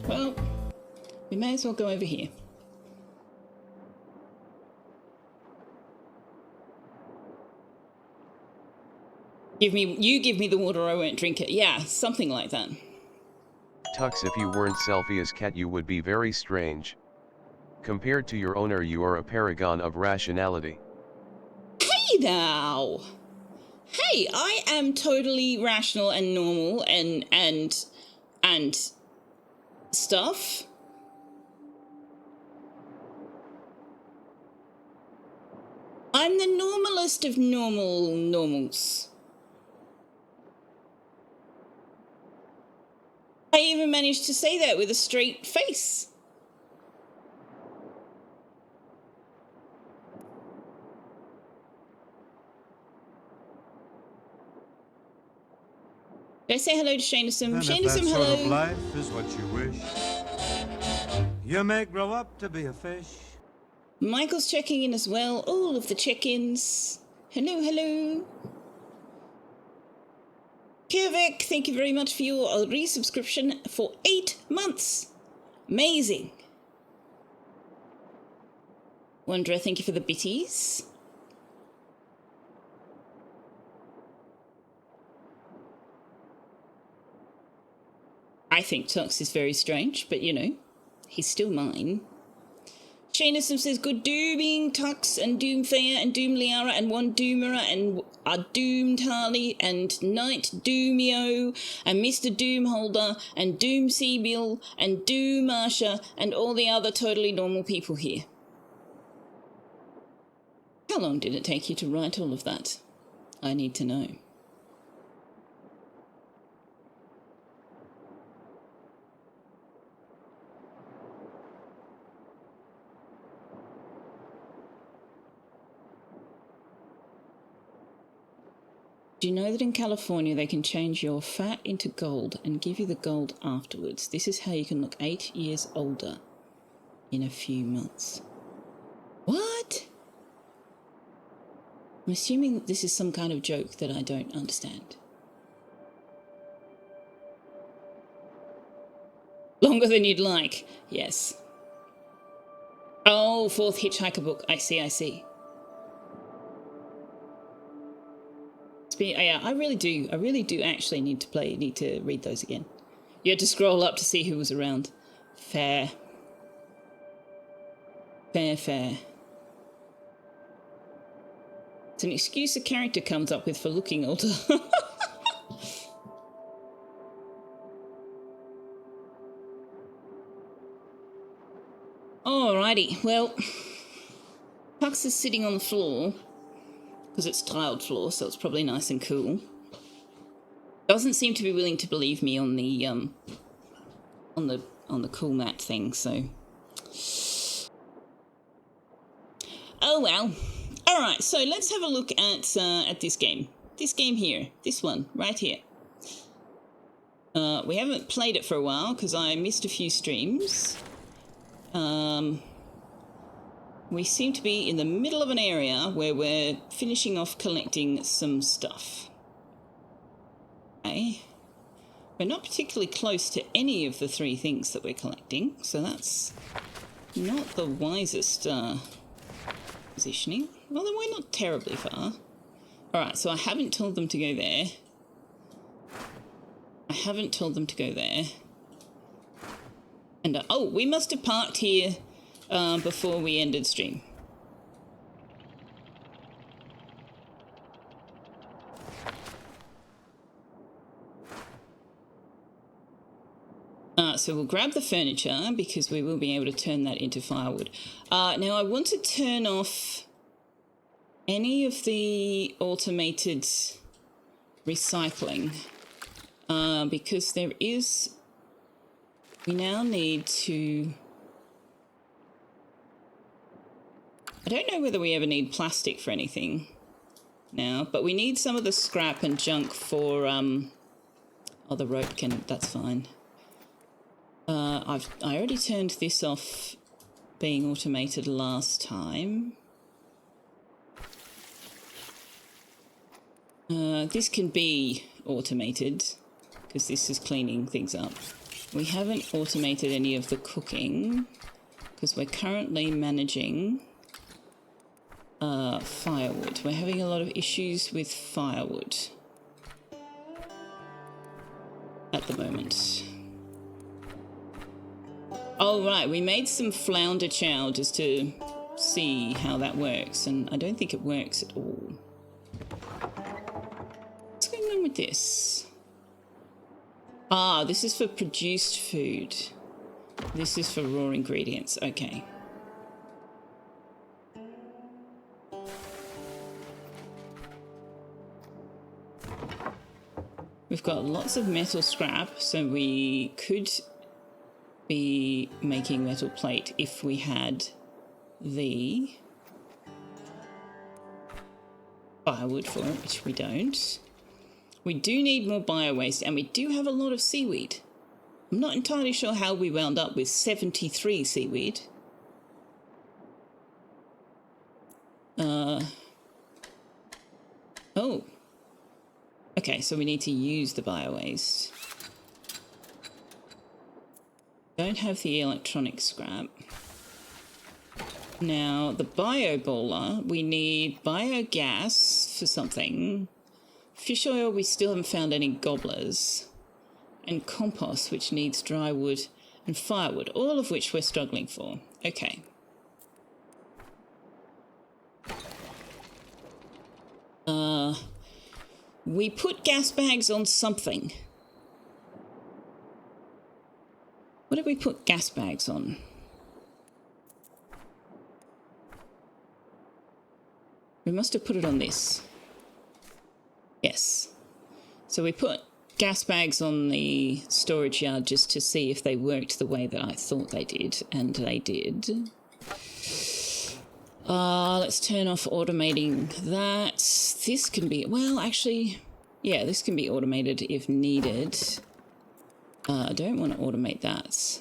Well, we may as well go over here. You give me the water, I won't drink it. Yeah, something like that. Tux, if you weren't Selfeya's cat you would be very strange. Compared to your owner you are a paragon of rationality. Hey now! Hey, I am totally rational and normal and stuff. I'm the normalest of normals. I even managed to say that with a straight face. Did I say hello to Shanasum? Shanasum, that hello. sort of life is what you wish, you may grow up to be a fish. Michael's checking in as well. All of the check-ins. Hello, hello. Kivik, thank you very much for your resubscription for 8 months. Amazing. Wondra, thank you for the bitties. I think Tux is very strange, but you know, he's still mine. Shanasum says, good dooming, Tux and Doomfeya and Doom Liara and One Doomerer and a Doomed Harley and Knight Doomio and Mr. Doomholder and Doom Seabill and Doom Marsha and all the other totally normal people here. How long did it take you to write all of that? I need to know. Do you know that in California they can change your fat into gold and give you the gold afterwards? This is how you can look 8 years older in a few months. What? I'm assuming this is some kind of joke that I don't understand. Longer than you'd like. Yes. Oh, 4th Hitchhiker book. I see. Yeah, I really do actually need to read those again. You had to scroll up to see who was around. Fair. It's an excuse a character comes up with for looking older. Alrighty, well, Tux is sitting on the floor because it's tiled floor, so it's probably nice and cool. Doesn't seem to be willing to believe me on the cool mat thing, so. Oh well. All right, so let's have a look at this game. This game here, this one right here. We haven't played it for a while because I missed a few streams. We seem to be in the middle of an area where we're finishing off collecting some stuff. Okay. We're not particularly close to any of the 3 things that we're collecting, so that's not the wisest positioning. Well, then we're not terribly far. Alright, so I haven't told them to go there. And, oh, we must have parked here before we ended stream. So we'll grab the furniture because we will be able to turn that into firewood. Now I want to turn off any of the automated recycling because there is... We now need to... I don't know whether we ever need plastic for anything now, but we need some of the scrap and junk for... Oh, the rope can... That's fine. I already turned this off being automated last time. This can be automated because this is cleaning things up. We haven't automated any of the cooking because we're currently managing firewood. We're having a lot of issues with firewood at the moment. Oh, right, we made some flounder chow just to see how that works, and I don't think it works at all. What's going on with this? Ah, this is for produced food. This is for raw ingredients. Okay. We've got lots of metal scrap, so we could be making metal plate if we had the firewood for it, which we don't. We do need more bio-waste, and we do have a lot of seaweed. I'm not entirely sure how we wound up with 73 seaweed. Oh. Okay, so we need to use the bio-waste. Don't have the electronic scrap. Now, the bio-boiler, we need biogas for something. Fish oil, we still haven't found any gobblers. And compost, which needs dry wood and firewood, all of which we're struggling for. Okay. We put gas bags on something. What did we put gas bags on? We must have put it on this. Yes. So we put gas bags on the storage yard just to see if they worked the way that I thought they did, and they did. Let's turn off automating that. This can be, well, actually, yeah, this can be automated if needed. I don't want to automate that.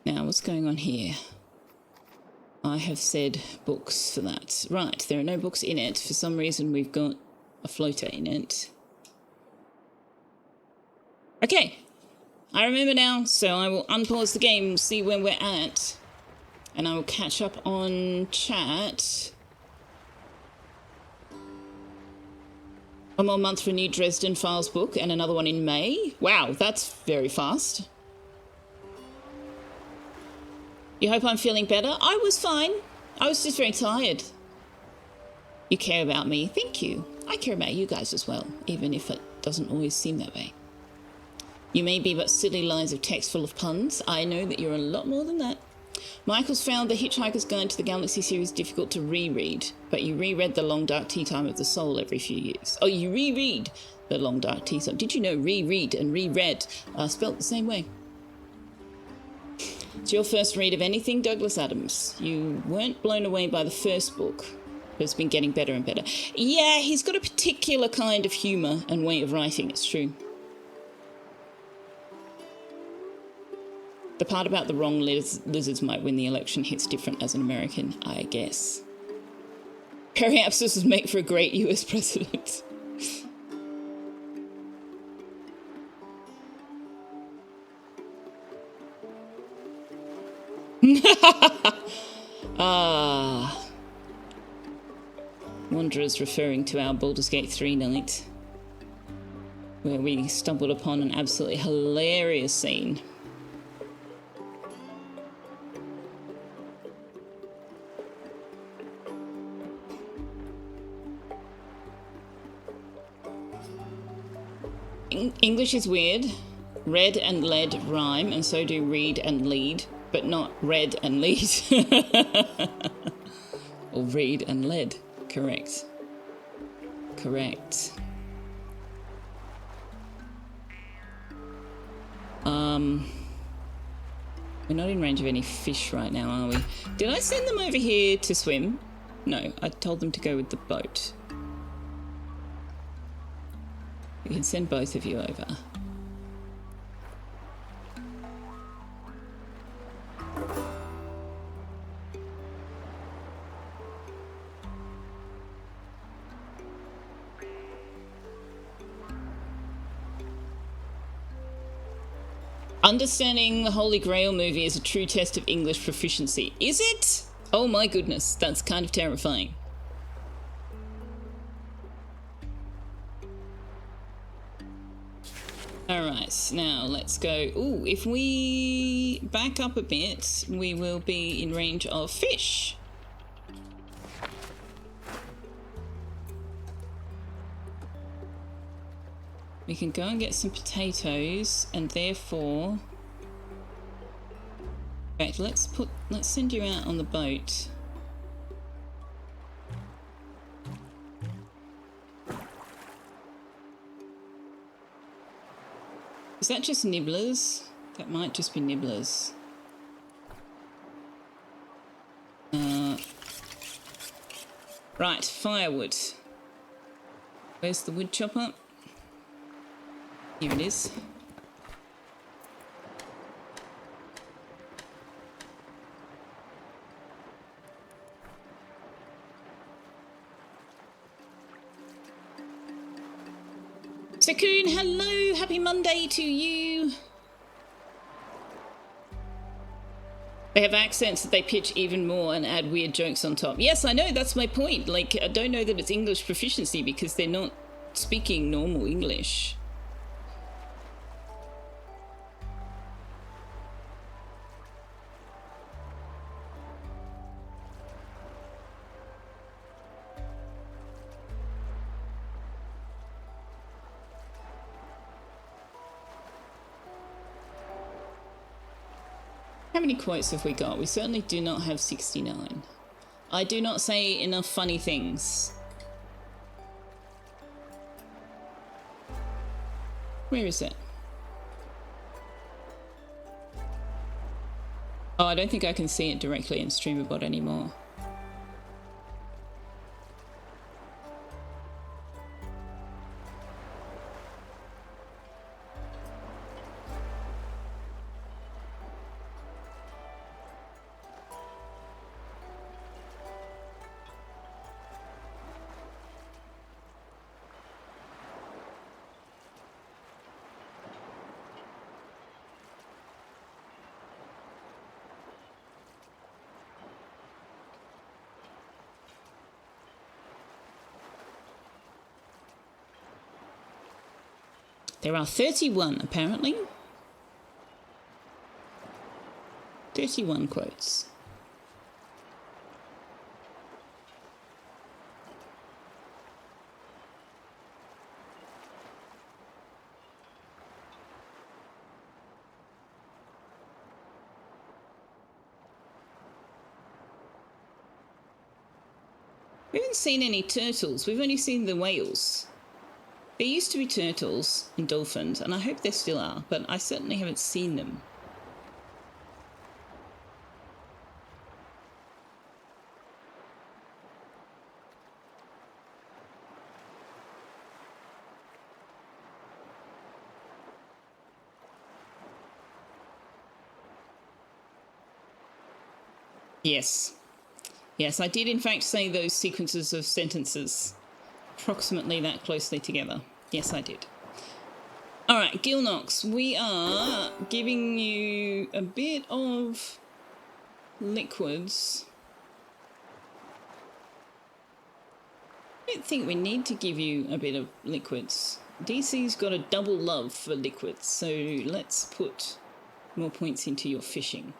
Now, what's going on here? I have said books for that. Right, there are no books in it. For some reason, we've got a floater in it. Okay, I remember now, so I will unpause the game, see where we're at, and I will catch up on chat. One more month for a new Dresden Files book and another one in May. Wow, that's very fast. You hope I'm feeling better? I was fine. I was just very tired. You care about me. Thank you. I care about you guys as well, even if it doesn't always seem that way. You may be but silly lines of text full of puns. I know that you're a lot more than that. Michael's found The Hitchhiker's Guide to the Galaxy series difficult to reread, but you reread The Long Dark Tea Time of the Soul every few years. Oh, you reread The Long Dark Tea Time. Did you know reread and reread are spelt the same way? It's your first read of anything Douglas Adams. You weren't blown away by the first book, but it's been getting better and better. Yeah, he's got a particular kind of humour and way of writing, it's true. The part about the wrong lizards might win the election hits different as an American, I guess. Perry abscesses make for a great US president. Wanderers referring to our Baldur's Gate 3 night, where we stumbled upon an absolutely hilarious scene. English is weird. Red and lead rhyme, and so do read and lead, but not red and lead. Or read and lead. Correct. Correct. We're not in range of any fish right now, are we? Did I send them over here to swim? No, I told them to go with the boat. We can send both of you over. Understanding the Holy Grail movie is a true test of English proficiency. Is it? Oh my goodness, that's kind of terrifying. Alright, now let's go. Ooh, if we back up a bit, we will be in range of fish. We can go and get some potatoes, and therefore... In fact, let's send you out on the boat. Is that just nibblers? That might just be nibblers. Right, firewood. Where's the wood chopper? Here it is. Sakun, hello! Happy Monday to you! They have accents that they pitch even more and add weird jokes on top. Yes, I know, that's my point. Like, I don't know that it's English proficiency because they're not speaking normal English. How many quotes have we got? We certainly do not have 69. I do not say enough funny things. Where is it? Oh, I don't think I can see it directly in StreamerBot anymore. There are 31, apparently. 31 quotes. We haven't seen any turtles. We've only seen the whales. There used to be turtles and dolphins, and I hope there still are, but I certainly haven't seen them. Yes. Yes, I did in fact say those sequences of sentences. Approximately that closely together. Yes, I did. Alright, Gilnox, we are giving you a bit of liquids. I don't think we need to give you a bit of liquids. DC's got a double love for liquids, so let's put more points into your fishing.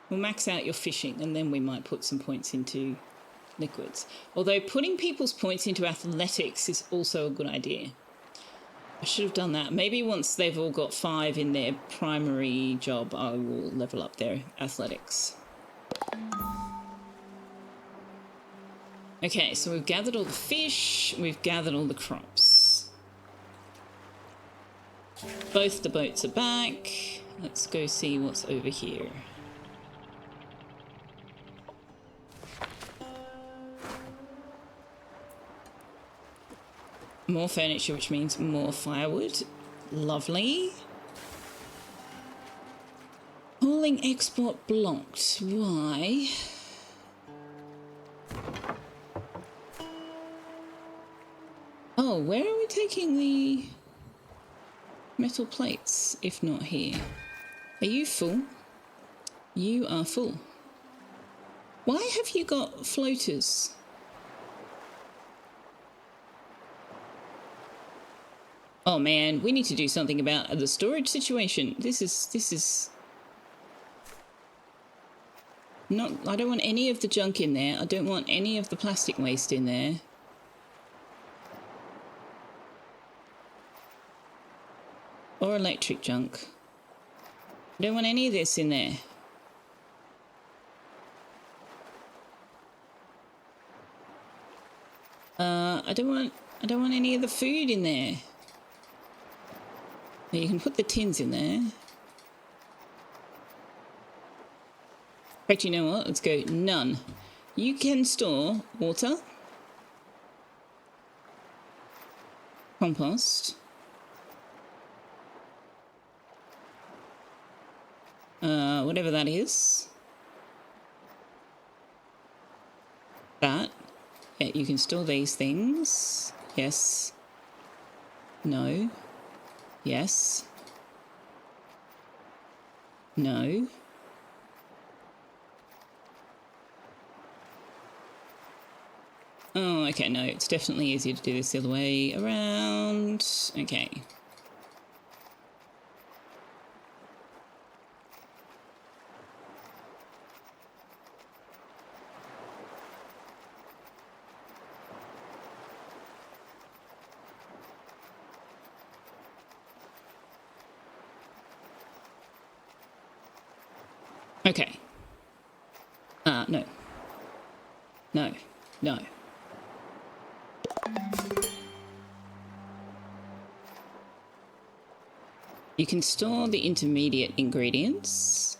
We'll max out your fishing and then we might put some points into liquids. Although putting people's points into athletics is also a good idea. I should have done that. Maybe once they've all got 5 in their primary job, I will level up their athletics. Okay, so we've gathered all the fish, we've gathered all the crops. Both the boats are back. Let's go see what's over here. More furniture, which means more firewood. Lovely. Hauling export blocked. Why? Oh, where are we taking the metal plates, if not here? Are you full? You are full. Why have you got floaters? Oh man, we need to do something about the storage situation. This is not, I don't want any of the junk in there. I don't want any of the plastic waste in there. Or electric junk. I don't want any of this in there. I don't want any of the food in there. Now you can put the tins in there. In fact, you know what? Let's go none. You can store water, compost, whatever that is. That. Yeah, you can store these things. Yes. No. Yes. No. Oh, okay, no, it's definitely easier to do this the other way around. Okay. Okay. No. No. No. You can store the intermediate ingredients.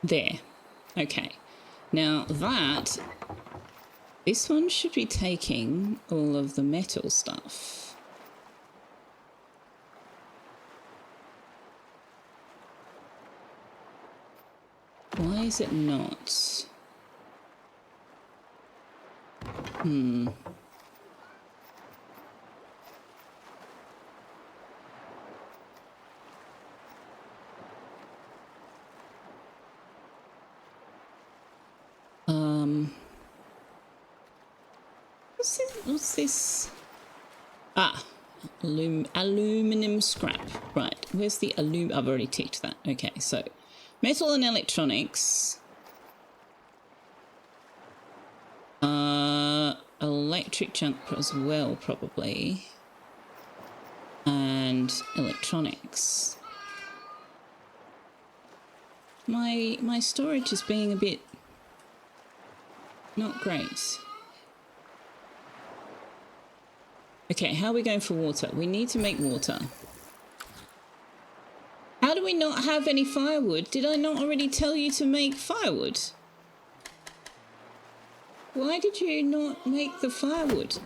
There. Okay. Now that... this one should be taking all of the metal stuff. Why is it not? What's this? Ah, aluminum scrap. Right, where's the I've already ticked that. Okay, so metal and electronics. Electric junk as well, probably. And electronics. My storage is being a bit not great. Okay, how are we going for water? We need to make water. How do we not have any firewood? Did I not already tell you to make firewood? Why did you not make the firewood?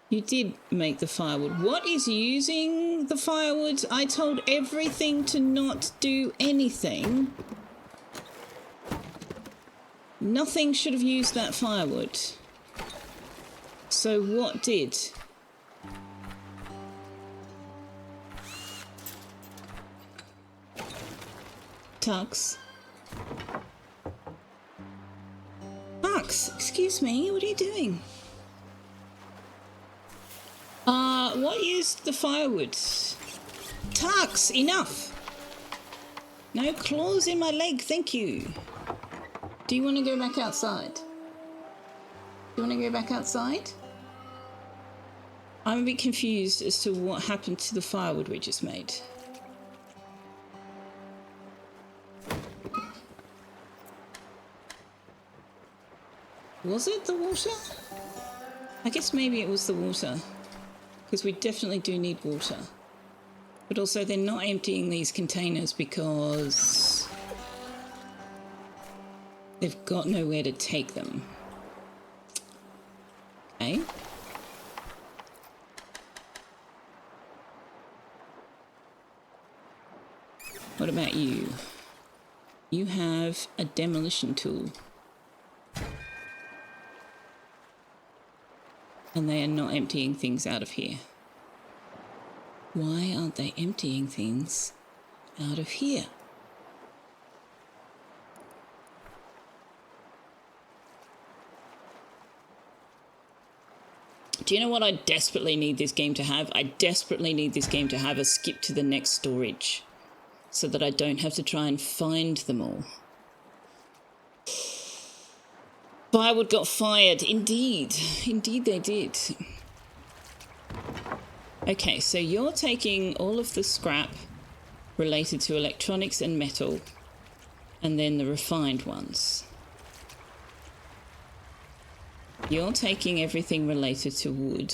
You did make the firewood. What is using the firewood? I told everything to not do anything. Nothing should have used that firewood. So what did? Tux? Tux, excuse me, what are you doing? What used the firewood? Tux, enough! No claws in my leg, thank you. Do you want to go back outside? Do you want to go back outside? I'm a bit confused as to what happened to the firewood we just made. Was it the water? I guess maybe it was the water. Because we definitely do need water. But also they're not emptying these containers because they've got nowhere to take them. Okay. What about you? You have a demolition tool. And they are not emptying things out of here. Why aren't they emptying things out of here? Do you know what I desperately need this game to have? I desperately need this game to have a skip to the next storage so that I don't have to try and find them all. Firewood got fired. Indeed. Indeed they did. Okay, so you're taking all of the scrap related to electronics and metal, and then the refined ones. You're taking everything related to wood.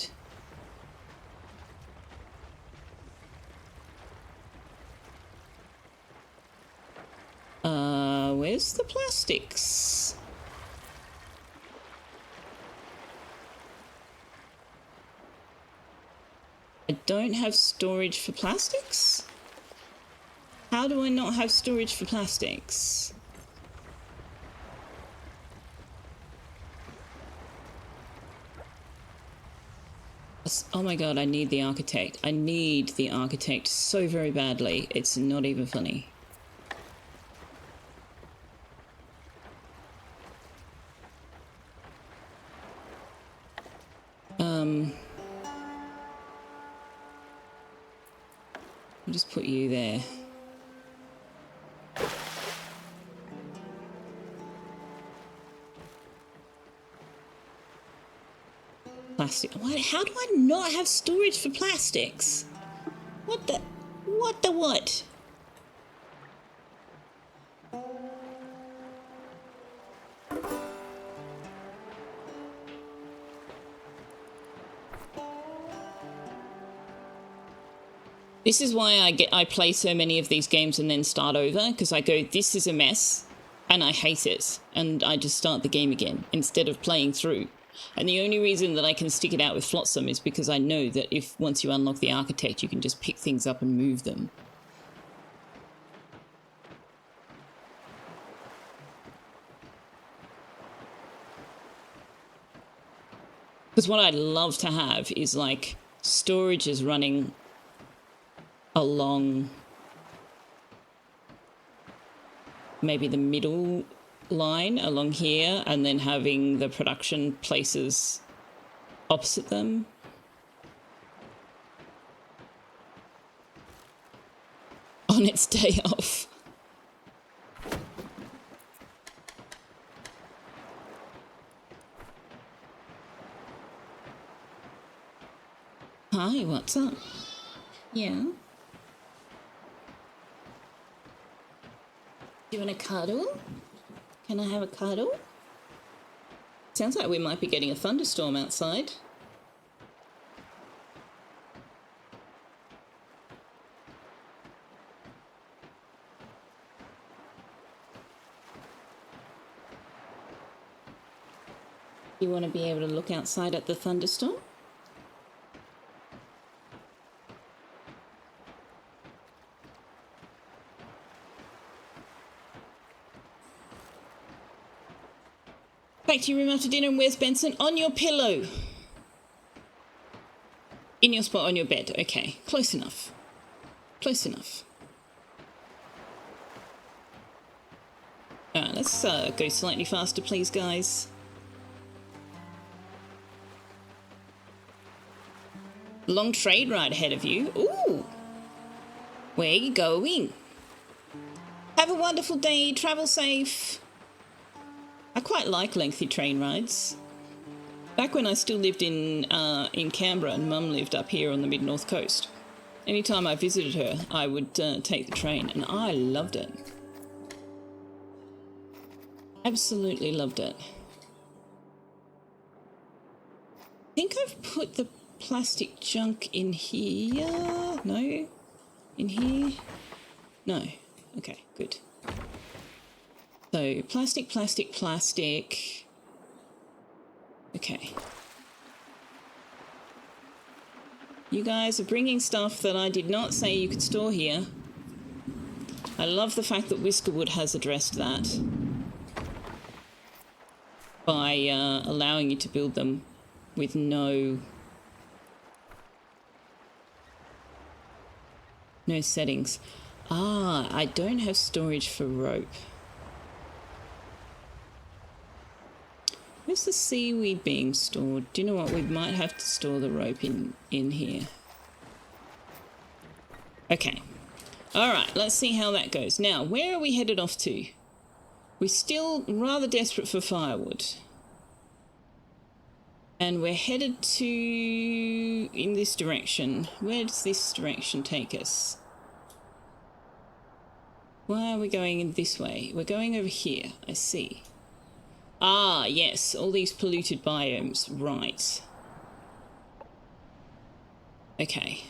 Where's the plastics? I don't have storage for plastics? How do I not have storage for plastics? Oh my god, I need the architect. I need the architect so very badly. It's not even funny. I'll just put you there. Plastic. How do I not have storage for plastics? What the what? This is why I play so many of these games and then start over, because I go, this is a mess, and I hate it, and I just start the game again instead of playing through. And the only reason that I can stick it out with Flotsam is because I know that if once you unlock the architect, you can just pick things up and move them. Because what I'd love to have is like storage is running along maybe the middle line along here, and then having the production places opposite them. On its day off. Hi, what's up? Yeah? Do you want a cuddle? Can I have a cuddle? Sounds like we might be getting a thunderstorm outside. You want to be able to look outside at the thunderstorm? Back to your room after dinner, and where's Benson? On your pillow. In your spot on your bed. Okay, close enough. Close enough. Alright, let's go slightly faster, please, guys. Long trade ride ahead of you. Ooh! Where are you going? Have a wonderful day. Travel safe. I quite like lengthy train rides. Back when I still lived in Canberra and Mum lived up here on the mid-north coast, anytime I visited her, I would take the train, and I loved it. Absolutely loved it. I think I've put the plastic junk in here. No? In here? No. Okay, good. So, plastic, plastic, plastic. Okay. You guys are bringing stuff that I did not say you could store here. I love the fact that Whiskerwood has addressed that by allowing you to build them with no settings. Ah, I don't have storage for rope. Where's the seaweed being stored? Do you know what? We might have to store the rope in here. Okay. All right, let's see how that goes. Now, where are we headed off to? We're still rather desperate for firewood. And we're headed to... in this direction. Where does this direction take us? Why are we going in this way? We're going over here, I see. Ah, yes, all these polluted biomes, right. Okay.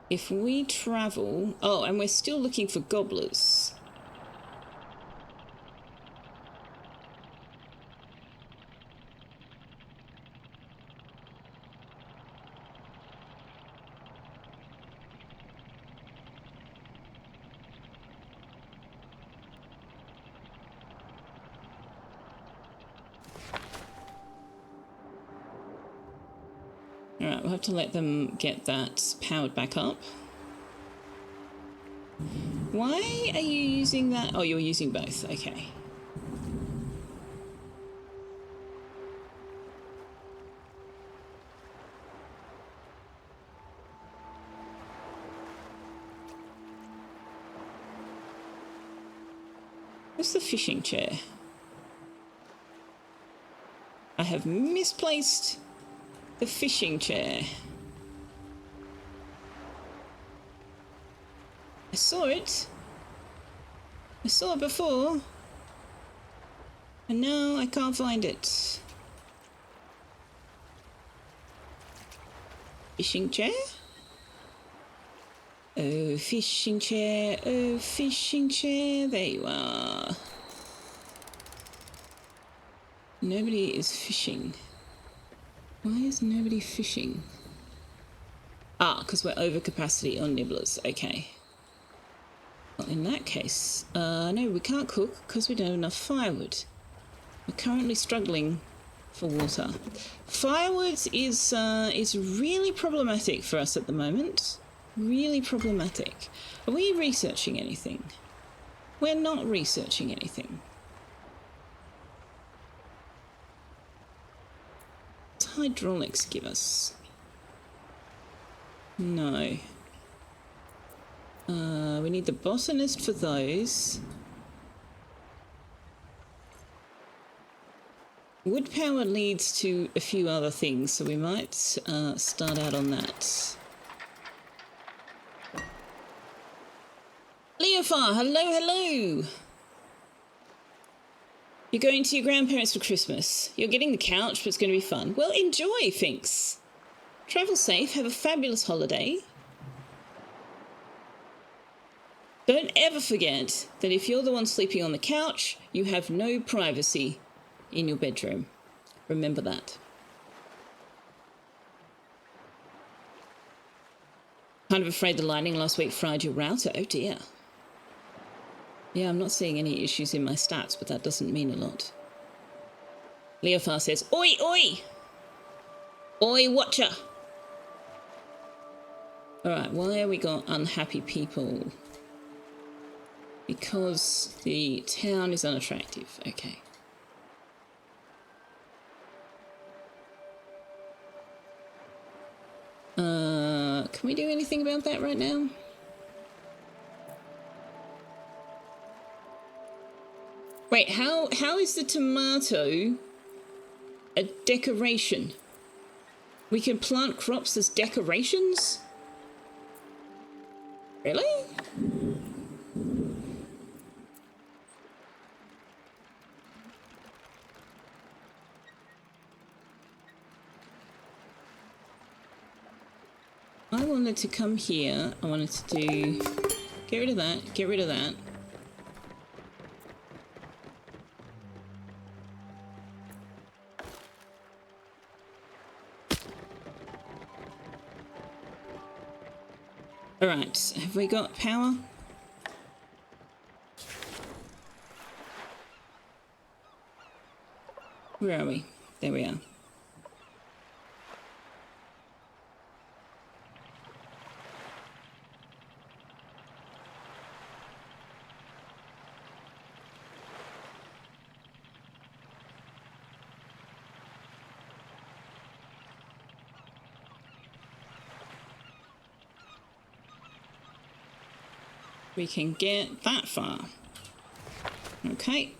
If we travel... oh, and we're still looking for gobblers. Alright, we'll have to let them get that powered back up. Why are you using that? Oh, you're using both. Okay. Where's the fishing chair? I have misplaced the fishing chair. I saw it. I saw it before. And now I can't find it. Fishing chair? Oh, fishing chair. Oh, fishing chair. There you are. Nobody is fishing. Why is nobody fishing? Ah, because we're over capacity on nibblers. Okay. Well, in that case, no, we can't cook because we don't have enough firewood. We're currently struggling for water. Firewood is really problematic for us at the moment. Really problematic. Are we researching anything? We're not researching anything. What's hydraulics give us? No. We need the botanist for those. Wood power leads to a few other things, so we might start out on that. Leofar, hello, hello! You're going to your grandparents for Christmas. You're getting the couch, but it's going to be fun. Well, enjoy, Finks. Travel safe, have a fabulous holiday. Don't ever forget that if you're the one sleeping on the couch, you have no privacy in your bedroom. Remember that. Kind of afraid the lightning last week fried your router. Oh dear. Yeah, I'm not seeing any issues in my stats, but that doesn't mean a lot. Leofar says, oi, oi! Oi, watcher! Alright, why have we got unhappy people? Because the town is unattractive. Okay. Can we do anything about that right now? Wait, how is the tomato a decoration? We can plant crops as decorations? Really? I wanted to come here. I wanted to do... get rid of that. Get rid of that. Alright, have we got power? Where are we? There we are. we can get that far. Okay.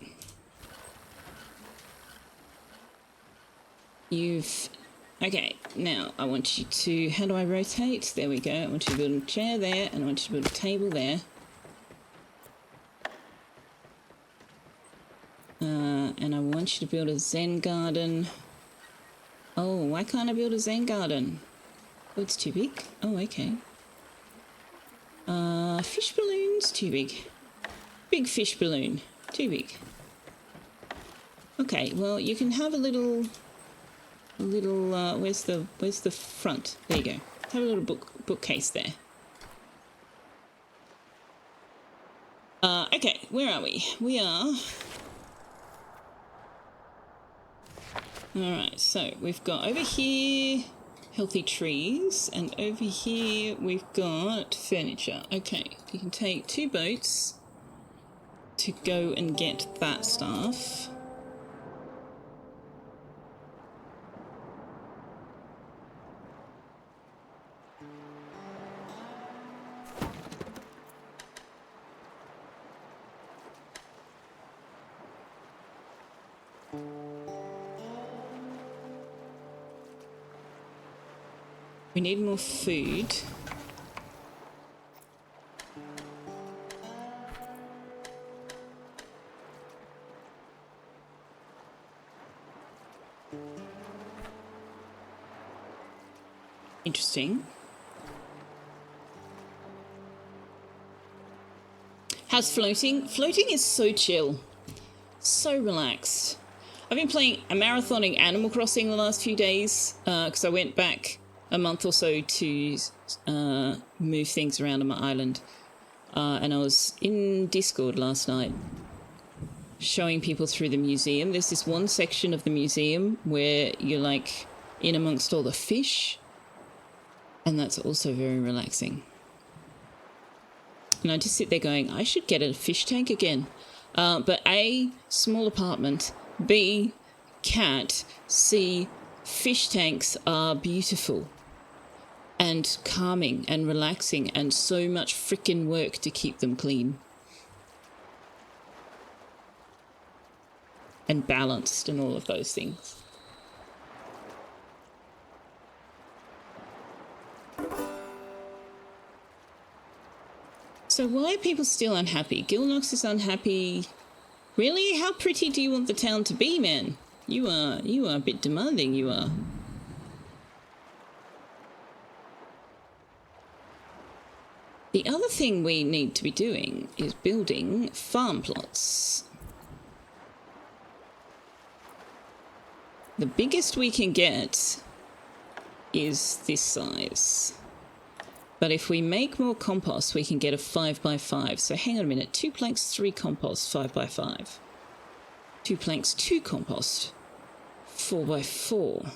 Okay, now I want you to, how do I rotate? There we go. I want you to build a chair there, and I want you to build a table there. And I want you to build a Zen garden. Oh, why can't I build a Zen garden? Oh, it's too big. Oh, okay. Fish balloon's too big. Big fish balloon. Too big. Okay, well, you can have a little, where's the front? There you go. Have a little bookcase there. Okay, where are we? We are... Alright, so we've got over here healthy trees, and over here we've got furniture. Okay, you can take 2 boats to go and get that stuff. We need more food. Interesting. How's floating? Floating is so chill. So relaxed. I've been marathoning Animal Crossing the last few days because I went back a month or so to move things around on my island. And I was in Discord last night showing people through the museum. There's this one section of the museum where you're like in amongst all the fish, and that's also very relaxing. And I just sit there going, I should get a fish tank again. But A, small apartment, B, cat, C, fish tanks are beautiful and calming and relaxing, and so much frickin' work to keep them clean and balanced and all of those things. So why are people still unhappy? Gilnox is unhappy. Really? How pretty do you want the town to be, man? You are a bit demanding, you are. The other thing we need to be doing is building farm plots. The biggest we can get is this size. But if we make more compost, we can get a 5x5. So hang on a minute. 2 planks, 3 compost, 5x5. 2 planks, 2 compost, 4x4.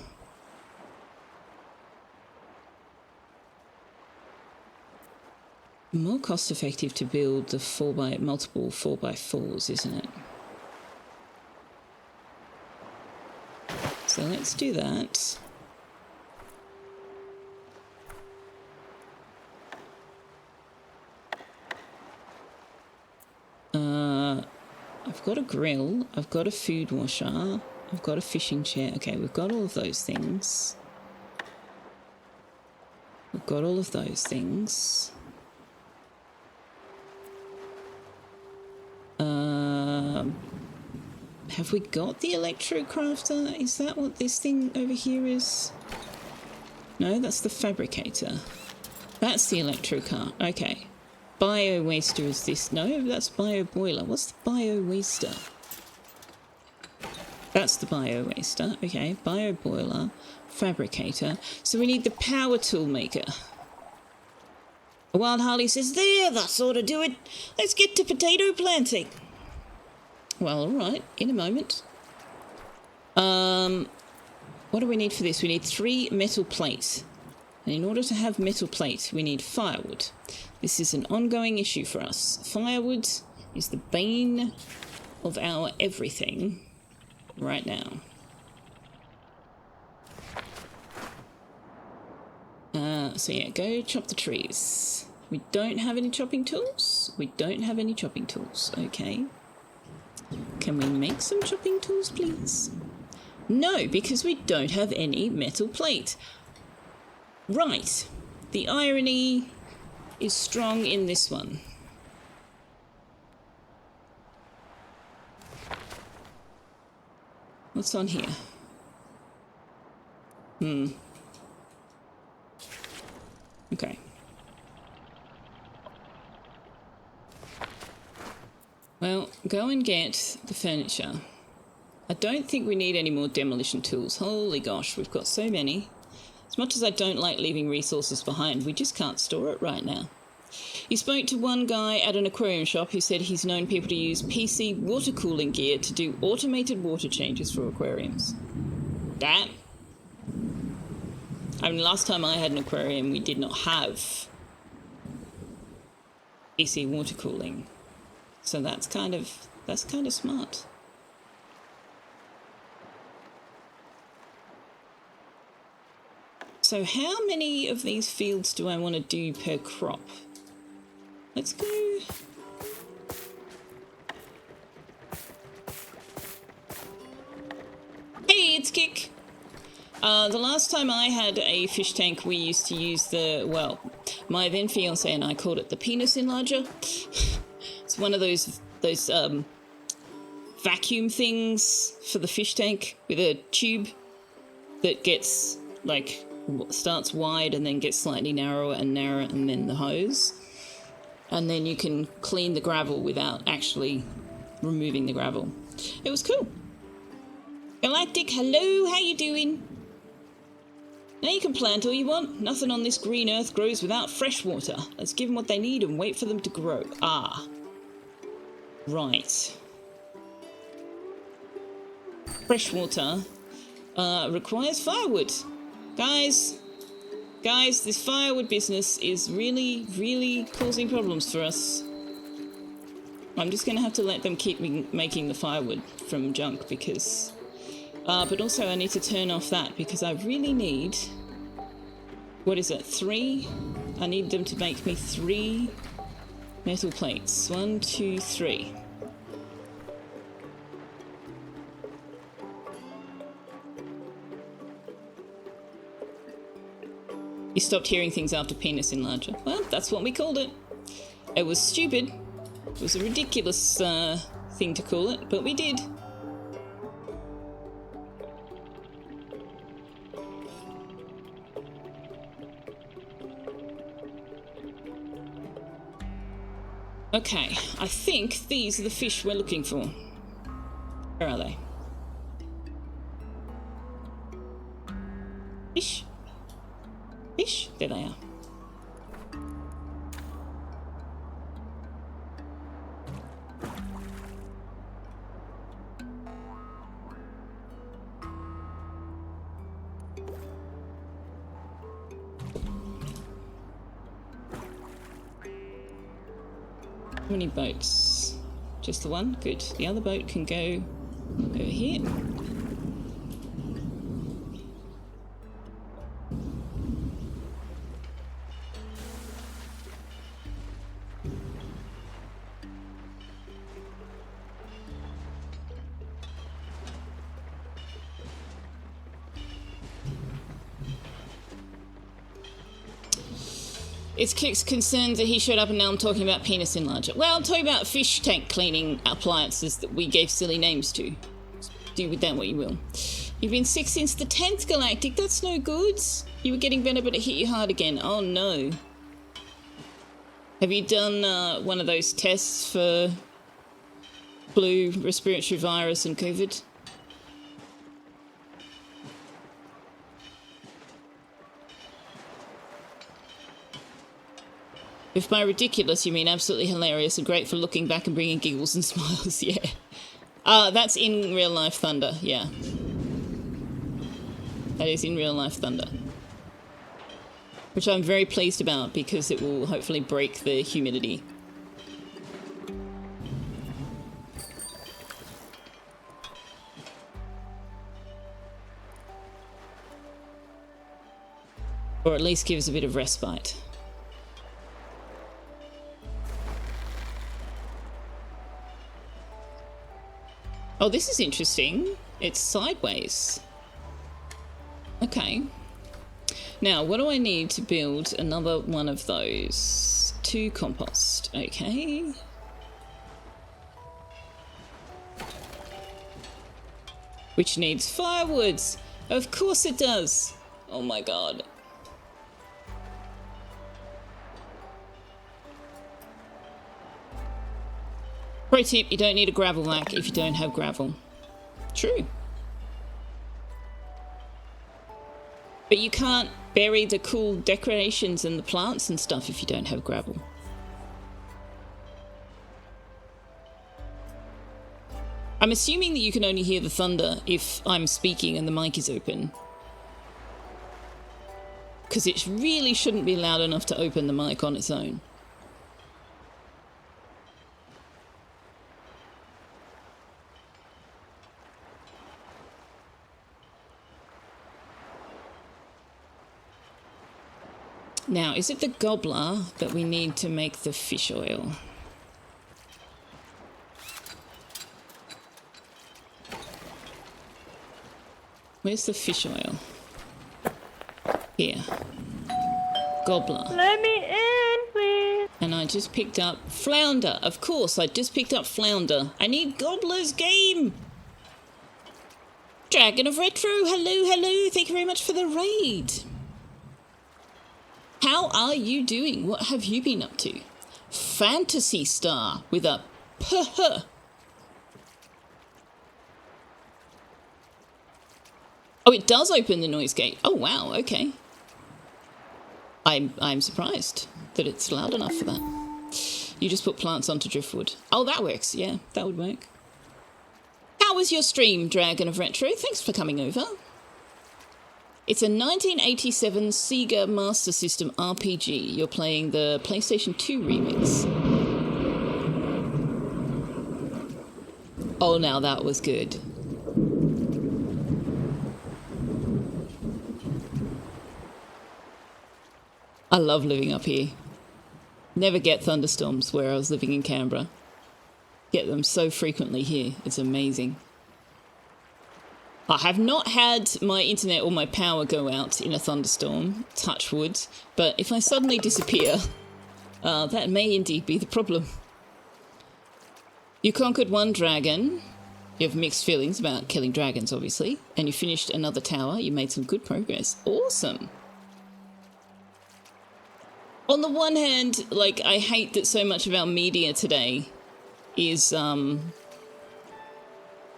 More cost effective to build the multiple 4x4s, isn't it? So let's do that. I've got a grill, I've got a food washer, I've got a fishing chair. Okay, we've got all of those things. We've got all of those things. Have we got the electrocrafter? Is that what this thing over here is? No, that's the fabricator. That's the electrocar. Okay. Bio-waster is this. No, that's bio-boiler. What's the bio-waster? That's the bio-waster. Okay, bio-boiler, fabricator. So we need the power tool maker. Wild Harley says, there, that ought to do it. Let's get to potato planting. Well, all right, in a moment. What do we need for this? We need 3 metal plates. And in order to have metal plates, we need firewood. This is an ongoing issue for us. Firewood is the bane of our everything right now. So yeah, go chop the trees. We don't have any chopping tools. tools. We don't have any chopping tools, okay. Can we make some chopping tools, please? No, because we don't have any metal plate. Right. The irony is strong in this one. What's on here? Okay. Well, go and get the furniture. I don't think we need any more demolition tools. Holy gosh, we've got so many. As much as I don't like leaving resources behind, we just can't store it right now. You spoke to one guy at an aquarium shop who said he's known people to use PC water cooling gear to do automated water changes for aquariums. That? I mean, last time I had an aquarium, we did not have PC water cooling. So that's kind of smart. So how many of these fields do I want to do per crop? Let's go. Hey, it's Kick. The last time I had a fish tank, we used to use my then fiance and I called it the penis enlarger. It's one of those vacuum things for the fish tank with a tube that gets starts wide and then gets slightly narrower and narrower, and then the hose. And then you can clean the gravel without actually removing the gravel. It was cool. Galactic, hello, how you doing? Now you can plant all you want. Nothing on this green earth grows without fresh water. Let's give them what they need and wait for them to grow. Ah. Right. Fresh water requires firewood. Guys, this firewood business is really, really causing problems for us. I'm just going to have to let them keep making the firewood from junk because... but also I need to turn off that because I really need... What is it? 3? I need them to make me 3 metal plates. 1, 2, 3. You stopped hearing things after penis enlarger. Well, that's what we called it. It was stupid. It was a ridiculous thing to call it, but we did. Okay, I think these are the fish we're looking for. Where are they? Fish? Fish? There they are. How many boats? Just the one? Good. The other boat can go over here. It's Kick's concerned that he showed up and now I'm talking about penis enlarger. Well, I'm talking about fish tank cleaning appliances that we gave silly names to. Do with that what you will. You've been sick since the 10th, Galactic. That's no good. You were getting better, but it hit you hard again. Oh, no. Have you done one of those tests for flu, respiratory virus, and COVID? If by ridiculous you mean absolutely hilarious and great for looking back and bringing giggles and smiles, yeah. That's in real life thunder, yeah. That is in real life thunder. Which I'm very pleased about because it will hopefully break the humidity. Or at least give us a bit of respite. Oh, this is interesting. It's sideways. Okay. Now, what do I need to build another one of those? 2 compost. Okay. Which needs firewoods. Of course it does. Oh my god. Pro tip, you don't need a gravel vac if you don't have gravel. True. But you can't bury the cool decorations and the plants and stuff if you don't have gravel. I'm assuming that you can only hear the thunder if I'm speaking and the mic is open. Because it really shouldn't be loud enough to open the mic on its own. Now, is it the gobbler that we need to make the fish oil? Where's the fish oil? Here. Gobbler. Let me in, please. And I just picked up flounder. Of course, I just picked up flounder. I need gobbler's game. Dragon of Retro, hello, hello. Thank you very much for the raid. How are you doing? What have you been up to? Fantasy Star with a puh. Oh, it does open the noise gate. Oh, wow, okay. I'm surprised that it's loud enough for that. You just put plants onto driftwood. Oh, that works. Yeah, that would work. How was your stream, Dragon of Retro? Thanks for coming over. It's a 1987 Sega Master System RPG. You're playing the PlayStation 2 remix. Oh, now that was good. I love living up here. Never get thunderstorms where I was living in Canberra. Get them so frequently here. It's amazing. I have not had my internet or my power go out in a thunderstorm, touch wood, but if I suddenly disappear, that may indeed be the problem. You conquered 1 dragon. You have mixed feelings about killing dragons, obviously, and you finished another tower. You made some good progress. Awesome. On the one hand, like, I hate that so much of our media today is,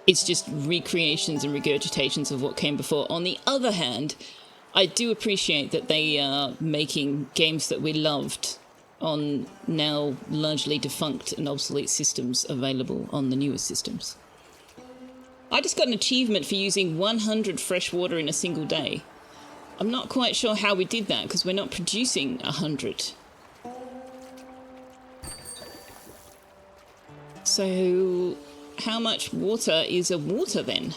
it's just recreations and regurgitations of what came before. On the other hand, I do appreciate that they are making games that we loved on now largely defunct and obsolete systems available on the newer systems. I just got an achievement for using 100 fresh water in a single day. I'm not quite sure how we did that because we're not producing 100. So how much water is a water then?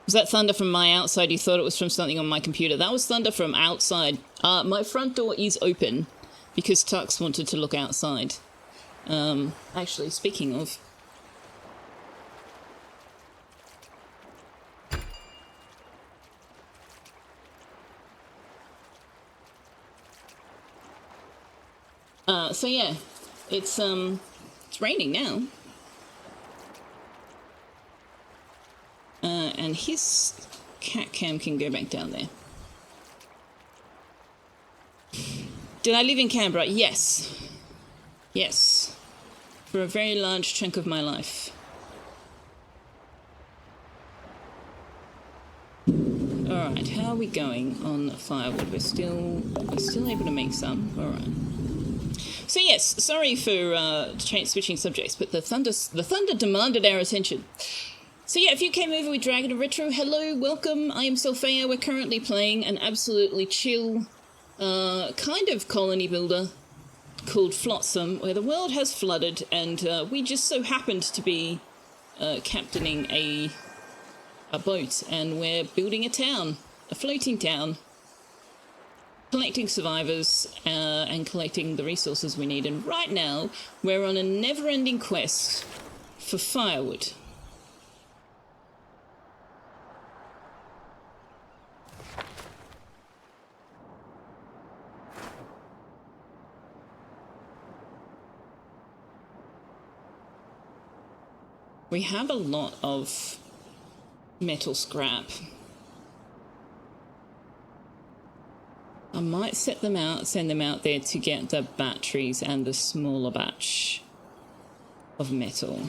Was that thunder from my outside? You thought it was from something on my computer. That was thunder from outside. My front door is open because Tux wanted to look outside. Actually, speaking of... so yeah, it's raining now. And his cat cam can go back down there. Did I live in Canberra? Yes. Yes. For a very large chunk of my life. Alright, how are we going on firewood? We're still able to make some. Alright. So yes, sorry for switching subjects, but the thunder demanded our attention. So yeah, if you came over with Dragon of Retro, hello, welcome. I am Selfeya. We're currently playing an absolutely chill kind of colony builder called Flotsam, where the world has flooded, and we just so happened to be captaining a boat, and we're building a town, a floating town. collecting survivors and collecting the resources we need. And right now, we're on a never-ending quest for firewood. We have a lot of metal scrap. I might send them out there to get the batteries and the smaller batch of metal.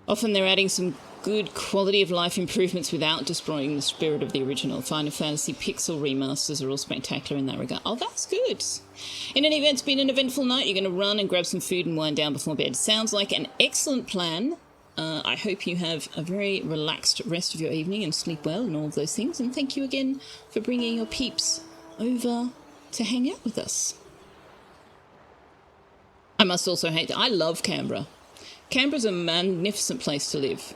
Often they're adding some good quality of life improvements without destroying the spirit of the original. Final Fantasy Pixel remasters are all spectacular in that regard. Oh, that's good. In any event, it's been an eventful night. You're going to run and grab some food and wind down before bed. Sounds like an excellent plan. I hope you have a very relaxed rest of your evening and sleep well and all of those things. And thank you again for bringing your peeps over to hang out with us. I must also I love Canberra. Canberra's a magnificent place to live.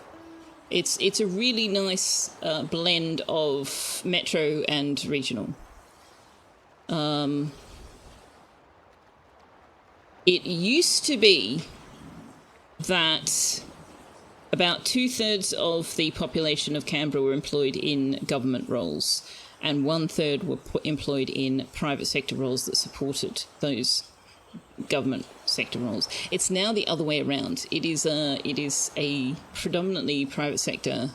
It's a really nice blend of metro and regional. It used to be that about 2/3 of the population of Canberra were employed in government roles, and 1/3 were employed in private sector roles that supported those government sector roles. It's now the other way around. It is a predominantly private sector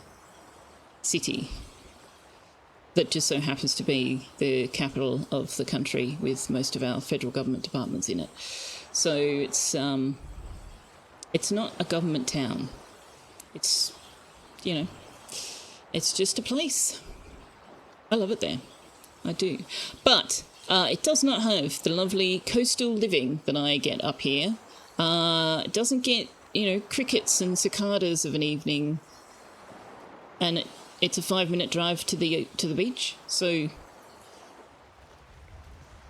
city that just so happens to be the capital of the country with most of our federal government departments in it. So it's not a government town. It's, you know, it's just a place. I love it there. I do. But it does not have the lovely coastal living that I get up here. It doesn't get, crickets and cicadas of an evening. And it's a 5-minute drive to the beach. So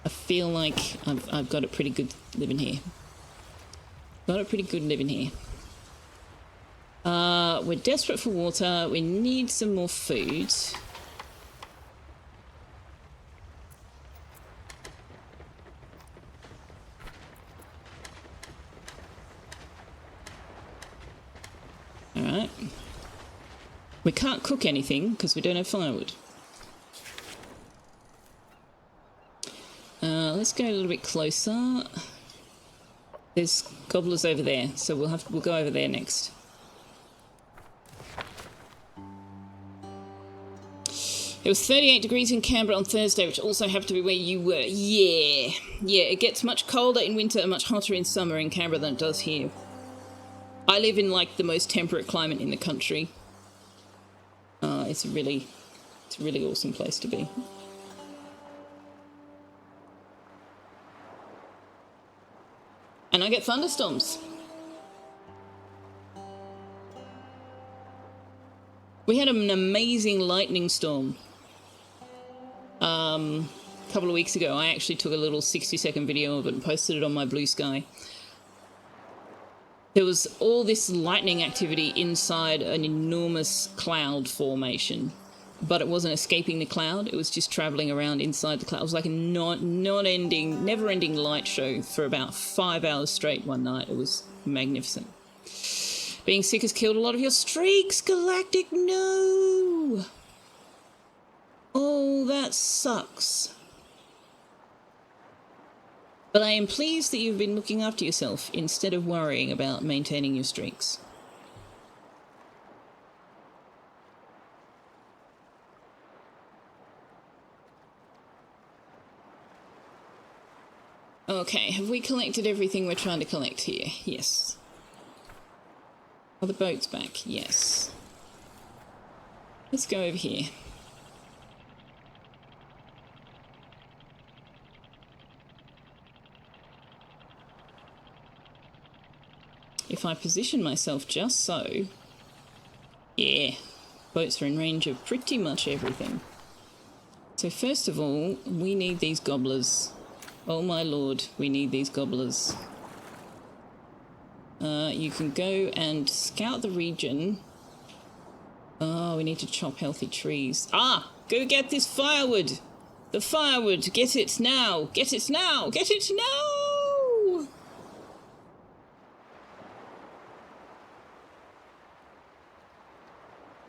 I feel like I've got it pretty good living here. We're desperate for water. We need some more food. Alright. We can't cook anything because we don't have firewood. Let's go a little bit closer. There's gobblers over there, so we'll go over there next. It was 38 degrees in Canberra on Thursday, which also happened to be where you were. Yeah, it gets much colder in winter and much hotter in summer in Canberra than it does here. I live in like the most temperate climate in the country. It's a really awesome place to be. And I get thunderstorms. We had an amazing lightning storm. A couple of weeks ago. I actually took a little 60-second video of it and posted it on my Blue Sky. There was all this lightning activity inside an enormous cloud formation, but it wasn't escaping the cloud. It was just traveling around inside the cloud. It was like a non-ending, never-ending light show for about 5 hours straight one night. It was magnificent. Being sick has killed a lot of your streaks, Galactic. No! Oh, that sucks. But I am pleased that you've been looking after yourself instead of worrying about maintaining your streaks. Okay, have we collected everything we're trying to collect here? Yes. Are the boats back? Yes. Let's go over here. If I position myself just so, yeah, boats are in range of pretty much everything. So first of all, we need these gobblers Oh my lord, we need these gobblers. You can go and scout the region. Oh, we need to chop healthy trees. Ah! Go get this firewood! The firewood! Get it now! Get it now! Get it now!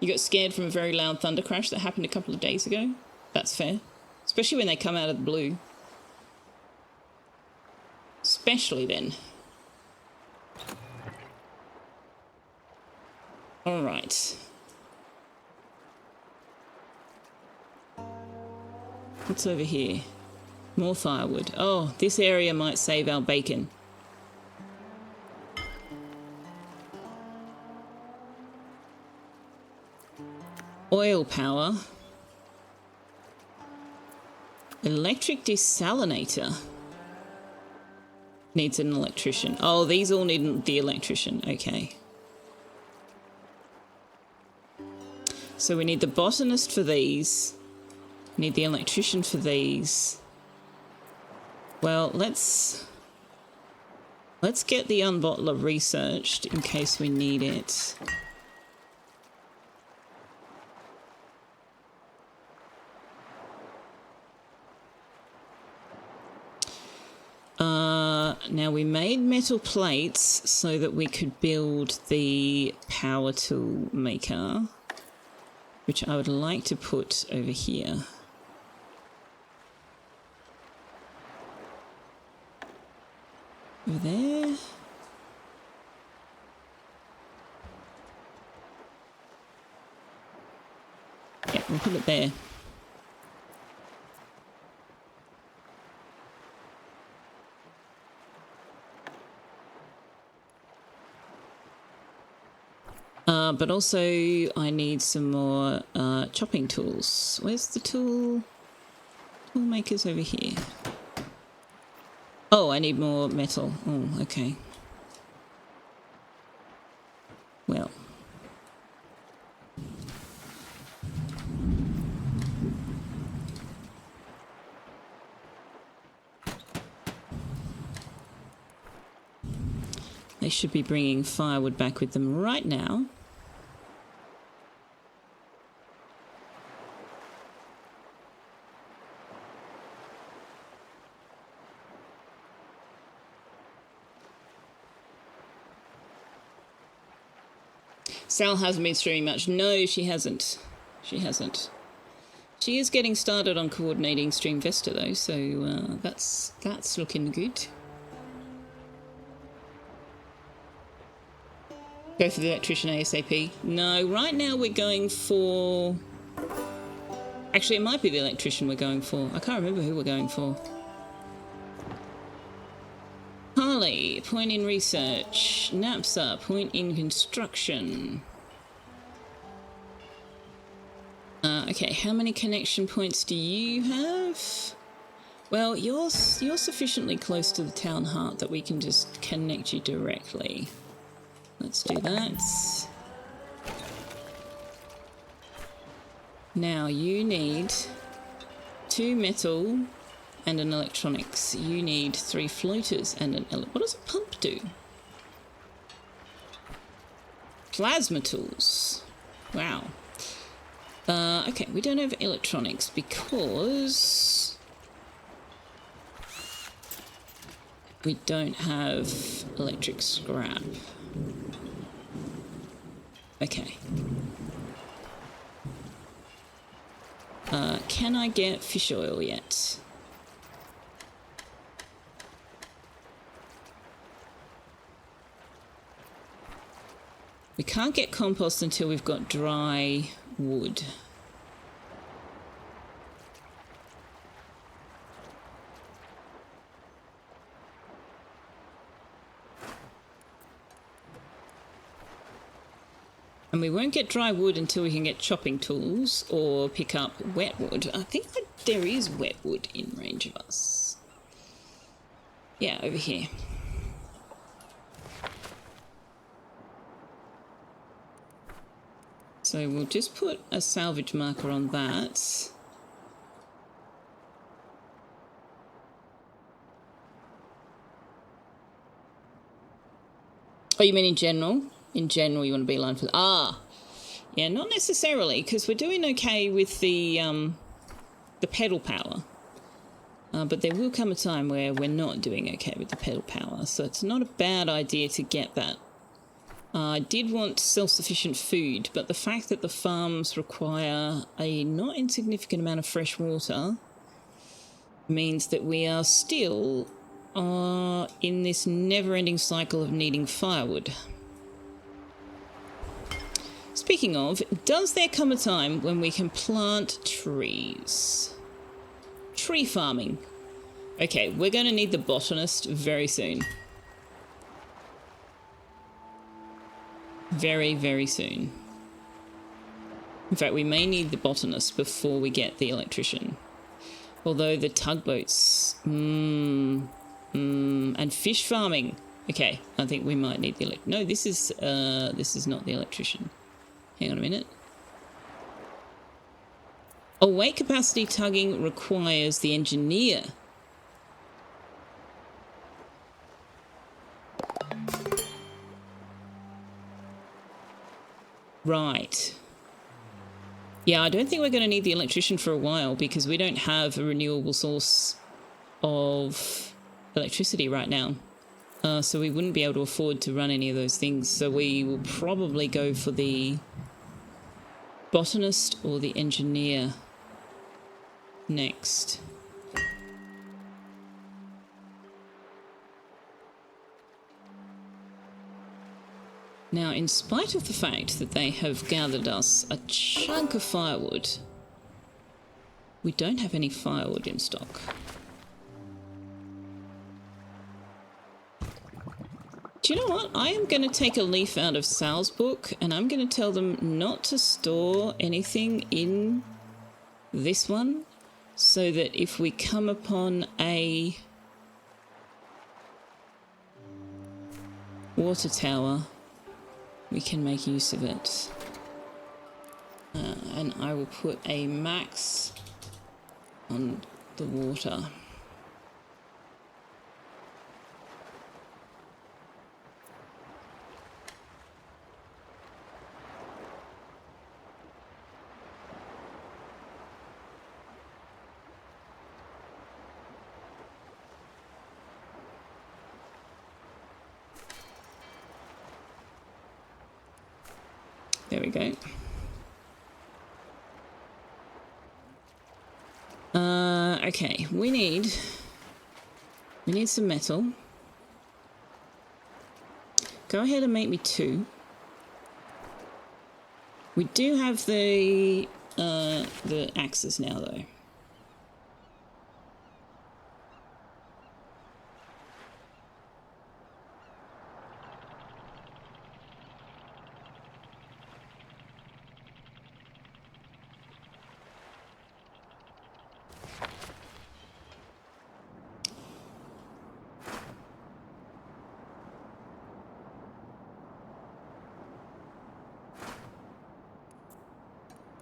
You got scared from a very loud thunder crash that happened a couple of days ago? That's fair. Especially when they come out of the blue. Especially then. Alright. What's over here? More firewood. Oh, this area might save our bacon. Oil power. Electric desalinator. Needs an electrician. Oh, these all need the electrician. Okay. So we need the botanist for these. Need the electrician for these. Well, let's get the unbottler researched in case we need it. Now we made metal plates so that we could build the power tool maker, which I would like to put over here. Over there. Yeah, we'll put it there. But also I need some more chopping tools. Where's the tool makers over here? Oh, I need more metal. Oh, okay. Well. They should be bringing firewood back with them right now. Sal hasn't been streaming much. No, she hasn't. She hasn't. She is getting started on coordinating Stream Vesta though, so that's looking good. Go for the electrician ASAP. No, right now we're going for... Actually, it might be the electrician we're going for. I can't remember who we're going for. Harley, point in research. Napsa, point in construction. Okay, how many connection points do you have? Well, you're sufficiently close to the town heart that we can just connect you directly. Let's do that. Now you need 2 metal and an electronics. You need 3 floaters and an what does a pump do? Plasma tools. Wow. Okay, we don't have electronics because we don't have electric scrap. Okay. Can I get fish oil yet? We can't get compost until we've got dry wood. And we won't get dry wood until we can get chopping tools or pick up wet wood. I think that there is wet wood in range of us. Yeah, over here. So we'll just put a salvage marker on that. Oh, you mean in general? In general, you want to beeline for... Yeah, not necessarily, because we're doing okay with the pedal power. But there will come a time where we're not doing okay with the pedal power, so it's not a bad idea to get that. I did want self-sufficient food, but the fact that the farms require a not insignificant amount of fresh water means that we are still in this never-ending cycle of needing firewood. Speaking of, does there come a time when we can plant trees? Tree farming. Okay, we're going to need the botanist very soon. Very, very soon. In fact, we may need the botanist before we get the electrician. Although the tugboats... and fish farming. Okay, I think we might need the No, this is not the electrician. Hang on a minute. Oh, weight capacity tugging requires the engineer. Right. Yeah, I don't think we're going to need the electrician for a while because we don't have a renewable source of electricity right now. So we wouldn't be able to afford to run any of those things. So we will probably go for the botanist or the engineer next. Now, in spite of the fact that they have gathered us a chunk of firewood, we don't have any firewood in stock. Do you know what? I am going to take a leaf out of Sal's book and I'm going to tell them not to store anything in this one so that if we come upon a water tower, we can make use of it. And I will put a max on the water. There we go. Okay, we need some metal. Go ahead and make me 2. We do have the axes now, though.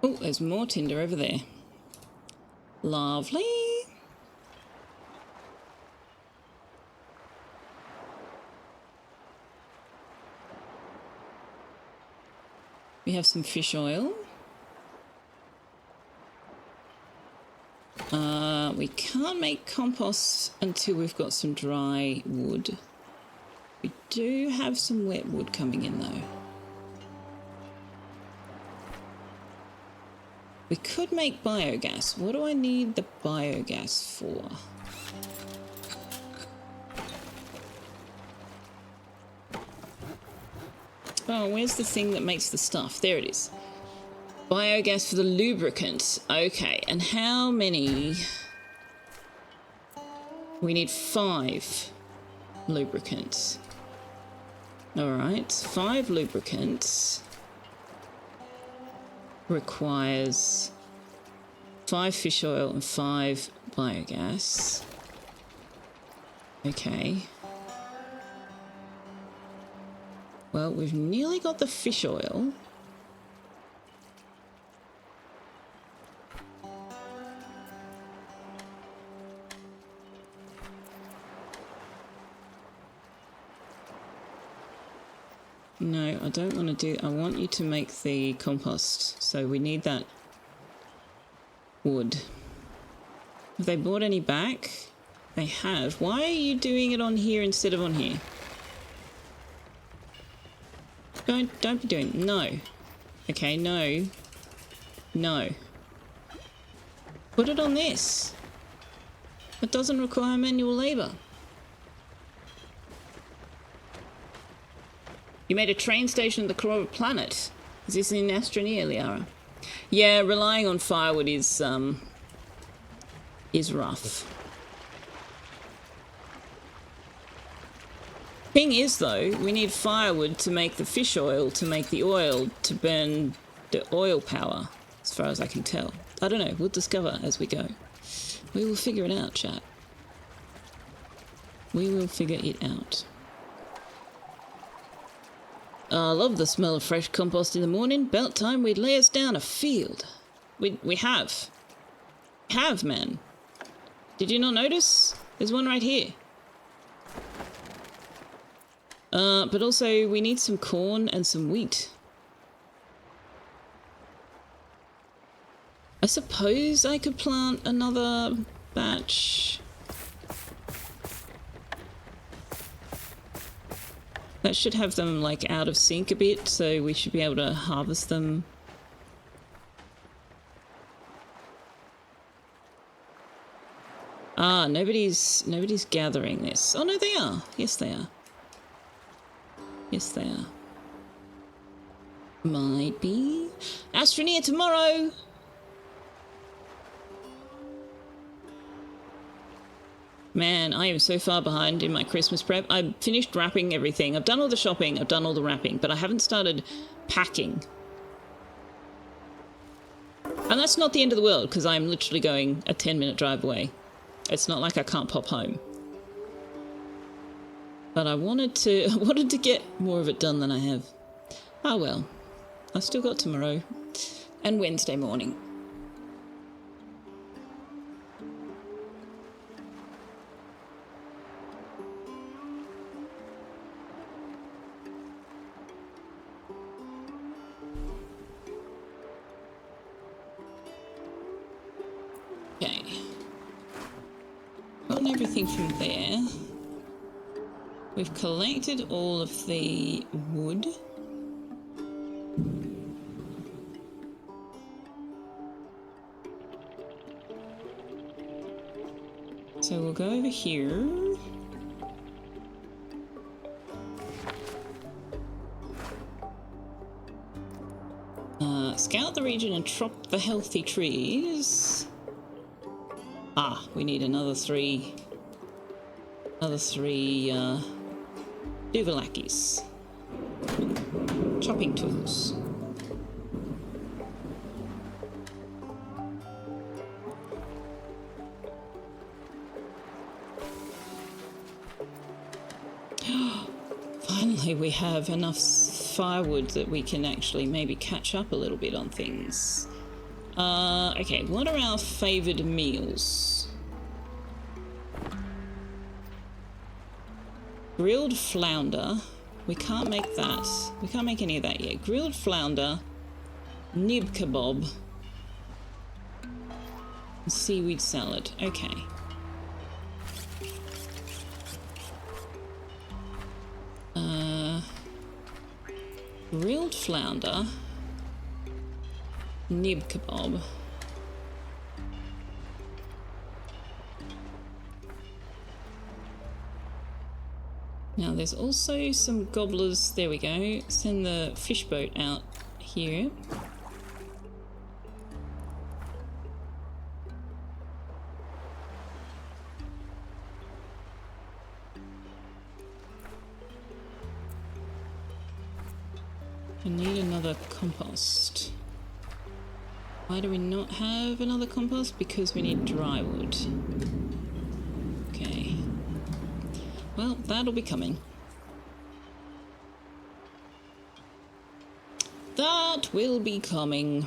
Oh, there's more tinder over there. Lovely. We have some fish oil. We can't make compost until we've got some dry wood. We do have some wet wood coming in, though. We could make biogas. What do I need the biogas for? Oh, where's the thing that makes the stuff? There it is. Biogas for the lubricant. Okay, and how many? We need 5 lubricants. Alright, 5 lubricants requires 5 fish oil and 5 biogas. Okay. Well, we've nearly got the fish oil. No, I don't want to do... I want you to make the compost. So we need that wood. Have they bought any back? They have. Why are you doing it on here instead of on here? Don't be doing... No. Okay, no. No. Put it on this. It doesn't require manual labour. You made a train station at the core of a planet. Is this in Astroneer, Liara? Yeah, relying on firewood is rough. Thing is, though, we need firewood to make the fish oil, to make the oil, to burn the oil power, as far as I can tell. I don't know, we'll discover as we go. We will figure it out, chat. We will figure it out. I love the smell of fresh compost in the morning. About time we'd lay us down a field. We have. We have, man. Did you not notice? There's one right here. But also we need some corn and some wheat. I suppose I could plant another batch. That should have them like out of sync a bit, so we should be able to harvest them. Ah, nobody's gathering this. Oh no, they are. Yes, they are. Yes, they are. Might be. Astroneer tomorrow! Man, I am so far behind in my Christmas prep. I've finished wrapping everything. I've done all the shopping, I've done all the wrapping, but I haven't started packing. And that's not the end of the world, because I'm literally going a 10-minute drive away. It's not like I can't pop home. But I wanted to get more of it done than I have. Ah well. I've still got tomorrow. And Wednesday morning. Okay. Gotten everything from there. We've collected all of the wood. So we'll go over here. Scout the region and chop the healthy trees. Ah, we need another three Duvalakis. Chopping tools. Finally, we have enough firewood that we can actually maybe catch up a little bit on things. Okay, what are our favoured meals? Grilled flounder. We can't make that. We can't make any of that yet. Grilled flounder, nib kebab, and seaweed salad. Okay. Grilled flounder, nib kebab. Now there's also some gobblers. There we go. Send the fish boat out here. I need another compost. Why do we not have another compost? Because we need dry wood. Okay. Well, that'll be coming. That will be coming.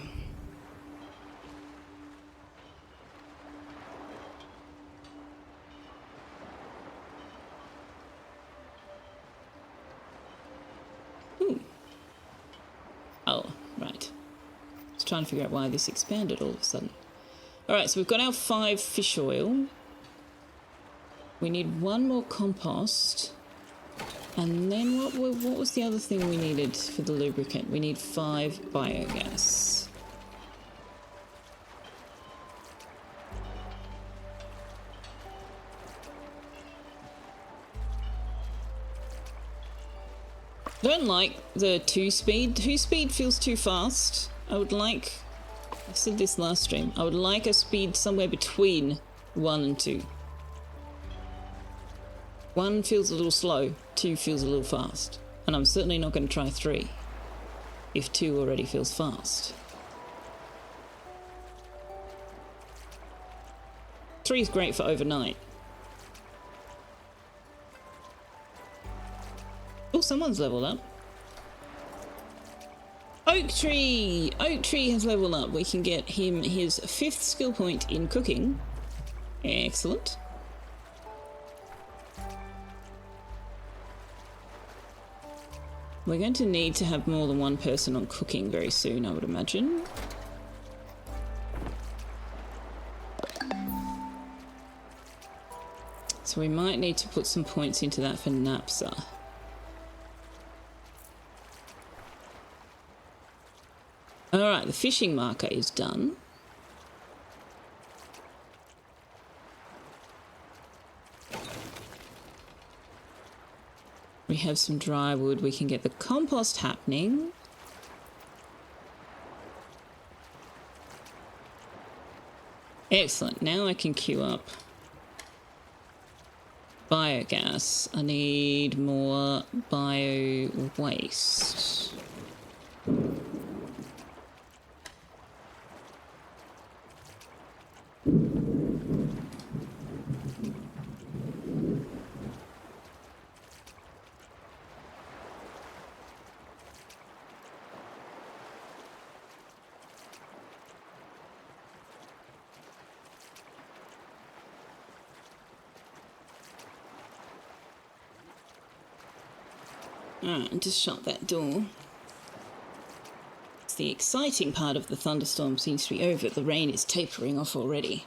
Ooh. Oh, right. I was trying to figure out why this expanded all of a sudden. Alright, so we've got our 5 fish oil. We need 1 more compost. And then what was the other thing we needed for the lubricant? We need 5 biogas. I don't like the 2-speed. 2-speed feels too fast. I would like, I said this last stream, I would like a speed somewhere between 1 and 2. 1 feels a little slow, 2 feels a little fast. And I'm certainly not going to try 3 if 2 already feels fast. 3 is great for overnight. Oh, someone's leveled up. Oak Tree! Oak Tree has leveled up. We can get him his 5th skill point in cooking. Excellent. We're going to need to have more than 1 person on cooking very soon, I would imagine. So we might need to put some points into that for Napsa. Alright, the fishing marker is done. We have some dry wood. We can get the compost happening. Excellent. Now I can queue up biogas. I need more bio waste. Alright, just shut that door. It's the exciting part of the thunderstorm seems to be over. The rain is tapering off already.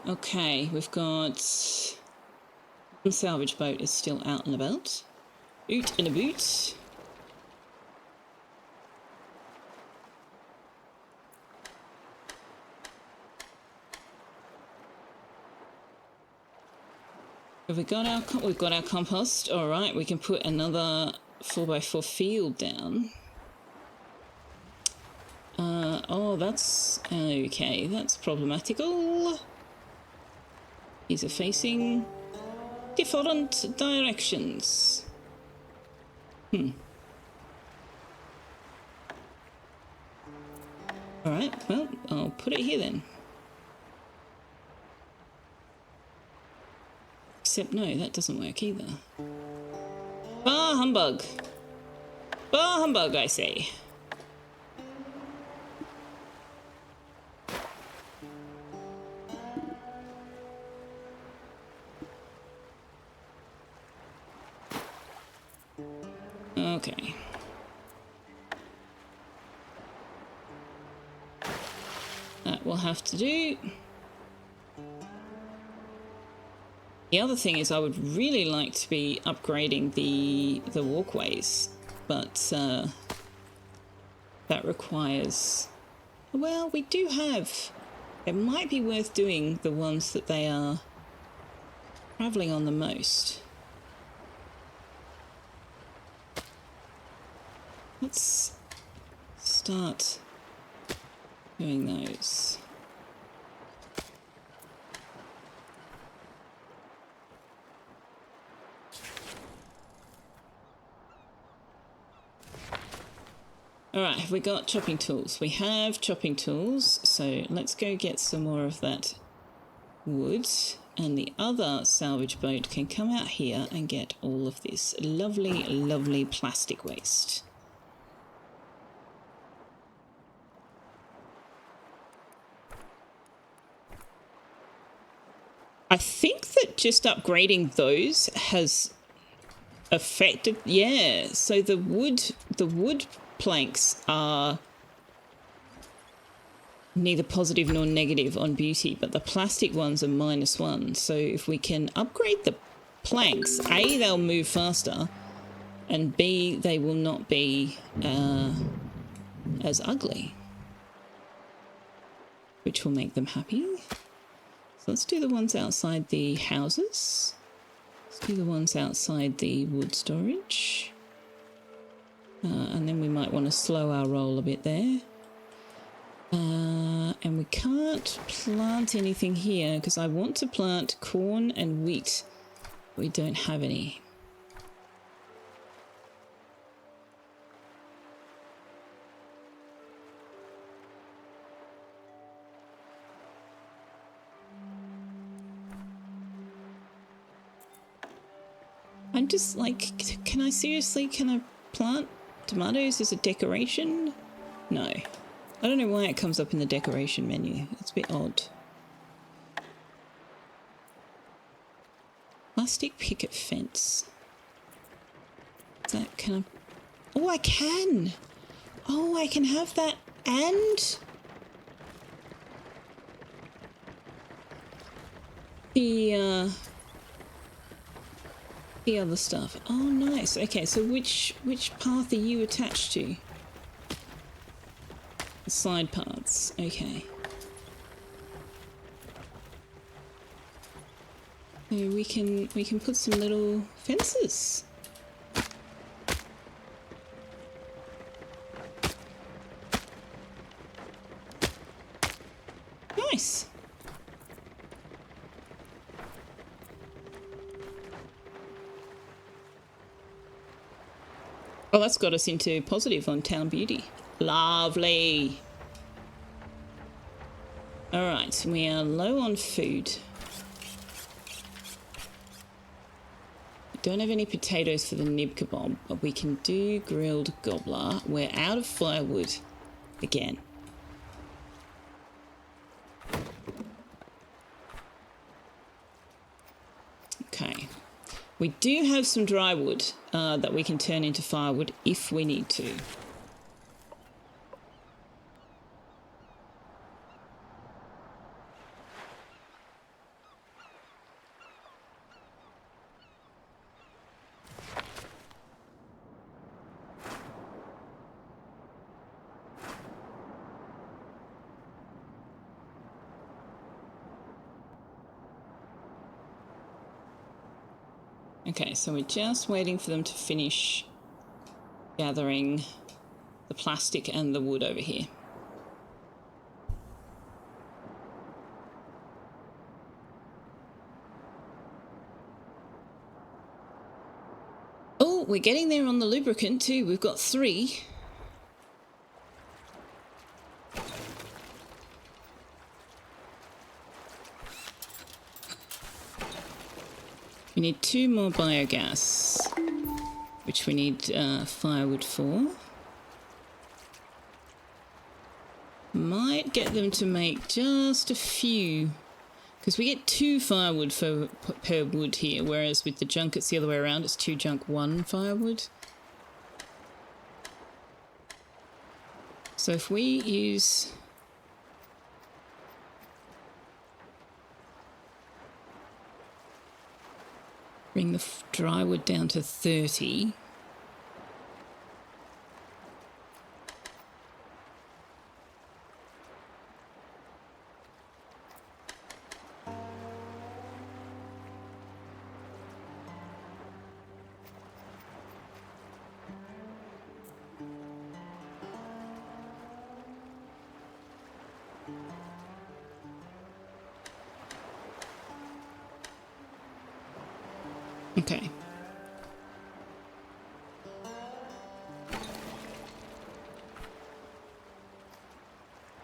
Okay, we've got... the salvage boat is still out and about. Boot in a boot. Have we got our... we've got our compost. Alright, we can put another 4x4 field down. Oh, that's... okay, that's problematical. These are facing different directions. Alright, well, I'll put it here then. Except no, that doesn't work either. Bah humbug! Bah humbug, I say. Okay. That will have to do. The other thing is I would really like to be upgrading the walkways, but that requires... well, we do have... it might be worth doing the ones that they are travelling on the most. Let's start doing those. Alright, have we got chopping tools? We have chopping tools, so let's go get some more of that wood. And the other salvage boat can come out here and get all of this lovely, lovely plastic waste. I think that just upgrading those has affected, yeah. So the wood planks are neither positive nor negative on beauty, but the plastic ones are -1. So if we can upgrade the planks, A, they'll move faster, and B, they will not be as ugly, which will make them happy. So let's do the ones outside the houses. Let's do the ones outside the wood storage. And then we might want to slow our roll a bit there. And we can't plant anything here because I want to plant corn and wheat. We don't have any. I'm just like, can I plant tomatoes as a decoration? No. I don't know why it comes up in the decoration menu. It's a bit odd. Plastic picket fence. Is that, can I? Oh, I can! Oh, I can have that and the other stuff. Oh, nice. Okay, so which path are you attached to? The side paths. Okay. So we can put some little fences. Nice. Oh, that's got us into positive on town beauty. Lovely. All right, we are low on food. We don't have any potatoes for the nib kebab, but we can do grilled gobbler. We're out of firewood again. Okay. We do have some dry wood that we can turn into firewood if we need to. Okay, so we're just waiting for them to finish gathering the plastic and the wood over here. Oh, we're getting there on the lubricant too. We've got 3. We need 2 more biogas, which we need firewood for. Might get them to make just a few, because we get 2 firewood per wood here, whereas with the junk it's the other way around. It's 2 junk, 1 firewood. So if we use... bring the dry wood down to 30. Okay.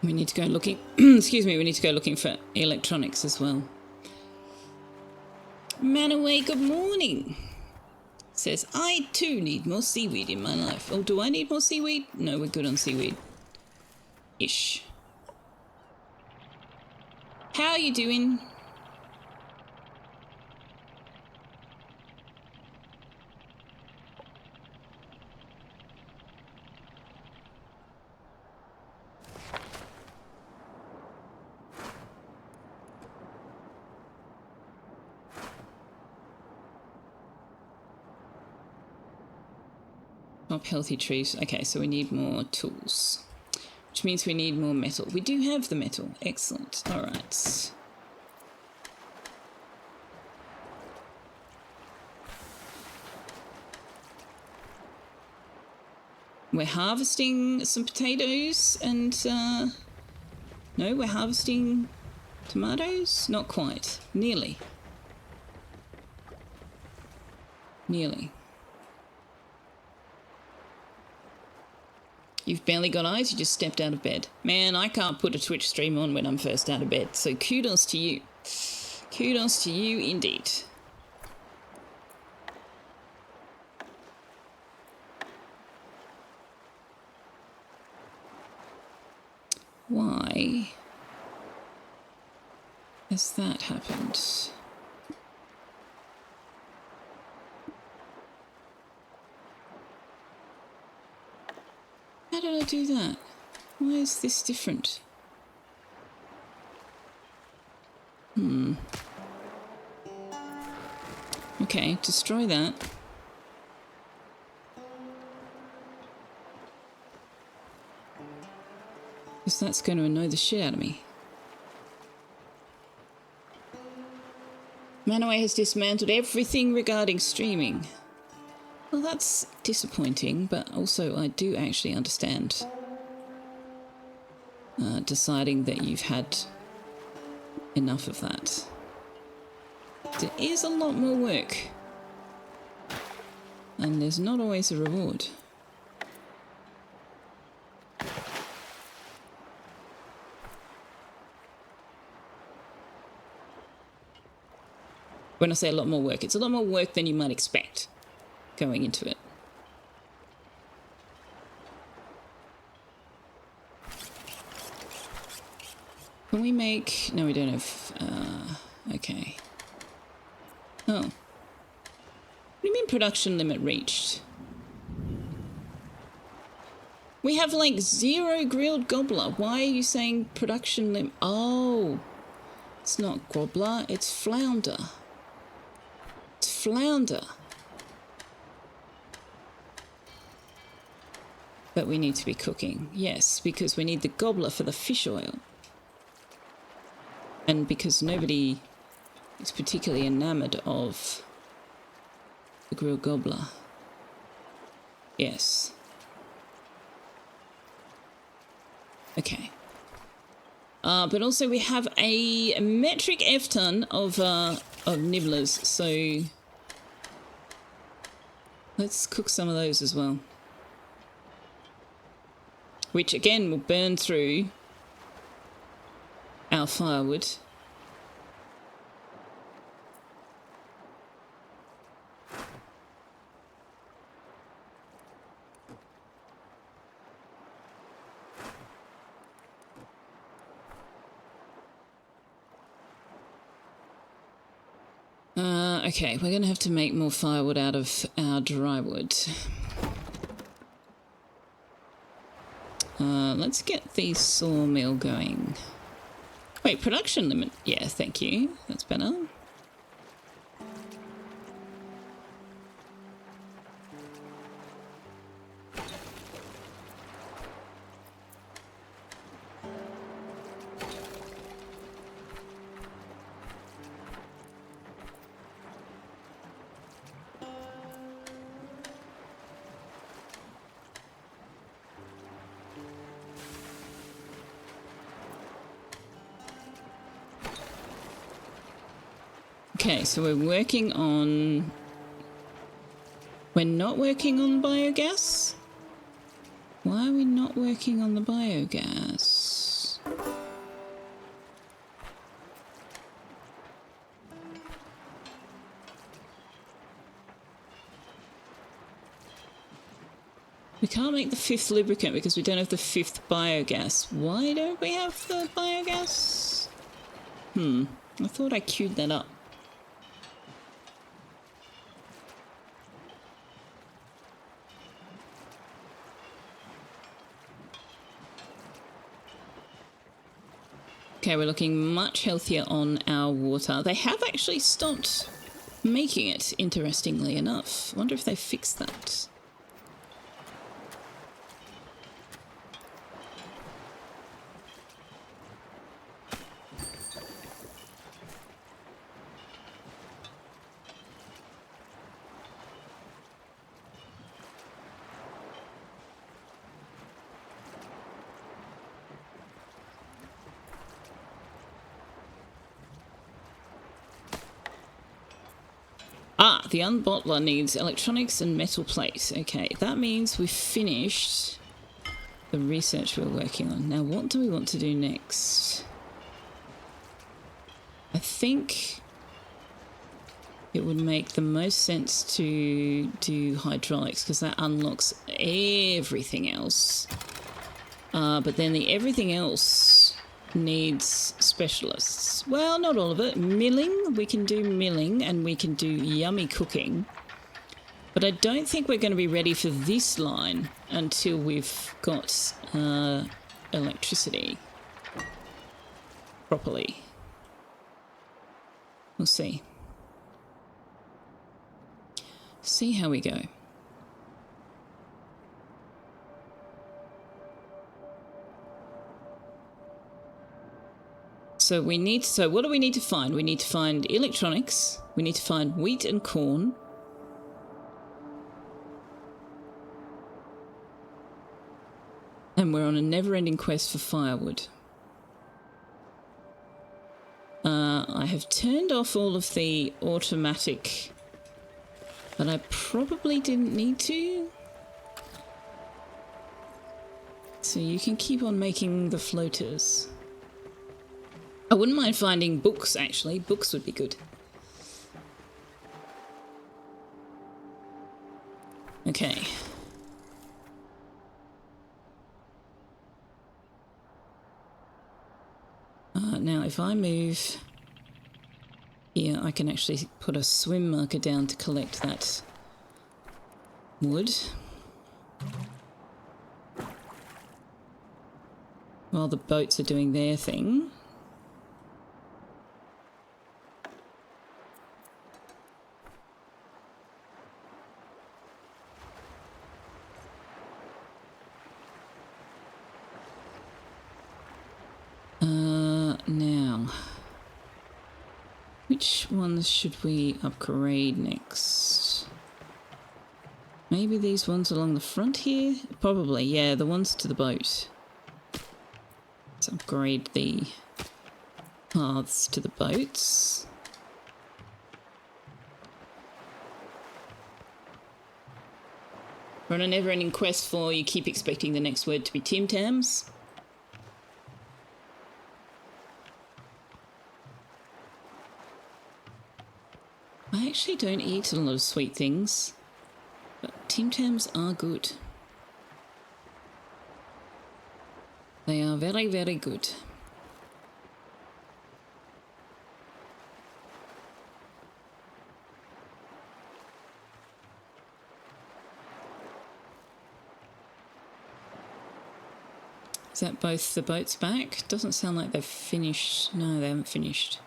We need to go looking, excuse me, we need to go looking for electronics as well. Manaway, good morning. Says, I too need more seaweed in my life. Oh, do I need more seaweed? No, we're good on seaweed. Ish. How are you doing? Top healthy trees. Okay, so we need more tools. Which means we need more metal. We do have the metal. Excellent. Alright. We're harvesting some potatoes and... no, we're harvesting tomatoes? Not quite. Nearly. Nearly. You've barely got eyes, you just stepped out of bed. Man, I can't put a Twitch stream on when I'm first out of bed, so kudos to you. Kudos to you indeed. Why has that happened? How did I do that? Why is this different? Okay, destroy that. Because that's going to annoy the shit out of me. Manaway has dismantled everything regarding streaming. Well, that's disappointing, but also I do actually understand deciding that you've had enough of that. There is a lot more work, and there's not always a reward. When I say a lot more work, it's a lot more work than you might expect going into it. Can we make... No, we don't have... okay. Oh. What do you mean production limit reached? We have like 0 grilled gobbler. Why are you saying production limit? Oh. It's not gobbler, it's flounder. It's flounder. But we need to be cooking. Yes, because we need the gobbler for the fish oil. And because nobody is particularly enamoured of the grilled gobbler. Yes. Okay. But also we have a metric F-ton of nibblers, so let's cook some of those as well. Which again will burn through our firewood. Okay, we're going to have to make more firewood out of our dry wood. Let's get the sawmill going. Wait, production limit? Yeah, thank you. That's better. Okay, so we're working on... We're not working on biogas? Why are we not working on the biogas? We can't make the 5th lubricant because we don't have the 5th biogas. Why don't we have the biogas? I thought I queued that up. Okay, we're looking much healthier on our water. They have actually stopped making it, interestingly enough. I wonder if they fixed that. Ah, the unbottler needs electronics and metal plate. Okay, that means we've finished the research we're working on. Now, what do we want to do next? I think it would make the most sense to do hydraulics because that unlocks everything else. But then the everything else needs specialists. Well, not all of it. Milling, we can do milling and we can do yummy cooking. But I don't think we're going to be ready for this line until we've got electricity properly. We'll see. See how we go. So we need, so what do we need to find? We need to find electronics. We need to find wheat and corn. And we're on a never-ending quest for firewood. I have turned off all of the automatic, but I probably didn't need to. So you can keep on making the floaters. I wouldn't mind finding books, actually. Books would be good. Okay. Now, if I move here, I can actually put a swim marker down to collect that wood. While the boats are doing their thing. Now, which ones should we upgrade next? Maybe these ones along the front here? Probably, yeah, the ones to the boat. Let's upgrade the paths to the boats. We're on a never-ending quest for you keep expecting the next word to be Tim Tams. I actually don't eat a lot of sweet things, but Tim Tams are good. They are very, very good. Is that both the boats back? Doesn't sound like they've finished. No, they haven't finished.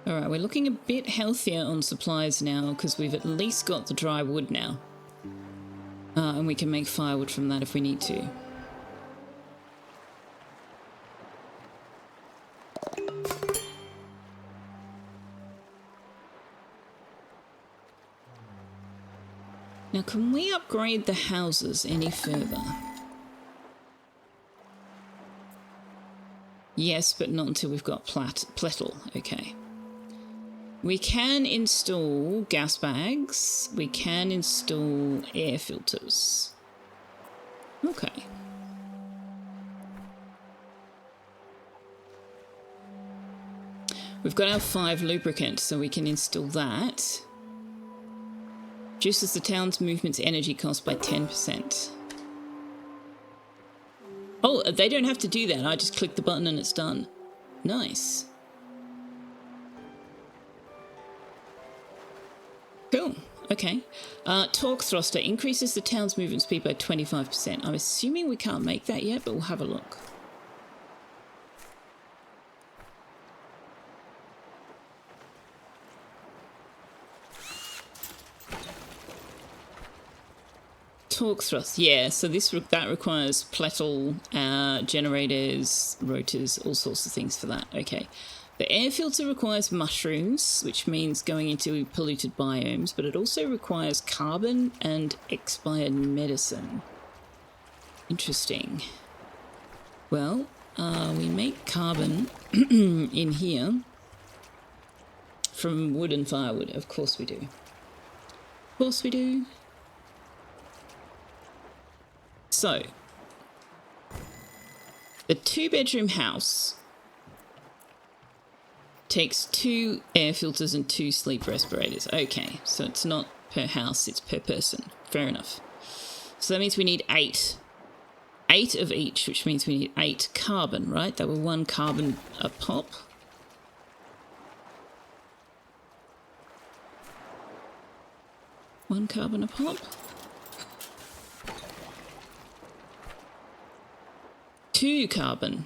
Alright, we're looking a bit healthier on supplies now because we've at least got the dry wood now. And we can make firewood from that if we need to. Now, can we upgrade the houses any further? Yes, but not until we've got plettle. Okay. We can install gas bags. We can install air filters. Okay. We've got our 5 lubricant, so we can install that. Reduces the town's movement's energy cost by 10%. Oh, they don't have to do that. I just click the button and it's done. Nice. Cool. Okay. Torque thruster increases the town's movement speed by 25%. I'm assuming we can't make that yet, but we'll have a look. Torque thrust, yeah. So that requires plettle, generators, rotors, all sorts of things for that. Okay. The air filter requires mushrooms, which means going into polluted biomes, but it also requires carbon and expired medicine. Interesting. Well, we make carbon in here from wood and firewood. Of course we do. Of course we do. So, the 2-bedroom house takes 2 air filters and 2 sleep respirators. Okay, so it's not per house, it's per person. Fair enough. So that means we need 8. 8 of each, which means we need 8 carbon, right? That were 1 carbon a pop. One carbon a pop. 2 carbon.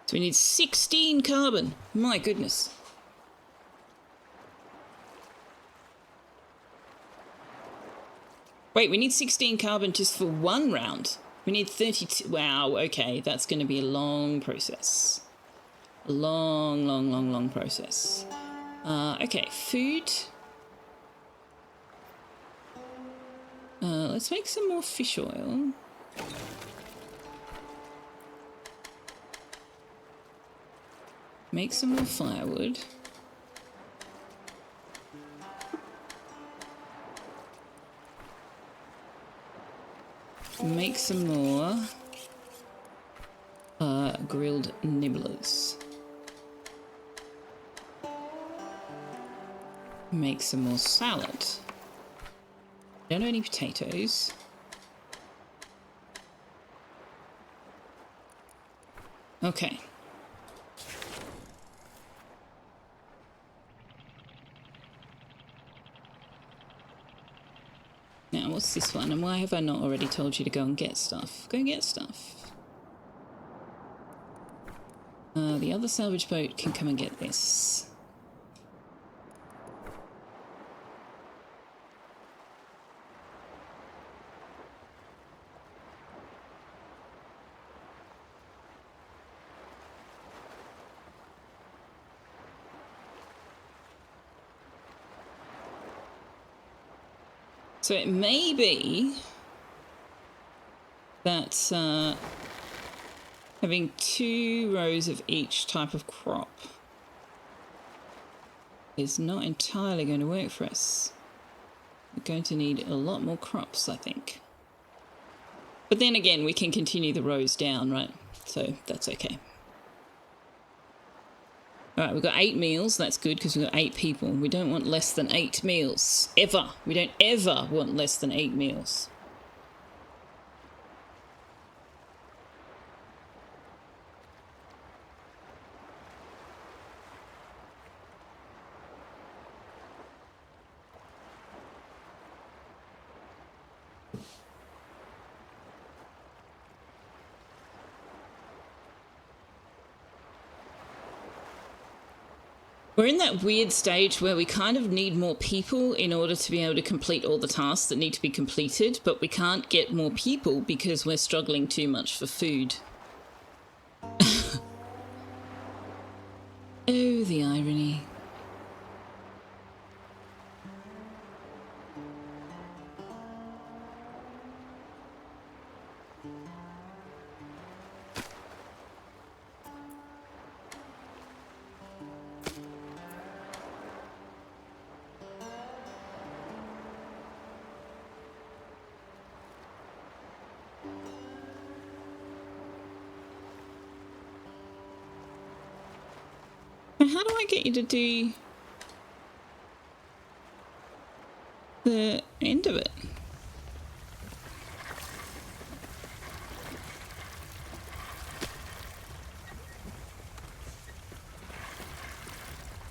So we need 16 carbon. My goodness. Wait, we need 16 carbon just for 1 round. We need 32. Wow, okay. That's going to be a long process. A long, long, long, long process. Okay, food. Let's make some more fish oil. Make some more firewood. Make some more grilled nibblers. Make some more salad. Don't have any potatoes. Okay. Now, what's this one? And why have I not already told you to go and get stuff? Go get stuff. The other salvage boat can come and get this. So it may be that having 2 rows of each type of crop is not entirely going to work for us. We're going to need a lot more crops, I think. But then again, we can continue the rows down, right? So that's okay. Alright, we've got 8 meals. That's good because we've got 8 people. We don't want less than 8 meals. Ever. We don't ever want less than 8 meals. We're in that weird stage where we kind of need more people in order to be able to complete all the tasks that need to be completed, but we can't get more people because we're struggling too much for food. Oh, the irony. How do I get you to do the end of it?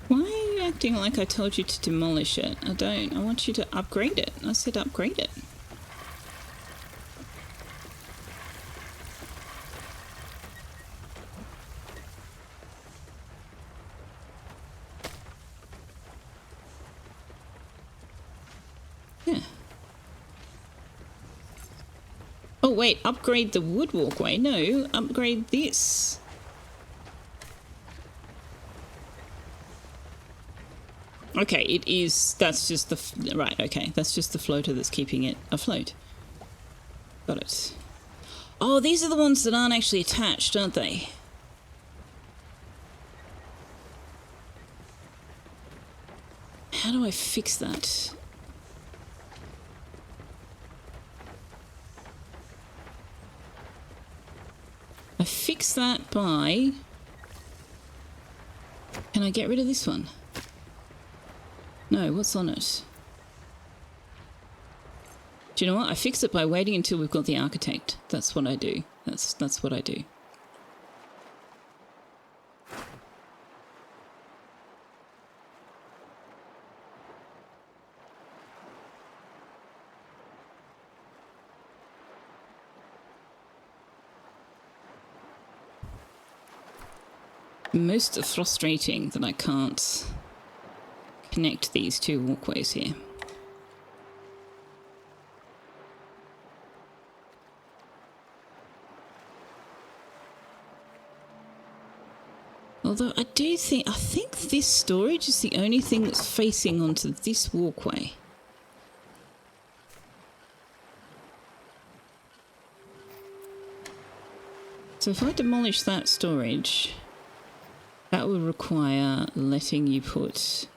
Why are you acting like I told you to demolish it? I don't. I want you to upgrade it. I said upgrade it. Oh wait, upgrade the wood walkway. No, upgrade this. Okay, it is. That's just the right. Okay, that's just the floater that's keeping it afloat. Got it. Oh, these are the ones that aren't actually attached, aren't they? How do I fix that? I fix that by... Can I get rid of this one? No, what's on it? Do you know what? I fix it by waiting until we've got the architect. That's what I do. That's what I do. Most frustrating that I can't connect these two walkways here. Although I think this storage is the only thing that's facing onto this walkway. So if I demolish that storage, that would require letting you put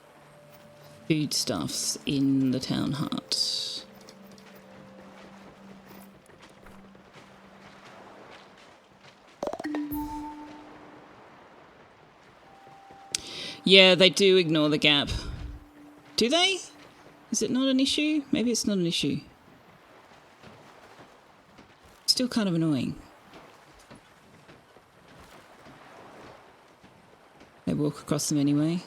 foodstuffs in the town hut. Yeah, they do ignore the gap. Do they? Is it not an issue? Maybe it's not an issue. Still kind of annoying. They walk across them anyway.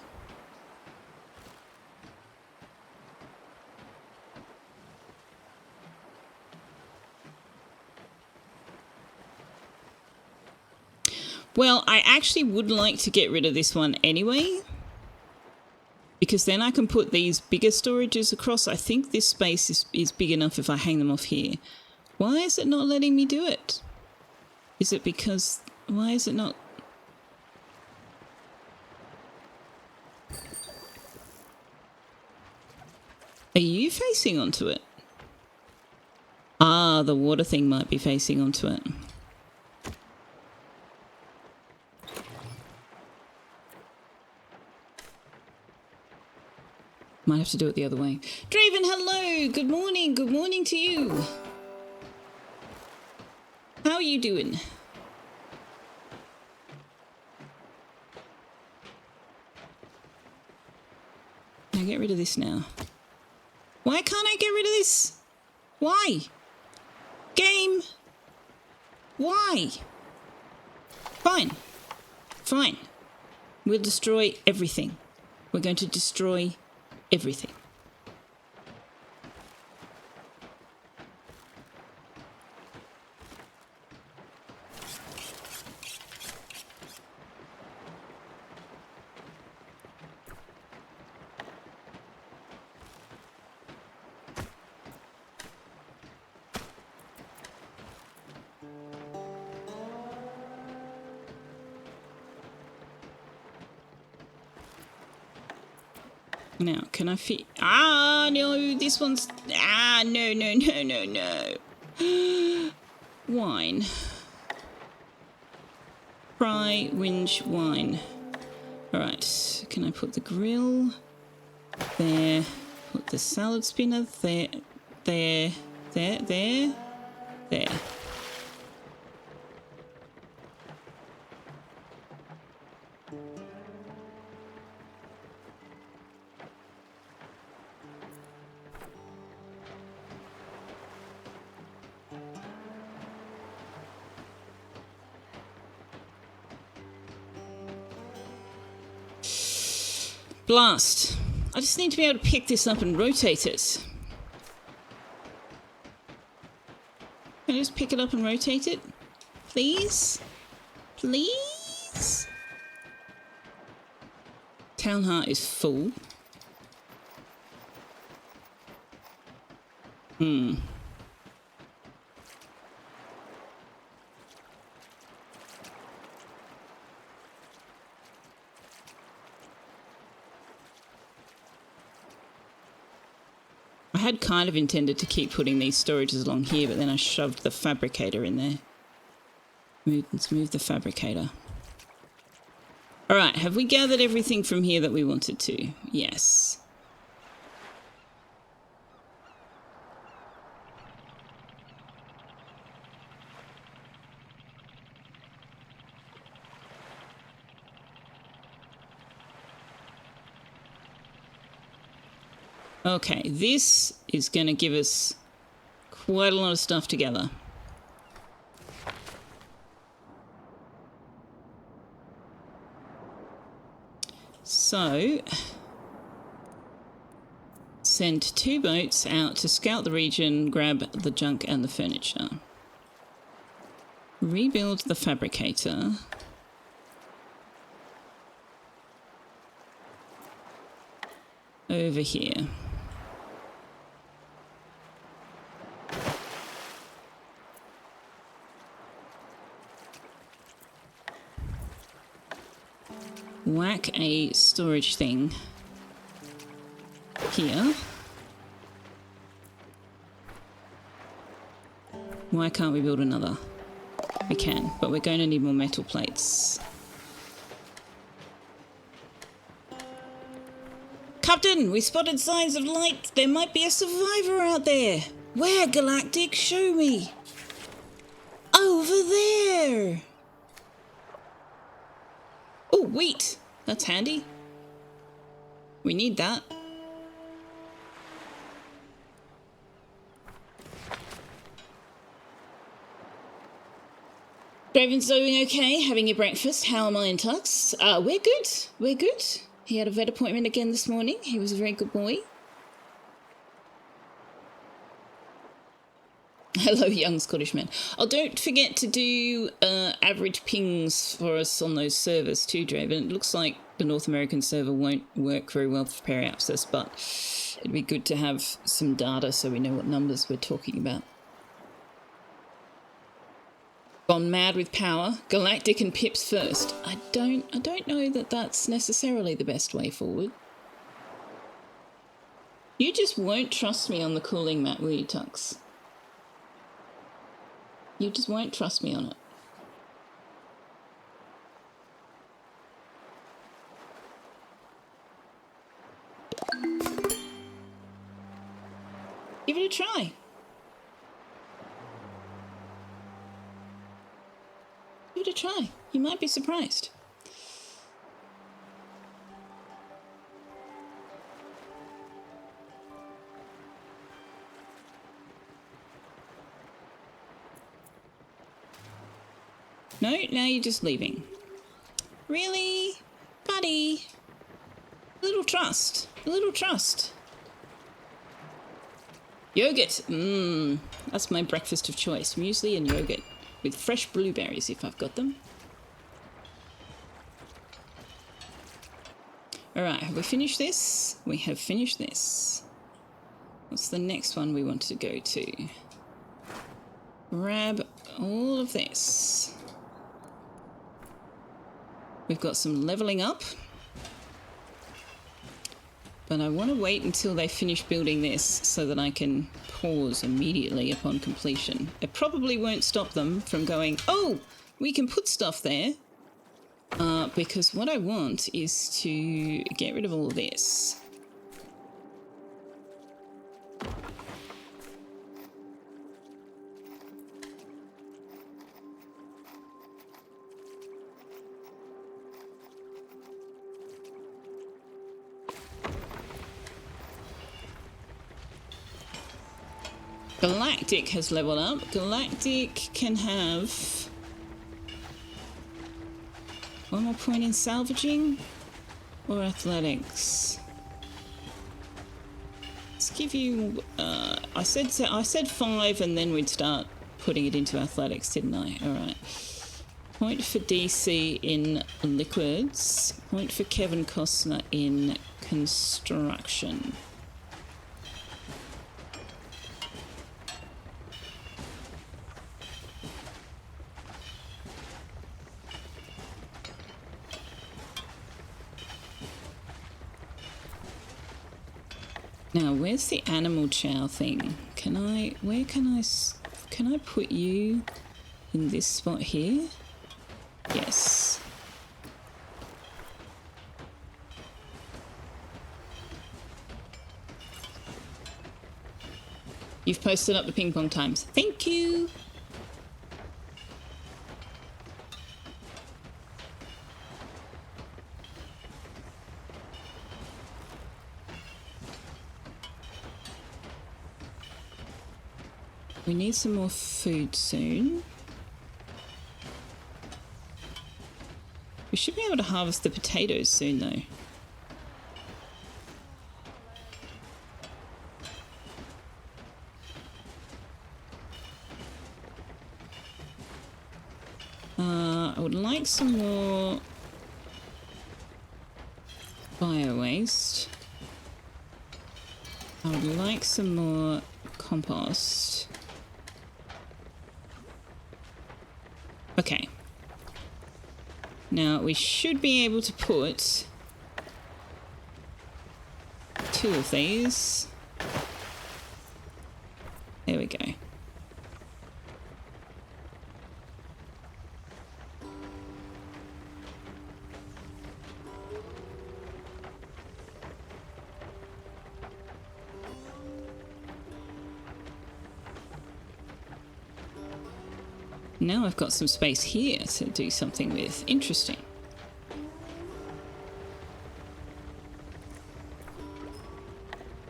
Well, I actually would like to get rid of this one anyway, because then I can put these bigger storages across. I think this space is big enough if I hang them off here. Why is it not letting me do it? Is it because... Why is it not... Are you facing onto it? Ah, the water thing might be facing onto it. Might have to do it the other way. Draven, hello! Good morning! Good morning to you! How are you doing? Now get rid of this now. Why can't I get rid of this? Why? Game! Why? Fine. Fine. We'll destroy everything. We're going to destroy everything. Now, can I fit... Ah, no, this one's... Ah, no, no, no, no, no. Wine. Fry, winch, wine. Alright, can I put the grill there? Put the salad spinner there, there, there, there, there. Blast. I just need to be able to pick this up and rotate it. Can I just pick it up and rotate it? Please? Please? Town heart is full. had kind of intended to keep putting these storages along here, but then I shoved the fabricator in there. Let's move the fabricator. All right, have we gathered everything from here that we wanted to? Yes. Okay, this is going to give us quite a lot of stuff together. So, send 2 boats out to scout the region, grab the junk and the furniture. Rebuild the fabricator. Over here. Whack a storage thing here. Why can't we build another? We can, but we're going to need more metal plates. Captain, we spotted signs of light. There might be a survivor out there. Where, Galactic? Show me. Over there. Oh, wheat. That's handy. We need that. Draven's doing okay, having your breakfast. How am I in Tux? We're good. We're good. He had a vet appointment again this morning. He was a very good boy. Hello, young Scottish man. Oh, don't forget to do average pings for us on those servers too, Draven. It looks like the North American server won't work very well for periapsis, but it'd be good to have some data so we know what numbers we're talking about. Gone mad with power. Galactic and Pips first. I don't know that that's necessarily the best way forward. You just won't trust me on the cooling mat, will you, Tux? You just won't trust me on it. Give it a try. Give it a try. You might be surprised. No, now you're just leaving. Really? Buddy? A little trust. A little trust. Yogurt. That's my breakfast of choice. Muesli and yogurt. With fresh blueberries if I've got them. Alright, have we finished this? We have finished this. What's the next one we want to go to? Grab all of this. We've got some leveling up. But I want to wait until they finish building this so that I can pause immediately upon completion. It probably won't stop them from going, oh, we can put stuff there. Because what I want is to get rid of all of this. Galactic has leveled up. Galactic can have one more point in salvaging or athletics. Let's give you. I said 5, and then we'd start putting it into athletics, didn't I? All right. Point for DC in liquids. Point for Kevin Costner in construction. Now, where's the animal chow thing? Can I put you in this spot here? Yes. You've posted up the ping pong times. Thank you. We need some more food soon. We should be able to harvest the potatoes soon, though. I would like some more bio-waste. I would like some more compost. Okay. Now we should be able to put 2 of these. There we go. Now I've got some space here to do something with. Interesting.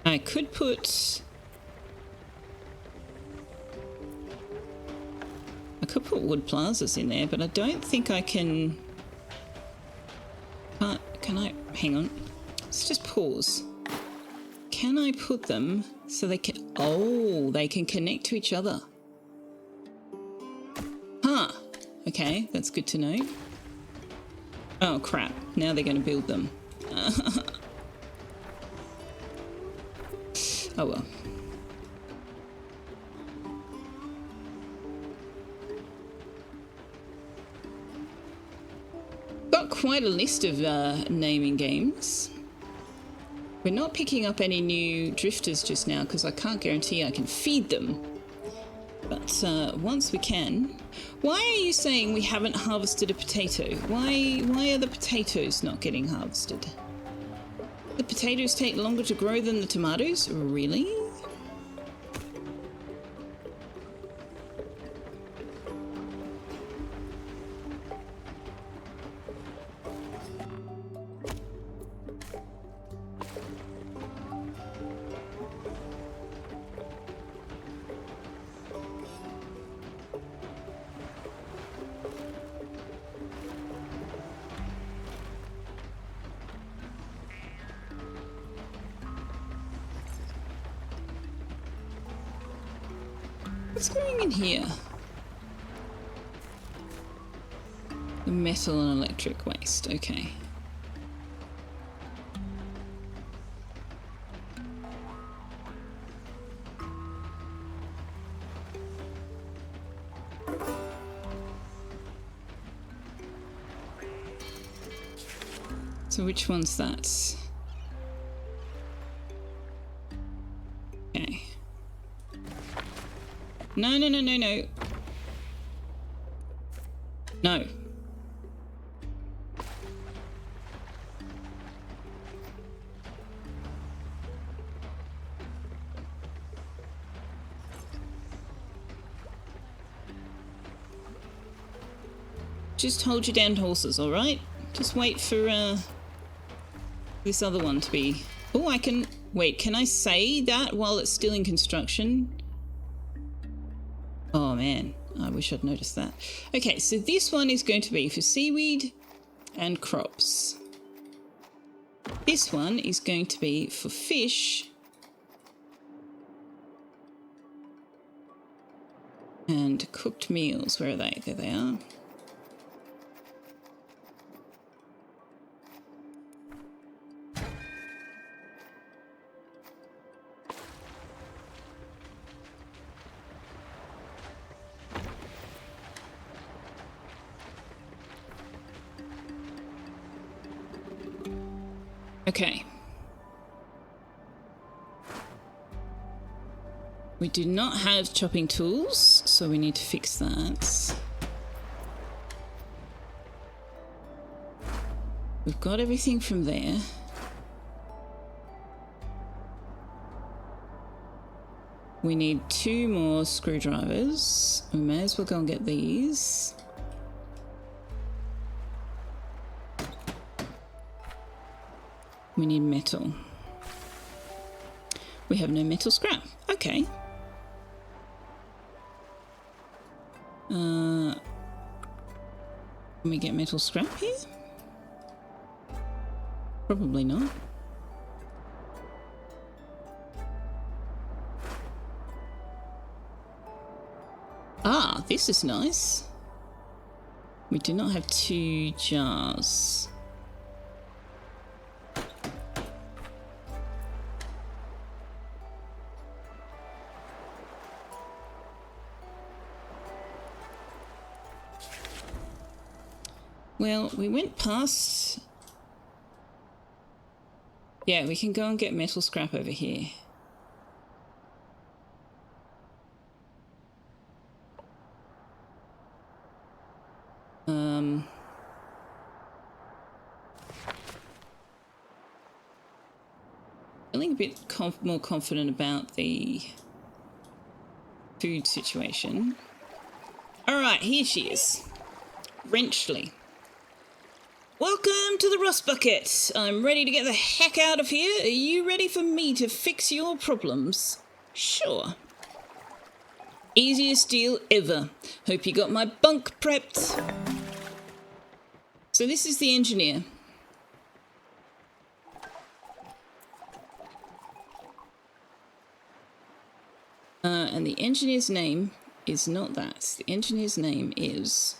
I could put wood plazas in there, but I don't think I can. Can I? Hang on. Let's just pause. Can I put them so they can? Oh, they can connect to each other. Huh. Okay, that's good to know. Oh crap! Now they're going to build them. Oh well. Got quite a list of naming games. We're not picking up any new drifters just now because I can't guarantee I can feed them. But once we can... Why are you saying we haven't harvested a potato? Why are the potatoes not getting harvested? The potatoes take longer to grow than the tomatoes? Really? What's going in here? The metal and electric waste, okay. So which one's that? Okay. No. No. Just hold your damned horses, alright? Just wait for this other one to be... Oh, I can... Wait, can I say that while it's still in construction? Oh man, I wish I'd noticed that. Okay, so this one is going to be for seaweed and crops. This one is going to be for fish and cooked meals. Where are they? There they are. We do not have chopping tools, so we need to fix that. We've got everything from there. We need 2 more screwdrivers. We may as well go and get these. We need metal. We have no metal scrap. Okay. Can we get metal scrap here? Probably not. Ah, this is nice. We do not have 2 jars. Well, we went past... Yeah, we can go and get metal scrap over here. Feeling a bit more confident about the food situation. Alright, here she is. Wrenchley. Welcome to the Rust Bucket. I'm ready to get the heck out of here. Are you ready for me to fix your problems? Sure. Easiest deal ever. Hope you got my bunk prepped. So this is the engineer. And the engineer's name is not that. The engineer's name is...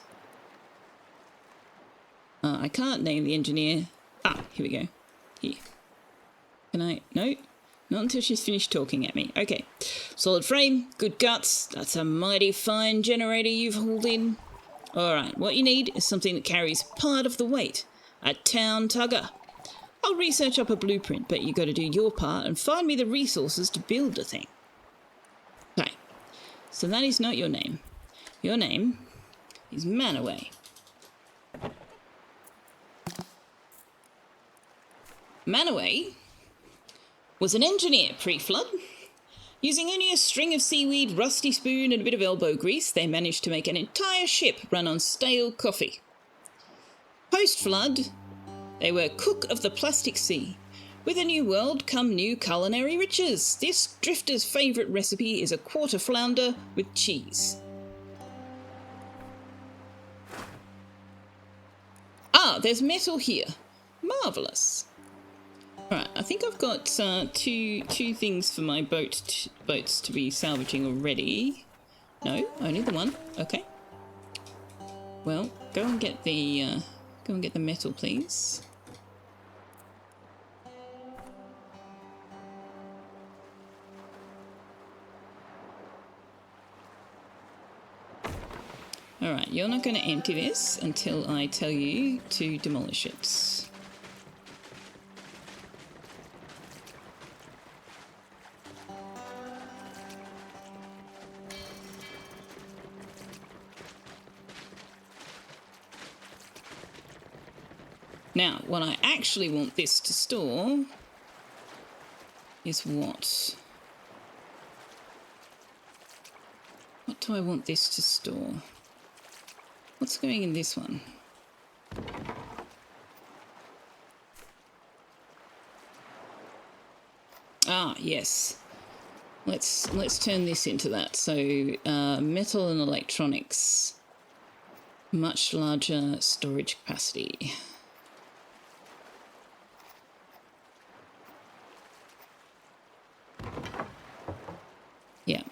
I can't name the engineer. Ah, here we go. Here. Can I? No? Not until she's finished talking at me. Okay. Solid frame, good guts. That's a mighty fine generator you've hauled in. Alright, what you need is something that carries part of the weight. A town tugger. I'll research up a blueprint, but you gotta do your part and find me the resources to build the thing. Okay. So that is not your name. Your name is Manaway. Manaway was an engineer pre-flood. Using only a string of seaweed, rusty spoon and a bit of elbow grease, they managed to make an entire ship run on stale coffee. Post-flood, they were cook of the plastic sea. With a new world come new culinary riches. This drifter's favourite recipe is a quarter flounder with cheese. Ah, there's metal here. Marvellous. Alright, I think I've got two things for my boats to be salvaging already. No, only the one. Okay. Well, go and get the metal, please. Alright, you're not going to empty this until I tell you to demolish it. Now, what I actually want this to store is what? What do I want this to store? What's going in this one? Ah, yes. Let's turn this into that. So, metal and electronics. Much larger storage capacity. Yeah.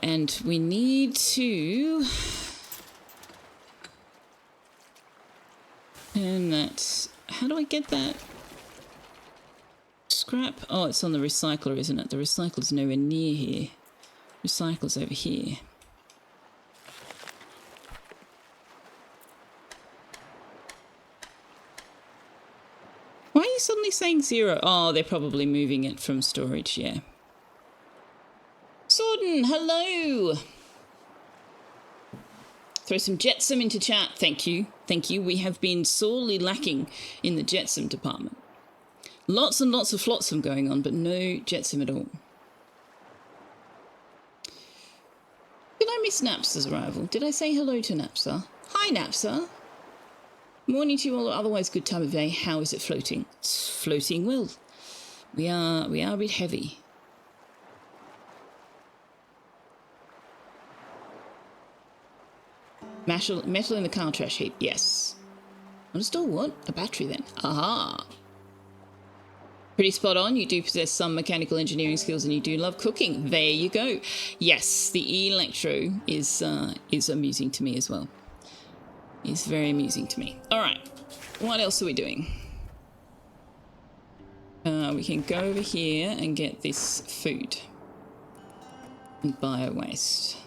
And we need to turn that. How do I get that scrap? Oh, it's on the recycler, isn't it? The recycler's nowhere near here. Recycler's over here. suddenly saying 0? Oh, they're probably moving it from storage, yeah. Sorden, hello! Throw some Jetsam into chat. Thank you. Thank you. We have been sorely lacking in the Jetsam department. Lots and lots of Flotsam going on, but no Jetsam at all. Did I miss Napsa's arrival? Did I say hello to Napsa? Hi, Napsa. Morning to you all, otherwise good time of day. How is it floating? It's floating well. We are a bit heavy. Metal in the car trash heap, yes. Understood what? A battery then. Aha. Pretty spot on. You do possess some mechanical engineering skills and you do love cooking. There you go. Yes, the Electro is amusing to me as well. It's very amusing to me. All right. What else are we doing? We can go over here and get this food. And bio-waste.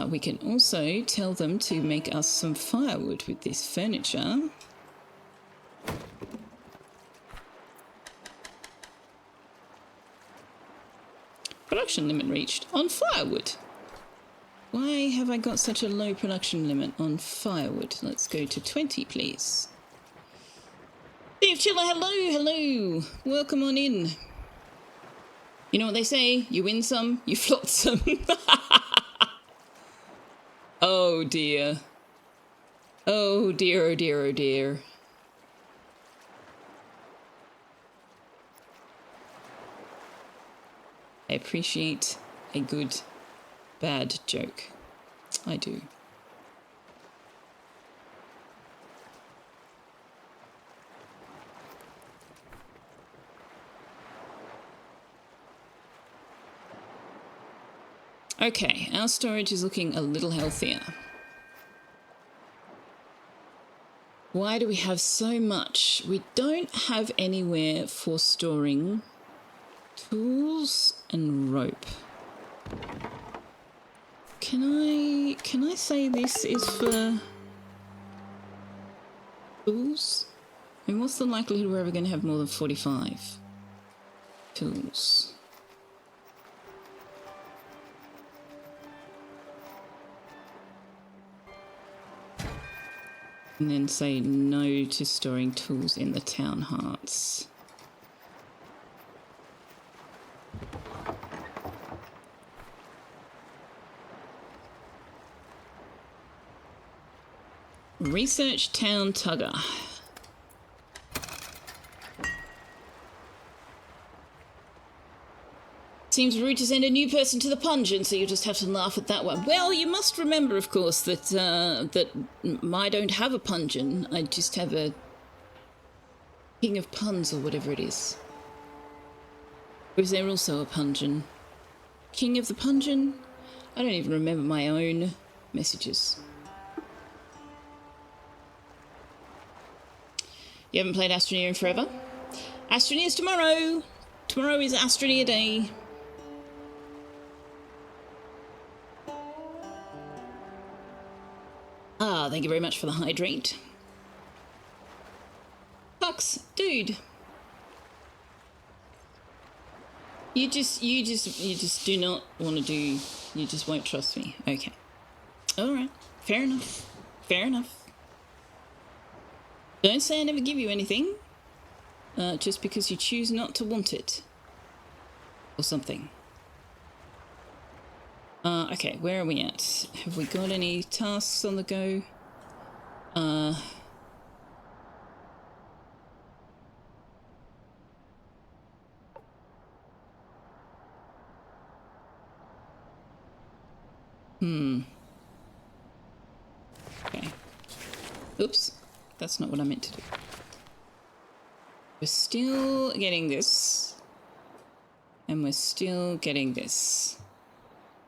We can also tell them to make us some firewood with this furniture. Production limit reached on firewood. Why have I got such a low production limit on firewood? Let's go to 20, please. Steve Chiller, hello. Welcome on in. You know what they say? You win some, you flot some. Oh dear. Oh dear, oh dear, oh dear. I appreciate a good, bad joke. I do. Okay, our storage is looking a little healthier. Why do we have so much? We don't have anywhere for storing tools and rope. Can I say this is for tools? I mean, what's the likelihood we're ever going to have more than 45 tools? And then say no to storing tools in the town hearts. Research town tugger. Seems rude to send a new person to the pungent, so you just have to laugh at that one. Well, you must remember, of course, that I don't have a pungent. I just have a king of puns or whatever it is. Or is there also a pungent? King of the pungent? I don't even remember my own messages. You haven't played Astroneer in forever? Astroneer's tomorrow! Tomorrow is Astroneer Day. Ah, thank you very much for the hydrate. Fox, dude. You just do not want to do, you just won't trust me. Okay. Alright. Fair enough. Fair enough. Don't say I never give you anything, just because you choose not to want it. Or something. Okay, where are we at? Have we got any tasks on the go? Okay. Oops. That's not what I meant to do. We're still getting this. And we're still getting this.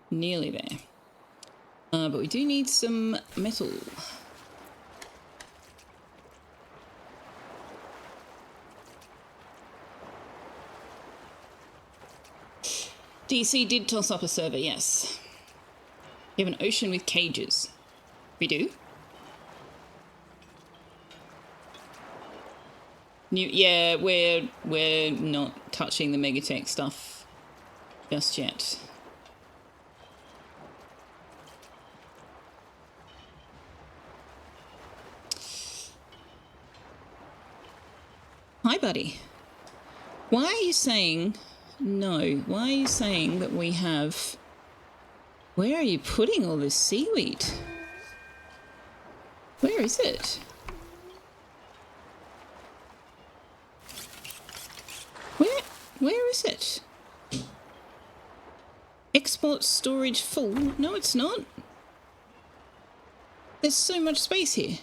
Nearly there. But we do need some metal. DC did toss up a server, yes. We have an ocean with cages. We do? Yeah, we're not touching the Megatech stuff just yet. Hi, buddy. Why are you saying no? Why are you saying that we have... Where are you putting all this seaweed? Where is it? Where is it? Export storage full? No, it's not. There's so much space here.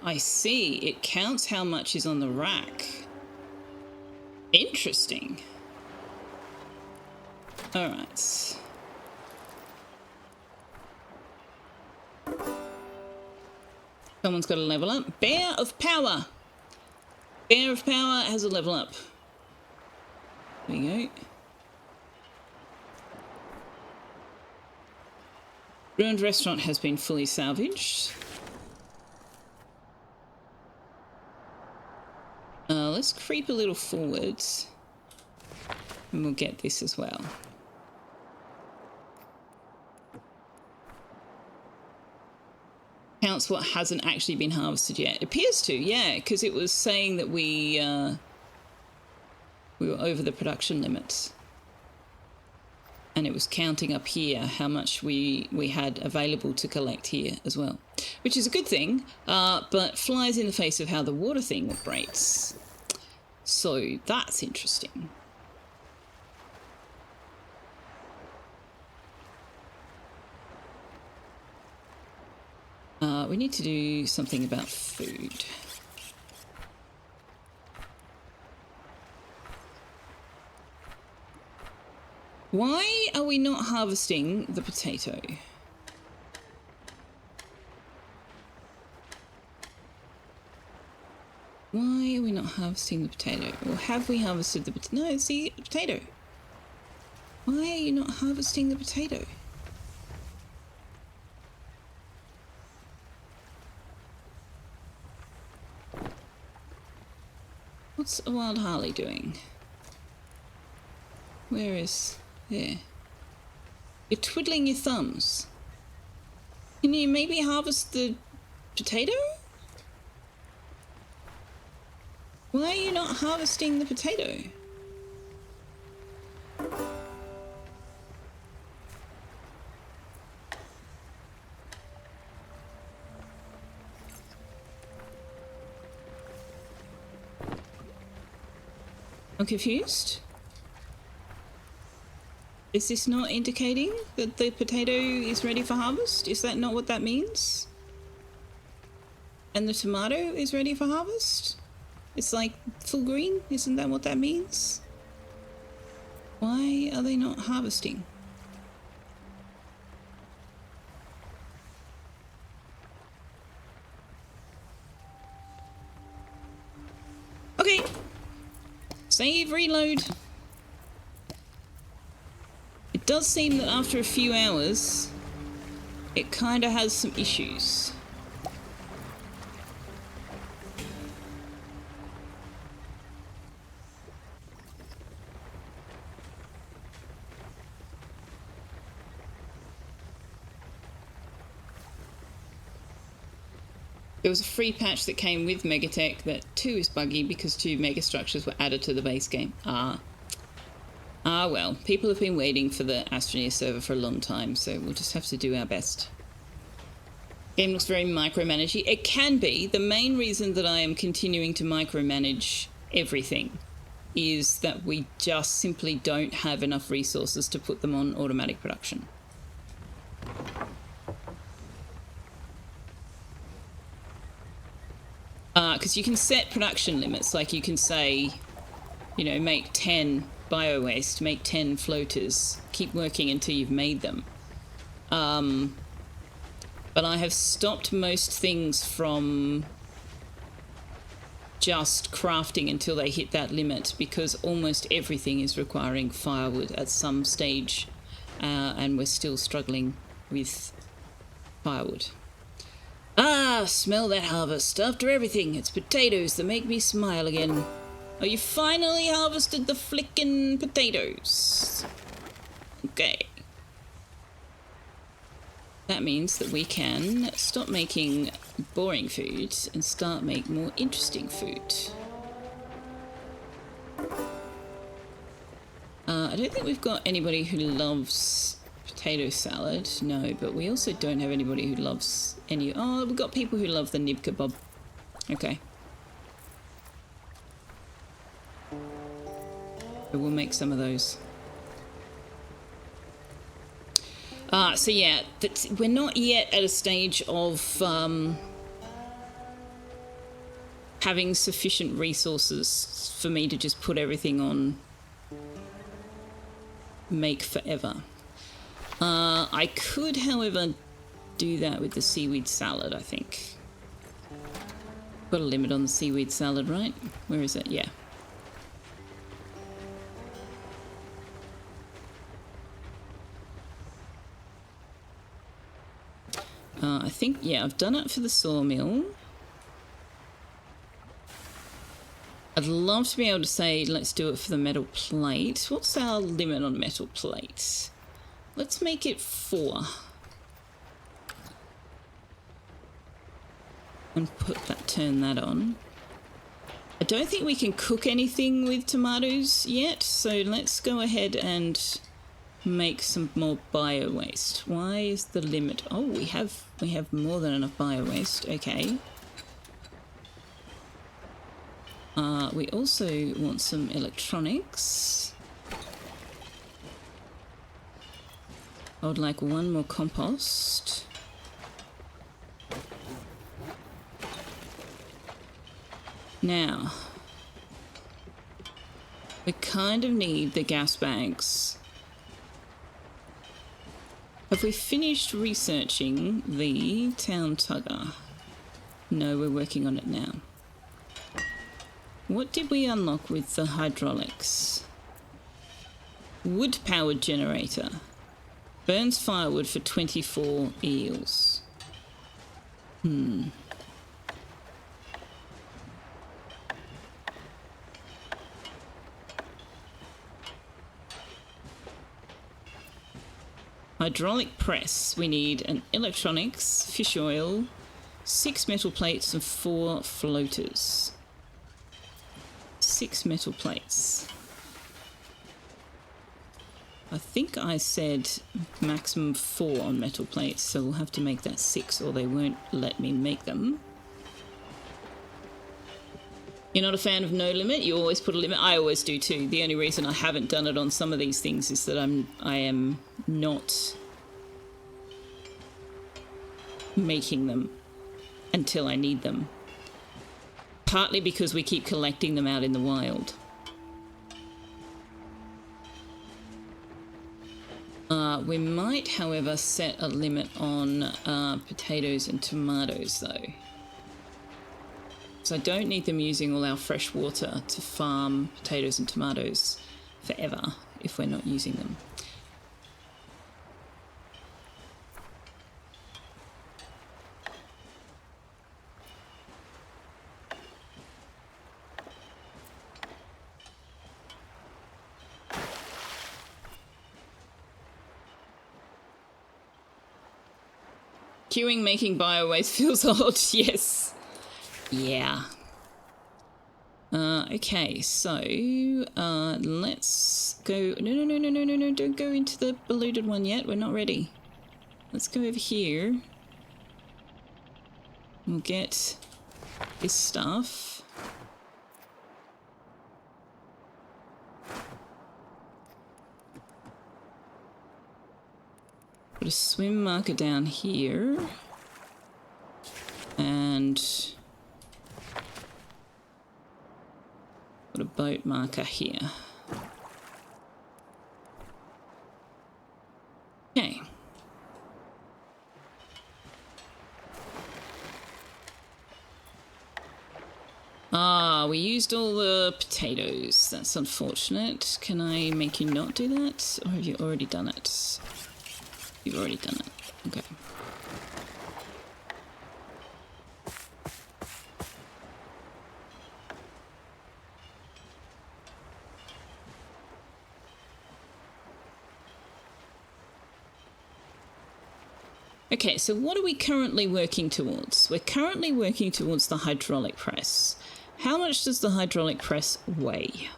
I see. It counts how much is on the rack. Interesting. All right. Someone's got a level up. Bear of Power. Bear of Power has a level up. There you go. Ruined restaurant has been fully salvaged. Let's creep a little forwards. And we'll get this as well. Counts what hasn't actually been harvested yet. It appears to, yeah, because it was saying that we were over the production limits. And it was counting up here how much we had available to collect here as well. Which is a good thing, but flies in the face of how the water thing operates. So that's interesting. We need to do something about food. Why are we not harvesting the potato? Why are we not harvesting the potato? Or have we harvested the potato? No, see, the potato. Why are you not harvesting the potato? What's a wild Harley doing? Where is... There. You're twiddling your thumbs. Can you maybe harvest the potato? Why are you not harvesting the potato? I'm confused. Is this not indicating that the potato is ready for harvest? Is that not what that means? And the tomato is ready for harvest? It's like full green? Isn't that what that means? Why are they not harvesting? Okay. Save, reload. It does seem that after a few hours, it kind of has some issues. There was a free patch that came with Megatech that 2 is buggy because 2 megastructures were added to the base game. Ah, well, people have been waiting for the Astroneer server for a long time, so we'll just have to do our best. Game looks very micromanagey. It can be. The main reason that I am continuing to micromanage everything is that we just simply don't have enough resources to put them on automatic production. Because you can set production limits, like you can say, you know, make 10 bio-waste, make 10 floaters, keep working until you've made them. But I have stopped most things from just crafting until they hit that limit, because almost everything is requiring firewood at some stage, and we're still struggling with firewood. Ah, smell that harvest. After everything, it's potatoes that make me smile again. Oh, you finally harvested the flickin' potatoes. Okay. That means that we can stop making boring food and start make more interesting food. I don't think we've got anybody who loves potato salad. No, but we also don't have anybody who loves any... Oh, we've got people who love the nib kebab. Okay. But we'll make some of those. So yeah, we're not yet at a stage of having sufficient resources for me to just put everything on make forever. I could, however, do that with the seaweed salad, I think. Got a limit on the seaweed salad, right? Where is it? Yeah. I think, yeah, I've done it for the sawmill. I'd love to be able to say, let's do it for the metal plate. What's our limit on metal plate? Let's make it 4. And turn that on. I don't think we can cook anything with tomatoes yet, so let's go ahead and make some more bio waste. Why is the limit? Oh, we have more than enough bio waste. Okay. We also want some electronics. I would like 1 more compost. Now, we kind of need the gas bags. Have we finished researching the town tugger? No, we're working on it now. What did we unlock with the hydraulics? Wood-powered generator. Burns firewood for 24 eels. Hydraulic press. We need an electronics, fish oil, 6 metal plates and 4 floaters. 6 metal plates. I think I said maximum 4 on metal plates, so we'll have to make that 6 or they won't let me make them. You're not a fan of no limit? You always put a limit? I always do too. The only reason I haven't done it on some of these things is that I am not making them until I need them. Partly because we keep collecting them out in the wild. We might, however, set a limit on potatoes and tomatoes, though. So I don't need them using all our fresh water to farm potatoes and tomatoes forever if we're not using them. Queuing making biowaste feels odd, yes. Yeah. Okay, so let's go. No, don't go into the polluted one yet. We're not ready. Let's go over here. We'll get this stuff. Put a swim marker down here. And put a boat marker here. We used all the potatoes. That's unfortunate. Can I make you not do that? Or have you already done it? You've already done it. Okay. Okay, so what are we currently working towards? We're currently working towards the hydraulic press. How much does the hydraulic press weigh?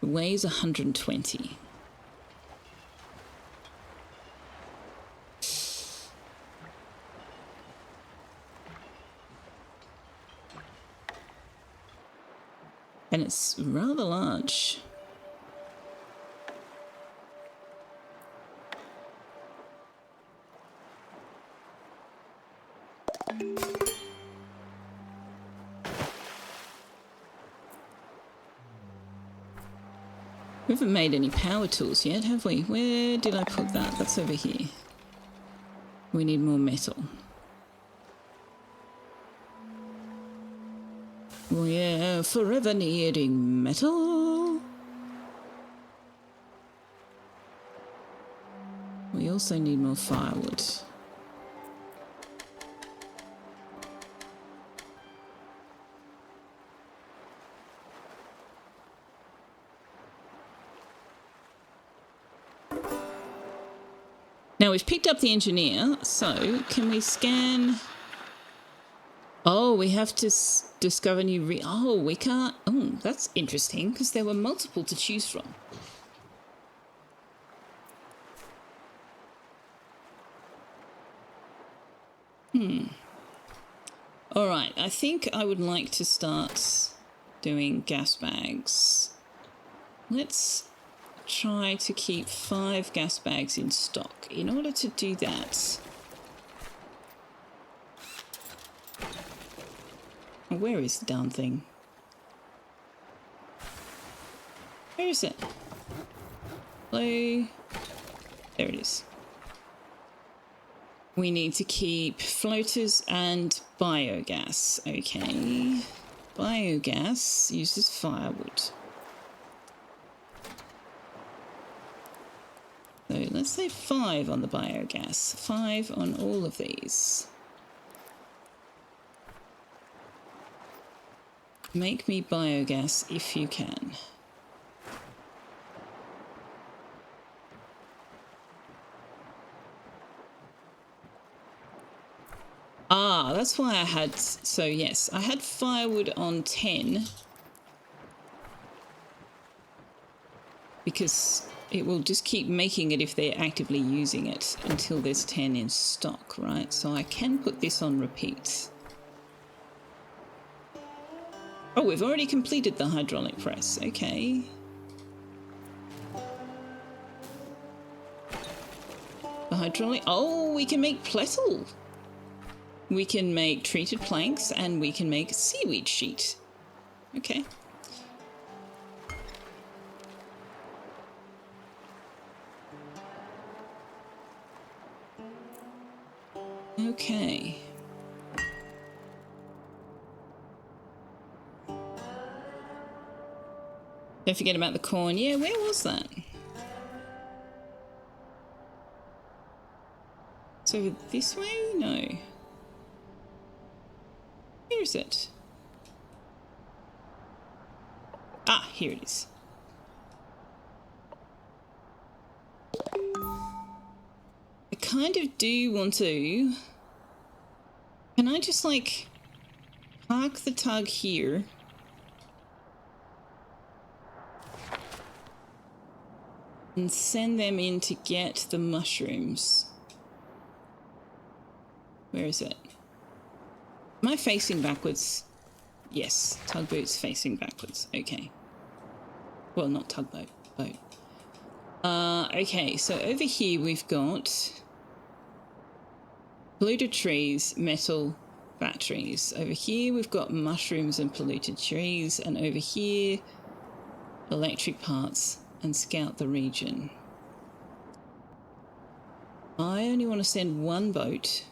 It weighs 120. And it's rather large. We haven't made any power tools yet, have we? Where did I put that? That's over here. We need more metal. We're forever needing metal. We also need more firewood. Now we've picked up the engineer, so can we scan? Oh, we have to discover new oh, we can't. Oh, that's interesting because there were multiple to choose from. All right, I think I would like to start doing gas bags. Let's try to keep 5 gas bags in stock. In order to do that, oh, where is the darn thing? Where is it? Hello? There it is. We need to keep floaters and biogas. Okay. Biogas uses firewood. So let's say 5 on the biogas. 5 on all of these. Make me biogas if you can. Ah, that's why I had... So yes, I had firewood on 10. Because it will just keep making it if they're actively using it until there's 10 in stock, right? So I can put this on repeat. Oh, we've already completed the hydraulic press. Okay. The hydraulic... Oh, we can make plettle. We can make treated planks and we can make seaweed sheet. Okay. Okay. Don't forget about the corn. Yeah, where was that? So this way? No. Where is it? Ah, here it is. I kind of do want to... Can I just, like, park the tug here? And send them in to get the mushrooms. Where is it? Am I facing backwards? Yes, tugboat's facing backwards. Okay. Well, not tugboat, boat. Okay, so over here we've got polluted trees, metal, batteries. Over here we've got mushrooms and polluted trees, and over here electric parts and scout the region. I only want to send 1 boat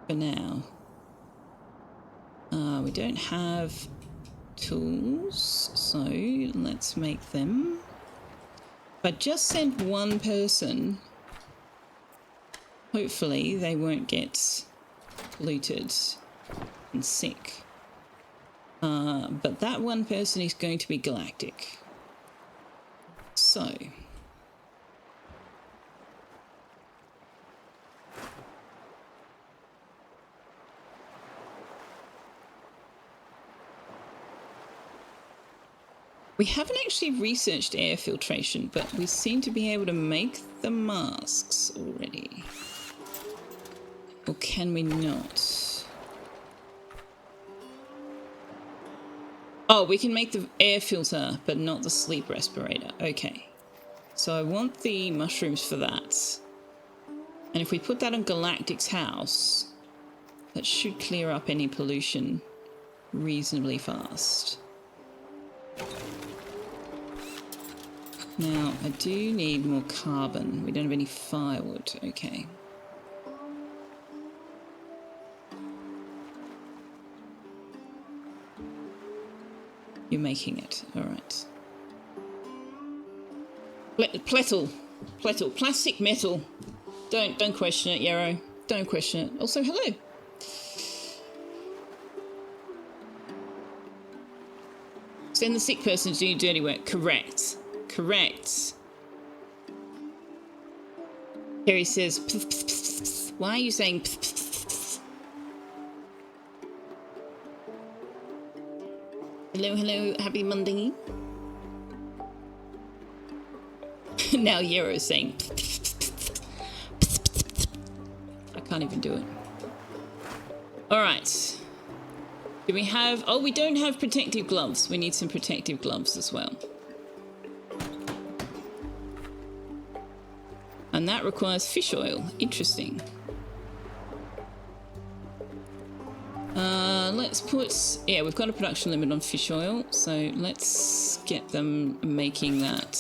for now. We don't have tools, so let's make them. But just send one person. Hopefully they won't get polluted and sick. But that one person is going to be galactic. So. We haven't actually researched air filtration, but we seem to be able to make the masks already. Or can we not? Oh, we can make the air filter, but not the sleep respirator. Okay. So I want the mushrooms for that. And if we put that on Galactic's house, that should clear up any pollution reasonably fast. Now, I do need more carbon. We don't have any firewood. Okay. You're making it. All right. Plettle. Plastic metal. Don't question it, Yarrow. Don't question it. Also, hello. Send the sick person to do dirty work. Correct. Harry says, pff, pff, pff, pff. Why are you saying pff, pff, pff, pff? Hello, happy Monday. Now Yarrow's saying pff, pff, pff, pff. I can't even do it. Alright. Do we have... Oh, we don't have protective gloves. We need some protective gloves as well. And that requires fish oil. Interesting. Let's put... Yeah, we've got a production limit on fish oil, so let's get them making that.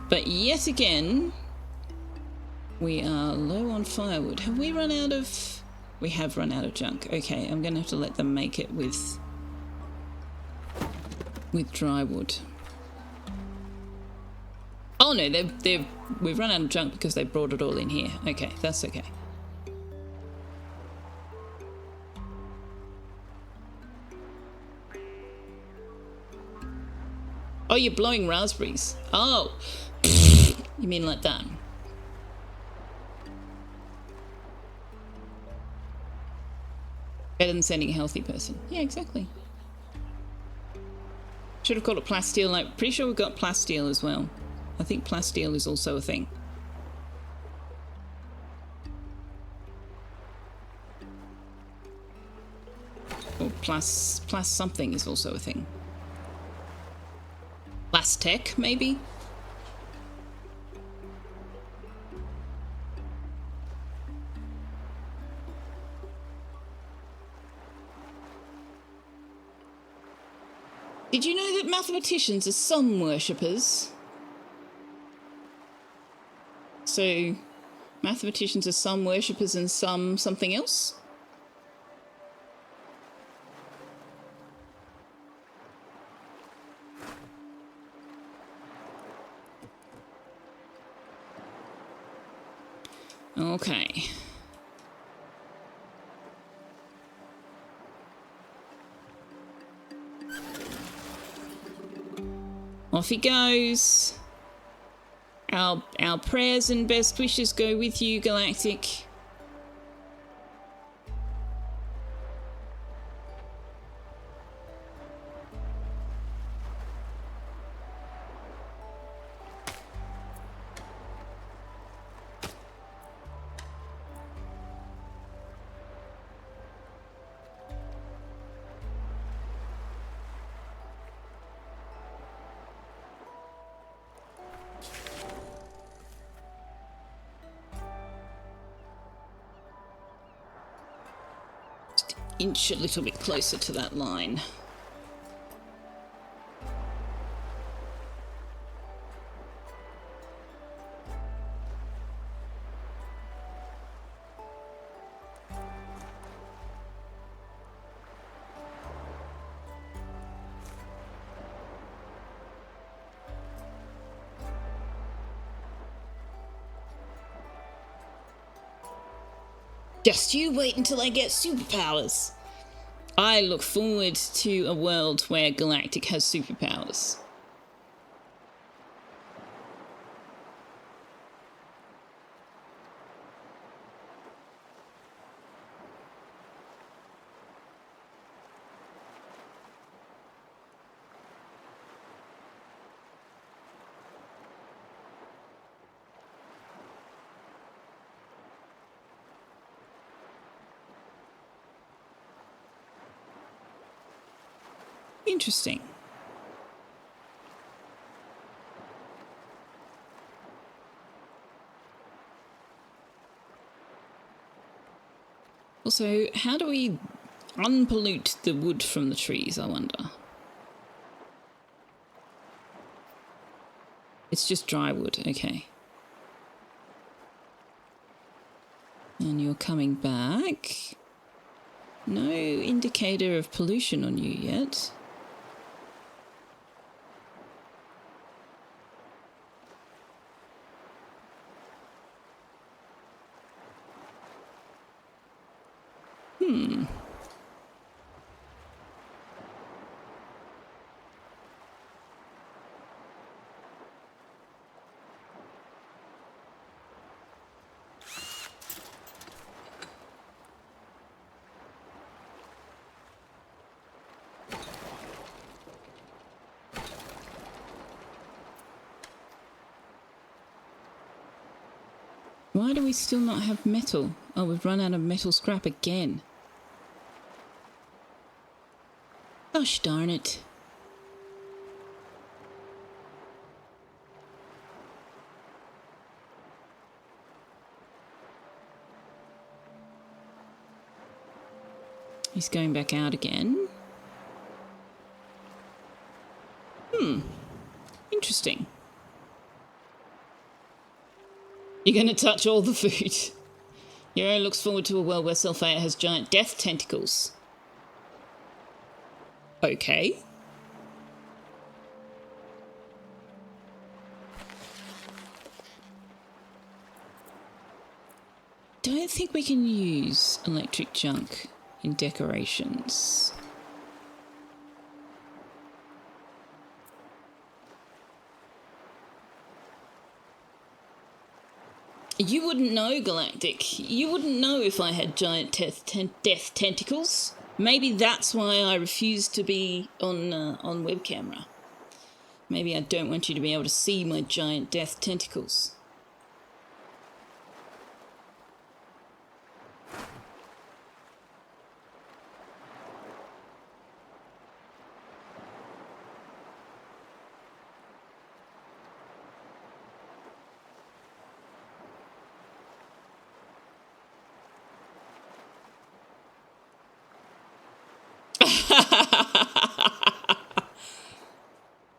But yet again, we are low on firewood. Have we run out of... We have run out of junk. Okay, I'm going to have to let them make it with dry wood. Oh no, we've run out of junk because they brought it all in here. Okay, that's okay. Oh, you're blowing raspberries. Oh, you mean like that? Better than sending a healthy person. Yeah, exactly. Should have called it plasteel. Like, pretty sure we've got plasteel as well. I think plasteel is also a thing. Or plus something is also a thing. Plastech, maybe? Did you know that mathematicians are sun worshippers? So, mathematicians are sun worshippers and some something else? Okay. Off he goes. Our prayers and best wishes go with you, Galactic. Inch a little bit closer to that line. Just you wait until I get superpowers. I look forward to a world where Galactic has superpowers. Interesting. Also, how do we unpollute the wood from the trees, I wonder? It's just dry wood, okay. And you're coming back. No indicator of pollution on you yet. Why do we still not have metal? Oh, we've run out of metal scrap again. Gosh darn it. He's going back out again. Interesting. You're going to touch all the food. Hero looks forward to a world where Selfeya has giant death tentacles. Okay. Don't think we can use electric junk in decorations. You wouldn't know, Galactic. You wouldn't know if I had giant death tentacles. Maybe that's why I refuse to be on web camera. Maybe I don't want you to be able to see my giant death tentacles.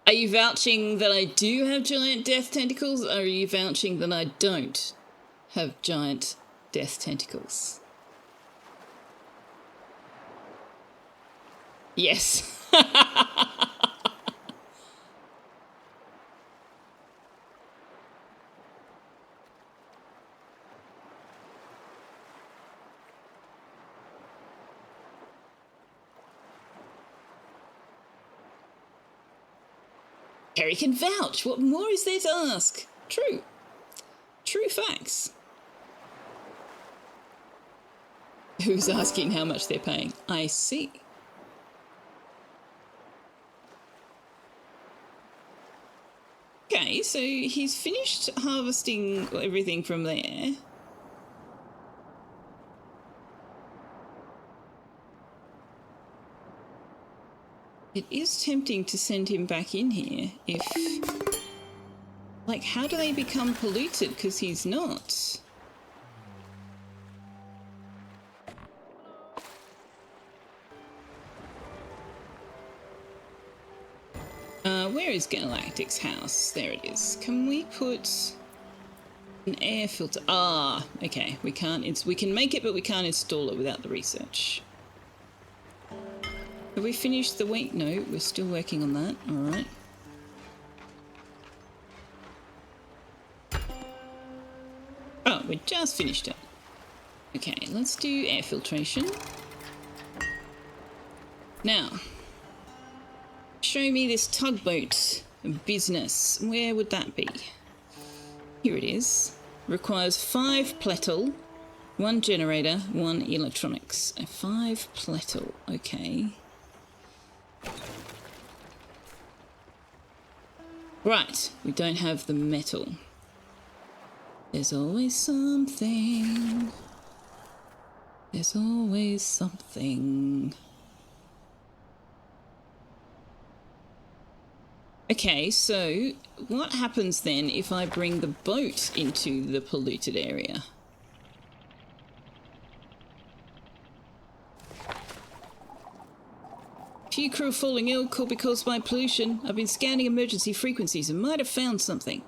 Are you vouching that I do have giant death tentacles, or are you vouching that I don't have giant death tentacles? Yes. Harry can vouch. What more is there to ask? True. True facts. Who's asking how much they're paying? I see. Okay, so he's finished harvesting everything from there. It is tempting to send him back in here if... Like, how do they become polluted? Because he's not. Where is Galactic's house? There it is. Can we put an air filter? Ah, okay. We can't. We can make it, but we can't install it without the research. Have we finished the wait? No, we're still working on that. All right. Oh, we just finished it. Okay, let's do air filtration. Now, show me this tugboat business. Where would that be? Here it is. Requires 5 plettle, 1 generator, 1 electronics. 5 plettle, okay. Right, we don't have the metal. There's always something. There's always something. Okay, so what happens then if I bring the boat into the polluted area? Few crew falling ill could be caused by pollution. I've been scanning emergency frequencies and might have found something.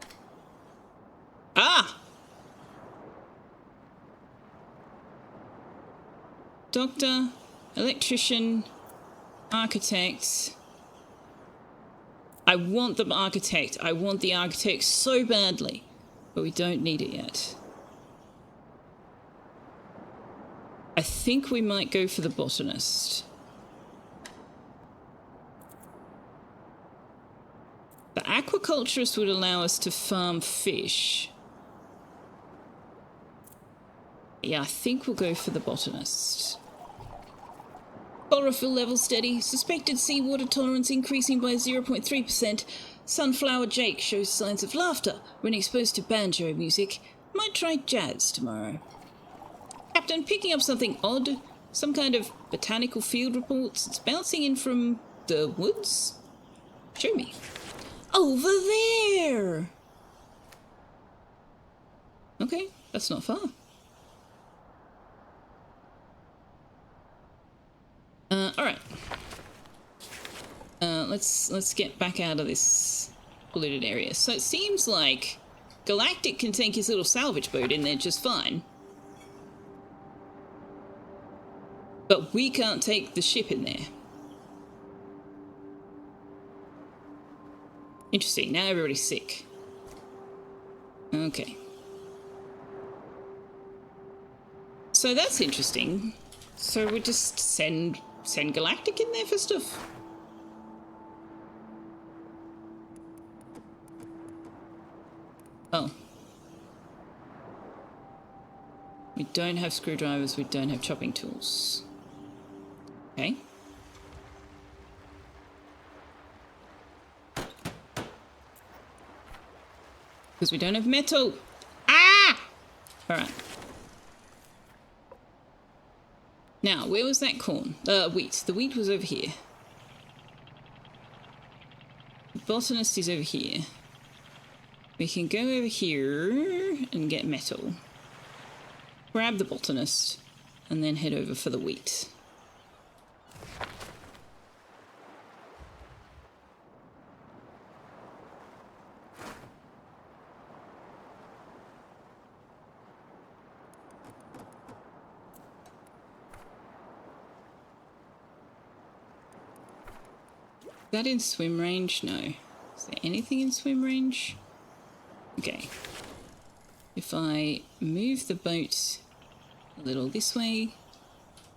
Ah! Doctor, electrician, architect. I want the architect. I want the architect so badly. But we don't need it yet. I think we might go for the botanist. The aquaculturist would allow us to farm fish. Yeah, I think we'll go for the botanist. Chlorophyll level steady. Suspected seawater tolerance increasing by 0.3%. Sunflower Jake shows signs of laughter when exposed to banjo music. Might try jazz tomorrow. Captain, picking up something odd. Some kind of botanical field reports. It's bouncing in from the woods. Show me. Over there! Okay, that's not far. Alright. Let's get back out of this polluted area. So it seems like Galactic can take his little salvage boat in there just fine. But we can't take the ship in there. Interesting, now everybody's sick. Okay. So that's interesting. So we just send Galactic in there for stuff. Oh. We don't have screwdrivers, we don't have chopping tools. Okay. Because we don't have metal. Ah! Alright. Now, where was that corn? Wheat. The wheat was over here. The botanist is over here. We can go over here and get metal. Grab the botanist, and then head over for the wheat. Is that in swim range? No. Is there anything in swim range? Okay. If I move the boat a little this way,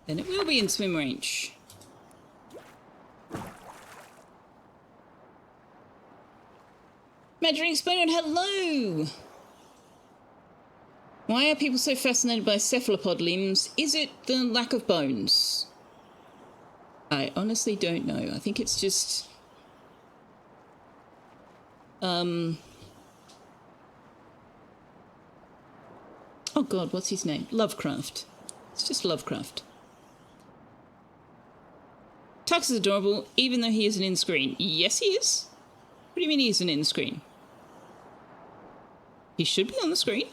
then it will be in swim range. Imaginary Exponent, hello! Why are people so fascinated by cephalopod limbs? Is it the lack of bones? I honestly don't know. I think it's just... Oh god, what's his name? Lovecraft. It's just Lovecraft. Tux is adorable, even though he isn't in screen. Yes, he is. What do you mean he isn't in screen? He should be on the screen.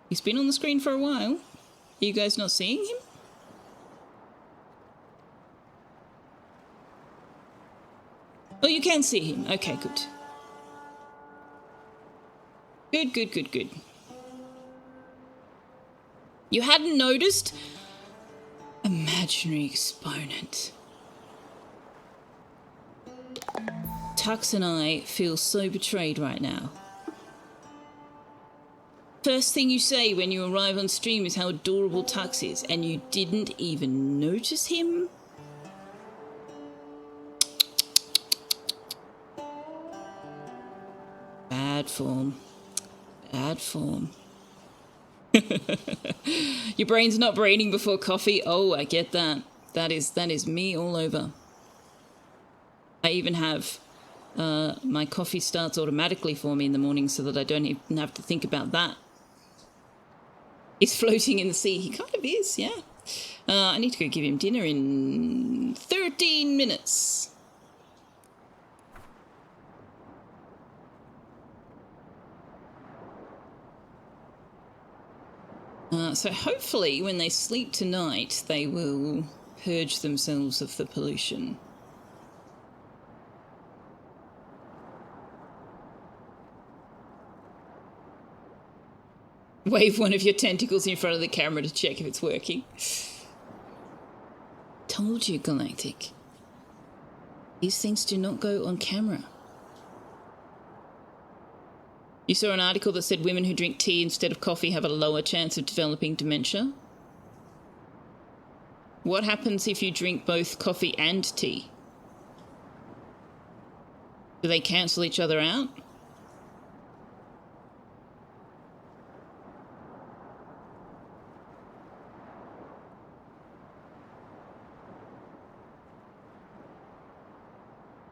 He's been on the screen for a while. Are you guys not seeing him? Oh, you can see him. Okay, good. Good, good, good, good. You hadn't noticed? Imaginary Exponent. Tux and I feel so betrayed right now. First thing you say when you arrive on stream is how adorable Tux is, and you didn't even notice him? Bad form. Bad form. Your brain's not braining before coffee? Oh, I get that. That is me all over. I even have my coffee starts automatically for me in the morning so that I don't even have to think about that. He's floating in the sea. He kind of is, yeah. I need to go give him dinner in 13 minutes. So hopefully when they sleep tonight, they will purge themselves of the pollution. Wave one of your tentacles in front of the camera to check if it's working. Told you, Galactic. These things do not go on camera. You saw an article that said women who drink tea instead of coffee have a lower chance of developing dementia. What happens if you drink both coffee and tea? Do they cancel each other out?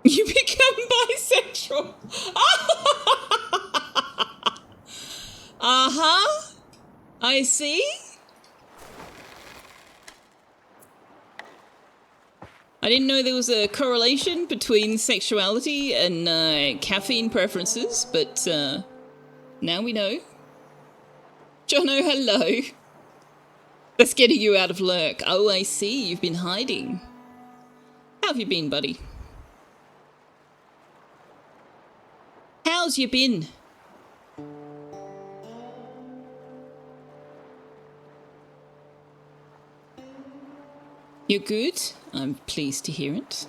You become bisexual. Uh-huh. I see. I didn't know there was a correlation between sexuality and caffeine preferences, but now we know. Jono, hello. That's getting you out of lurk. Oh, I see. You've been hiding. How have you been, buddy? How's you been? You're good? I'm pleased to hear it.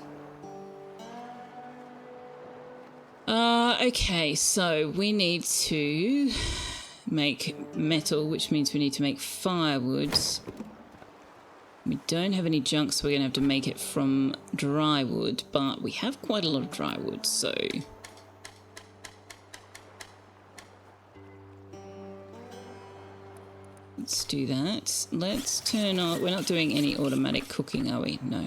Okay, so we need to make metal, which means we need to make firewood. We don't have any junk, so we're going to have to make it from dry wood, but we have quite a lot of dry wood, so... Let's do that. Let's turn on... We're not doing any automatic cooking, are we? No.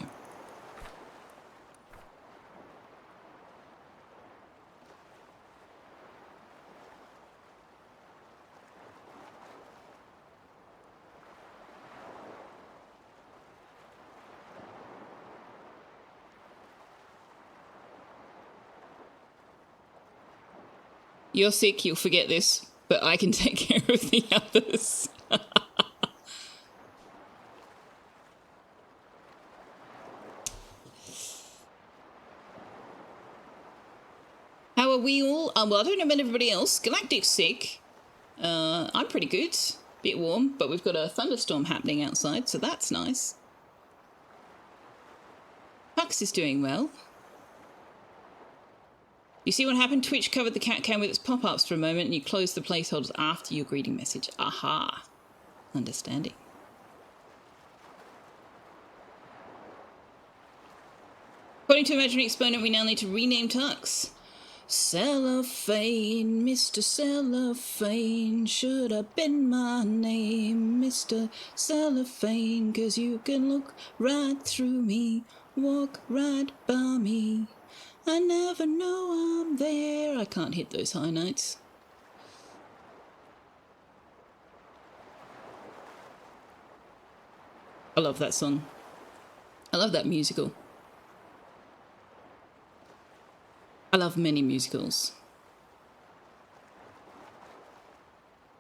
You're sick, you'll forget this, but I can take care of the others. How are we all? Well, I don't know about everybody else. Galactic's sick. I'm pretty good. Bit warm, but we've got a thunderstorm happening outside, so that's nice. Hux is doing well. You see what happened? Twitch covered the cat cam with its pop-ups for a moment and you closed the placeholders after your greeting message. Aha. Understanding. According to Imaginary Exponent, we now need to rename Tux. Cellophane, Mr. Cellophane, should have been my name, Mr. Cellophane, 'cause you can look right through me, walk right by me. I never know I'm there. I can't hit those high notes. I love that song. I love that musical. I love many musicals.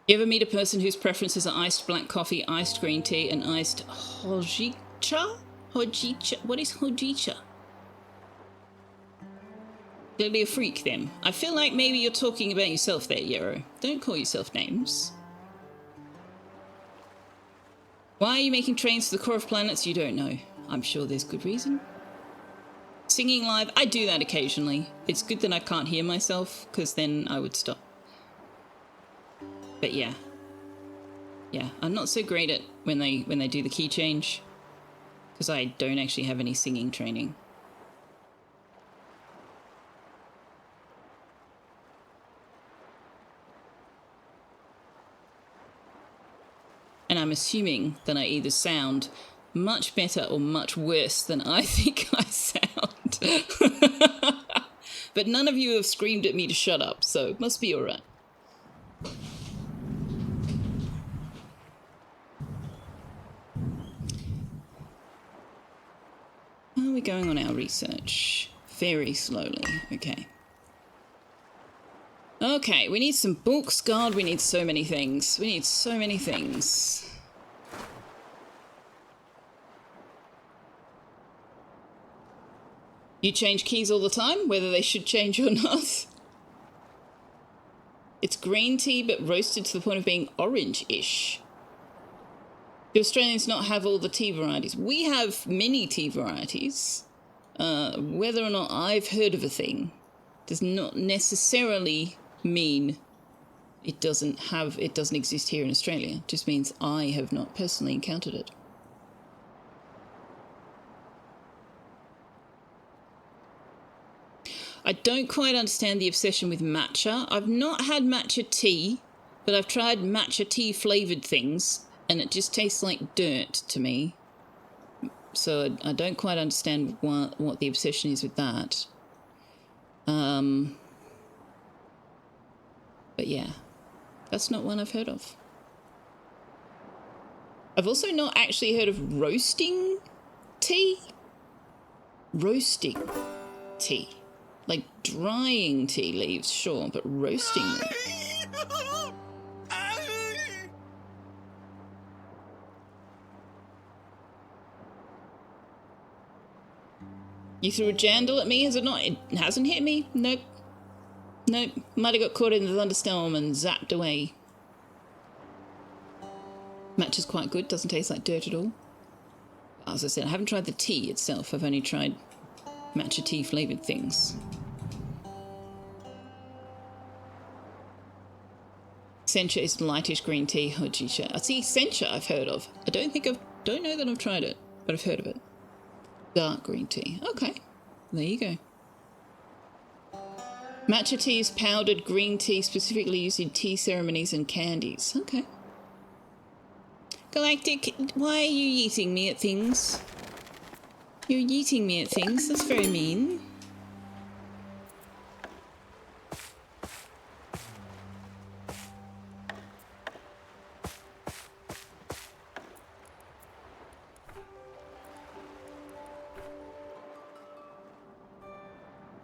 You ever meet a person whose preferences are iced black coffee, iced green tea, and iced hojicha? Hojicha? What is hojicha? Clearly a freak, then. I feel like maybe you're talking about yourself there, Yero. Don't call yourself names. Why are you making trains to the core of planets? You don't know. I'm sure there's good reason. Singing live, I do that occasionally. It's good that I can't hear myself, because then I would stop. But yeah, Yeah, I'm not so great at when they do the key change, because I don't actually have any singing training. And I'm assuming that I either sound much better or much worse than I think I sound. But none of you have screamed at me to shut up, so it must be alright. How are we going on our research? Very slowly. Okay. Okay, we need some books. God, we need so many things. We need so many things. You change keys all the time, whether they should change or not. It's green tea, but roasted to the point of being orange-ish. Do Australians not have all the tea varieties? We have many tea varieties. Whether or not I've heard of a thing does not necessarily mean it doesn't exist here in Australia. It just means I have not personally encountered it. I don't quite understand the obsession with matcha. I've not had matcha tea, but I've tried matcha tea flavoured things, and it just tastes like dirt to me. So I don't quite understand what the obsession is with that. But yeah, that's not one I've heard of. I've also not actually heard of roasting tea. Roasting tea. Like drying tea leaves, sure, but roasting them. You threw a jandal at me, has it not? It hasn't hit me. Nope. Nope. Might have got caught in the thunderstorm and zapped away. Matcha's quite good, doesn't taste like dirt at all. As I said, I haven't tried the tea itself. I've only tried matcha tea flavoured things. Sencha is lightish green tea. Hojicha. See, Sencha I've heard of. Don't know that I've tried it, but I've heard of it. Dark green tea. Okay. There you go. Matcha tea is powdered green tea specifically used in tea ceremonies and candies. Okay. Galactic, why are you yeeting me at things? You're yeeting me at things. That's very mean.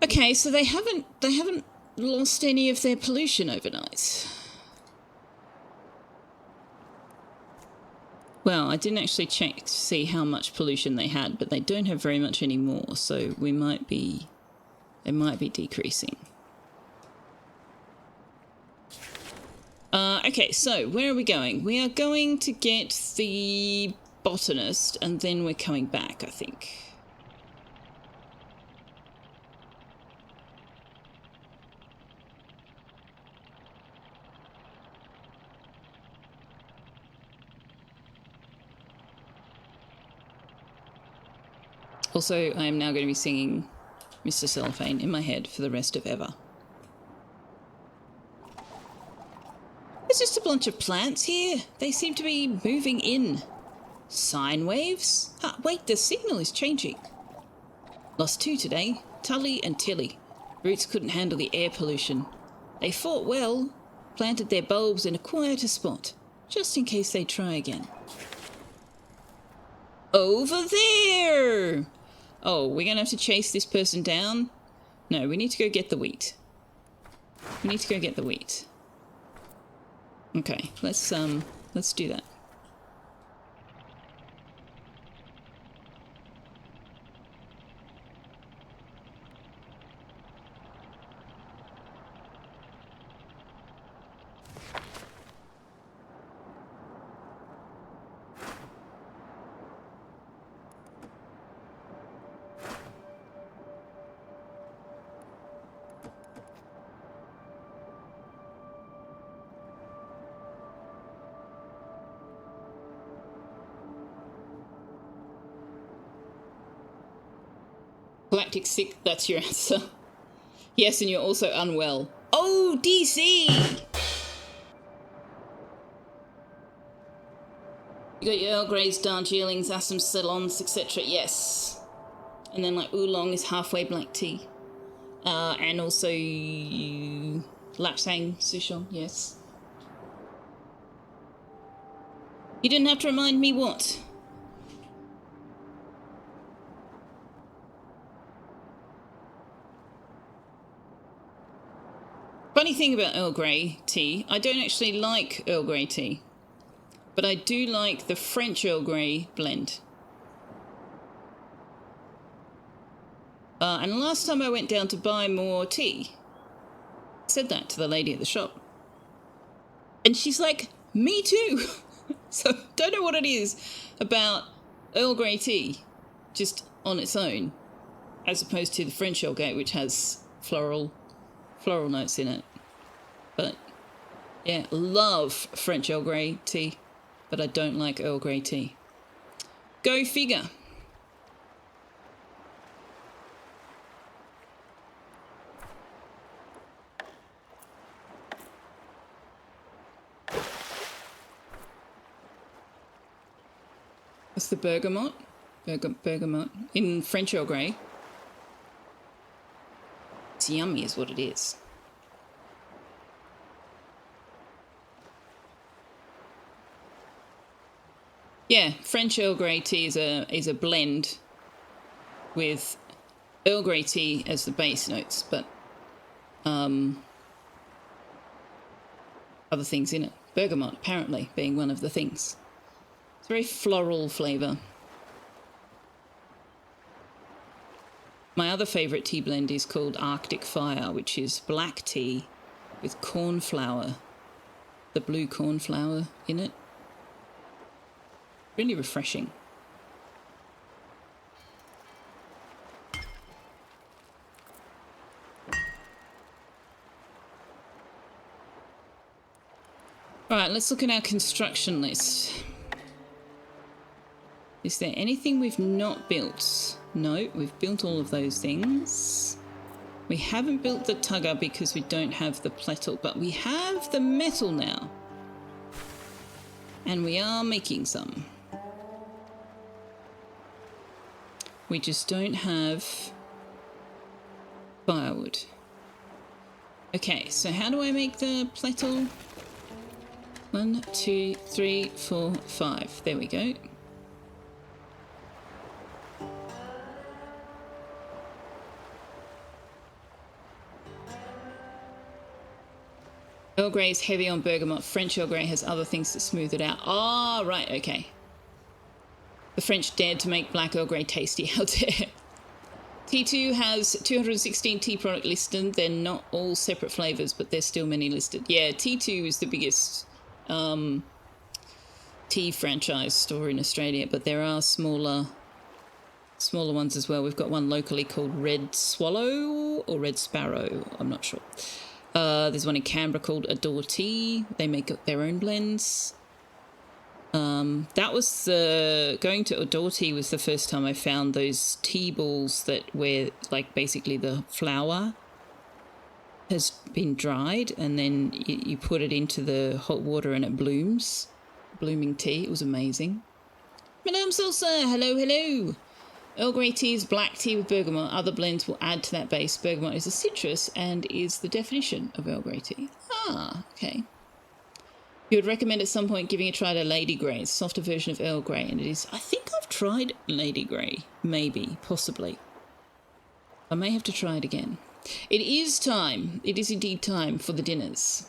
Okay, so they haven't lost any of their pollution overnight. Well, I didn't actually check to see how much pollution they had, but they don't have very much anymore, so they might be decreasing. Okay, so where are we going? We are going to get the botanist, and then we're coming back, I think. Also, I am now going to be singing Mr. Cellophane in my head for the rest of ever. There's just a bunch of plants here. They seem to be moving in. Sine waves? Ah, wait, the signal is changing. Lost two today, Tully and Tilly. Roots couldn't handle the air pollution. They fought well, planted their bulbs in a quieter spot, just in case they try again. Over there! Oh, we're going to have to chase this person down? No, we need to go get the wheat. We need to go get the wheat. Okay, let's do that. Galactic sick, that's your answer. Yes, and you're also unwell. Oh, DC! You got your Earl Greys, Darjeelings, Assam Ceylons, etc. Yes. And then like oolong is halfway black tea. And also Lapsang Souchong, yes. You didn't have to remind me what? Funny thing about Earl Grey tea, I don't actually like Earl Grey tea, but I do like the French Earl Grey blend. And last time I went down to buy more tea, I said that to the lady at the shop. And she's like, me too. So don't know what it is about Earl Grey tea, just on its own, as opposed to the French Earl Grey, which has floral notes in it. But yeah, love French Earl Grey tea, but I don't like Earl Grey tea. Go figure. What's the bergamot? Bergamot in French Earl Grey. It's yummy is what it is. Yeah, French Earl Grey tea is a blend with Earl Grey tea as the base notes, but other things in it. Bergamot apparently being one of the things. It's a very floral flavour. My other favourite tea blend is called Arctic Fire, which is black tea with cornflower, the blue cornflower in it. Really refreshing. All right, let's look at our construction list. Is there anything we've not built? No, we've built all of those things. We haven't built the tugger because we don't have the plettle, but we have the metal now. And we are making some. We just don't have firewood. Okay, so how do I make the plettle? 1, 2, 3, 4, 5. There we go. Earl Grey is heavy on bergamot. French Earl Grey has other things to smooth it out. Ah, right, okay. The French dared to make black Earl Grey tasty. How dare. T2 has 216 tea product listed. They're not all separate flavours, but there's still many listed. Yeah, T2 is the biggest tea franchise store in Australia, but there are smaller ones as well. We've got one locally called Red Swallow or Red Sparrow. I'm not sure. There's one in Canberra called Adore Tea. They make their own blends. That was going to Adore Tea was the first time I found those tea balls that where like basically the flour has been dried and then you put it into the hot water and it blooms. Blooming tea. It was amazing. Madame Salsa, hello, hello. Earl Grey tea is black tea with bergamot. Other blends will add to that base. Bergamot is a citrus and is the definition of Earl Grey tea. Ah, okay. You would recommend at some point giving a try to Lady Grey. It's a softer version of Earl Grey, and it is... I think I've tried Lady Grey. Maybe. Possibly. I may have to try it again. It is time. It is indeed time for the dinners.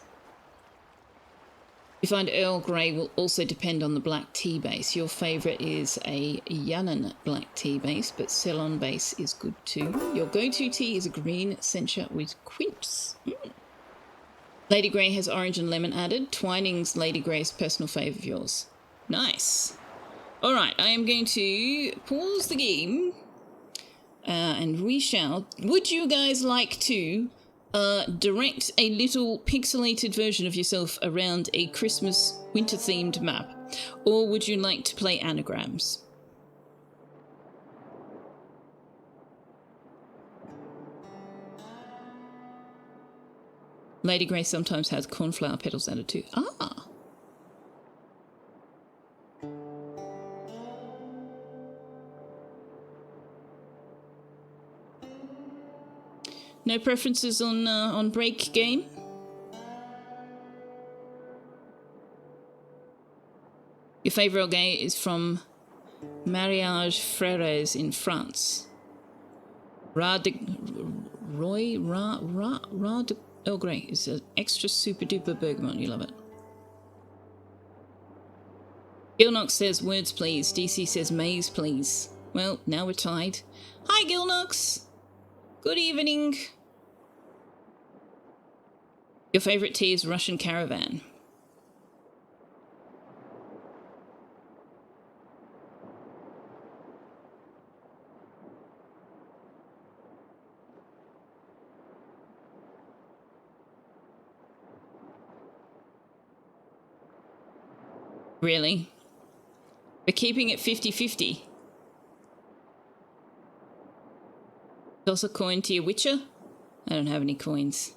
You find Earl Grey will also depend on the black tea base. Your favourite is a Yannon black tea base, but Ceylon base is good too. Your go-to tea is a green sencha with quince. Lady Grey has orange and lemon added. Twining's Lady Grey's personal favourite of yours. Nice. All right, I am going to pause the game and we shall... Would you guys like to direct a little pixelated version of yourself around a Christmas winter-themed map? Or would you like to play anagrams? Lady Grey sometimes has cornflower petals added too. Ah! No preferences on break game? Your favourite game is from Mariage Freres in France. Ra de Earl Grey is an extra super duper bergamot. You love it. Gilnox says words please. DC says maze please. Well, now we're tied. Hi Gilnox. Good evening. Your favourite tea is Russian Caravan. Really? We're keeping it 50-50. Toss a coin to your Witcher? I don't have any coins.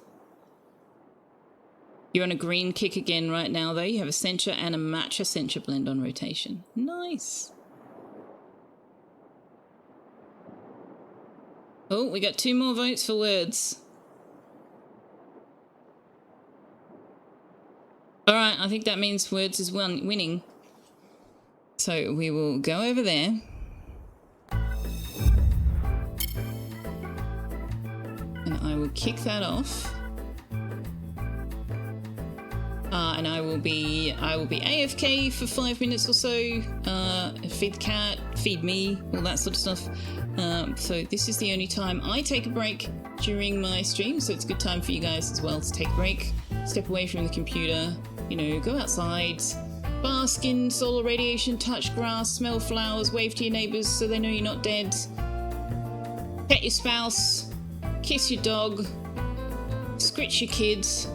You're on a green kick again right now, though. You have a Sencha and a Matcha Sencha blend on rotation. Nice. Oh, we got 2 more votes for words. Alright, I think that means words is winning. So we will go over there. And I will kick that off. And I will be AFK for 5 minutes or so. Feed the cat, feed me, all that sort of stuff. So this is the only time I take a break during my stream, so it's a good time for you guys as well to take a break. Step away from the computer, you know, go outside, bask in solar radiation, touch grass, smell flowers, wave to your neighbours so they know you're not dead. Pet your spouse, kiss your dog, scritch your kids.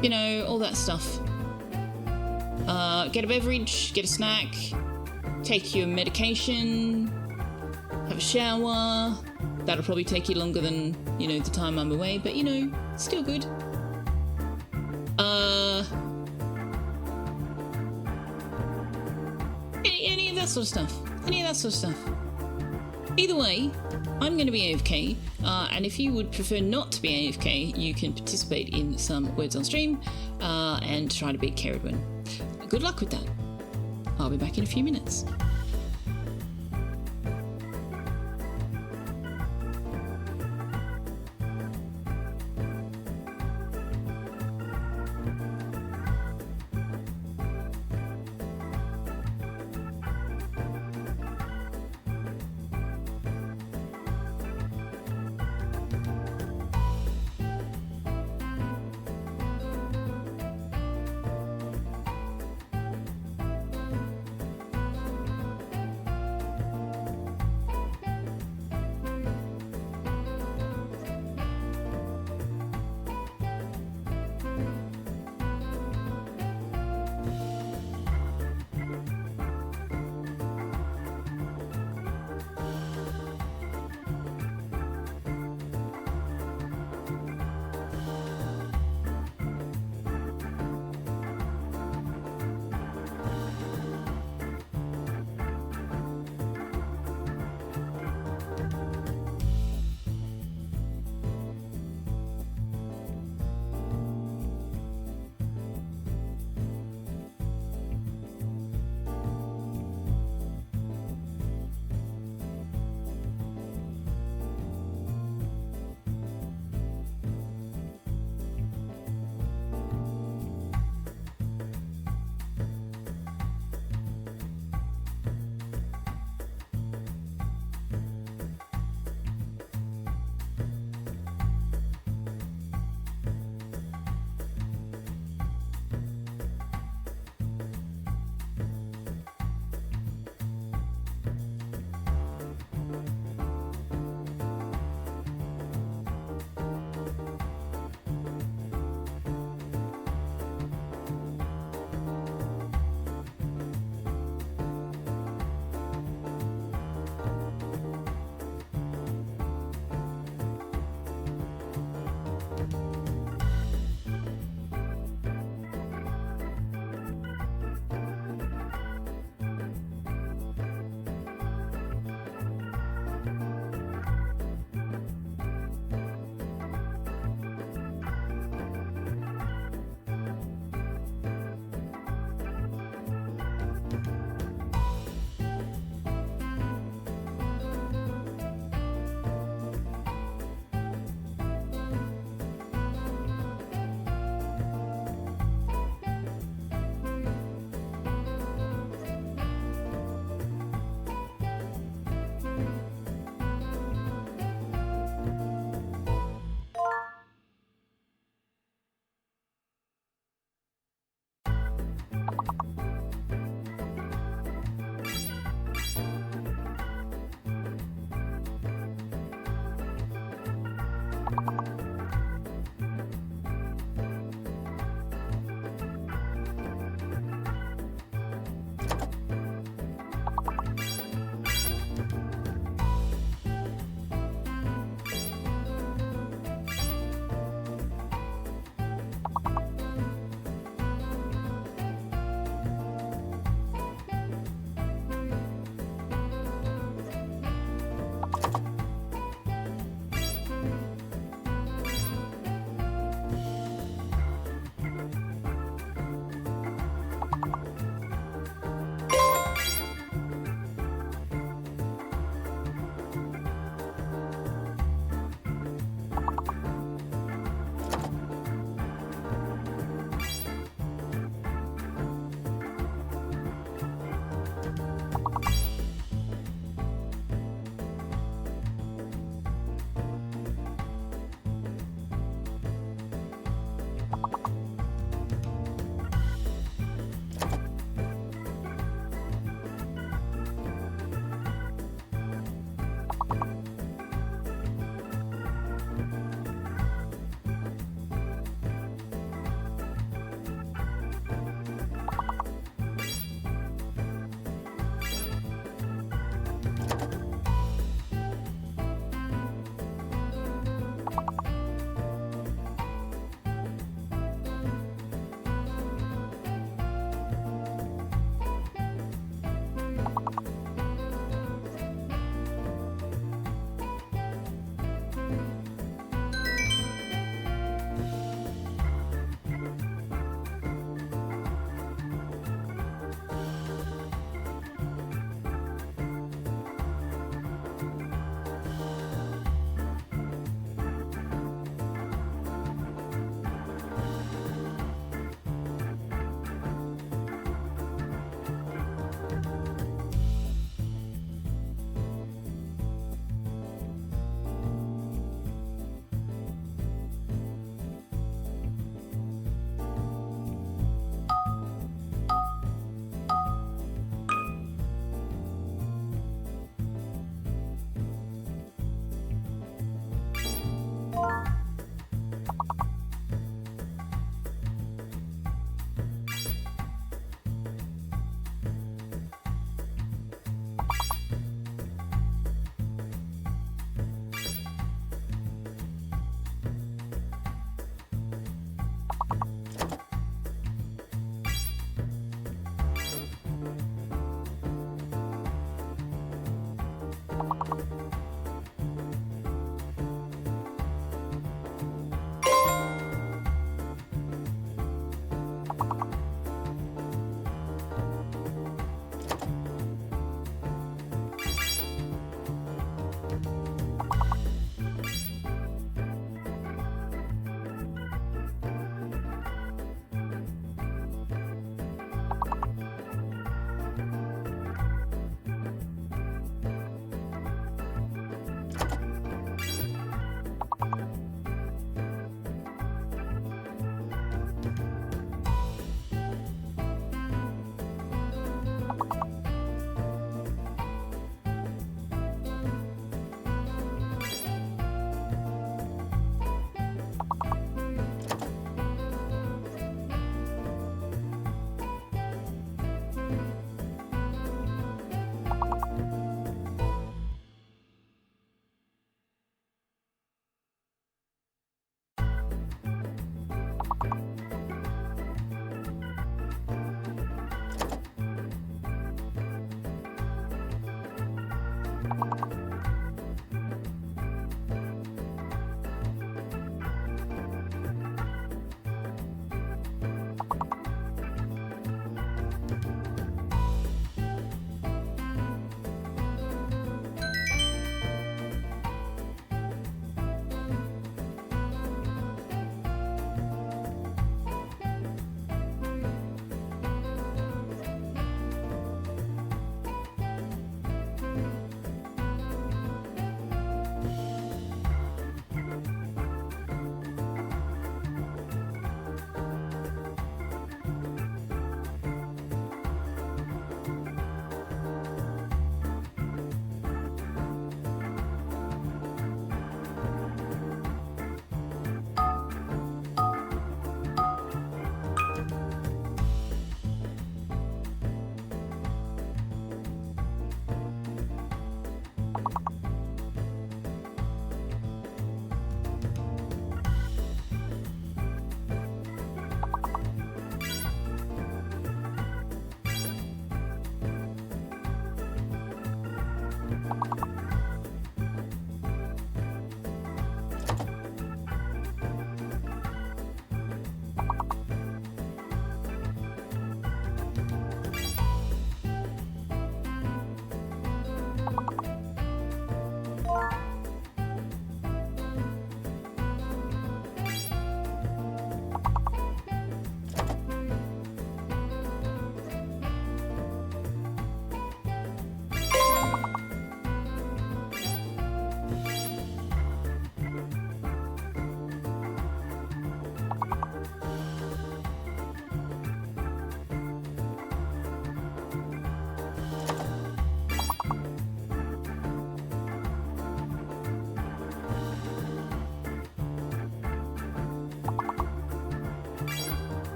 You know, all that stuff. Get a beverage, get a snack, take your medication, have a shower. That'll probably take you longer than, you know, the time I'm away, but, you know, still good. Any of that sort of stuff. Either way, I'm going to be AFK, and if you would prefer not to be AFK, you can participate in some words on stream and try to beat Keridwen. Good luck with that. I'll be back in a few minutes.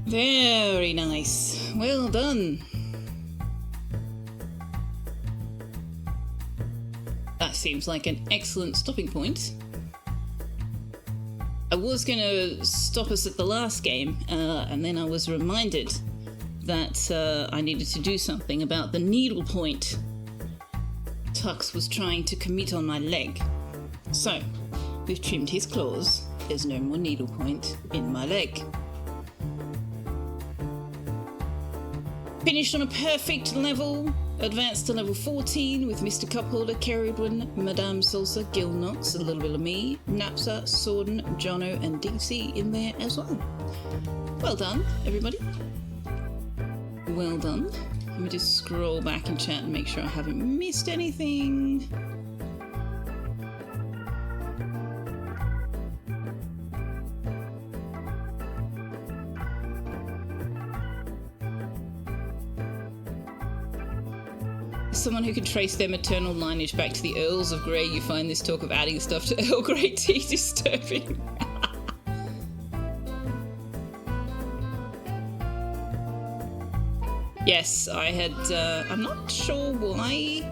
Very nice. Well done. That seems like an excellent stopping point. I was going to stop us at the last game, and then I was reminded that I needed to do something about the needle point Tux was trying to commit on my leg. So, we've trimmed his claws. There's no more needle point in my leg. Finished on a perfect level. Advanced to level 14 with Mr. Cupholder, Kerridwen, Madame Salsa, Gil Knox, a little bit of me, Napsa, Sorden, Jono, and DC in there as well. Well done, everybody. Well done. Let me just scroll back in chat and make sure I haven't missed anything. Someone who can trace their maternal lineage back to the Earls of Grey, you find this talk of adding stuff to Earl Grey tea disturbing. Yes, I had, I'm not sure why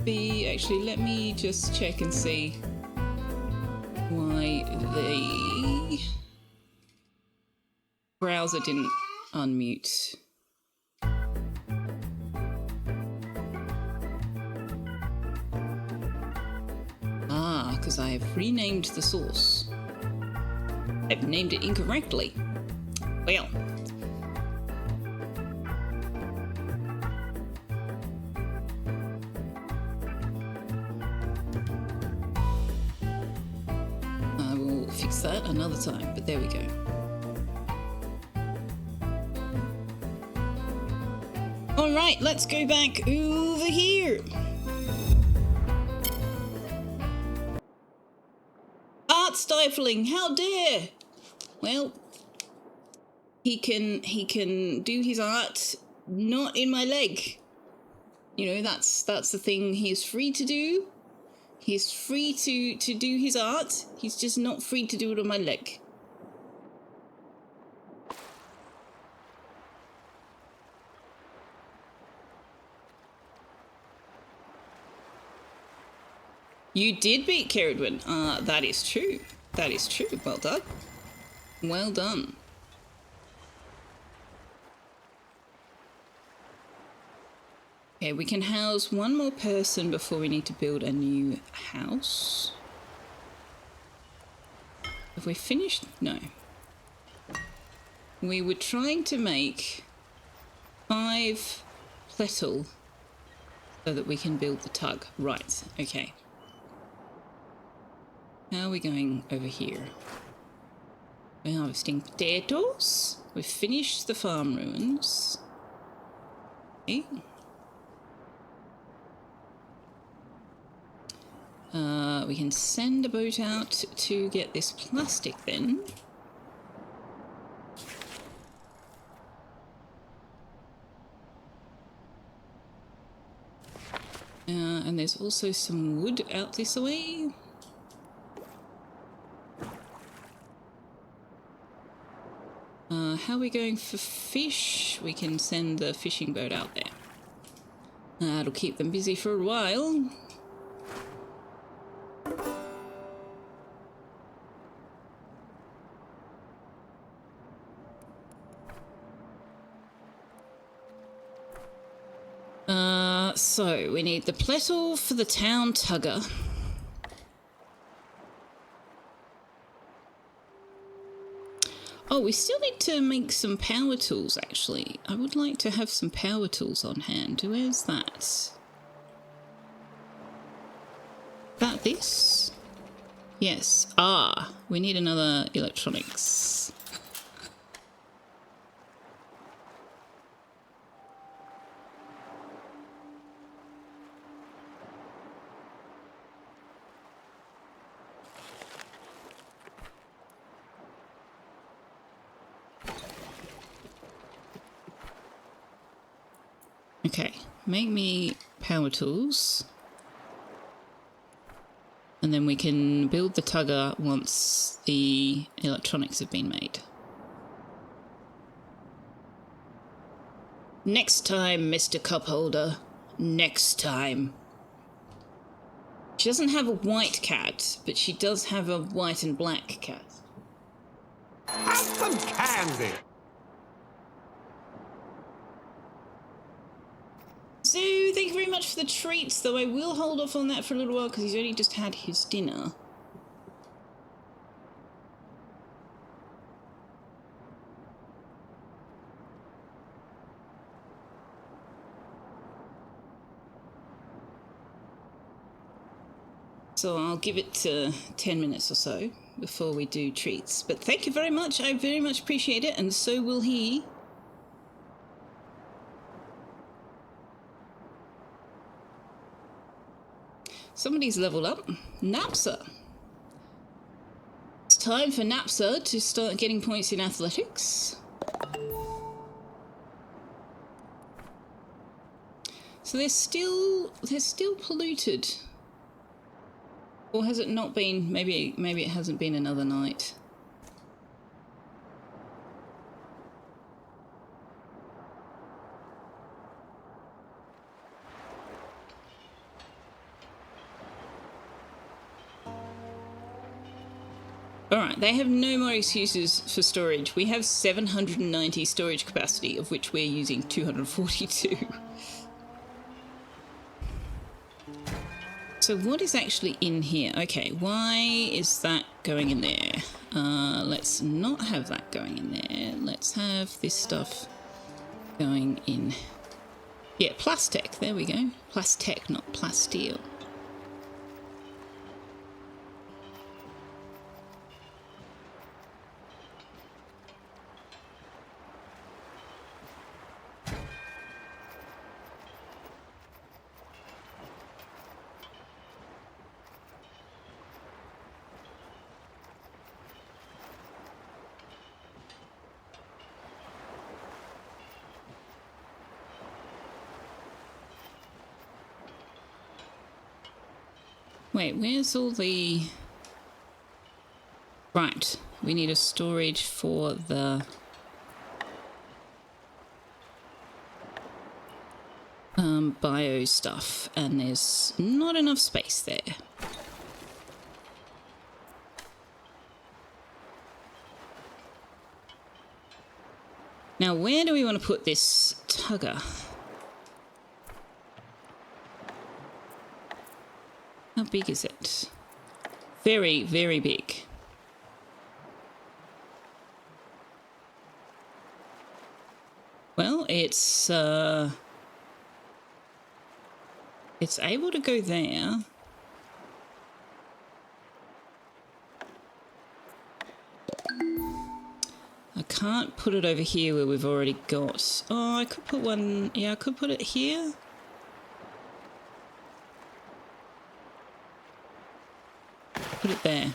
actually, let me just check and see why the browser didn't unmute. Because I have renamed the source. I've named it incorrectly. Well. I will fix that another time, but there we go. Alright, let's go back over here. Stifling, how dare! Well, he can do his art not in my leg. You know, that's the thing he is free to do. He's free to do his art. He's just not free to do it on my leg. You did beat Kerridwen. That is true. That is true. Well done. Well done. Okay, we can house one more person before we need to build a new house. Have we finished? No. We were trying to make 5 plettle so that we can build the tug. Right, okay. How are we going over here? We're harvesting potatoes. We've finished the farm ruins. Okay. We can send a boat out to get this plastic then. And there's also some wood out this way. How are we going for fish? We can send the fishing boat out there. That'll keep them busy for a while. So we need the plettle for the town tugger. Oh, we still need to make some power tools, actually. I would like to have some power tools on hand. Where's that? That this? Yes. Ah, we need another electronics. Okay, make me power tools. And then we can build the tugger once the electronics have been made. Next time, Mr. Cup Holder. Next time. She doesn't have a white cat, but she does have a white and black cat. Have some candy. So, thank you very much for the treats, though I will hold off on that for a little while because he's only just had his dinner. So I'll give it 10 minutes or so before we do treats. But thank you very much. I very much appreciate it, and so will he. Somebody's leveled up. Napsa. It's time for Napsa to start getting points in athletics. So they're still polluted. Or has it not been? Maybe it hasn't been another night. Alright, they have no more excuses for storage. We have 790 storage capacity, of which we're using 242. So what is actually in here? Okay, why is that going in there? Let's not have that going in there. Let's have this stuff going in. Yeah, Plastec, there we go. Plastec, not Plasteel. Wait, where's all the... Right, we need a storage for the... bio stuff, and there's not enough space there. Now, where do we want to put this tugger? How big is it? Very, very big. Well, it's able to go there. I can't put it over here where we've already got... Oh, I could put one... Yeah, I could put it here. Put it there.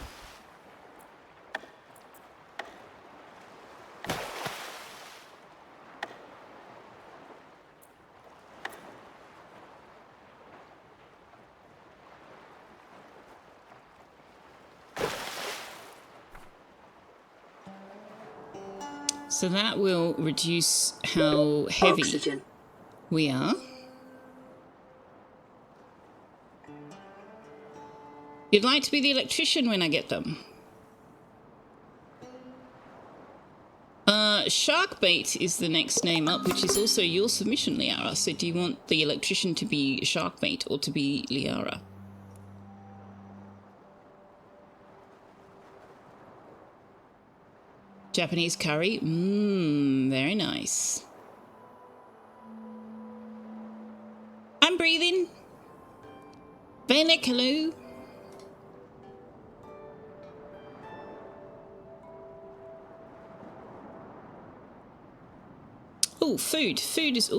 So that will reduce how heavy Oxygen. we are. You'd like to be the electrician when I get them. Sharkbait is the next name up, which is also your submission, Liara. So do you want the electrician to be Sharkbait or to be Liara? Japanese curry. Mmm, very nice. I'm breathing. Vanek, hello. Oh, food. Food is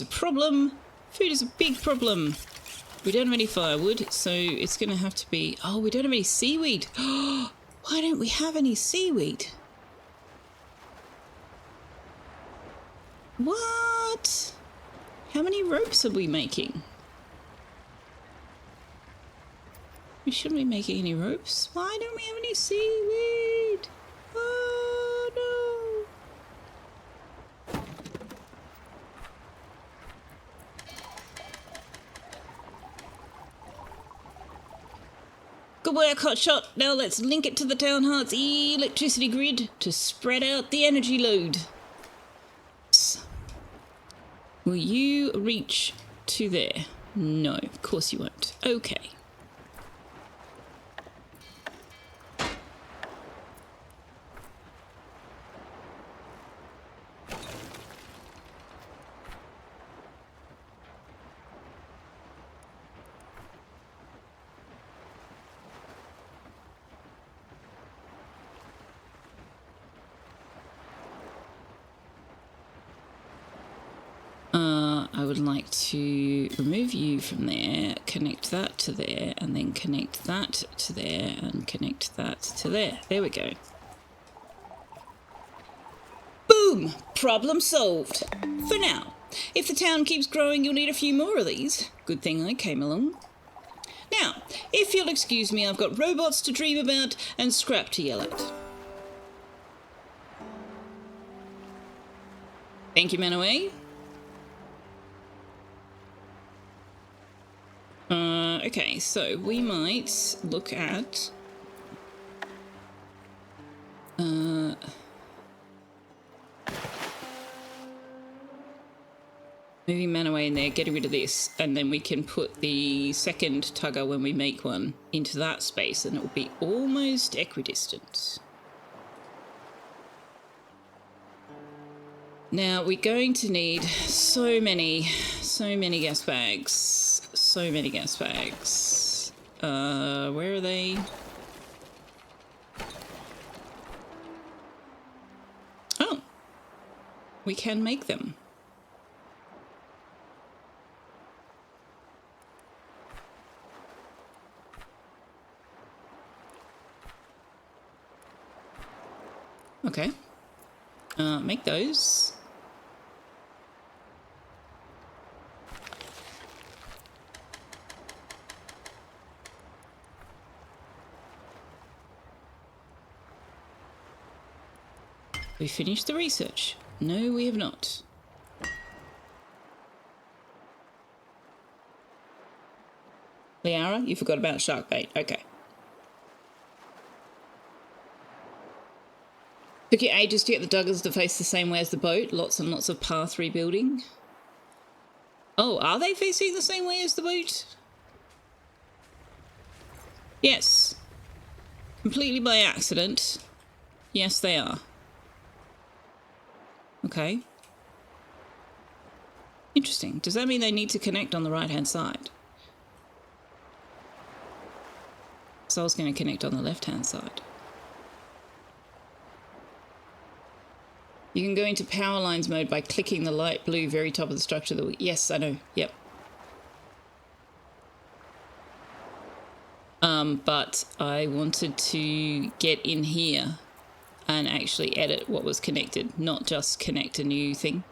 a problem. Food is a big problem. We don't have any firewood, so it's going to have to be... Oh, we don't have any seaweed. Why don't we have any seaweed? What? How many ropes are we making? We shouldn't be making any ropes. Why don't we have any seaweed? Oh, no. Good work, Hotshot. Now let's link it to the town heart's electricity grid to spread out the energy load. Will you reach to there? No, of course you won't. Okay. I would like to remove you from there, connect that to there, and then connect that to there, and connect that to there. There we go. Boom! Problem solved. For now. If the town keeps growing, you'll need a few more of these. Good thing I came along. Now, if you'll excuse me, I've got robots to dream about and scrap to yell at. Thank you, Manaway. Okay, so we might look at moving Manaway in there, getting rid of this, and then we can put the second tugger when we make one into that space, and it will be almost equidistant. Now we're going to need so many gas bags. So many gas bags. Where are they? Oh, we can make them. Okay. Make those. We finished the research. No, we have not. Liara, you forgot about shark bait. Okay. Took you ages to get the duggers to face the same way as the boat. Lots and lots of path rebuilding. Oh, are they facing the same way as the boat? Yes. Completely by accident. Yes, they are. Okay. Interesting. Does that mean they need to connect on the right-hand side? So I was going to connect on the left-hand side. You can go into power lines mode by clicking the light blue very top of the structure. Yes, I know. Yep. But I wanted to get in here and actually edit what was connected, not just connect a new thing.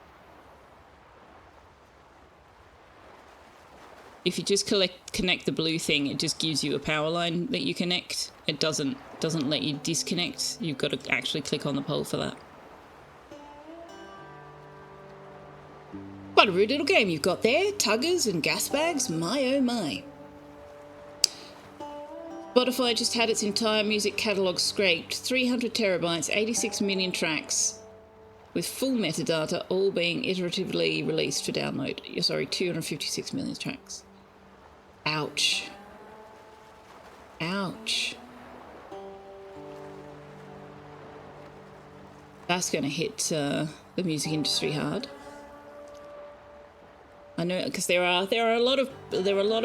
If you just connect the blue thing, it just gives you a power line that you connect. It doesn't let you disconnect. You've got to actually click on the pole for that. What a rude little game you've got there. Tuggers and gas bags, my oh my. Spotify just had its entire music catalogue scraped. 300 terabytes, 86 million tracks, with full metadata, all being iteratively released for download. Sorry, 256 million tracks. Ouch. Ouch. That's going to hit the music industry hard. I know, because there are a lot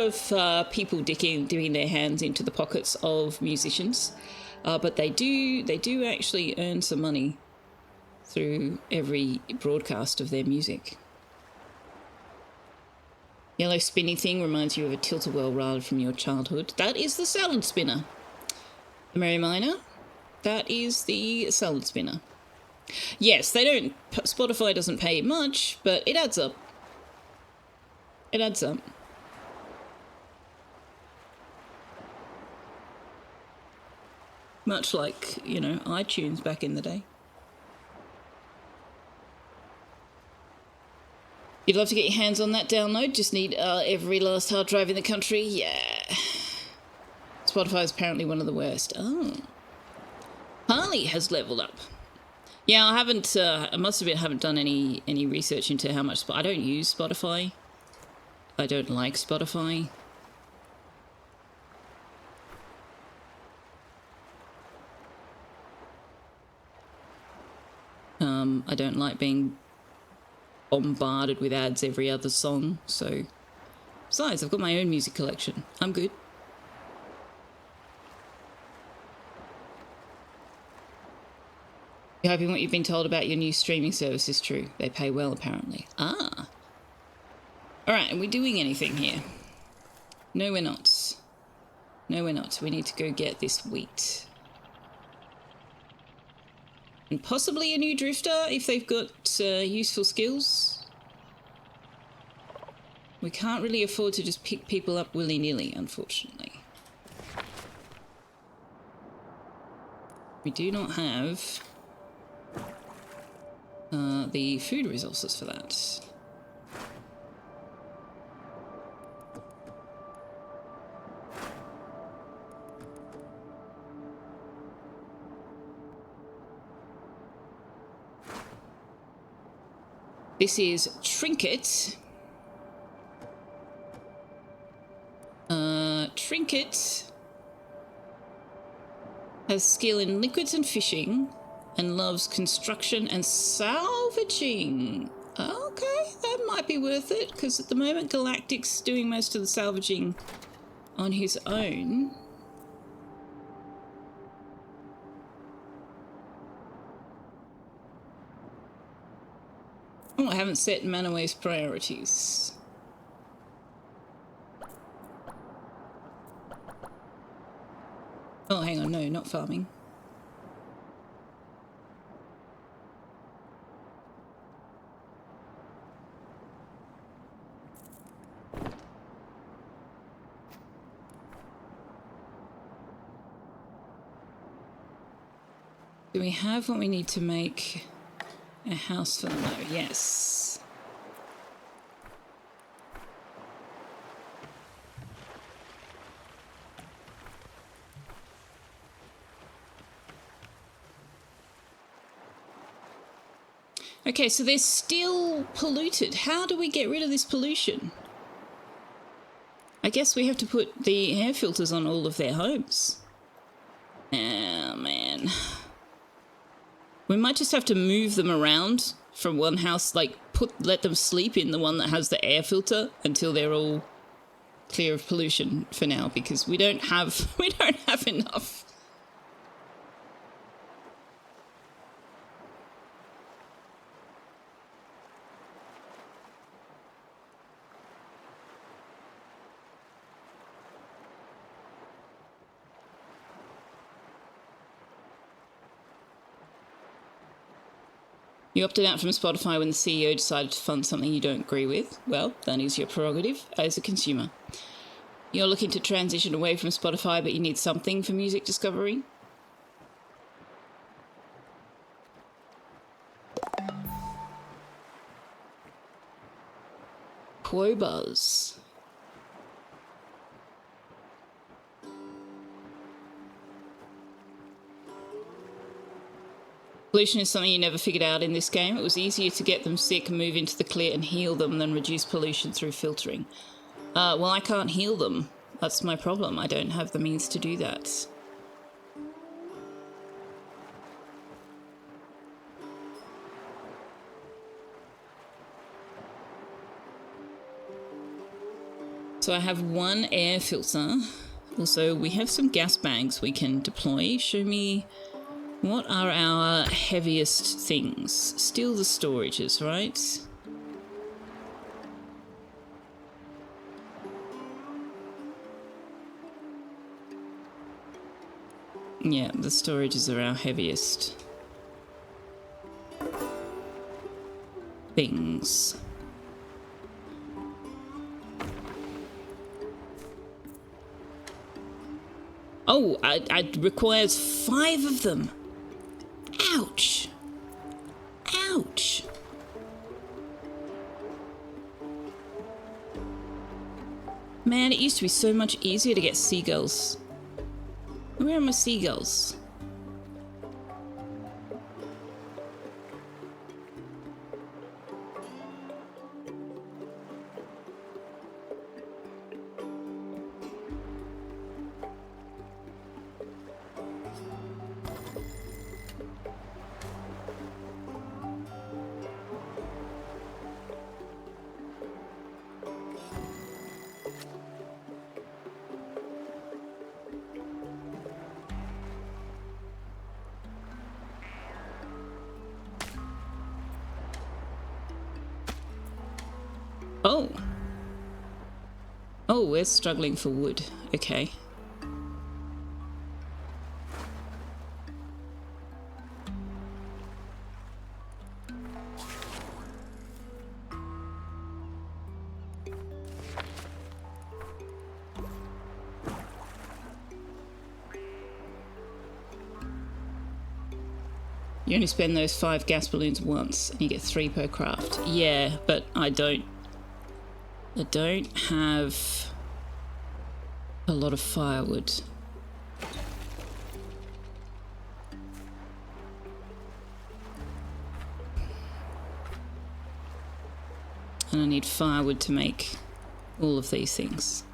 of people dipping their hands into the pockets of musicians, but they do actually earn some money through every broadcast of their music. Yellow spinny thing reminds you of a tilt-a-whirl ride from your childhood. That is the salad spinner. The Merry Miner. That is the salad spinner. Yes, Spotify doesn't pay much, but it adds up. It adds up. Much like, you know, iTunes back in the day. You'd love to get your hands on that download, just need every last hard drive in the country. Yeah. It's Spotify is apparently one of the worst. Oh. Harley has leveled up. Yeah, I haven't, I must admit, I haven't done any research into how much, I don't use Spotify. I don't like Spotify. I don't like being bombarded with ads every other song, so... Besides, I've got my own music collection. I'm good. You're hoping what you've been told about your new streaming service is true. They pay well, apparently. Ah. Alright, are we doing anything here? No, we're not. No, we're not. We need to go get this wheat. And possibly a new drifter, if they've got useful skills. We can't really afford to just pick people up willy-nilly, unfortunately. We do not have the food resources for that. This is Trinket. Trinket has skill in liquids and fishing and loves construction and salvaging. Okay, that might be worth it, because at the moment Galactic's doing most of the salvaging on his own. Oh, I haven't set Manaway's priorities. Oh, hang on, no, not farming. Do we have what we need to make a house for them? No, yes. Okay, so they're still polluted. How do we get rid of this pollution? I guess we have to put the air filters on all of their homes. Oh, man. We might just have to move them around from one house, like let them sleep in the one that has the air filter until they're all clear of pollution for now, because we don't have enough. You opted out from Spotify when the CEO decided to fund something you don't agree with. Well, that is your prerogative as a consumer. You're looking to transition away from Spotify, but you need something for music discovery. Quobuzz. Pollution is something you never figured out in this game. It was easier to get them sick, move into the clear and heal them than reduce pollution through filtering. Well, I can't heal them. That's my problem. I don't have the means to do that. So I have one air filter. Also, we have some gas bags we can deploy. Show me... what are our heaviest things? Still the storages, right? Yeah, the storages are our heaviest things. Oh, it requires 5 of them. Ouch. Ouch. Man, it used to be so much easier to get seagulls Where are my seagulls? Oh. Oh, we're struggling for wood. Okay. You only spend those 5 gas balloons once and you get 3 per craft. Yeah, but I don't have a lot of firewood. And I need firewood to make all of these things.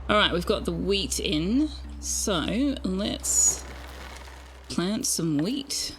Alright, we've got the wheat in, so let's plant some wheat.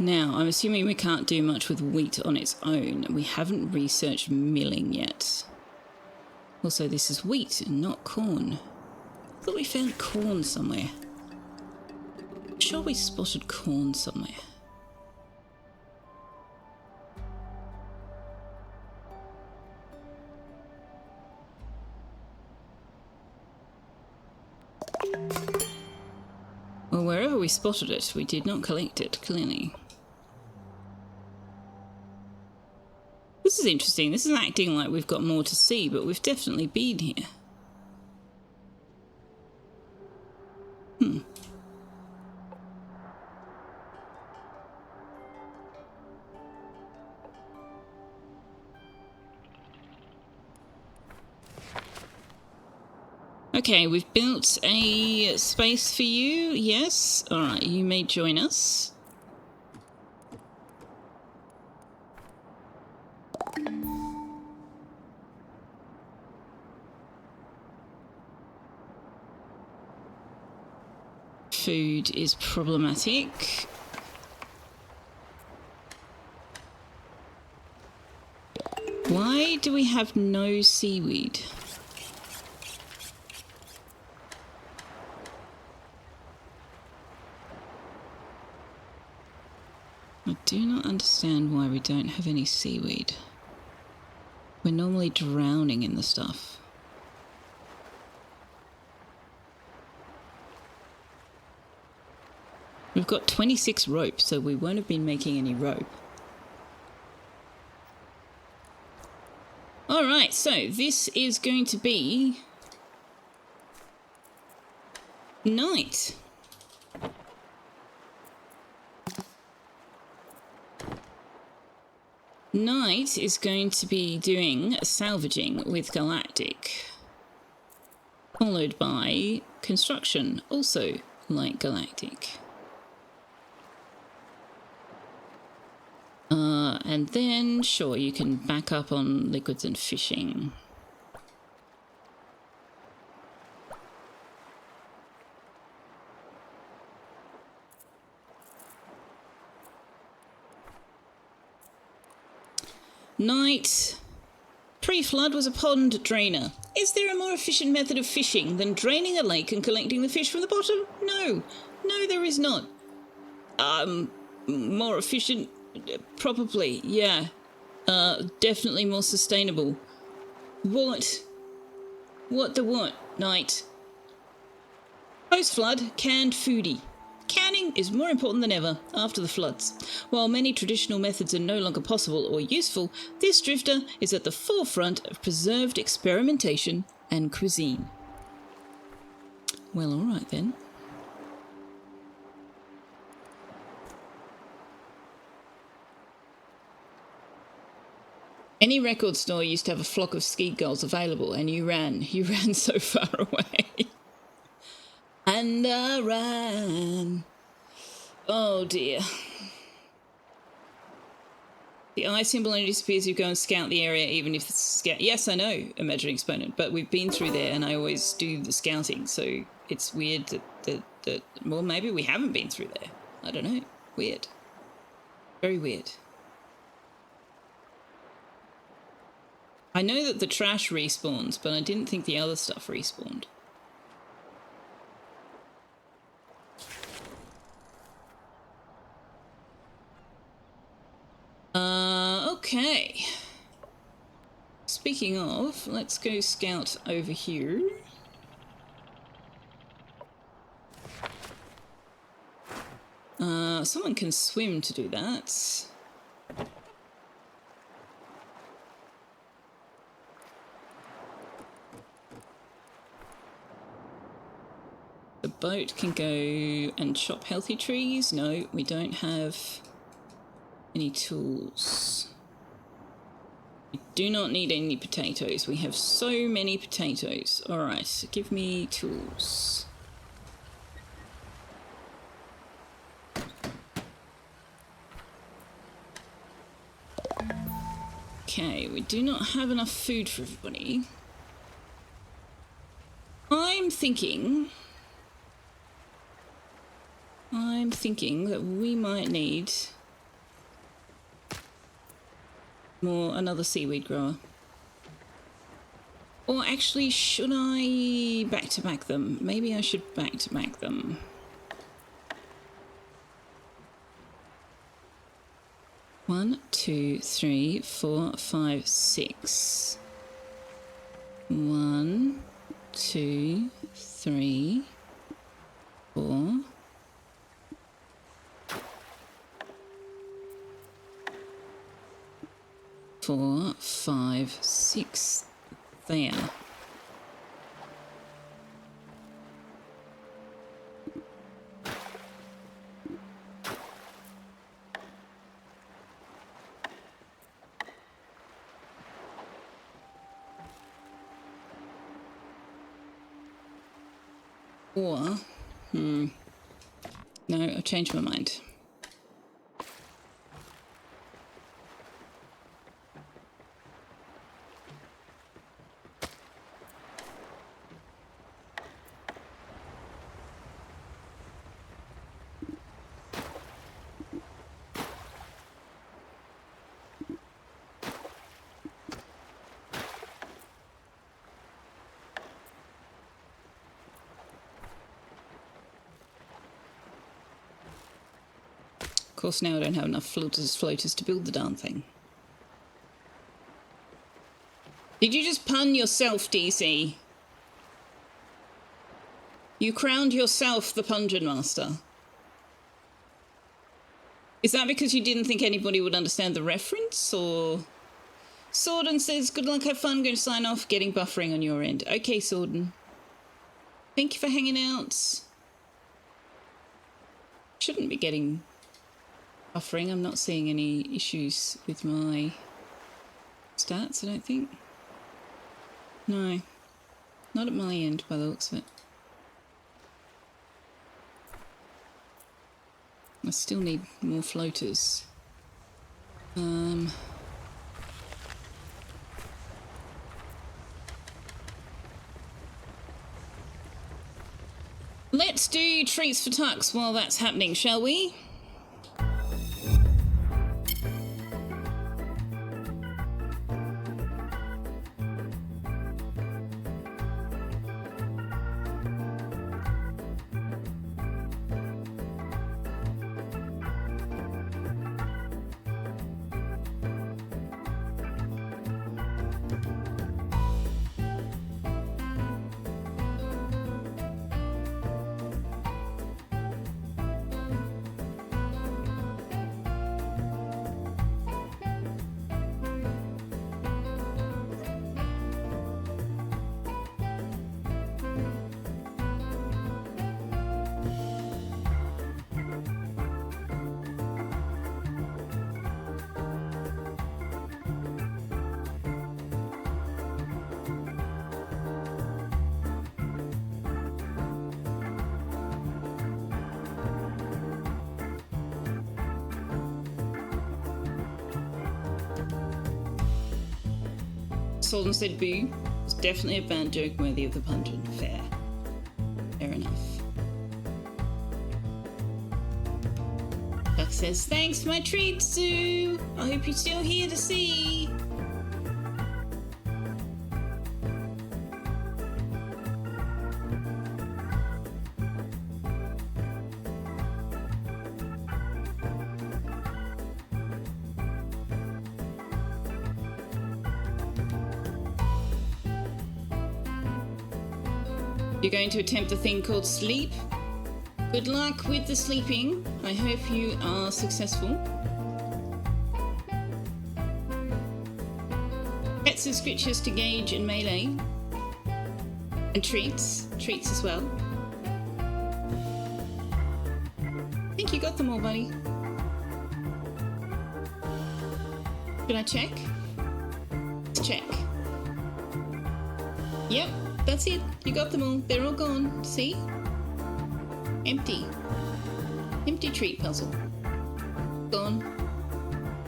Now, I'm assuming we can't do much with wheat on its own. We haven't researched milling yet. Also, this is wheat and not corn. I thought we found corn somewhere. I'm sure we spotted corn somewhere. Well, wherever we spotted it, we did not collect it, clearly. This is interesting. This is acting like we've got more to see, but we've definitely been here. Okay, we've built a space for you. Yes. All right, you may join us. Food is problematic. Why do we have no seaweed? I do not understand why we don't have any seaweed. We're normally drowning in the stuff. We've got 26 rope, so we won't have been making any rope. Alright, so this is going to be night. Night is going to be doing salvaging with Galactic, followed by construction, also like Galactic. And then, sure, you can back up on liquids and fishing. Night. Pre-flood was a pond drainer. Is there a more efficient method of fishing than draining a lake and collecting the fish from the bottom? No. No, there is not. More efficient? Probably, yeah. Definitely more sustainable. What? What the what, Night? Post-flood, canned foodie. Canning is more important than ever after the floods. While many traditional methods are no longer possible or useful, this drifter is at the forefront of preserved experimentation and cuisine. Well, all right then. Any record store used to have a flock of ski gulls available, and you ran so far away. And I ran. Oh dear. The eye symbol only disappears if you go and scout the area, even if it's scout. Yes, I know, Imaginary Exponent, but we've been through there and I always do the scouting, so it's weird that well, maybe we haven't been through there. I don't know. Weird. Very weird. I know that the trash respawns, but I didn't think the other stuff respawned. Okay. Speaking of, let's go scout over here. Someone can swim to do that. The boat can go and chop healthy trees. No, we don't have any tools. We do not need any potatoes. We have so many potatoes. Alright, give me tools. Okay, we do not have enough food for everybody. I'm thinking that we might need another seaweed grower. Or actually, should I back-to-back them? Maybe I should back-to-back them. One, two, three, four, five, six. 1, 2, 3, 4. 4, 5, 6. There. Or, no, I've changed my mind. Of course, now I don't have enough floaters to build the darn thing. Did you just pun yourself, DC? You crowned yourself the Pungeon Master. Is that because you didn't think anybody would understand the reference, or... Sorden says, good luck, have fun, going to sign off, getting buffering on your end. Okay, Sorden. Thank you for hanging out. Shouldn't be getting buffering. I'm not seeing any issues with my stats, I don't think. No. Not at my end, by the looks of it. I still need more floaters. Let's do treats for Tux while that's happening, shall we? Solden said boo. It's definitely a bad joke worthy of the pungent. Fair. Fair enough. Duck says, thanks for my treat, Sue. I hope you're still here to see. You're going to attempt a thing called sleep. Good luck with the sleeping. I hope you are successful. Pets and scritches to gauge and melee. And treats. Treats as well. I think you got them all, buddy. Should I check? Let's check. Yep. That's it. You got them all. They're all gone. See? Empty. Empty treat puzzle. Gone.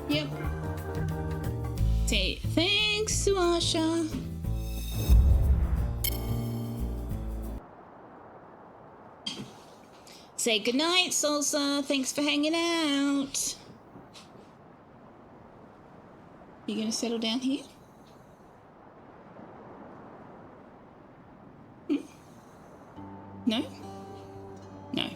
Yep. Say thanks, Suasha. Say goodnight, Salsa. Thanks for hanging out. You gonna settle down here? No? No.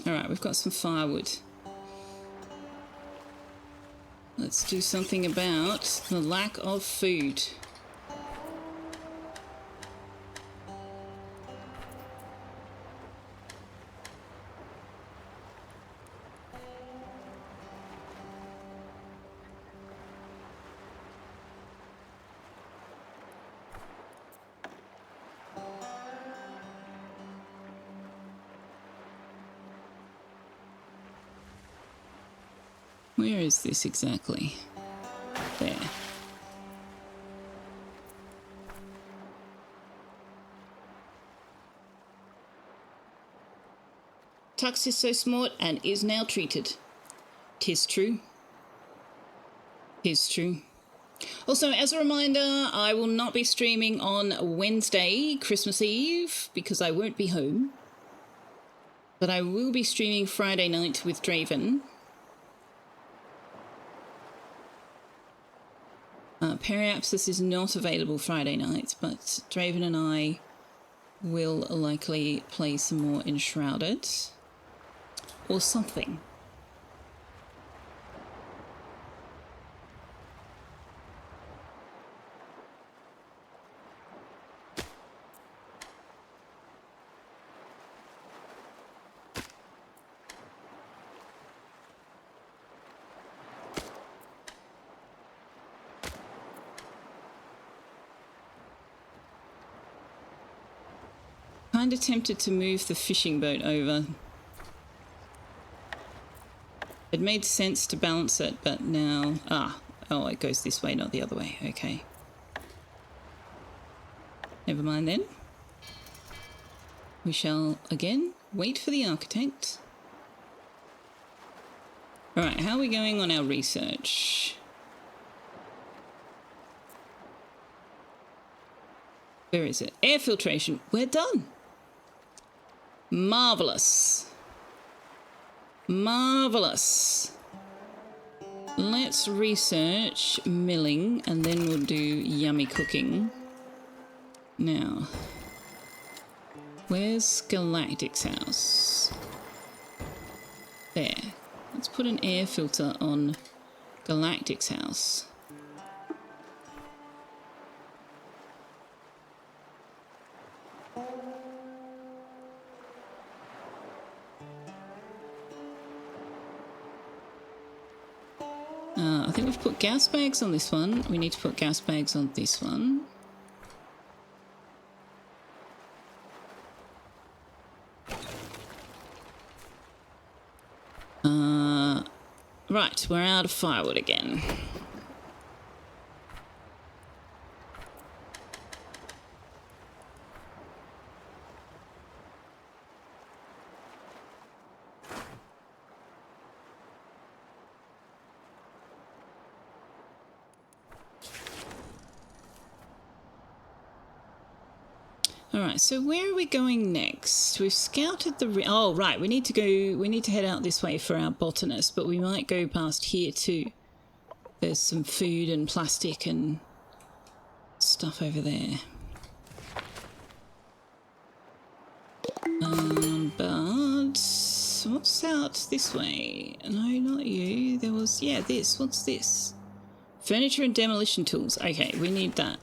Alright, we've got some firewood. Let's do something about the lack of food. Where is this exactly? There. Tux is so smart and is now treated. 'Tis true. 'Tis true. Also, as a reminder, I will not be streaming on Wednesday, Christmas Eve, because I won't be home. But I will be streaming Friday night with Draven. Periapsis is not available Friday night, but Draven and I will likely play some more Enshrouded. Or something. Kind of tempted to move the fishing boat over. It made sense to balance it, but now... oh, it goes this way, not the other way. Okay. Never mind then. We shall, again, wait for the architect. Alright, how are we going on our research? Where is it? Air filtration. We're done. Marvellous. Marvellous. Let's research milling and then we'll do yummy cooking. Now, where's Galactic's house? There. Let's put an air filter on Galactic's house. I think we've put gas bags on this one. We need to put gas bags on this one. Right, we're out of firewood again. Alright, so where are we going next? We've scouted the... Oh, right, we need to head out this way for our botanist, but we might go past here too. There's some food and plastic and stuff over there. But what's out this way? No, not you. There was, yeah, this. What's this? Furniture and demolition tools. Okay, we need that.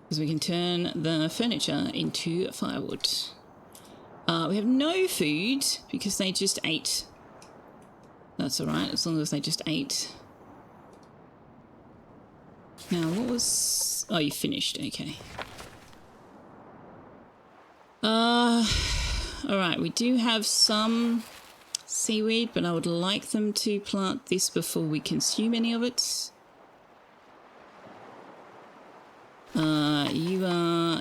Because we can turn the furniture into firewood. We have no food because they just ate. That's alright, as long as they just ate. Now, what was... Oh, you finished, okay. Alright, we do have some seaweed, but I would like them to plant this before we consume any of it.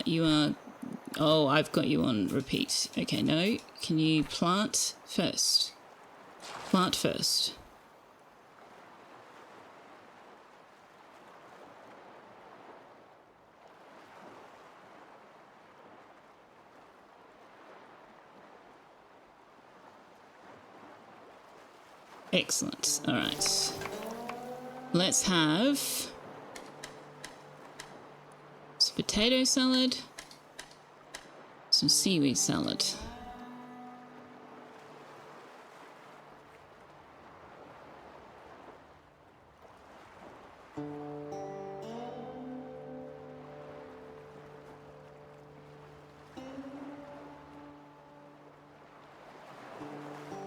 You are... Oh, I've got you on repeat. Okay, no. Can you plant first? Plant first. Excellent. All right. Let's have some potato salad, some seaweed salad.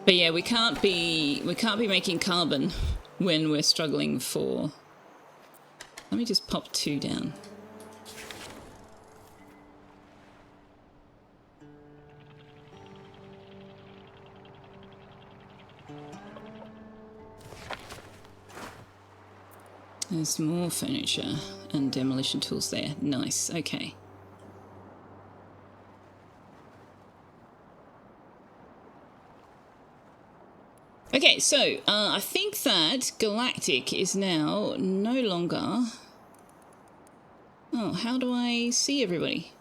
But yeah, we can't be making carbon when we're struggling for... Let me just pop 2 down. There's more furniture and demolition tools there. Nice, okay. Okay, so I think that Galactic is now no longer... Oh, how do I see everybody?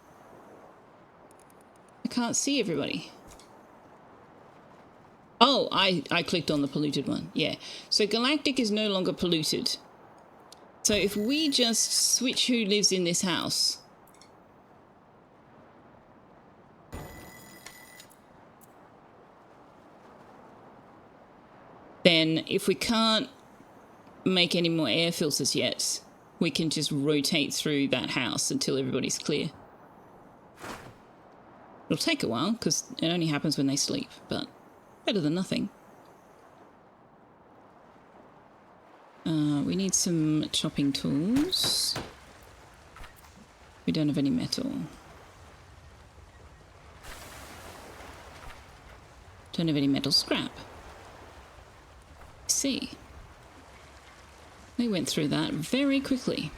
I can't see everybody. Oh, I clicked on the polluted one. Yeah. So Galactic is no longer polluted. So if we just switch who lives in this house... Then if we can't make any more air filters yet, we can just rotate through that house until everybody's clear. It'll take a while because it only happens when they sleep, but better than nothing. We need some chopping tools. We don't have any metal. Don't have any metal scrap. See, we went through that very quickly.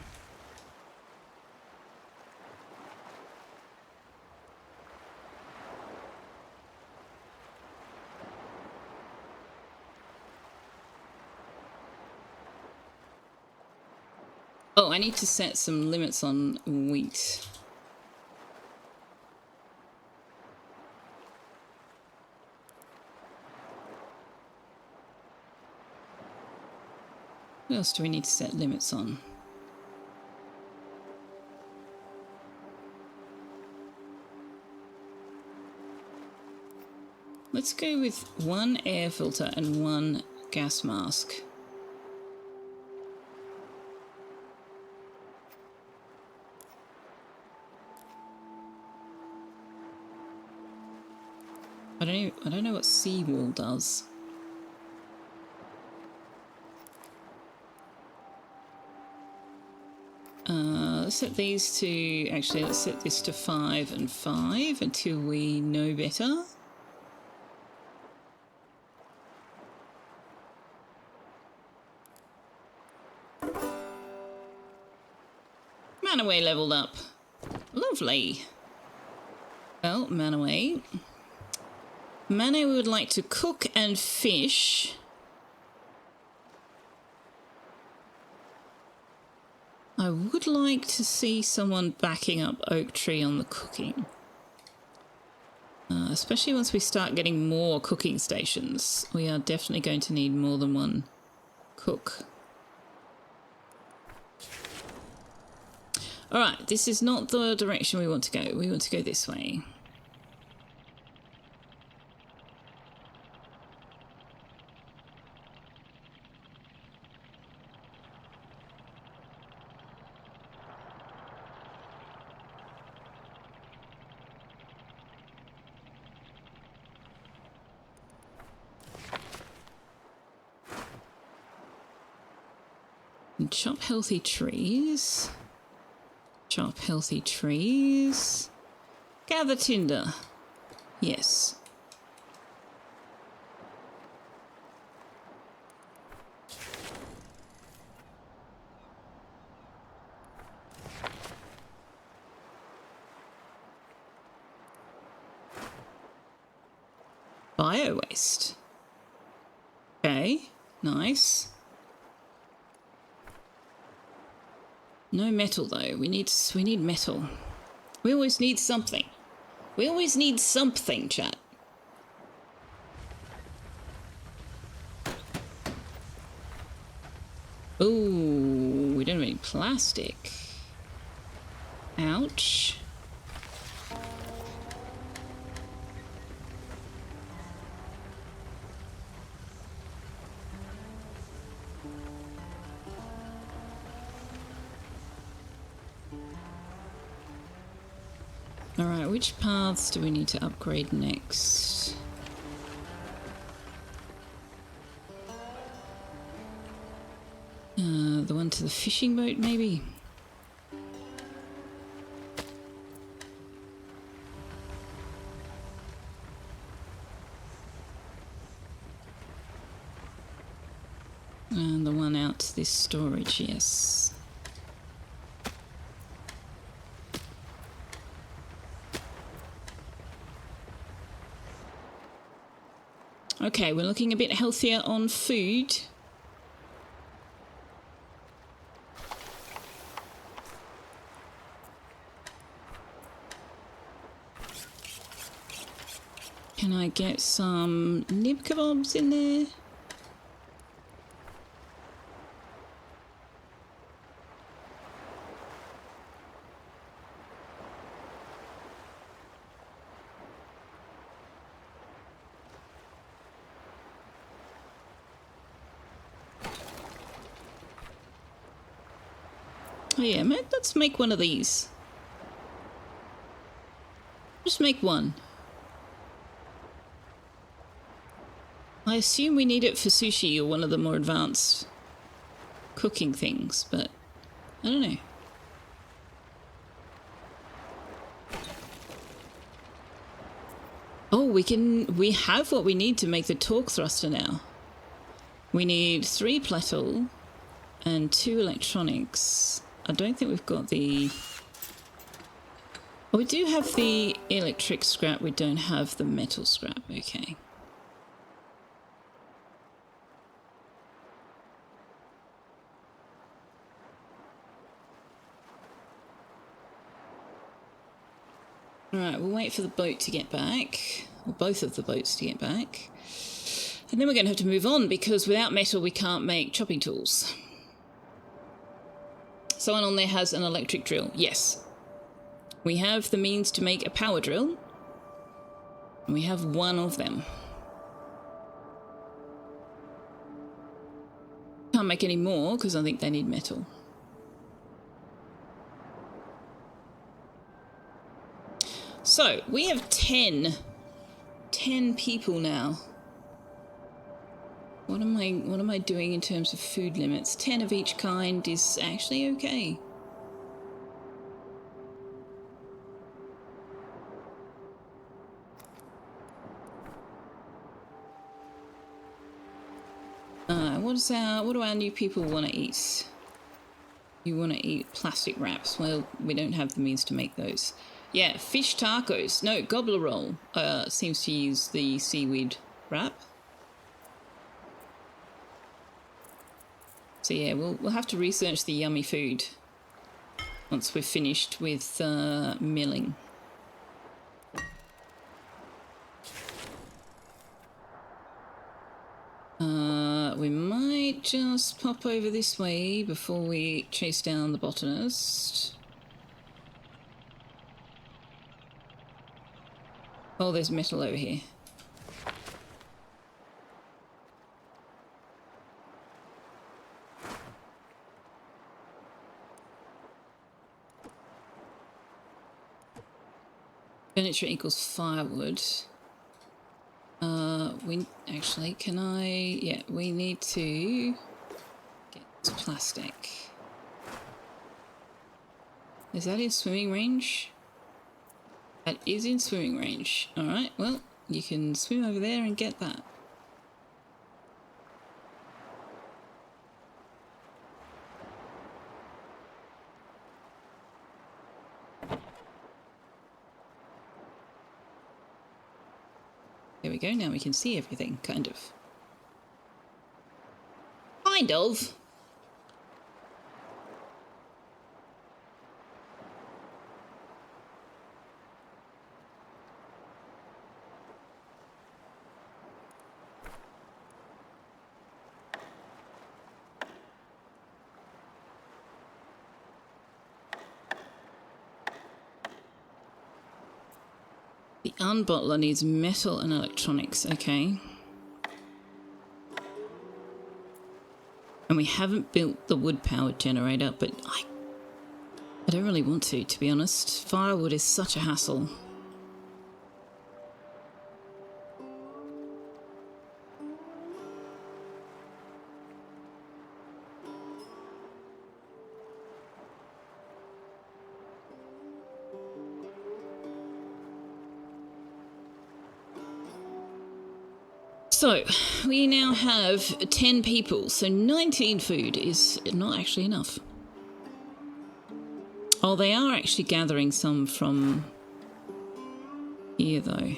Oh, I need to set some limits on wheat. What else do we need to set limits on? Let's go with 1 air filter and 1 gas mask. I don't know what seawall does. Let's set these to... Actually, let's set this to 5 and 5 until we know better. Manaway leveled up. Lovely. Well, Manaway, Mane would like to cook and fish. I would like to see someone backing up Oak Tree on the cooking. Especially once we start getting more cooking stations. We are definitely going to need more than one cook. Alright, this is not the direction we want to go. We want to go this way. And chop healthy trees. Chop healthy trees. Gather tinder. Yes. Bio waste. Okay, nice. No metal though. We need metal. We always need something. We always need something, chat. Ooh, we don't have any plastic. Ouch. Alright, which paths do we need to upgrade next? The one to the fishing boat, maybe? And the one out to this storage, yes. Okay, we're looking a bit healthier on food. Can I get some nib kebabs in there? Oh yeah, let's make one of these. Just make one. I assume we need it for sushi or one of the more advanced cooking things, but I don't know. Oh, we have what we need to make the torque thruster now. We need 3 platel and 2 electronics. I don't think we've got the... Oh, we do have the electric scrap, we don't have the metal scrap, okay. Alright, we'll wait for the boat to get back, or both of the boats to get back. And then we're going to have to move on, because without metal we can't make chopping tools. Someone on there has an electric drill. Yes. We have the means to make a power drill. And we have one of them. Can't make any more, because I think they need metal. So, we have 10 people now. What am I doing in terms of food limits? 10 of each kind is actually okay. What do our new people want to eat? You want to eat plastic wraps? Well, we don't have the means to make those. Yeah, fish tacos. No, gobbler roll seems to use the seaweed wrap. So yeah, we'll have to research the yummy food once we're finished with milling. We might just pop over this way before we chase down the botanist. Oh, there's metal over here. Furniture equals firewood. We actually, can I? Yeah, we need to get this plastic. Is that in swimming range? That is in swimming range. All right. Well, you can swim over there and get that. There we go, now we can see everything, kind of. Kind of. The unbottler needs metal and electronics, okay. And we haven't built the wood-powered generator, but I don't really want to be honest. Firewood is such a hassle. So, we now have 10 people, so 19 food is not actually enough. Oh, they are actually gathering some from here, though.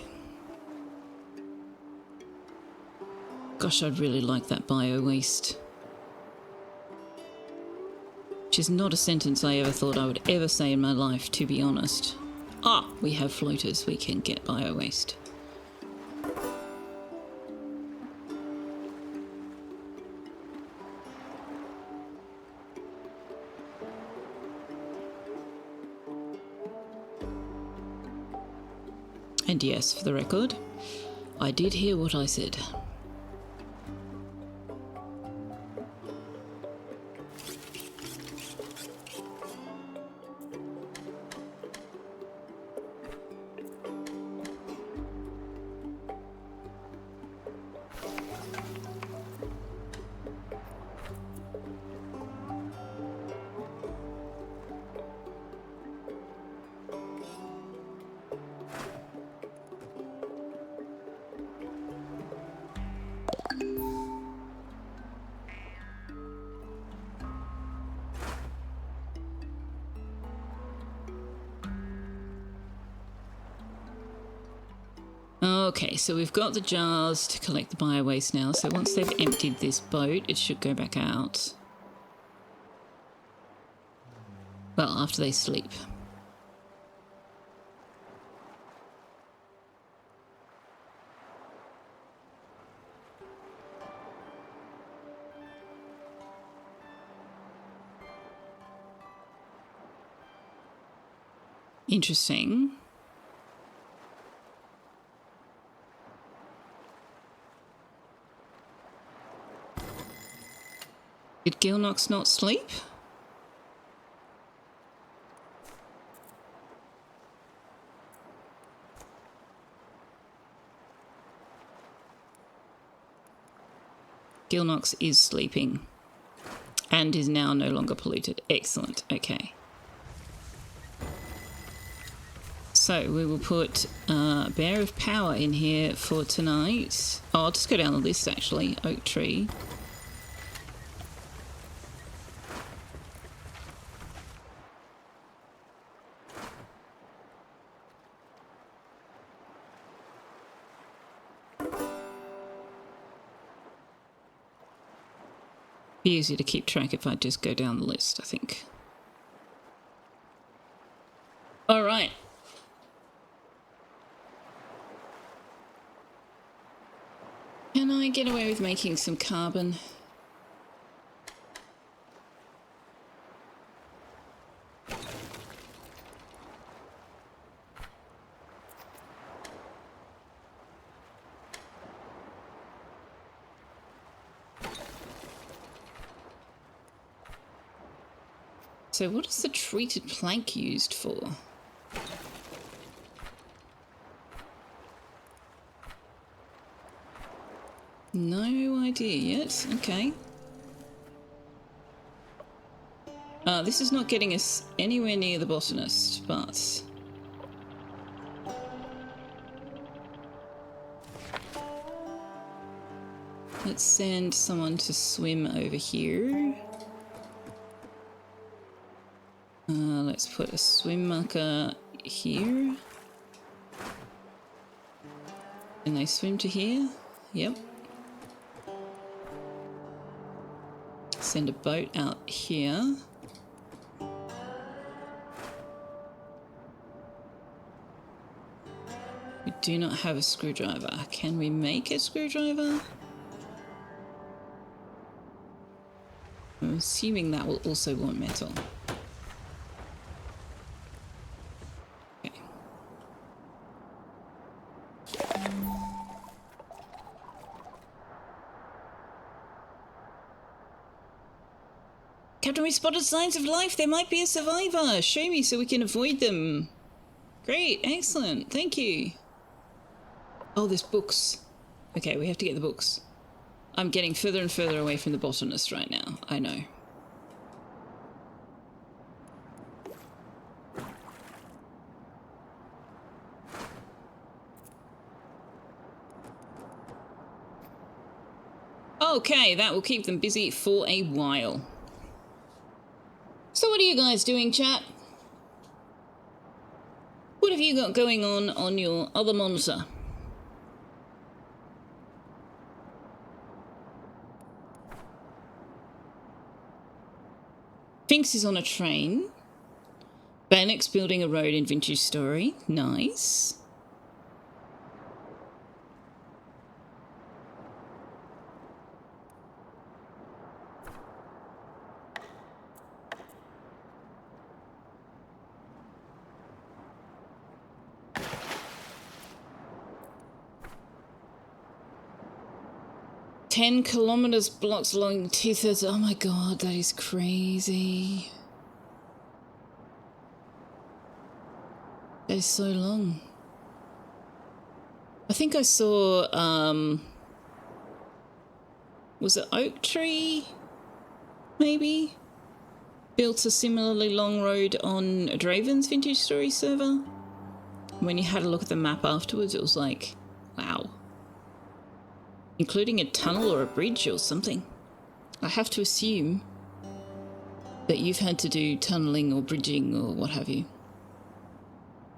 Gosh, I'd really like that bio-waste. Which is not a sentence I ever thought I would ever say in my life, to be honest. Ah, we have floaters, we can get bio-waste. And yes, for the record, I did hear what I said. Okay, so we've got the jars to collect the bio-waste now, so once they've emptied this boat, it should go back out. Well, after they sleep. Interesting. Did Gilnox not sleep? Gilnox is sleeping and is now no longer polluted. Excellent, okay. So we will put Bear of Power in here for tonight. Oh, I'll just go down the list actually. Oak Tree. Be easier to keep track if I just go down the list, I think. All right. Can I get away with making some carbon? So what is the treated plank used for? No idea yet. Okay. This is not getting us anywhere near the botanist, but... let's send someone to swim over here. Let's put a swim marker here. Can they swim to here? Yep. Send a boat out here. We do not have a screwdriver. Can we make a screwdriver? I'm assuming that will also want metal. Okay. Captain, we spotted signs of life. There might be a survivor. Show me so we can avoid them. Great, excellent. Thank you. Oh, there's books. Okay, we have to get the books. I'm getting further and further away from the botanist right now. I know. Okay, that will keep them busy for a while. So what are you guys doing, chat? What have you got going on your other monitor? Finks is on a train. Bannock's building a road in Vintage Story. Nice. "10 kilometers blocks long, 2/3. Oh my god, that is crazy. That is so long. I think I saw, was it Oak Tree? Maybe? Built a similarly long road on Draven's Vintage Story server. When you had a look at the map afterwards, it was like, wow. Including a tunnel or a bridge or something. I have to assume that you've had to do tunneling or bridging or what have you.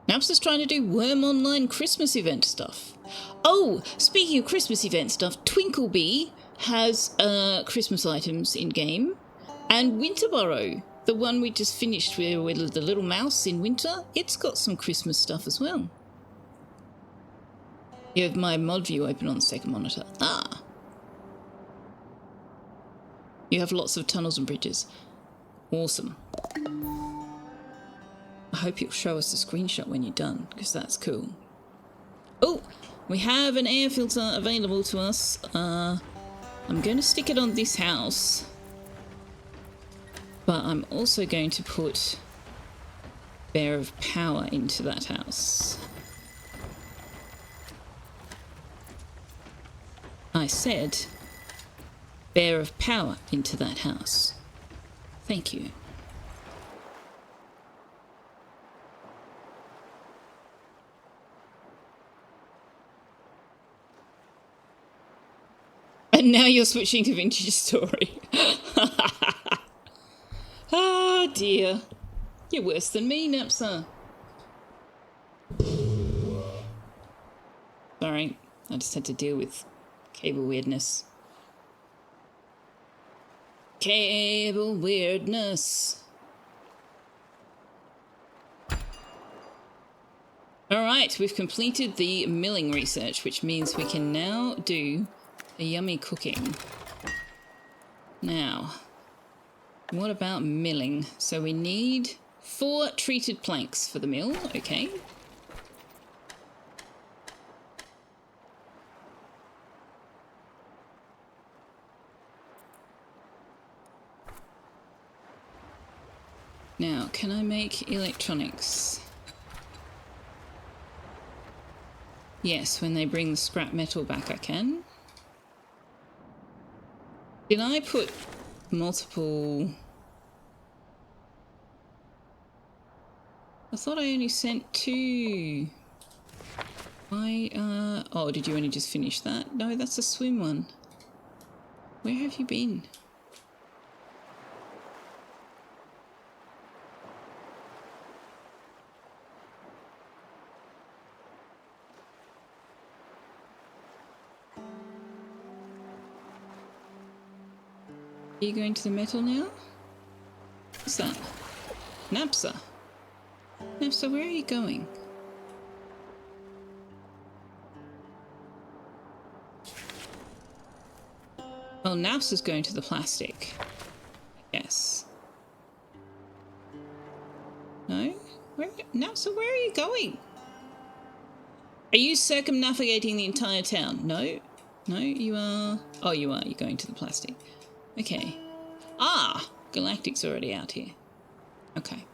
Naps is trying to do Worm Online Christmas event stuff. Oh, speaking of Christmas event stuff, Twinklebee has Christmas items in-game. And Winterborough, the one we just finished with the little mouse in winter, it's got some Christmas stuff as well. You have my mod view open on the second monitor. Ah. You have lots of tunnels and bridges. Awesome. I hope you'll show us a screenshot when you're done, because that's cool. Oh, we have an air filter available to us. I'm going to stick it on this house. But I'm also going to put Bear of Power into that house. I said Bear of Power into that house. Thank you. And now you're switching to Vintage Story. Oh dear. You're worse than me, Napsa. Sorry, I just had to deal with cable weirdness. Cable weirdness. Alright, we've completed the milling research, which means we can now do a yummy cooking. Now, what about milling? So we need 4 treated planks for the mill, okay. Now, can I make electronics? Yes, when they bring the scrap metal back I can. Did I put multiple... I thought I only sent 2. Why, oh, did you only just finish that? No, that's the swim one. Where have you been? Are you going to the metal now? What's that? Napsa. Napsa, where are you going? Well, Napsa's going to the plastic. Yes. No? Napsa, where are you going? Are you circumnavigating the entire town? No? No, you are... Oh, you are. You're going to the plastic. Okay. Ah! Galactic's already out here. Okay.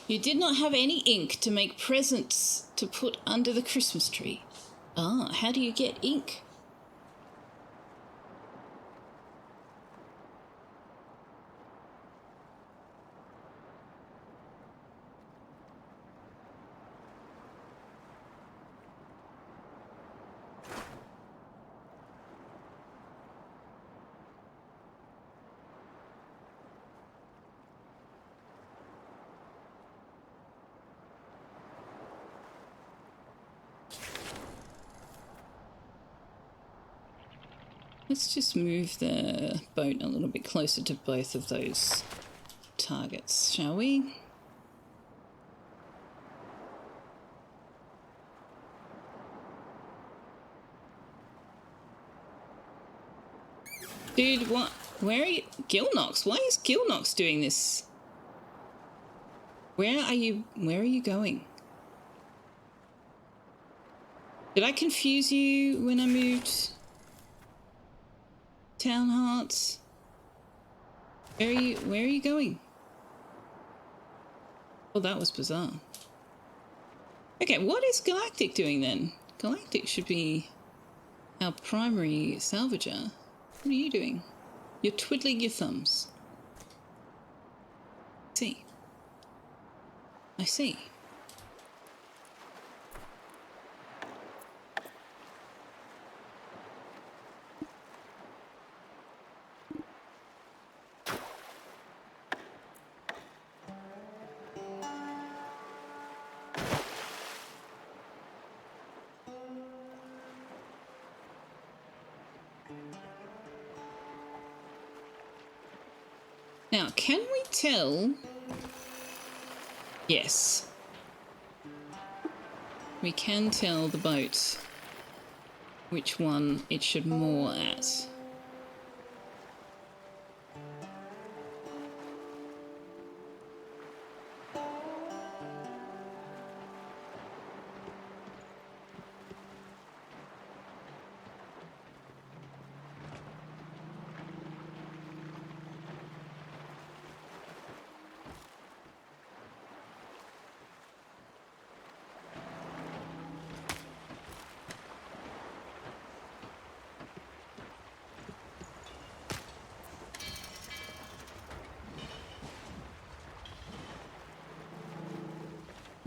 You did not have any ink to make presents to put under the Christmas tree. Ah, how do you get ink? Let's just move the boat a little bit closer to both of those targets, shall we? Dude, what? Where are you? Gilnox? Why is Gilnox doing this? Where are you going? Did I confuse you when I moved Town Hearts? Where are you going? Oh, that was bizarre. Okay, what is Galactic doing then? Galactic should be our primary salvager. What are you doing? You're twiddling your thumbs. I see. Now, can we tell? Yes. We can tell the boat which one it should moor at.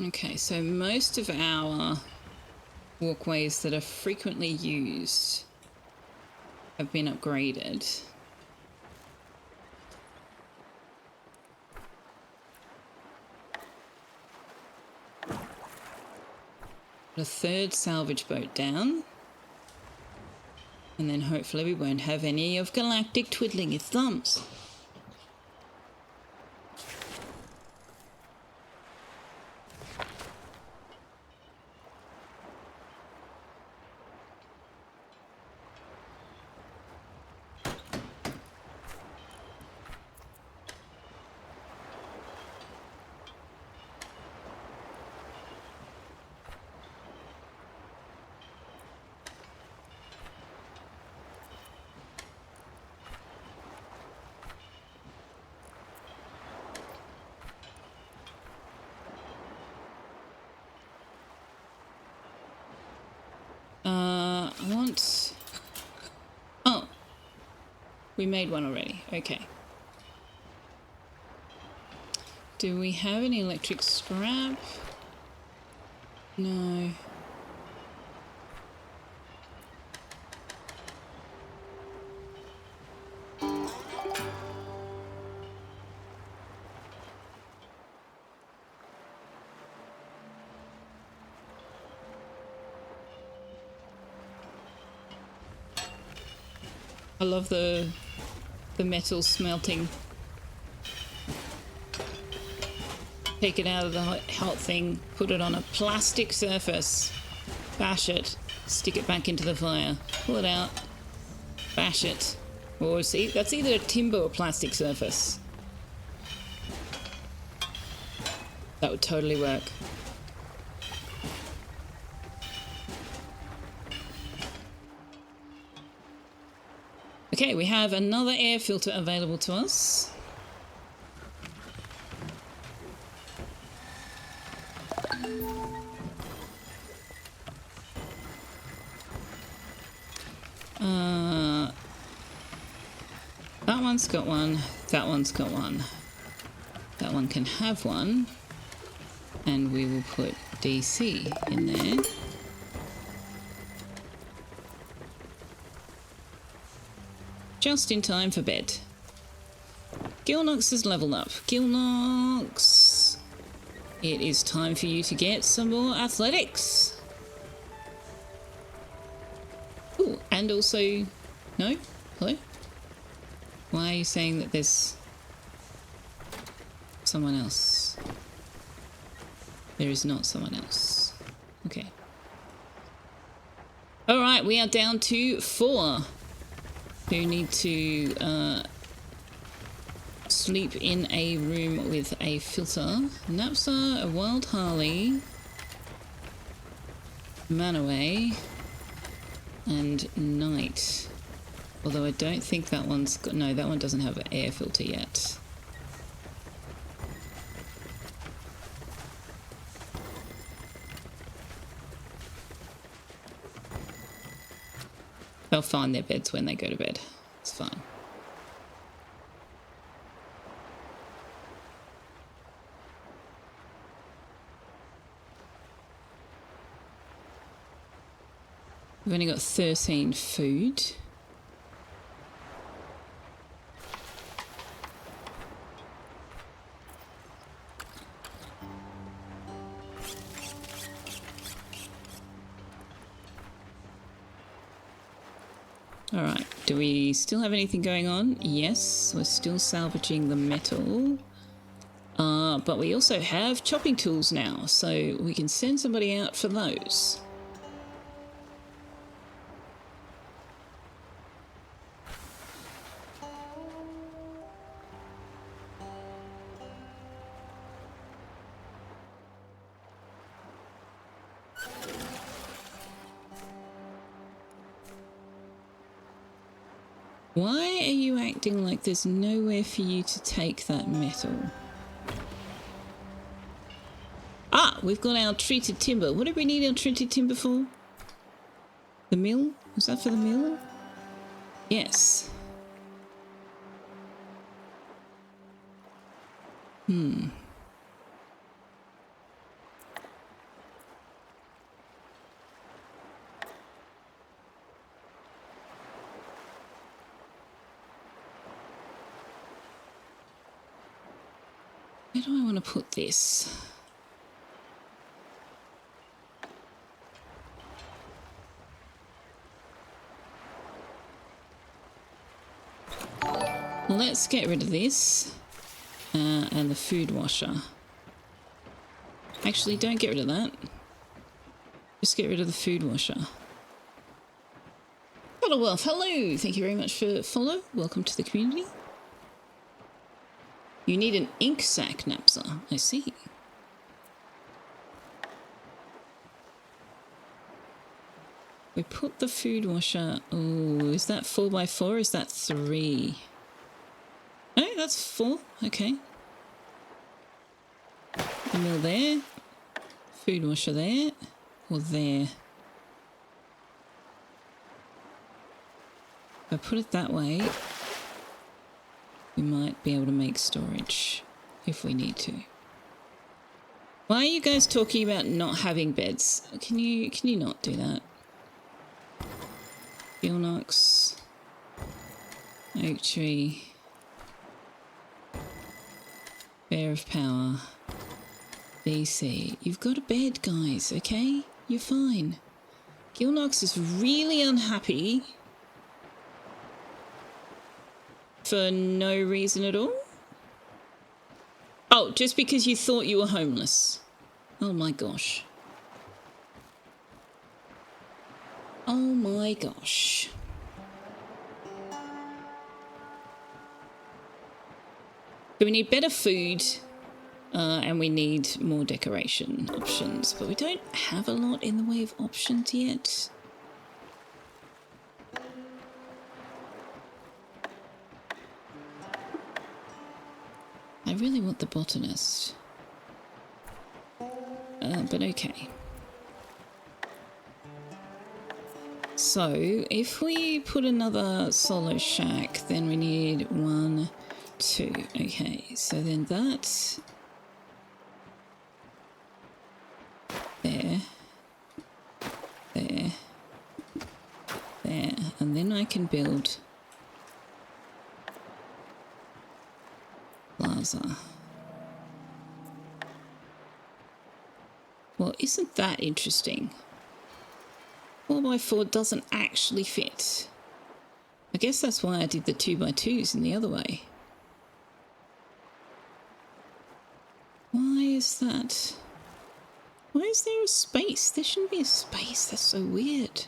Okay, so most of our walkways that are frequently used have been upgraded. Put a third salvage boat down. And then hopefully we won't have any of Galactic twiddling his thumbs. I want... Oh. We made one already. Okay. Do we have any electric scrap? No. I love the metal smelting. Take it out of the hot thing, put it on a plastic surface, bash it, stick it back into the fire, pull it out, bash it. Or see, that's either a timber or plastic surface. That would totally work. Okay, we have another air filter available to us. That one's got one, that one's got one. That one can have one. And we will put DC in there. Just in time for bed. Gilnox has leveled up. Gilnox, it is time for you to get some more athletics. Ooh, and also... No? Hello? Why are you saying that there's someone else? There is not someone else. Okay. Alright, we are down to 4 who need to sleep in a room with a filter. Napsar, a wild Harley, Manaway, and Knight. Although I don't think that one's got... No, that one doesn't have an air filter yet. They'll find their beds when they go to bed. It's fine. We've only got 13 food. Alright, do we still have anything going on? Yes, we're still salvaging the metal. But we also have chopping tools now, so we can send somebody out for those. Why are you acting like there's nowhere for you to take that metal? Ah, we've got our treated timber. What do we need our treated timber for? The mill? Was that for the mill? Yes. Where do I want to put this? Let's get rid of this. And the food washer. Actually, don't get rid of that. Just get rid of the food washer. Hello, Wolf. Hello. Thank you very much for follow. Welcome to the community. You need an ink sac, Napsa. I see. We put the food washer... Oh, is that 4x4 or is that 3? No, that's 4. Okay. The mill there. Food washer there. Or there. If I put it that way, we might be able to make storage if we need to. Why are you guys talking about not having beds? Can you not do that? Gilnox, Oak Tree, Bear of Power, BC. You've got a bed, guys, okay? You're fine. Gilnox is really unhappy for no reason at all. Oh, just because you thought you were homeless. Oh my gosh. Oh my gosh. So we need better food, and we need more decoration options, but we don't have a lot in the way of options yet. I really want the botanist. But okay. So, if we put another solo shack, then we need 1, 2. Okay, so then that's... There. There. There. And then I can build... Plaza. Well, isn't that interesting? 4x4 doesn't actually fit. I guess that's why I did the 2x2s in the other way. Why is that? Why is there a space? There shouldn't be a space. That's so weird.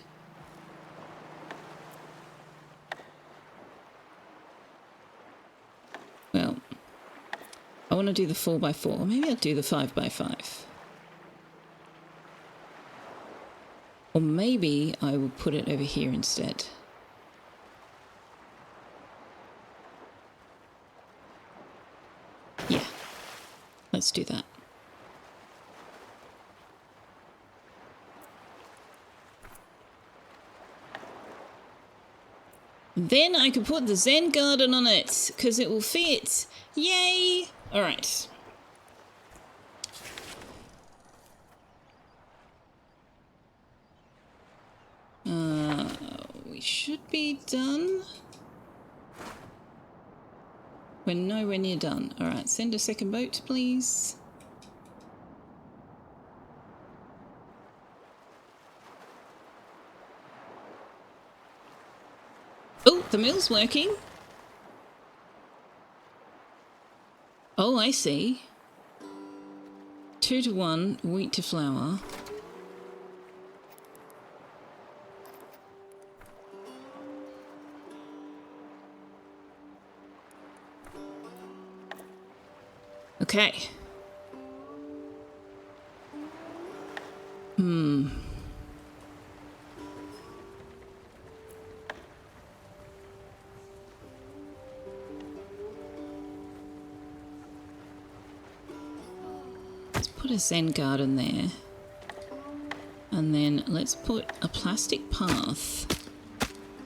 Well, I want to do the 4x4. Maybe I'll do the 5x5. Or maybe I will put it over here instead. Yeah, let's do that. Then I can put the Zen garden on it, because it will fit. Yay! Alright. We should be done. We're nowhere near done. Alright, send a second boat, please. Oh, the mill's working. Oh, I see. 2 to 1, wheat to flour. Okay. Let's put a Zen garden there. And then let's put a plastic path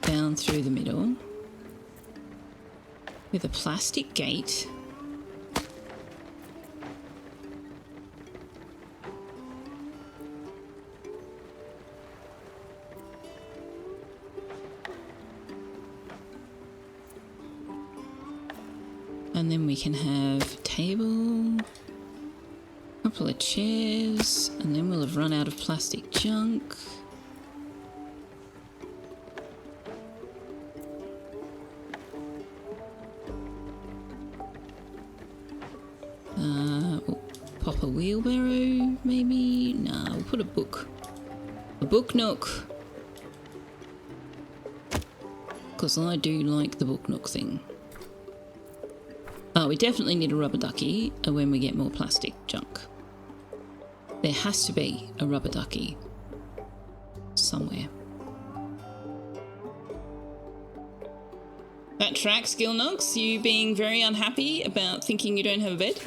down through the middle with a plastic gate. And then we can have table, couple of chairs, and then we'll have run out of plastic junk. up a wheelbarrow, maybe? Nah, we'll put a book. A book nook. Because I do like the book nook thing. Oh, we definitely need a rubber ducky when we get more plastic junk. There has to be a rubber ducky somewhere. That tracks, Gilnox, you being very unhappy about thinking you don't have a bed.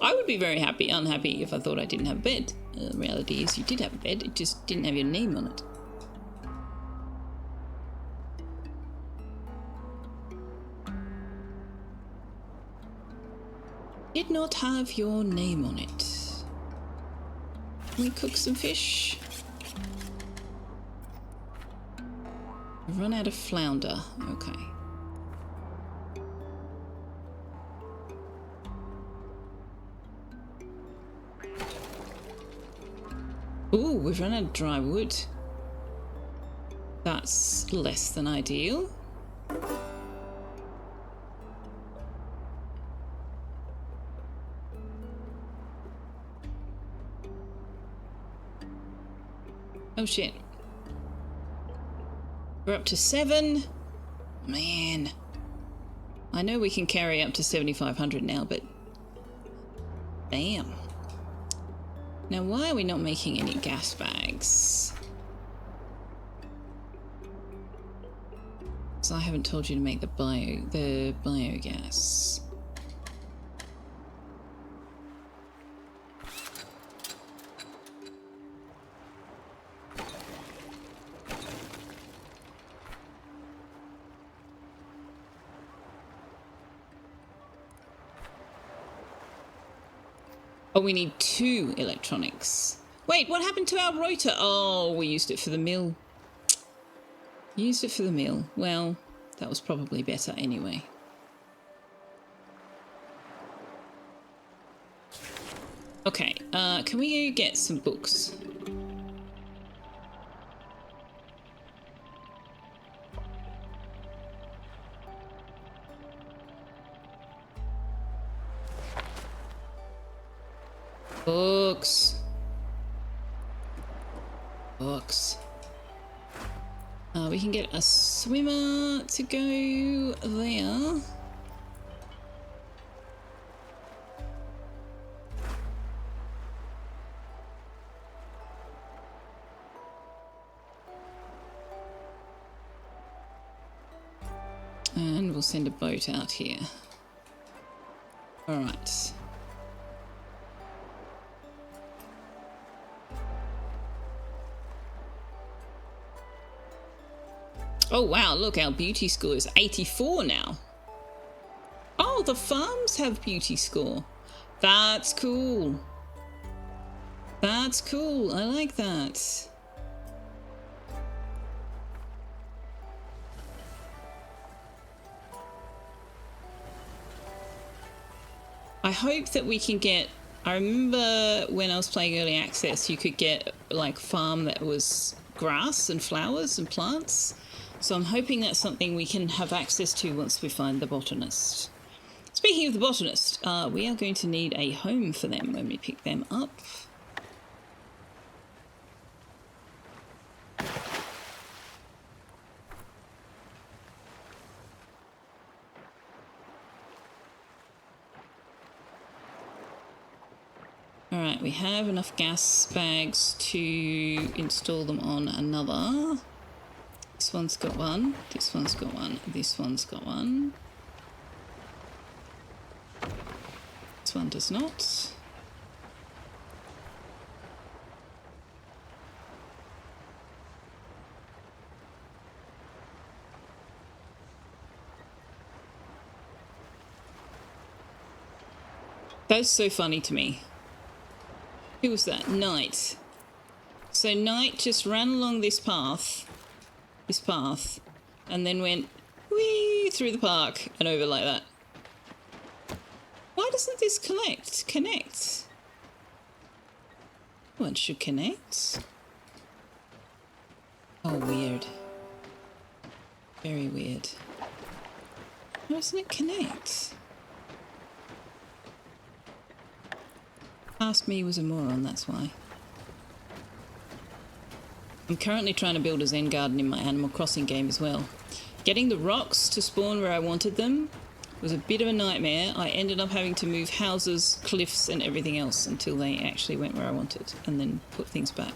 I would be very unhappy if I thought I didn't have a bed. The reality is you did have a bed, it just didn't have your name on it. Did not have your name on it. Can we cook some fish? Run out of flounder. Okay. Ooh, we've run out of dry wood. That's less than ideal. Oh shit. We're up to 7. Man. I know we can carry up to 7,500 now, but... Damn. Now why are we not making any gas bags? So I haven't told you to make the biogas. Oh, we need 2 electronics. Wait, what happened to our rotor? Oh, we used it for the mill. Used it for the mill. Well, that was probably better anyway. Okay, can we get some books? Books. Books. We can get a swimmer to go there. And we'll send a boat out here. All right. Oh wow, look, our beauty score is 84 now. Oh, the farms have beauty score. That's cool. That's cool, I like that. I hope that we can get... I remember when I was playing Early Access, you could get like farm that was grass and flowers and plants. So I'm hoping that's something we can have access to once we find the botanist. Speaking of the botanist, we are going to need a home for them when we pick them up. Alright, we have enough gas bags to install them on another. This one's got one, this one's got one, this one's got one. This one does not. That's so funny to me. Who was that? Knight. So Knight just ran along this path, and then went whee through the park and over like that. Why doesn't this connect? One should connect. Oh, weird. Very weird. Why doesn't it connect? Past me was a moron, that's why. I'm currently trying to build a Zen garden in my Animal Crossing game as well. Getting the rocks to spawn where I wanted them was a bit of a nightmare. I ended up having to move houses, cliffs and everything else until they actually went where I wanted and then put things back.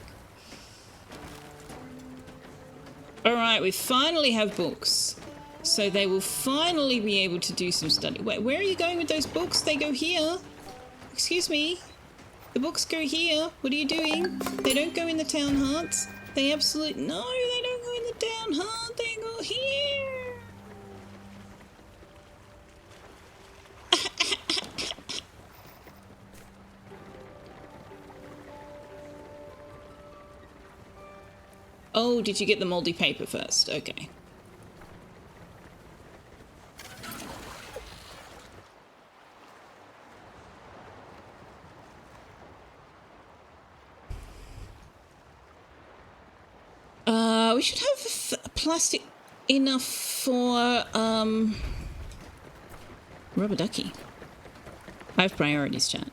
Alright, we finally have books. So they will finally be able to do some study. Wait, where are you going with those books? They go here. Excuse me. The books go here. What are you doing? They don't go in the town hearts. They absolutely... No, they don't go in the town heart. They go here. Oh, did you get the moldy paper first? Okay. We should have plastic enough for rubber ducky. I have priorities, chat.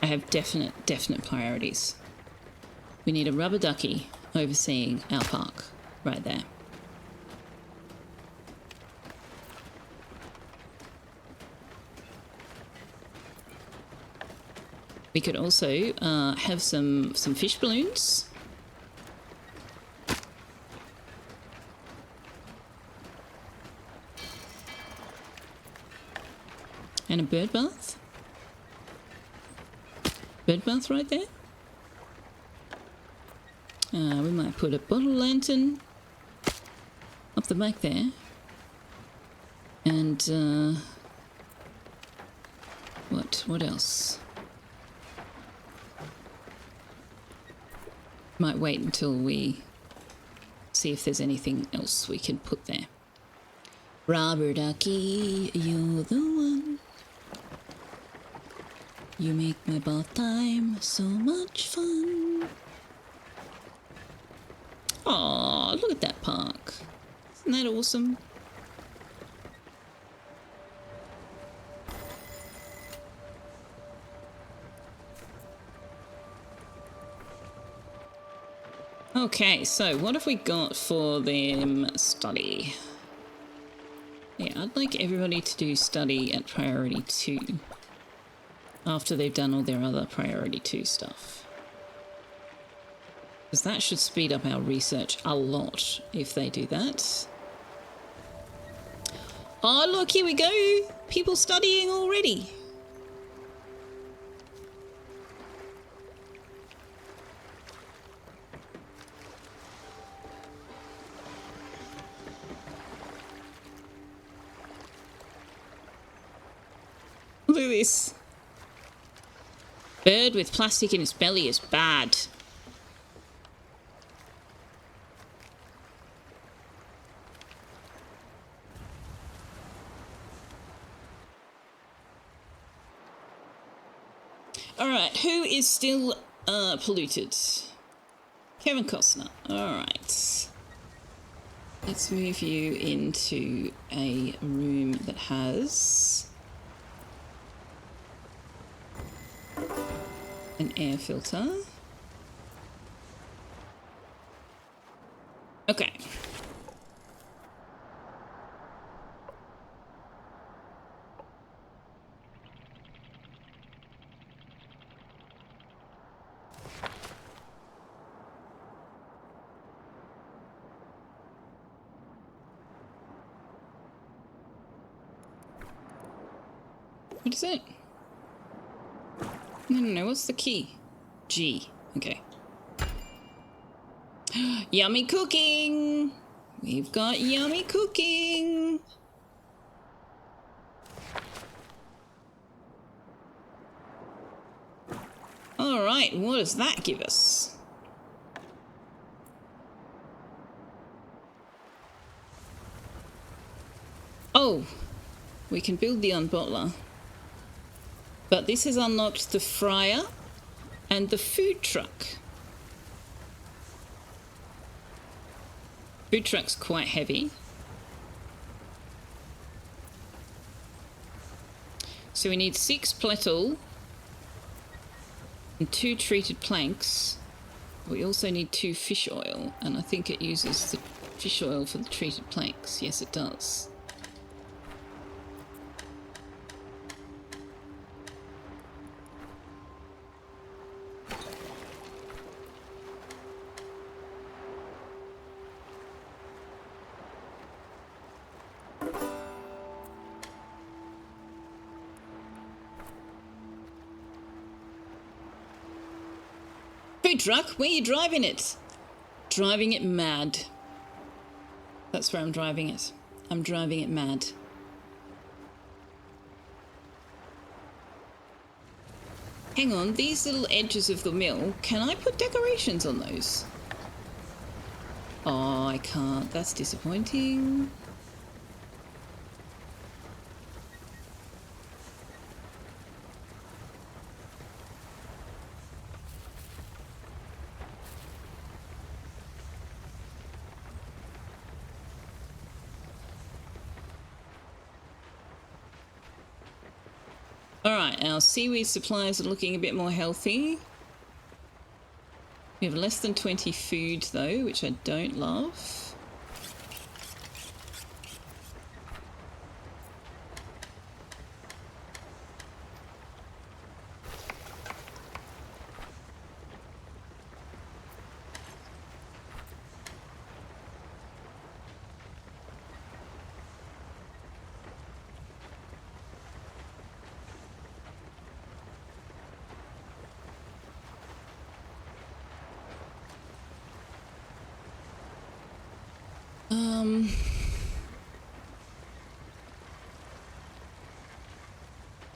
I have definite priorities. We need a rubber ducky overseeing our park right there. We could also have some fish balloons. And a bird bath. Bird bath right there. We might put a bottle lantern up the back there. And what else? Might wait until we see if there's anything else we can put there. Rubber ducky, you're the one. You make my bath time so much fun. Aw, look at that park. Isn't that awesome? Okay, so what have we got for them study? Yeah, I'd like everybody to do study at priority 2 after they've done all their other priority 2 stuff. Because that should speed up our research a lot if they do that. Oh, look, here we go. People studying already. Look at this. Bird with plastic in its belly is bad. Alright, who is still polluted? Kevin Costner. Alright. Let's move you into a room that has an air filter. Okay. What is it? No, what's the key? G. Okay. Yummy cooking! We've got yummy cooking! Alright, what does that give us? Oh! We can build the unbottler. But this has unlocked the fryer and the food truck. Food truck's quite heavy. So we need 6 plettle And 2 treated planks. We also need 2 fish oil, and I think it uses the fish oil for the treated planks. Yes, it does. Food truck, where are you driving it? Driving it mad. That's where I'm driving it. I'm driving it mad. Hang on, these little edges of the mill, can I put decorations on those? Oh, I can't. That's disappointing. Alright, our seaweed supplies are looking a bit more healthy. We have less than 20 food though, which I don't love.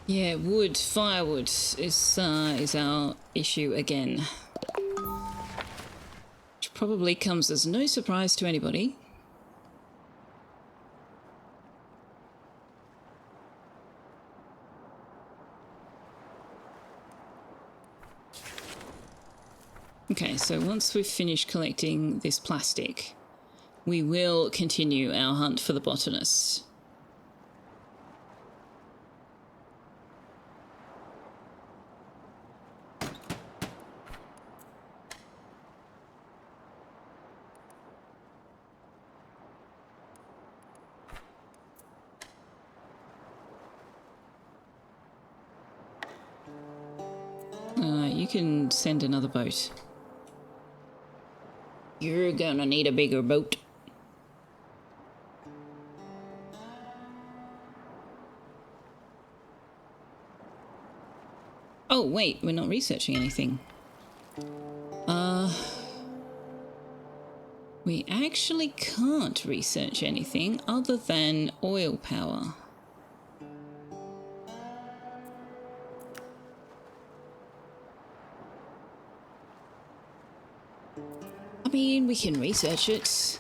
Yeah, wood, firewood is our issue again. Which probably comes as no surprise to anybody. Okay, so once we've finished collecting this plastic, we will continue our hunt for the botanist. You can send another boat. You're gonna need a bigger boat. Oh, wait, we're not researching anything. We actually can't research anything other than oil power. I mean, we can research it.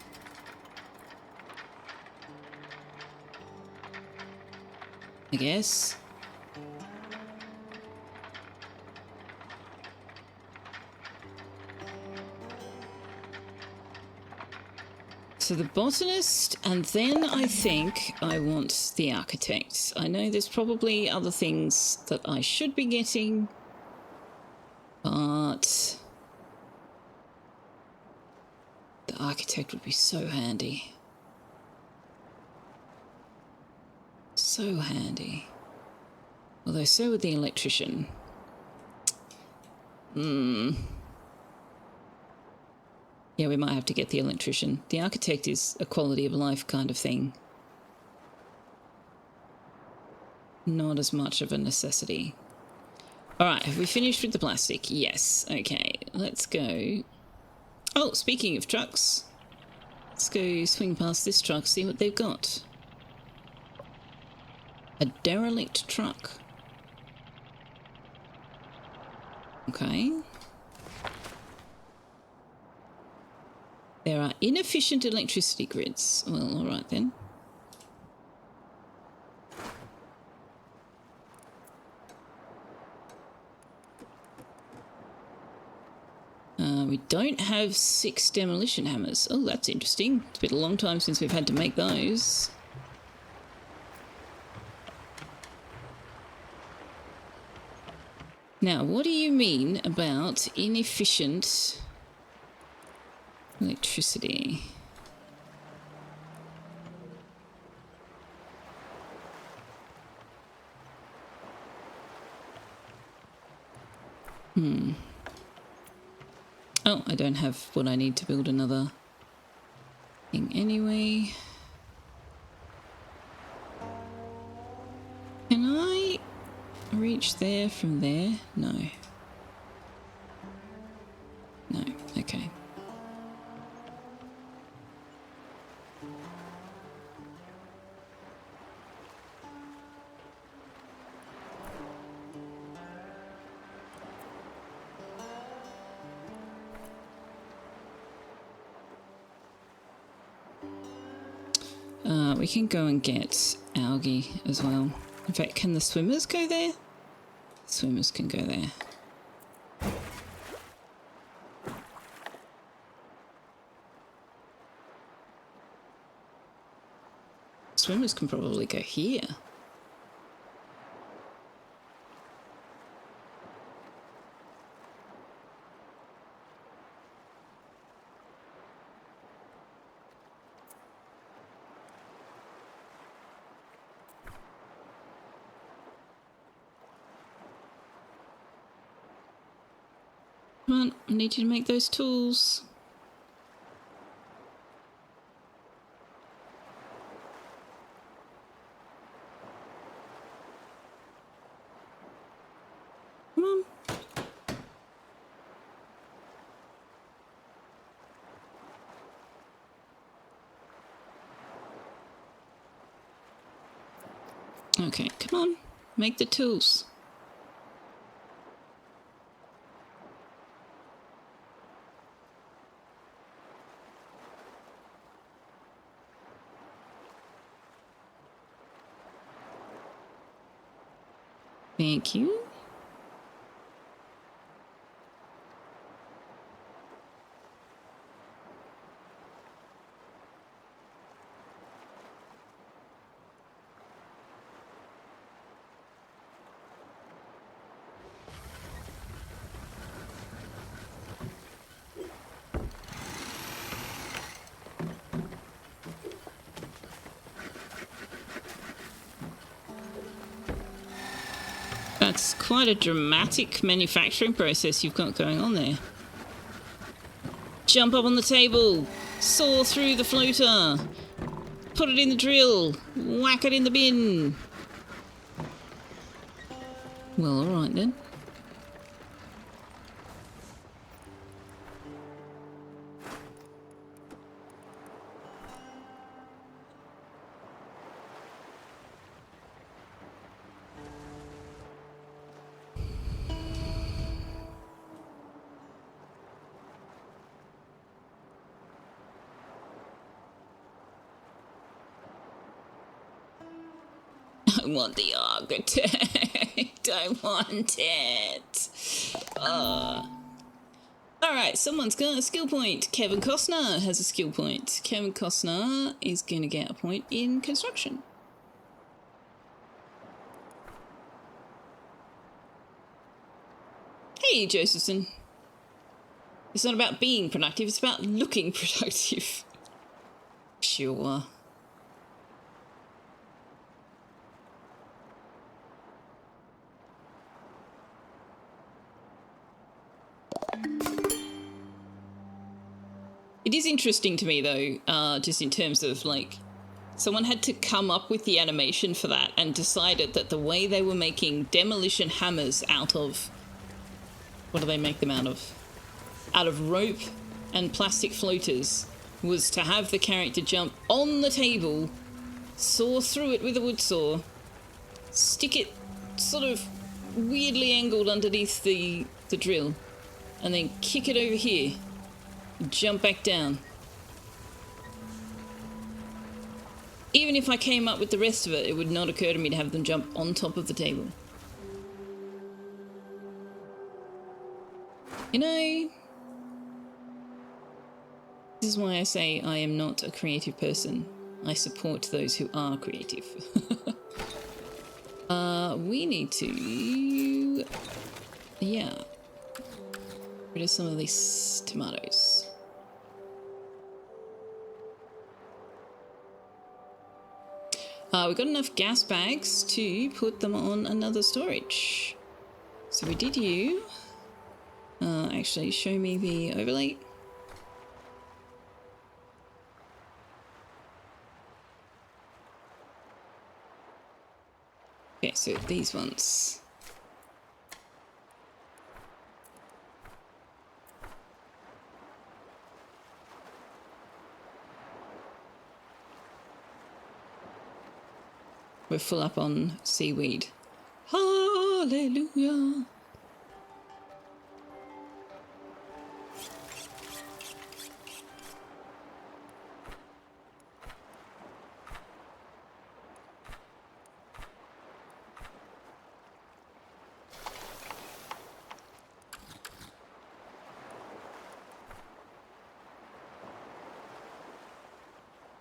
I guess. So the botanist, and then I think I want the architect. I know there's probably other things that I should be getting, but the architect would be so handy. So handy. Although so would the electrician. Yeah, we might have to get the electrician. The architect is a quality of life kind of thing. Not as much of a necessity. Alright, have we finished with the plastic? Yes. Okay, let's go. Oh, speaking of trucks, let's go swing past this truck, see what they've got. A derelict truck. Okay. There are inefficient electricity grids. Well, alright then. We don't have 6 demolition hammers. Oh, that's interesting. It's been a long time since we've had to make those. Now, what do you mean about inefficient electricity? Oh, I don't have what I need to build another thing anyway. Can I reach there from there? No. No, okay. We can go and get algae as well. In fact, can the swimmers go there? Swimmers can go there. Swimmers can probably go here. Come on, I need you to make those tools. Come on. Okay, come on. Make the tools. Thank you. That's quite a dramatic manufacturing process you've got going on there. Jump up on the table, saw through the floater, put it in the drill, whack it in the bin. Well, alright then. I want the architect. I want it. Alright, someone's got a skill point. Kevin Costner has a skill point. Kevin Costner is going to get a point in construction. Hey, Josephson. It's not about being productive, it's about looking productive. Sure. It is interesting to me, though, just in terms of, like, someone had to come up with the animation for that and decided that the way they were making demolition hammers out of... What do they make them out of? Out of rope and plastic floaters was to have the character jump on the table, saw through it with a wood saw, stick it sort of weirdly angled underneath the drill, and then kick it over here. Jump back down. Even if I came up with the rest of it, it would not occur to me to have them jump on top of the table. You know, this is why I say I am not a creative person. I support those who are creative. We need to Yeah. Rid of some of these tomatoes. We've got enough gas bags to put them on another storage. So we did you. Actually, show me the overlay. Okay, so these ones. We're full up on seaweed. Hallelujah.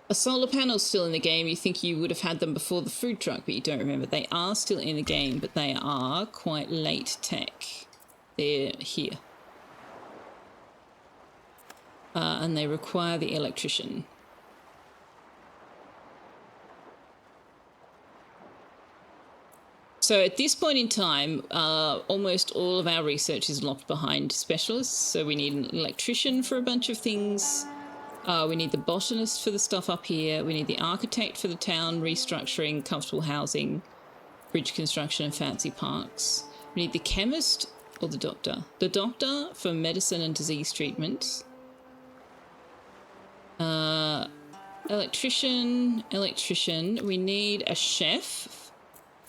A solar panel's still in the game. You think you would have had them before the food truck, but you don't remember. They are still in the game, but they are quite late tech. They're here. And they require the electrician. So at this point in time, almost all of our research is locked behind specialists. So we need an electrician for a bunch of things. We need the botanist for the stuff up here. We need the architect for the town restructuring, comfortable housing, bridge construction and fancy parks. We need the chemist or the doctor. The doctor for medicine and disease treatment. Electrician. We need a chef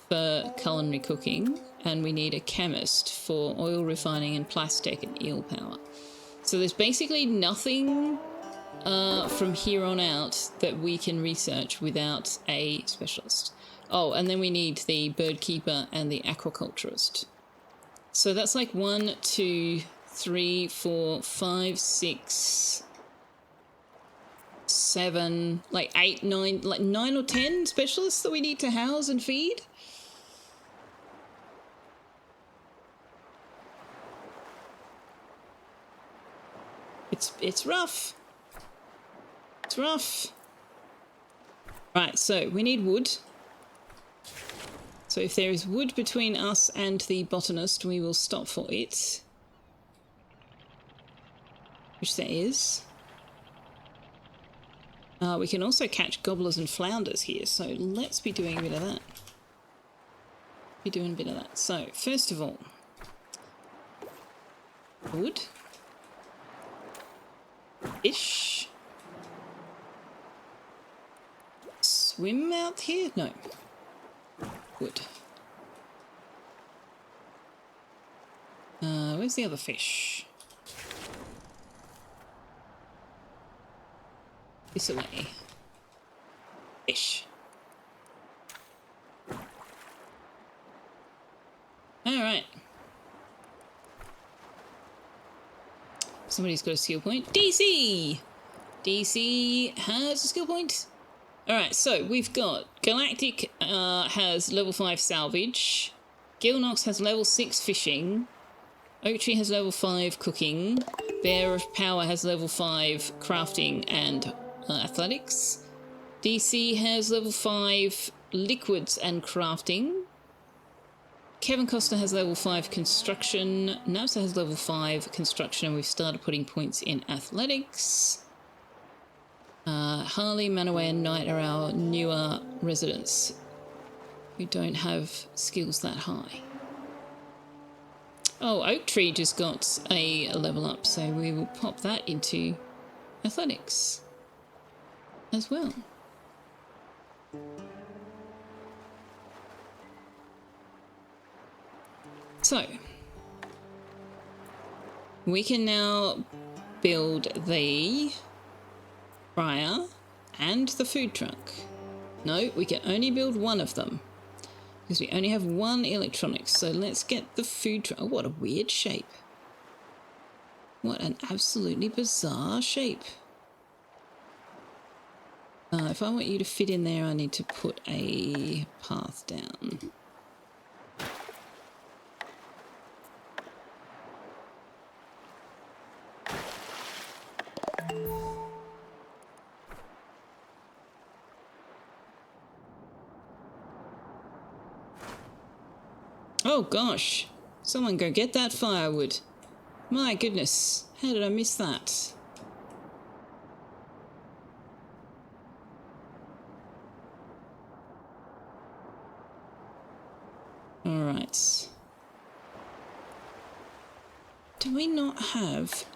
for culinary cooking. And we need a chemist for oil refining and plastic and eel power. So there's basically nothing from here on out that we can research without a specialist. Oh, and then we need the bird keeper and the aquaculturist. So that's like 1, 2, 3, 4, 5, 6, 7, like 8, 9, like 9 or 10 specialists that we need to house and feed. It's rough. It's rough. Right, so we need wood. So if there is wood between us and the botanist, we will stop for it. Which there is. We can also catch gobblers and flounders here, so let's be doing a bit of that. So, first of all, wood. Fish. Swim out here? No. Wood. Where's the other fish? This away. Fish. Alright. Somebody's got a skill point. DC! DC has a skill point. Alright, so we've got Galactic has level 5 salvage. Gilnox has level 6 fishing. Oak Tree has level 5 cooking. Bear of Power has level 5 crafting and athletics. DC has level 5 liquids and crafting. Kevin Costa has level 5 construction. Napsa has level 5 construction, and we've started putting points in athletics. Harley, Manaway and Knight are our newer residents who don't have skills that high. Oh, Oak Tree just got a level up, so we will pop that into athletics as well. So, we can now build the fryer and the food truck. No, we can only build one of them because we only have one electronics. So let's get the food truck. Oh, what a weird shape. What an absolutely bizarre shape. If I want you to fit in there, I need to put a path down. Oh gosh, someone go get that firewood. My goodness, how did I miss that? All right. Do we not have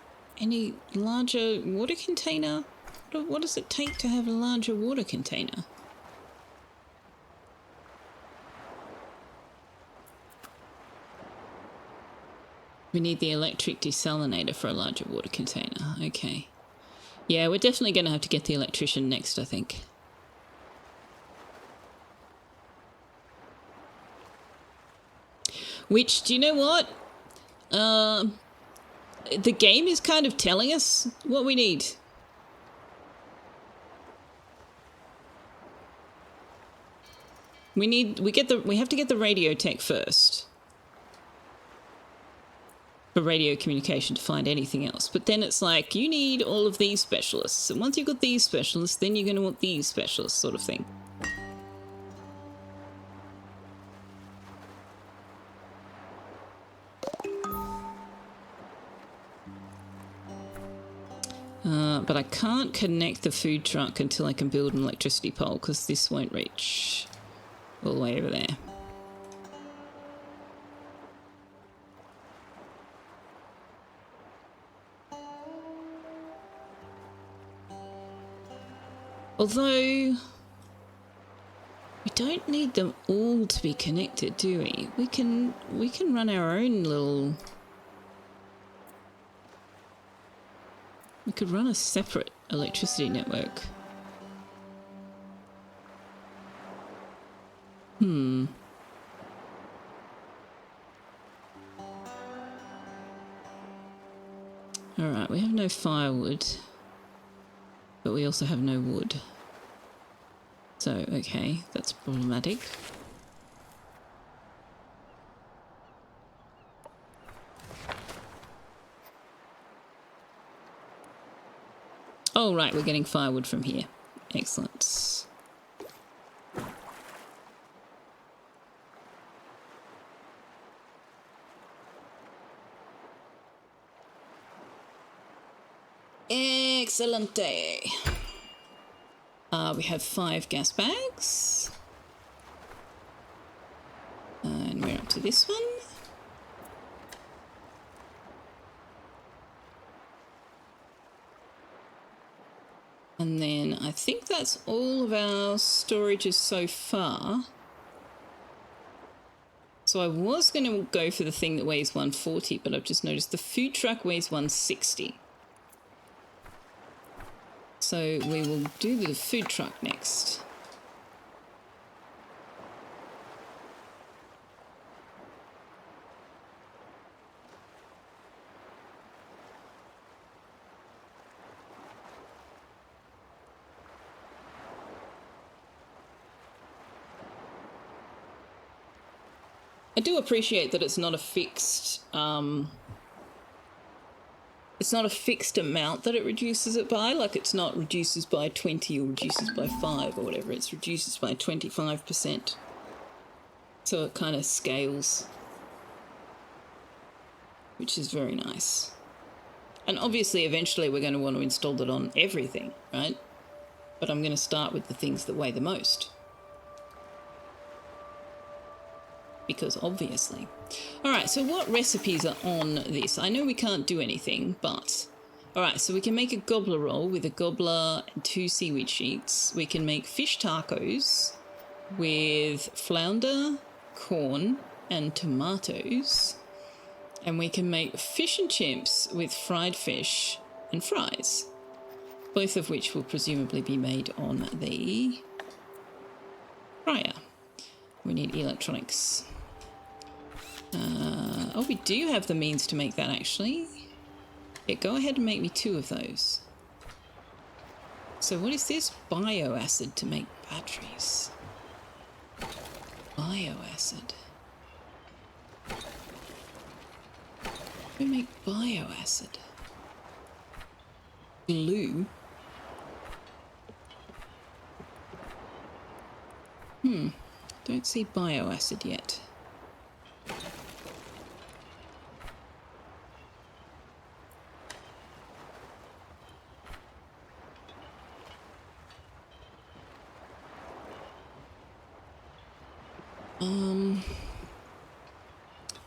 any larger water container? What does it take to have a larger water container? We need the electric desalinator for a larger water container. Okay. Yeah, we're definitely going to have to get the electrician next, I think. Which, do you know what? The game is kind of telling us what we need. We have to get the radio tech first. For radio communication to find anything else. But then it's like, you need all of these specialists. And once you've got these specialists, then you're going to want these specialists, sort of thing. But I can't connect the food truck until I can build an electricity pole, because this won't reach all the way over there. Although, we don't need them all to be connected, do we? We can run our own little... We could run a separate electricity network. Alright, we have no firewood. But we also have no wood. So, okay, that's problematic. Oh, right, we're getting firewood from here. Excellent. Excellente. We have 5 gas bags. And we're up to this one. And then I think that's all of our storages so far. So I was going to go for the thing that weighs 140, but I've just noticed the food truck weighs 160. So we will do the food truck next. I do appreciate that it's not a fixed amount that it reduces it by. Like, it's not reduces by 20 or reduces by 5 or whatever. It's reduces by 25%. So it kind of scales, which is very nice. And obviously, eventually, we're going to want to install it on everything, right? But I'm going to start with the things that weigh the most. Because obviously. Alright, so what recipes are on this? I know we can't do anything, but... Alright, so we can make a gobbler roll with a gobbler and 2 seaweed sheets. We can make fish tacos with flounder, corn, and tomatoes. And we can make fish and chips with fried fish and fries. Both of which will presumably be made on the fryer. We need electronics. Oh, we do have the means to make that, actually. Yeah, go ahead and make me 2 of those. So what is this? Bioacid to make batteries. Bioacid. We make bioacid. Glue? Don't see bioacid yet.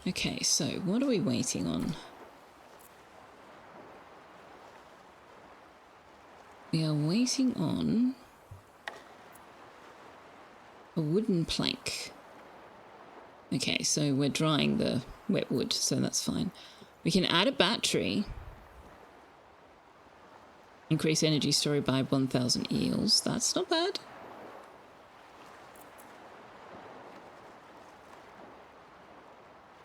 Okay, so what are we waiting on? We are waiting on a wooden plank. Okay, so we're drying the wet wood, so that's fine. We can add a battery. Increase energy storage by 1,000 eels. That's not bad.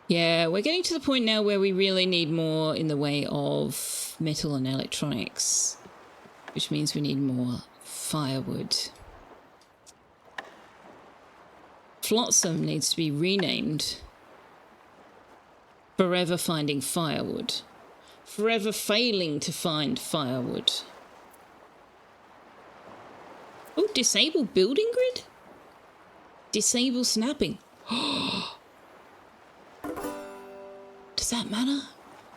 Yeah, we're getting to the point now where we really need more in the way of metal and electronics, which means we need more firewood. Flotsam needs to be renamed Forever Finding Firewood. Forever failing to find firewood. Oh, disable building grid? Disable snapping. Does that matter?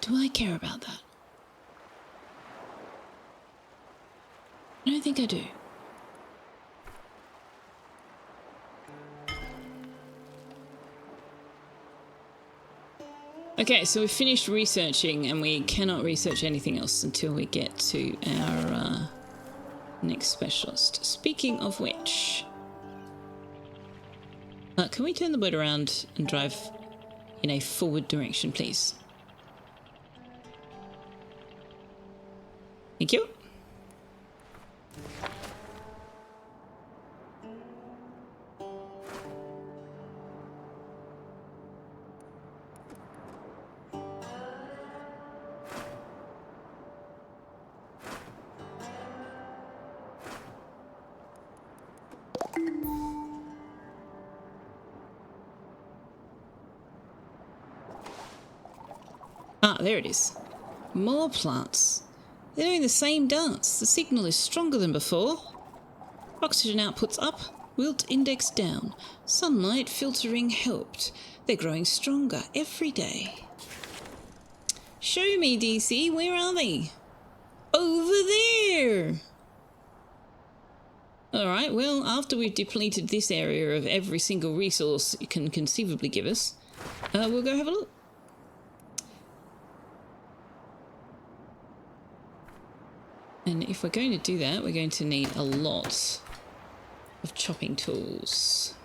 Do I care about that? I don't think I do. Okay, so we've finished researching and we cannot research anything else until we get to our next specialist. Speaking of which, can we turn the boat around and drive in a forward direction, please? Thank you. Ah, there it is. More plants. They're doing the same dance. The signal is stronger than before. Oxygen outputs up, wilt index down. Sunlight filtering helped. They're growing stronger every day. Show me, DC. Where are they? Over there! Alright, well, after we've depleted this area of every single resource it can conceivably give us, we'll go have a look. And if we're going to do that, we're going to need a lot of chopping tools.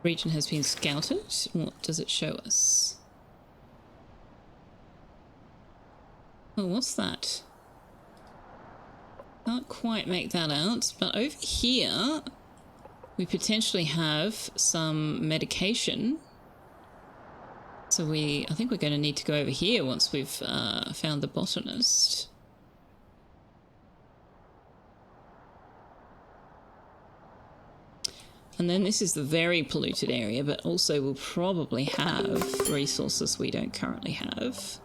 Region has been scouted. What does it show us? Oh, what's that? Can't quite make that out, but over here we potentially have some medication. So I think we're going to need to go over here once we've found the botanist. And then this is the very polluted area, but also will probably have resources we don't currently have.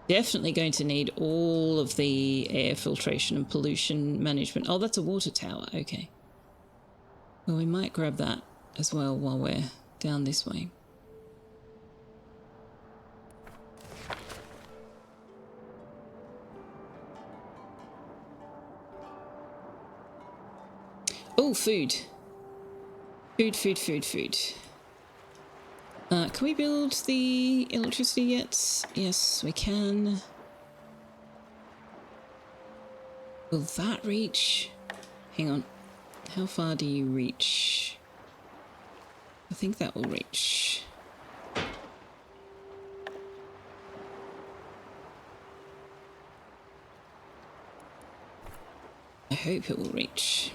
Definitely going to need all of the air filtration and pollution management. Oh, that's a water tower. Okay. Well, we might grab that as well while we're down this way. Oh, food. Food. Can we build the electricity yet? Yes, we can. Will that reach? Hang on. How far do you reach? I think that will reach. I hope it will reach.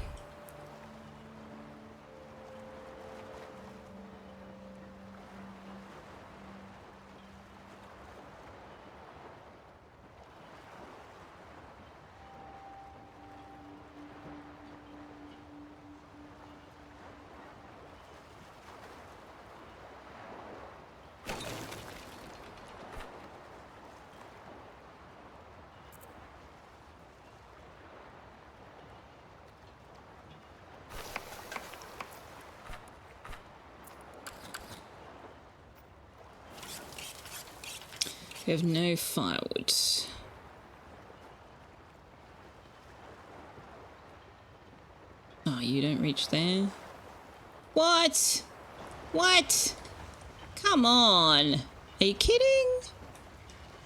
We have no firewood. Oh, you don't reach there? What? What? Come on. Are you kidding?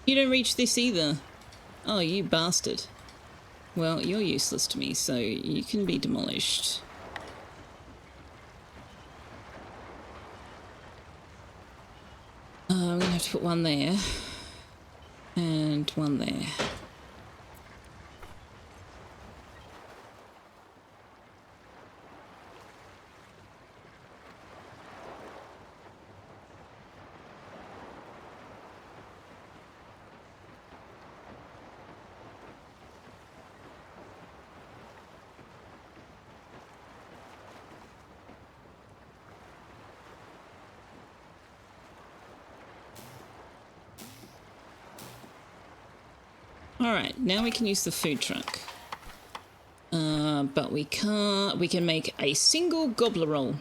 You don't reach this either. Oh, you bastard. Well, you're useless to me, so you can be demolished. I'm gonna have to put one there. And one there. Alright, now we can use the food truck. But we can't... We can make a single gobbler roll.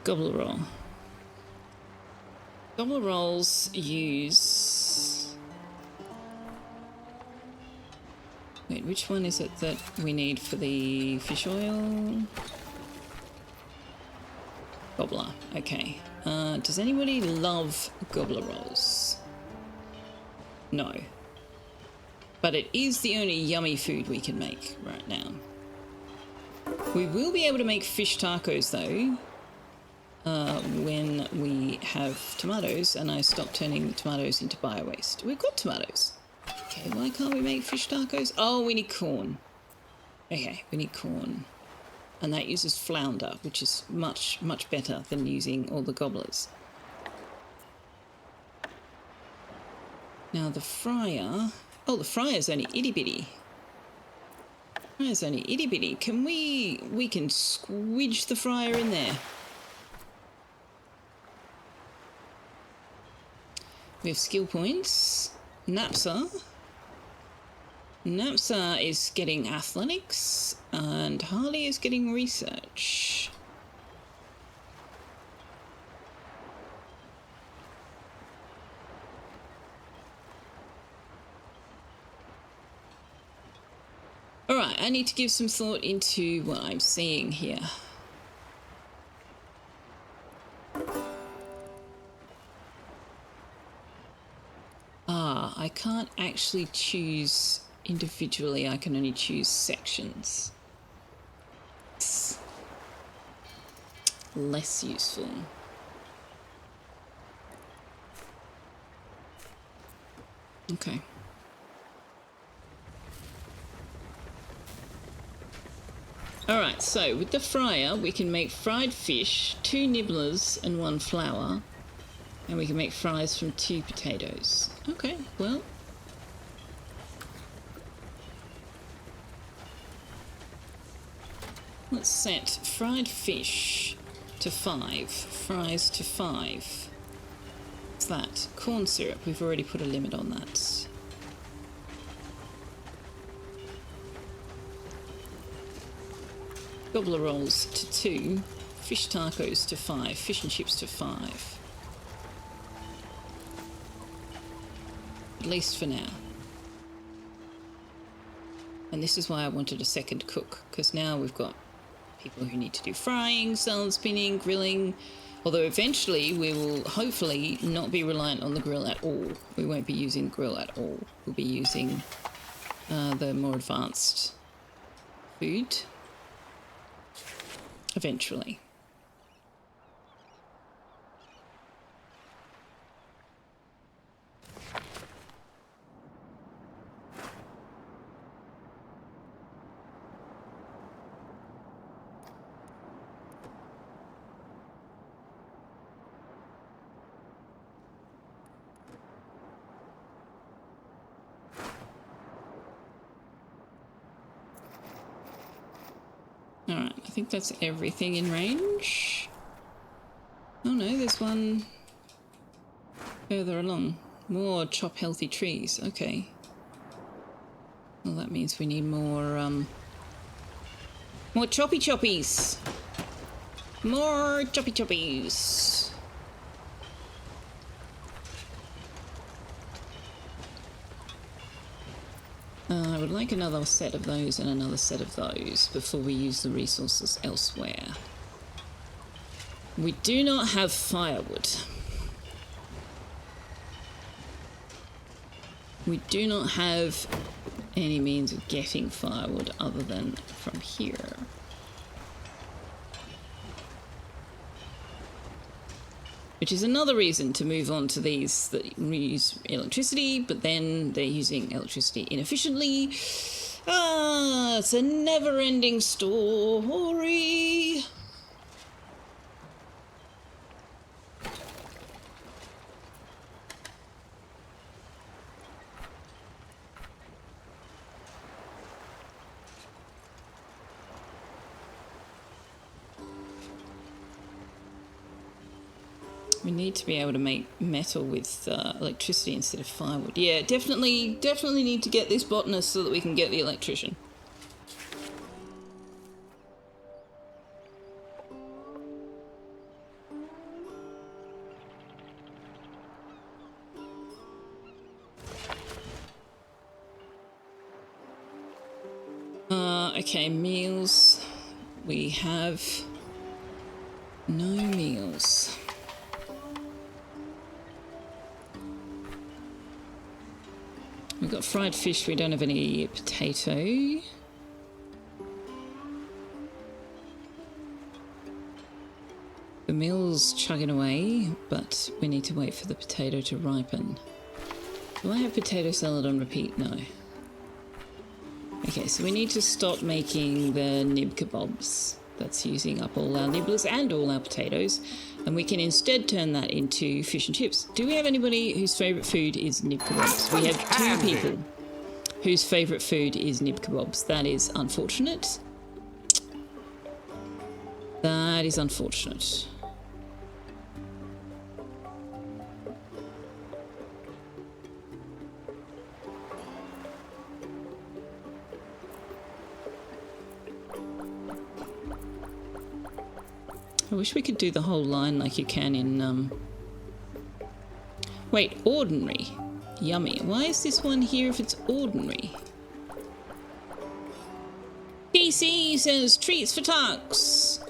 Gobbler roll. Gobbler rolls use... Wait, which one is it that we need for the fish oil? Gobbler, okay. Does anybody love gobbler rolls? No. But it is the only yummy food we can make right now. We will be able to make fish tacos though, when we have tomatoes and I stop turning the tomatoes into bio-waste. We've got tomatoes. Okay, why can't we make fish tacos? Oh, we need corn. Okay, we need corn. And that uses flounder, which is much, much better than using all the gobblers. Now the fryer... Oh, the fryer's only itty-bitty. Fryer's only itty-bitty. Can we... We can squidge the fryer in there. We have skill points. Napsa. Napsa is getting athletics, and Harley is getting research. Alright, I need to give some thought into what I'm seeing here. Ah, I can't actually choose... Individually, I can only choose sections. It's less useful. Okay. Alright, so with the fryer, we can make fried fish, 2 nibblers and 1 flour. And we can make fries from 2 potatoes. Okay, well... Let's set fried fish to 5, fries to 5. What's that? Corn syrup, we've already put a limit on that. Gobbler rolls to 2, fish tacos to 5, fish and chips to 5. At least for now. And this is why I wanted a second cook, because now we've got people who need to do frying, salad spinning, grilling. Although eventually we will hopefully not be reliant on the grill at all. We won't be using grill at all. We'll be using the more advanced food eventually. Alright, I think that's everything in range. Oh no, there's one further along. More chop healthy trees, okay. Well, that means we need more choppy choppies. More choppy choppies. I would like another set of those and another set of those before we use the resources elsewhere. We do not have firewood. We do not have any means of getting firewood other than from here. Which is another reason to move on to these that use electricity, but then they're using electricity inefficiently. Ah, it's a never-ending story. We need to be able to make metal with electricity instead of firewood. Yeah, definitely need to get this botanist so that we can get the electrician. Okay, meals. We have no meals. We've got fried fish, we don't have any potato. The meal's chugging away, but we need to wait for the potato to ripen. Do I have potato salad on repeat? No. Okay, so we need to stop making the nib kebabs. That's using up all our nibblers and all our potatoes. And we can instead turn that into fish and chips. Do we have anybody whose favourite food is nib kebabs? We have two people whose favourite food is nib kebabs. That is unfortunate. That is unfortunate. I wish we could do the whole line like you can in, Wait, ordinary. Yummy. Why is this one here if it's ordinary? PC says treats for Tux.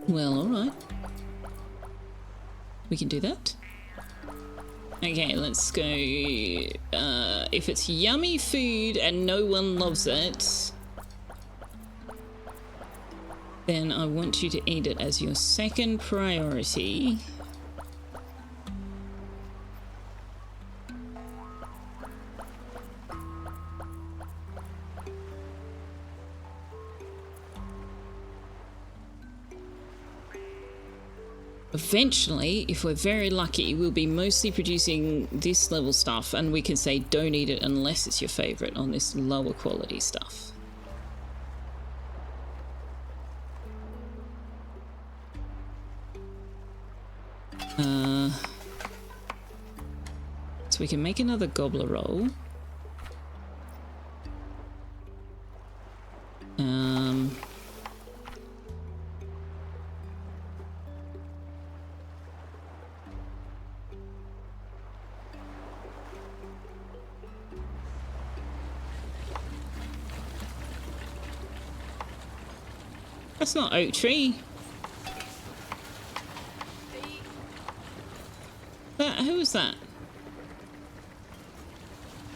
Well, alright. We can do that. Okay, let's go. If it's yummy food and no one loves it, then I want you to eat it as your second priority. Eventually, if we're very lucky, we'll be mostly producing this level stuff, and we can say don't eat it unless it's your favorite on this lower quality stuff. So we can make another gobbler roll. That's not oak tree. Who was that?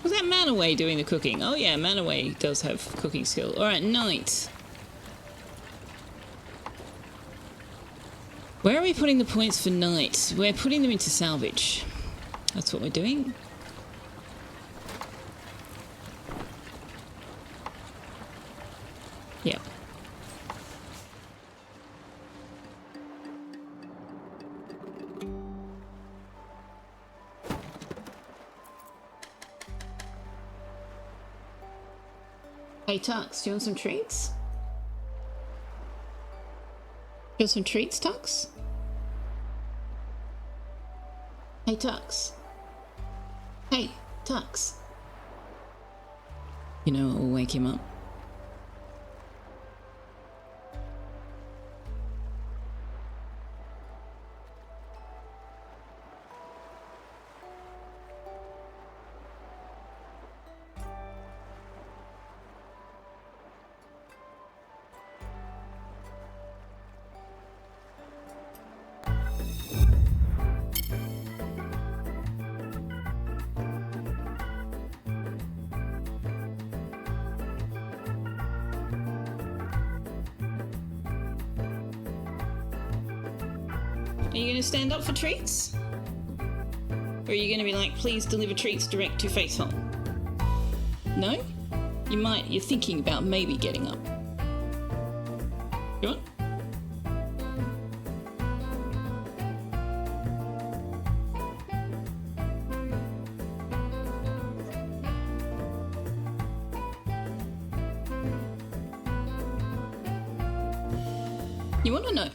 Was that Manaway doing the cooking? Oh yeah, Manaway does have cooking skill. Alright, night. Where are we putting the points for night? We're putting them into salvage. That's what we're doing. Yep. Hey Tux, do you want some treats? You want some treats, Tux? Hey Tux. Hey, Tux. You know, it'll wake him up. Are you going to stand up for treats? Or are you going to be like, please deliver treats direct to Faithful? No? You're thinking about maybe getting up. You want? You want to know?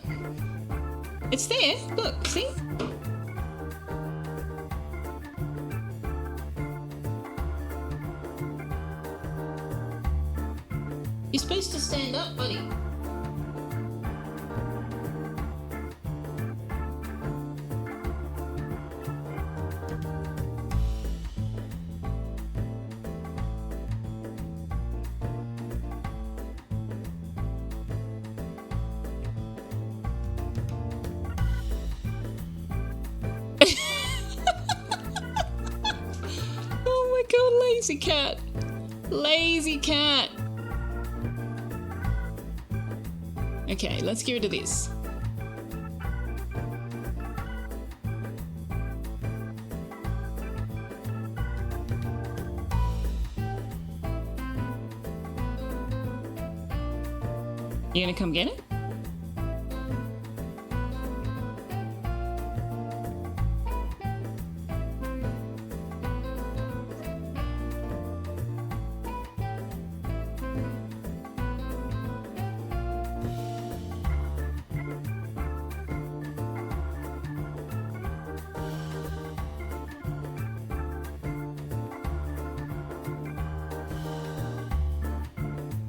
It's there. Look, see? You're supposed to stand up, buddy. Oh my god, lazy cat. Lazy cat. Okay, let's get rid of this. You gonna come get it?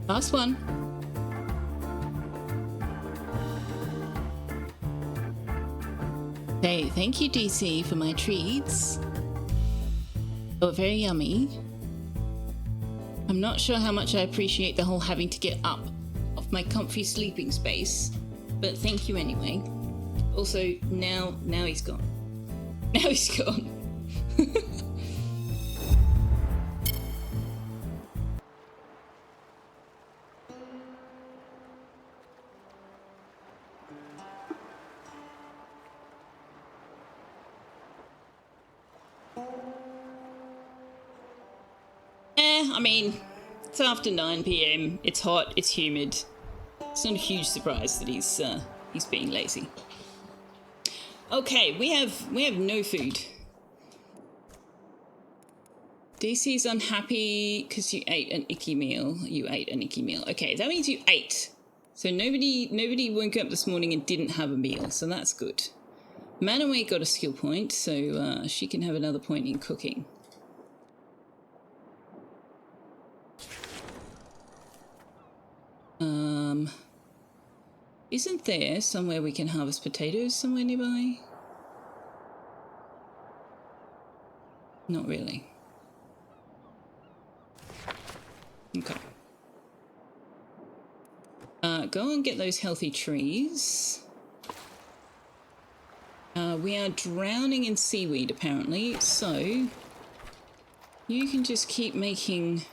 Last one. Hey, thank you, DC, for my treats. They were very yummy. I'm not sure how much I appreciate the whole having to get up off my comfy sleeping space, but thank you anyway. Also, now he's gone. Now he's gone. I mean, it's after 9 PM. It's hot. It's humid. It's not a huge surprise that he's being lazy. Okay, we have no food. DC's unhappy because you ate an icky meal. You ate an icky meal. Okay, that means you ate. So nobody woke up this morning and didn't have a meal. So that's good. Manaway got a skill point, so she can have another point in cooking. Isn't there somewhere we can harvest potatoes somewhere nearby? Not really. Okay. Go and get those healthy trees. We are drowning in seaweed, apparently, so you can just keep making...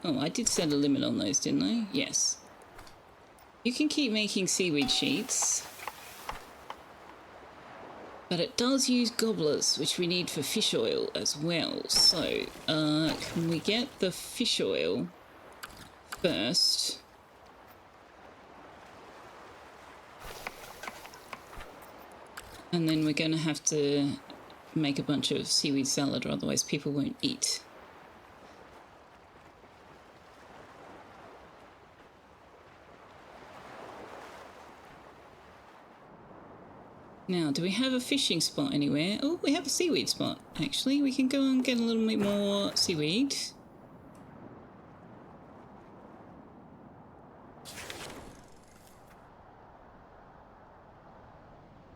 Oh, I did set a limit on those, didn't I? Yes. You can keep making seaweed sheets. But it does use gobblers, which we need for fish oil as well. So, can we get the fish oil first? And then we're going to have to make a bunch of seaweed salad, or otherwise people won't eat. Now, do we have a fishing spot anywhere? Oh, we have a seaweed spot, actually. We can go and get a little bit more seaweed.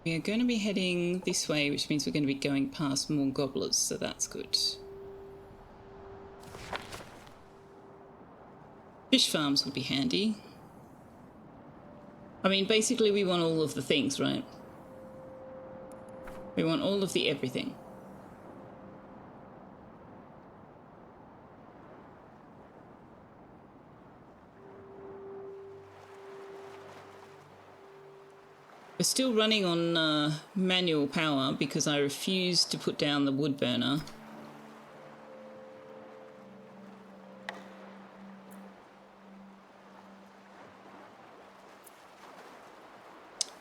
We are going to be heading this way, which means we're going to be going past more gobblers, so that's good. Fish farms would be handy. I mean, basically we want all of the things, right? We want all of the everything. We're still running on manual power because I refused to put down the wood burner.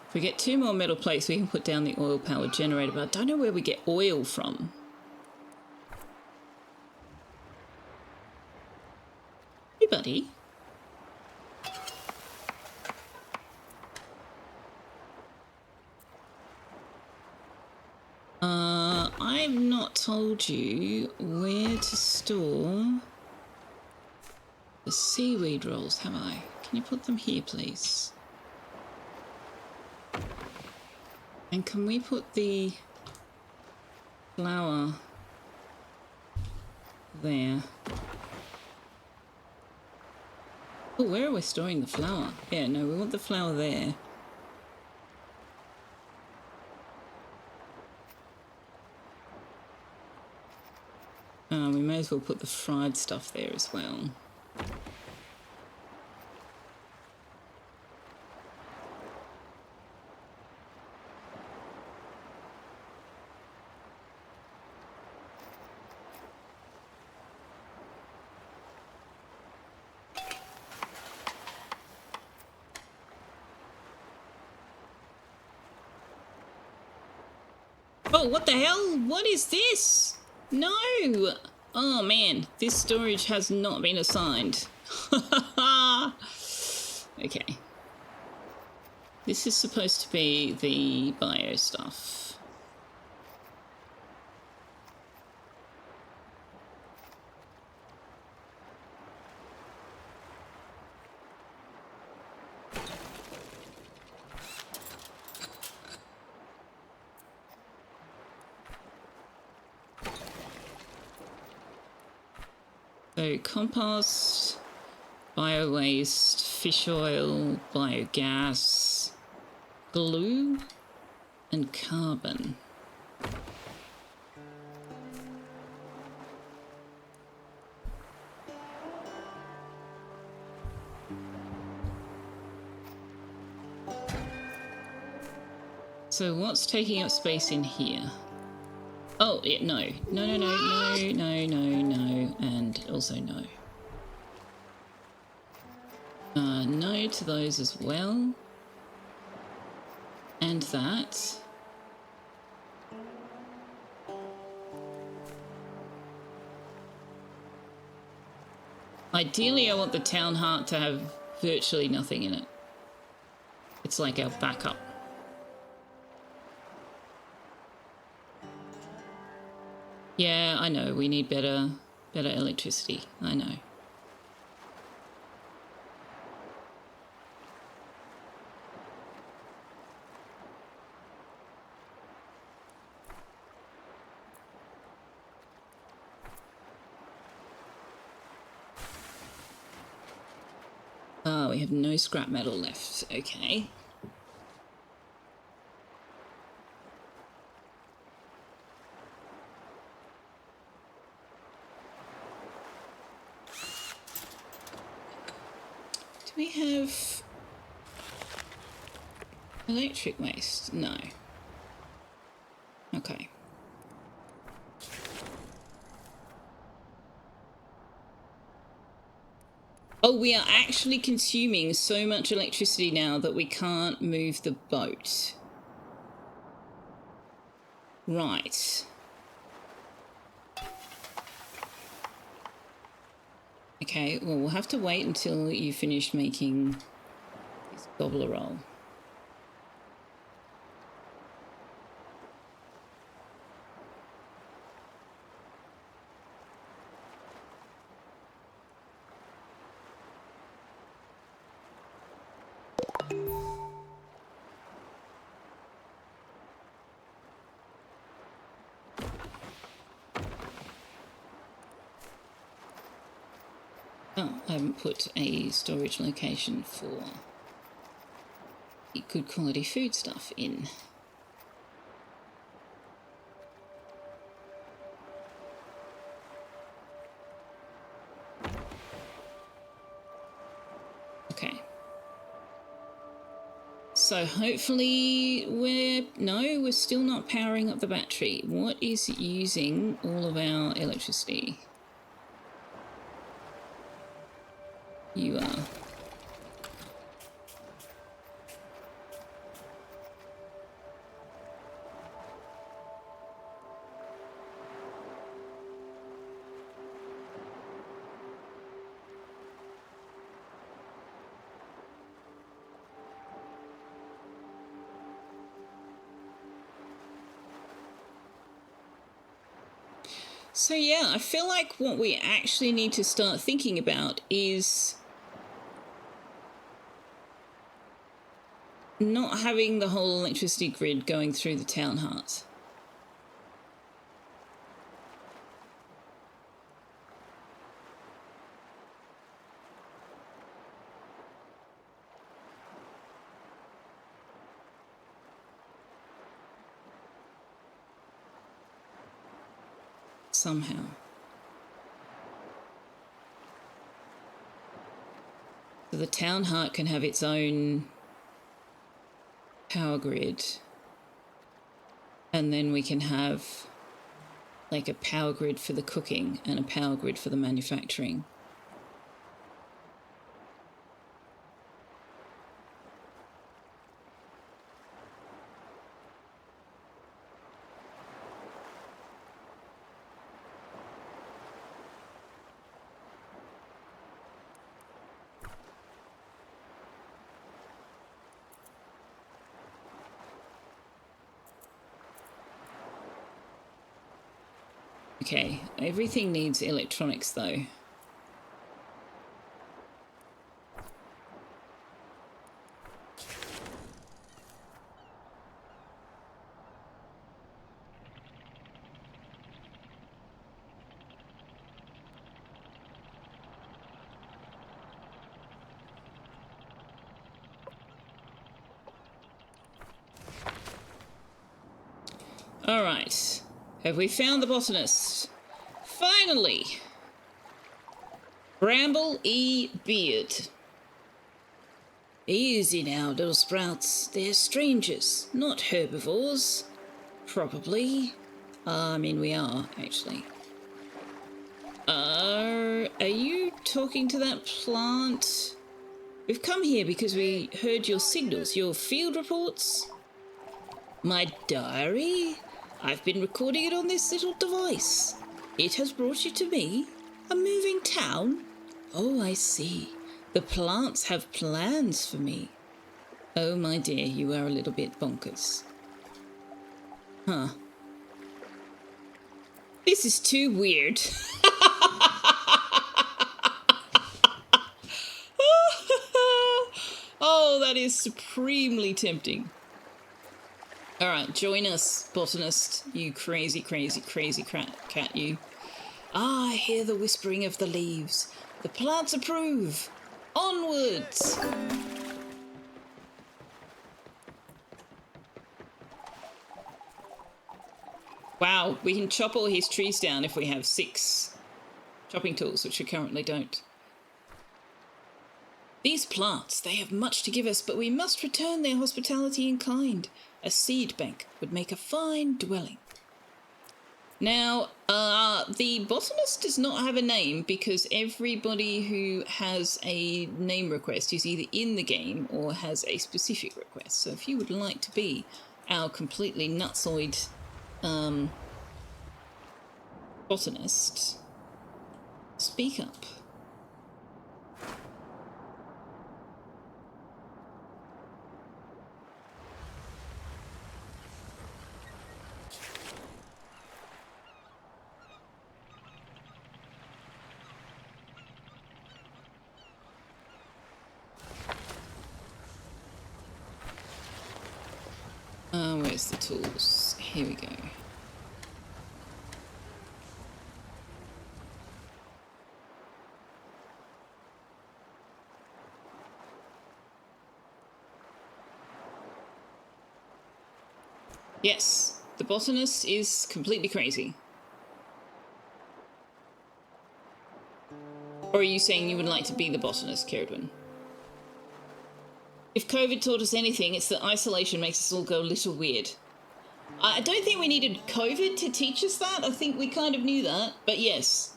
If we get 2 more metal plates, we can put down the oil-powered generator, but I don't know where we get oil from. Hey, buddy. I've not told you where to store the seaweed rolls, have I? Can you put them here, please? And can we put the flour there? Oh, where are we storing the flour? Yeah, no, we want the flour there. We may as well put the fried stuff there as well. Oh, what the hell? What is this? No! Oh man, this storage has not been assigned. Okay. This is supposed to be the bio stuff. So compost, bio waste, fish oil, biogas, glue, and carbon. So what's taking up space in here? Oh, yeah, no, and also no. No to those as well. And that. Ideally, I want the town heart to have virtually nothing in it. It's like our backup. Yeah, I know, we need better electricity, I know. Oh, we have no scrap metal left, okay. Do we have electric waste? No. Okay. Oh, we are actually consuming so much electricity now that we can't move the boat. Right. Okay, well, we'll have to wait until you finish making this gobbler roll. Oh, I haven't put a storage location for good quality food stuff in. Okay. So hopefully we're still not powering up the battery. What is using all of our electricity? You are. So yeah, I feel like what we actually need to start thinking about is not having the whole electricity grid going through the town heart. Somehow. So the town heart can have its own power grid, and then we can have like a power grid for the cooking and a power grid for the manufacturing. Okay, everything needs electronics though. All right, have we found the botanist? Finally! Bramble E. Beard. Easy now, little sprouts. They're strangers, not herbivores. Probably. I mean, we are, actually. Are you talking to that plant? We've come here because we heard your signals, your field reports. My diary? I've been recording it on this little device. It has brought you to me? A moving town? Oh, I see. The plants have plans for me. Oh, my dear, you are a little bit bonkers. Huh. This is too weird. Oh, that is supremely tempting. All right, join us, botanist, you crazy, crazy, crazy cat, you. Ah, I hear the whispering of the leaves. The plants approve. Onwards! Wow, we can chop all his trees down if we have 6 chopping tools, which we currently don't. These plants, they have much to give us, but we must return their hospitality in kind. A seed bank would make a fine dwelling. Now, the botanist does not have a name because everybody who has a name request is either in the game or has a specific request. So if you would like to be our completely nutsoid botanist, speak up. Where's the tools? Here we go. Yes, the botanist is completely crazy. Or are you saying you would like to be the botanist, Kieradwin? If COVID taught us anything, it's that isolation makes us all go a little weird. I don't think we needed COVID to teach us that. I think we kind of knew that. But yes.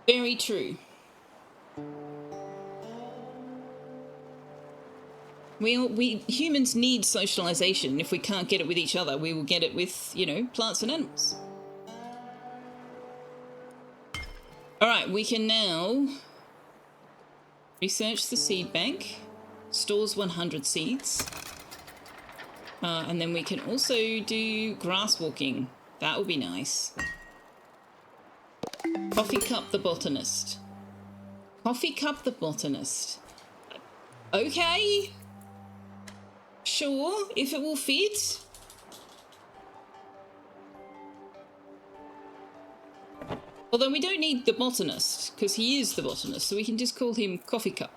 Very true. We humans need socialization. If we can't get it with each other, we will get it with, you know, plants and animals. Alright, we can now research the seed bank. Stores 100 seeds. And then we can also do grass walking. That would be nice. Coffee cup the botanist. Coffee cup the botanist. Okay. Sure, if it will fit. Although we don't need the botanist, because he is the botanist, so we can just call him Coffee Cup.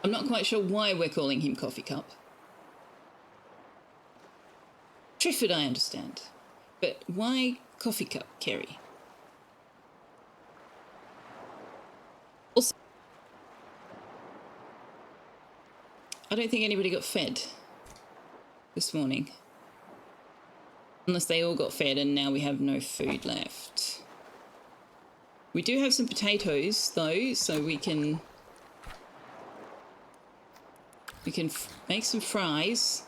I'm not quite sure why we're calling him Coffee Cup. Triffid, I understand. But why Coffee Cup, Kerry? Also, I don't think anybody got fed this morning. Unless they all got fed and now we have no food left. We do have some potatoes, though, so we can make some fries.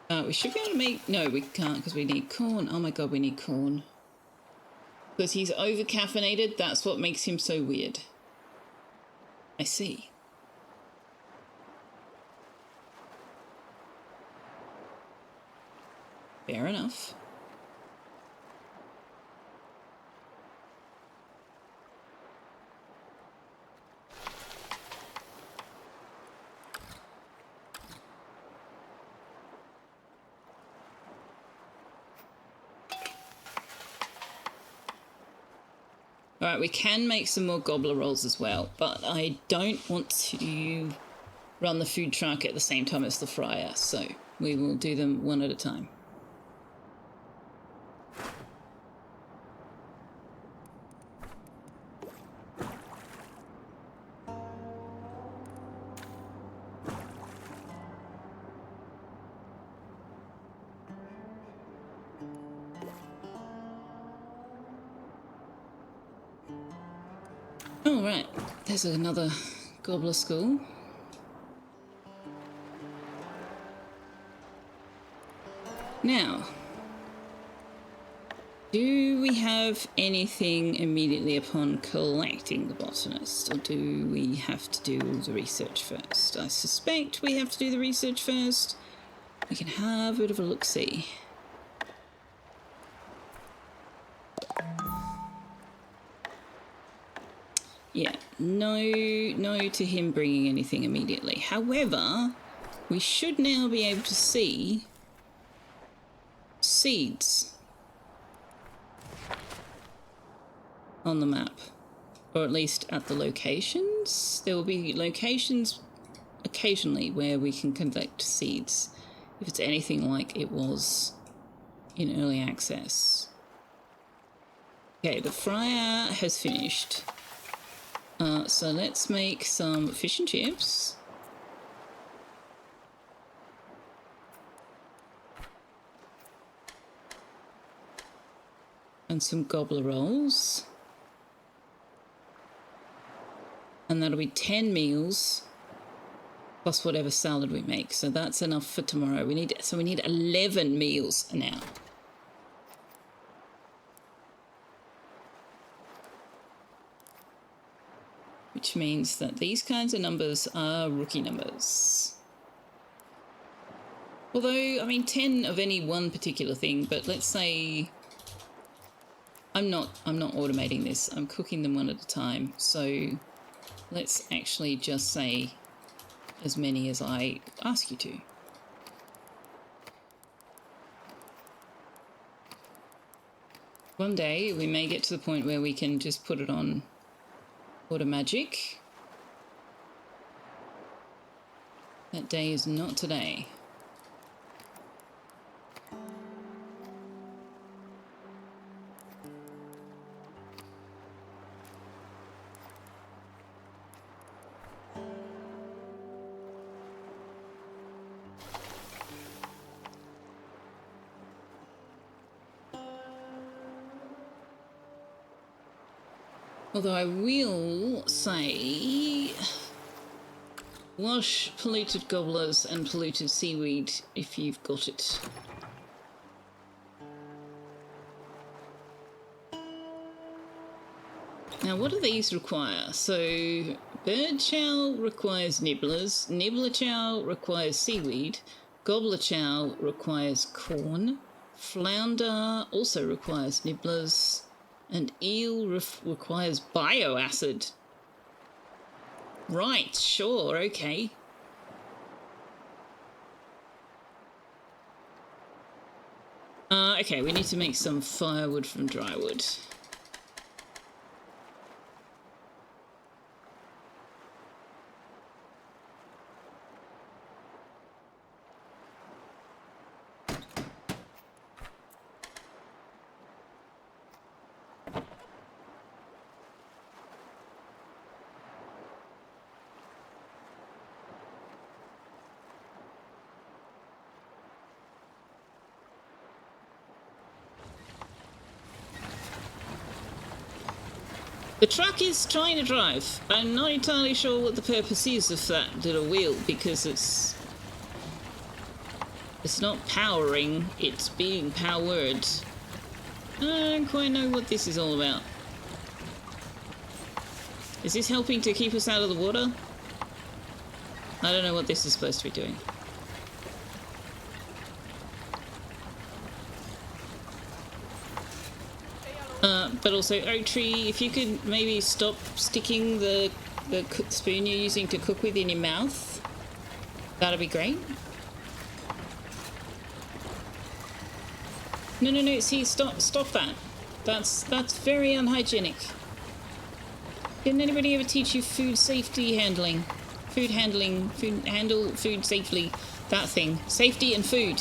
We should be able to make... No, we can't because we need corn. Oh my god, we need corn. Because he's over-caffeinated, that's what makes him so weird. I see. Fair enough. Alright, we can make some more gobbler rolls as well, but I don't want to run the food truck at the same time as the fryer, so we will do them one at a time. All right, there's another gobbler school. Now, do we have anything immediately upon collecting the botanist, or do we have to do all the research first? I suspect we have to do the research first. We can have a bit of a look-see. Yeah, no to him bringing anything immediately. However, we should now be able to see seeds on the map, or at least at the locations. There will be locations occasionally where we can collect seeds, if it's anything like it was in early access. Okay, the fryer has finished. So let's make some fish and chips. And some gobbler rolls. And that'll be 10 meals plus whatever salad we make. So that's enough for tomorrow. We need 11 meals now. Which means that these kinds of numbers are rookie numbers. Although, I mean, 10 of any one particular thing, but let's say I'm not automating this. I'm cooking them one at a time. So let's actually just say as many as I ask you to. One day we may get to the point where we can just put it on auto magic. That day is not today. Although I will say, wash polluted gobblers and polluted seaweed if you've got it. Now, what do these require? So, bird chow requires nibblers, nibbler chow requires seaweed, gobbler chow requires corn, flounder also requires nibblers, and eel requires bioacid. Right, sure, okay. Okay, we need to make some firewood from dry wood. The truck is trying to drive. I'm not entirely sure what the purpose is of that little wheel, because it's not powering, it's being powered. I don't quite know what this is all about. Is this helping to keep us out of the water? I don't know what this is supposed to be doing. But also, Ep2, if you could maybe stop sticking the spoon you're using to cook with in your mouth, that'd be great. No, see, stop that. That's very unhygienic. Didn't anybody ever teach you food safety handling? Handle food safely, that thing. Safety and food.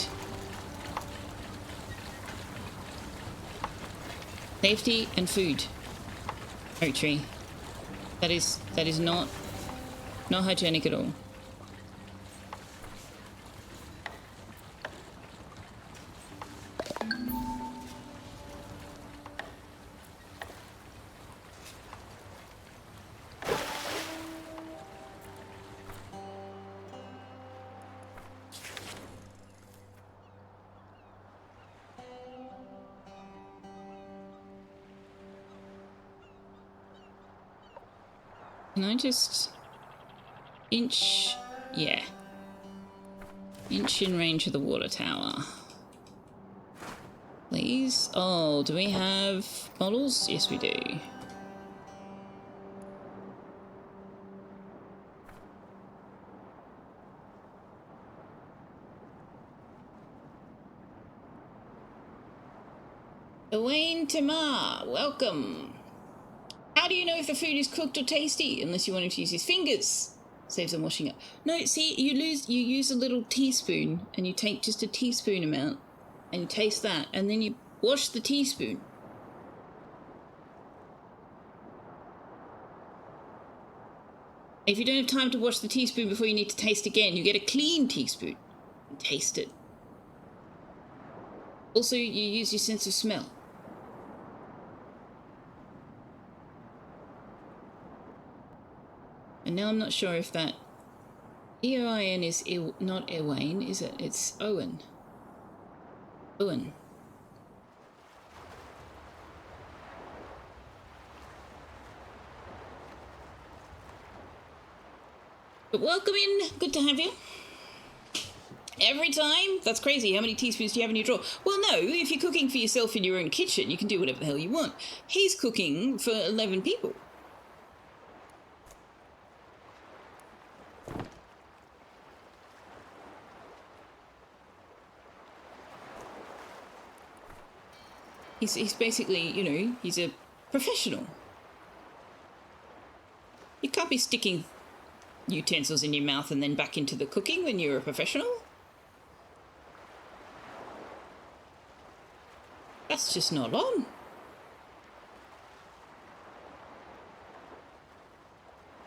Safety and food. Ep2. That is not hygienic at all. Can I just inch? Yeah. Inch in range of the water tower. Please? Oh, do we have models? Yes, we do. Elaine Tamar, welcome. How do you know if the food is cooked or tasty? Unless you want him to use his fingers. Saves on washing up. No, see, you use a little teaspoon, and you take just a teaspoon amount, and you taste that, and then you wash the teaspoon. If you don't have time to wash the teaspoon before you need to taste again, you get a clean teaspoon and taste it. Also, you use your sense of smell. And now I'm not sure if that E-O-I-N is not Ewain, is it? It's Owen. Owen. But welcome in. Good to have you. Every time? That's crazy. How many teaspoons do you have in your drawer? Well, no. If you're cooking for yourself in your own kitchen, you can do whatever the hell you want. He's cooking for 11 people. He's basically, you know, he's a professional. You can't be sticking utensils in your mouth and then back into the cooking when you're a professional. That's just not on.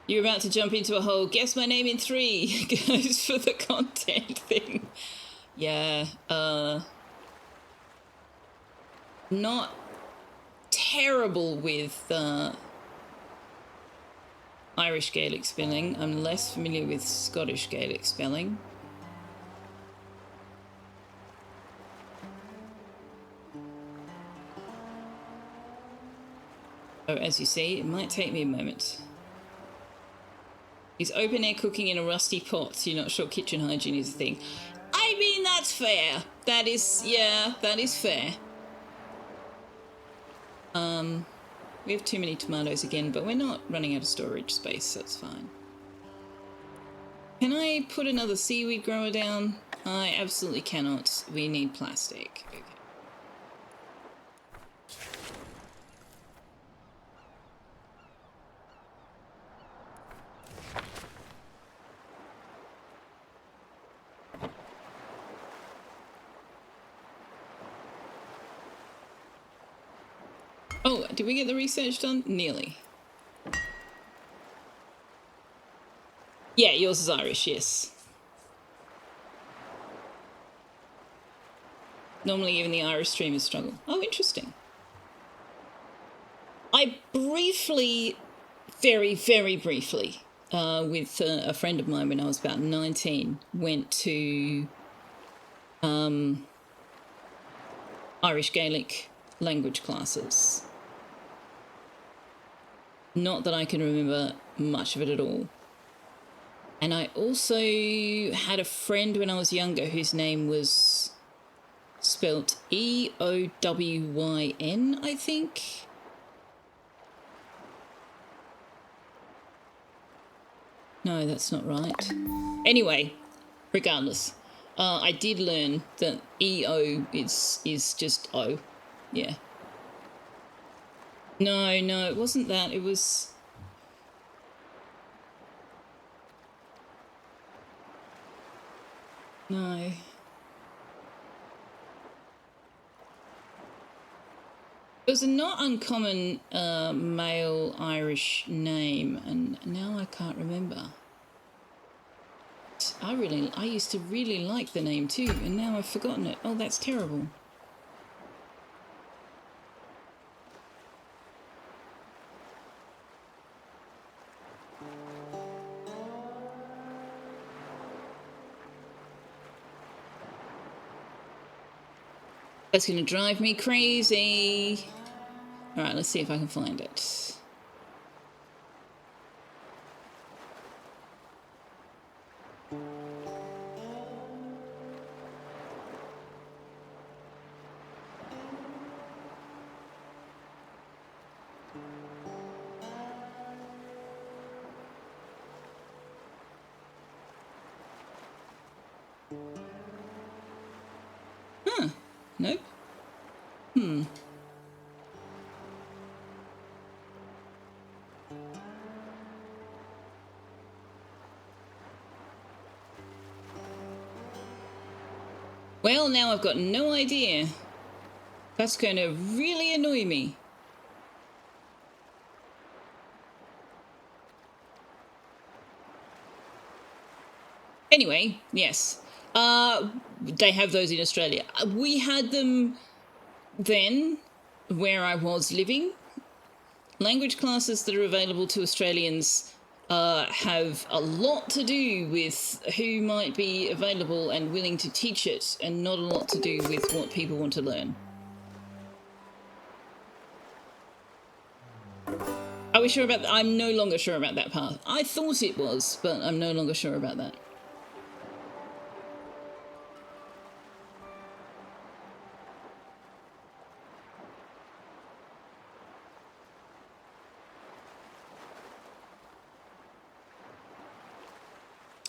You're about to jump into a whole guess my name in 3 goes for the content thing. Yeah, not terrible with Irish Gaelic spelling. I'm less familiar with Scottish Gaelic spelling. So as you see, it might take me a moment. Is open air cooking in a rusty pot, so you're not sure kitchen hygiene is a thing? I mean, that's fair. That is, yeah, that is fair. We have too many tomatoes again, but we're not running out of storage space, so it's fine. Can I put another seaweed grower down? I absolutely cannot. We need plastic. Okay. Oh, did we get the research done? Nearly. Yeah, yours is Irish, yes. Normally even the Irish streamers struggle. Oh, interesting. I briefly, very, very briefly, with a friend of mine when I was about 19, went to Irish Gaelic language classes. Not that I can remember much of it at all. And I also had a friend when I was younger whose name was spelt E-O-W-Y-N, I think. No, that's not right. Anyway, regardless, I did learn that E-O is just O. Yeah. No, it wasn't that. It was... No. It was a not uncommon male Irish name, and now I can't remember. I used to really like the name too, and now I've forgotten it. Oh, that's terrible. That's going to drive me crazy. All right, let's see if I can find it. Huh. Nope. Well, now I've got no idea. That's going to really annoy me. Anyway, yes. They have those in Australia. We had them then, where I was living. Language classes that are available to Australians have a lot to do with who might be available and willing to teach it, and not a lot to do with what people want to learn. Are we sure about that? I'm no longer sure about that part. I thought it was, but I'm no longer sure about that.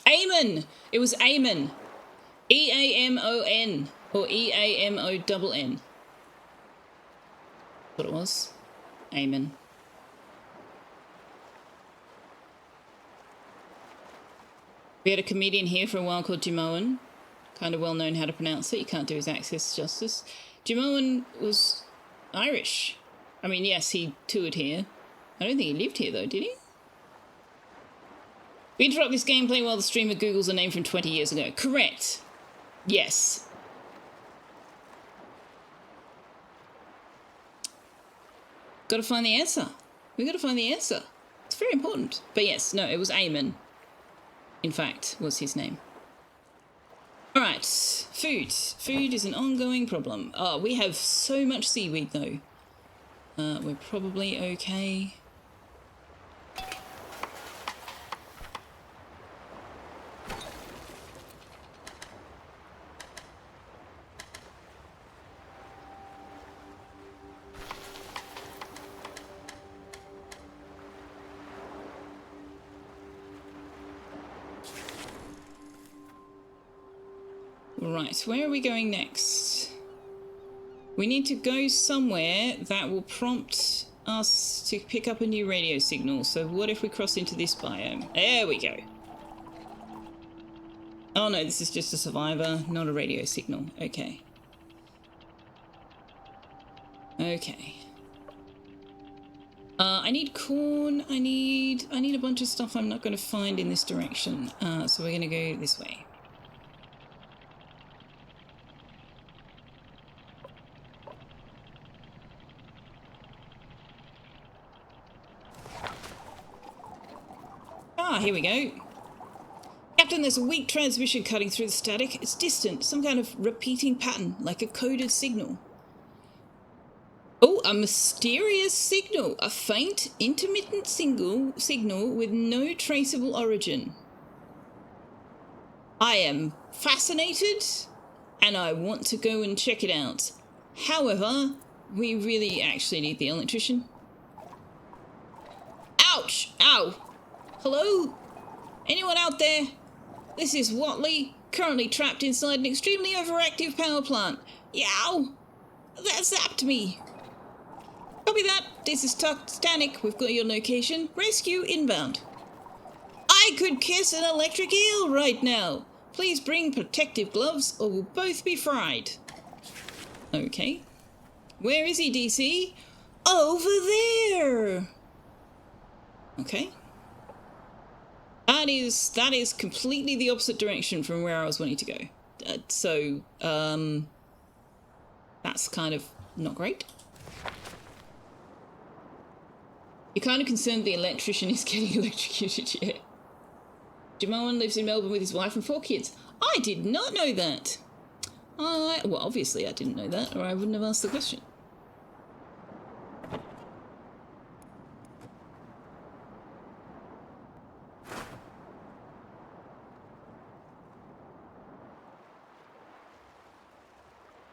Eamon! It was Eamon. E-A-M-O-N or E-A-M-O-N-N. what it was. Amen. We had a comedian here for a while called Jimoan. Kind of well known how to pronounce it. You can't do his accent justice. Jimoan was Irish. I mean, yes, he toured here. I don't think he lived here though, did he? We interrupt this gameplay while the streamer Googles a name from 20 years ago. Correct. Yes. Gotta find the answer. We gotta find the answer. It's very important. But yes, no, it was Eamon. In fact, was his name. Alright, food. Food is an ongoing problem. Oh, we have so much seaweed though. We're probably okay. Right, where are we going next? We need to go somewhere that will prompt us to pick up a new radio signal. So what if we cross into this biome? There we go. Oh no, this is just a survivor, not a radio signal. Okay. Okay. I need corn. I need a bunch of stuff I'm not going to find in this direction. So we're going to go this way. Ah, here we go. Captain, there's a weak transmission cutting through the static. It's distant, some kind of repeating pattern, like a coded signal. Oh, a mysterious signal. A faint, intermittent signal with no traceable origin. I am fascinated, and I want to go and check it out. However, we really actually need the electrician. Ouch! Ow! Hello? Anyone out there? This is Watley, currently trapped inside an extremely overactive power plant. Yow! That zapped me. Copy that. This is Titanic. We've got your location. Rescue inbound. I could kiss an electric eel right now. Please bring protective gloves or we'll both be fried. Okay. Where is he, DC? Over there! Okay. That is completely the opposite direction from where I was wanting to go. That's kind of not great. You're kind of concerned the electrician is getting electrocuted yet. Jamoan lives in Melbourne with his wife and 4 kids. I did not know that. Well, obviously I didn't know that, or I wouldn't have asked the question.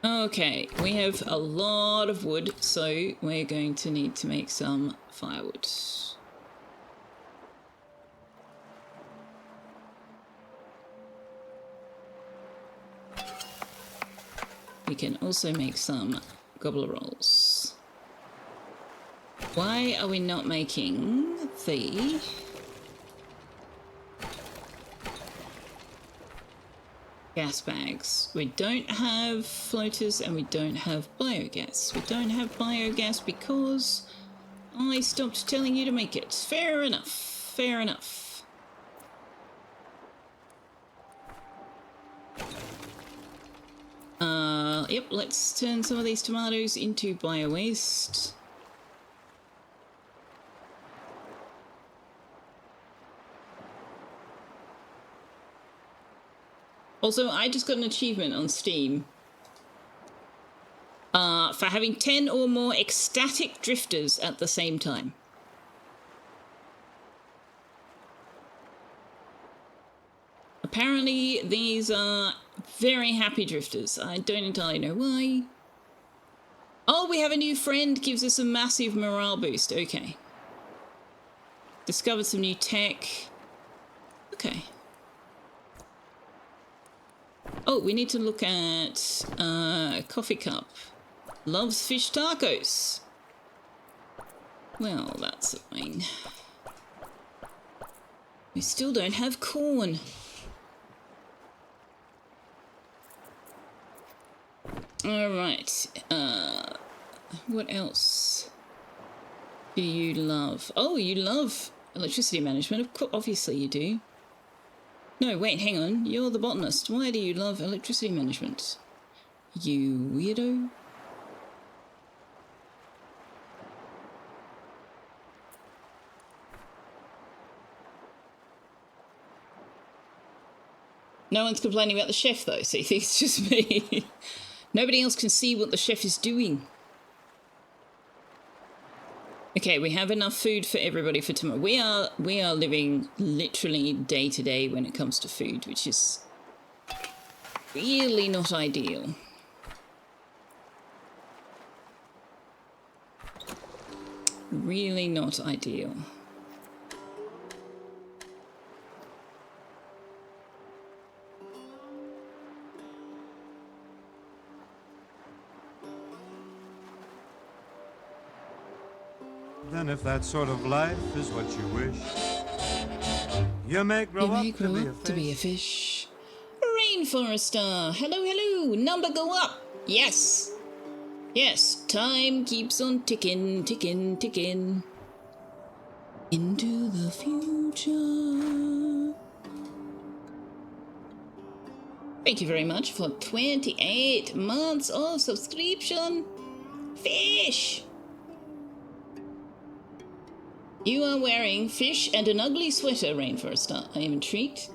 Okay, we have a lot of wood, so we're going to need to make some firewood. We can also make some gobbler rolls. Why are we not making the gas bags? We don't have floaters and we don't have biogas. We don't have biogas because I stopped telling you to make it. Fair enough. Fair enough. Yep, let's turn some of these tomatoes into bio-waste. Also, I just got an achievement on Steam for having 10 or more ecstatic drifters at the same time. Apparently, these are very happy drifters. I don't entirely know why. Oh, we have a new friend. Gives us a massive morale boost. Okay. Discovered some new tech. Okay. Oh, we need to look at coffee cup. Loves fish tacos. Well, that's annoying. We still don't have corn. Alright. What else do you love? Oh, you love electricity management. Of course, obviously you do. No, wait, hang on. You're the botanist. Why do you love electricity management? You weirdo. No one's complaining about the chef, though, so it's just me. Nobody else can see what the chef is doing. Okay, we have enough food for everybody for tomorrow. We are living literally day to day when it comes to food, which is really not ideal. Really not ideal. Then if that sort of life is what you wish, you may grow You may up grow to be a up to be a fish. fish. Rainforester, hello, hello. Number go up. Yes. Yes, time keeps on ticking, ticking, ticking. Into the future. Thank you very much for 28 months of subscription. Fish! You are wearing fish and an ugly sweater, Rainforester. I am intrigued.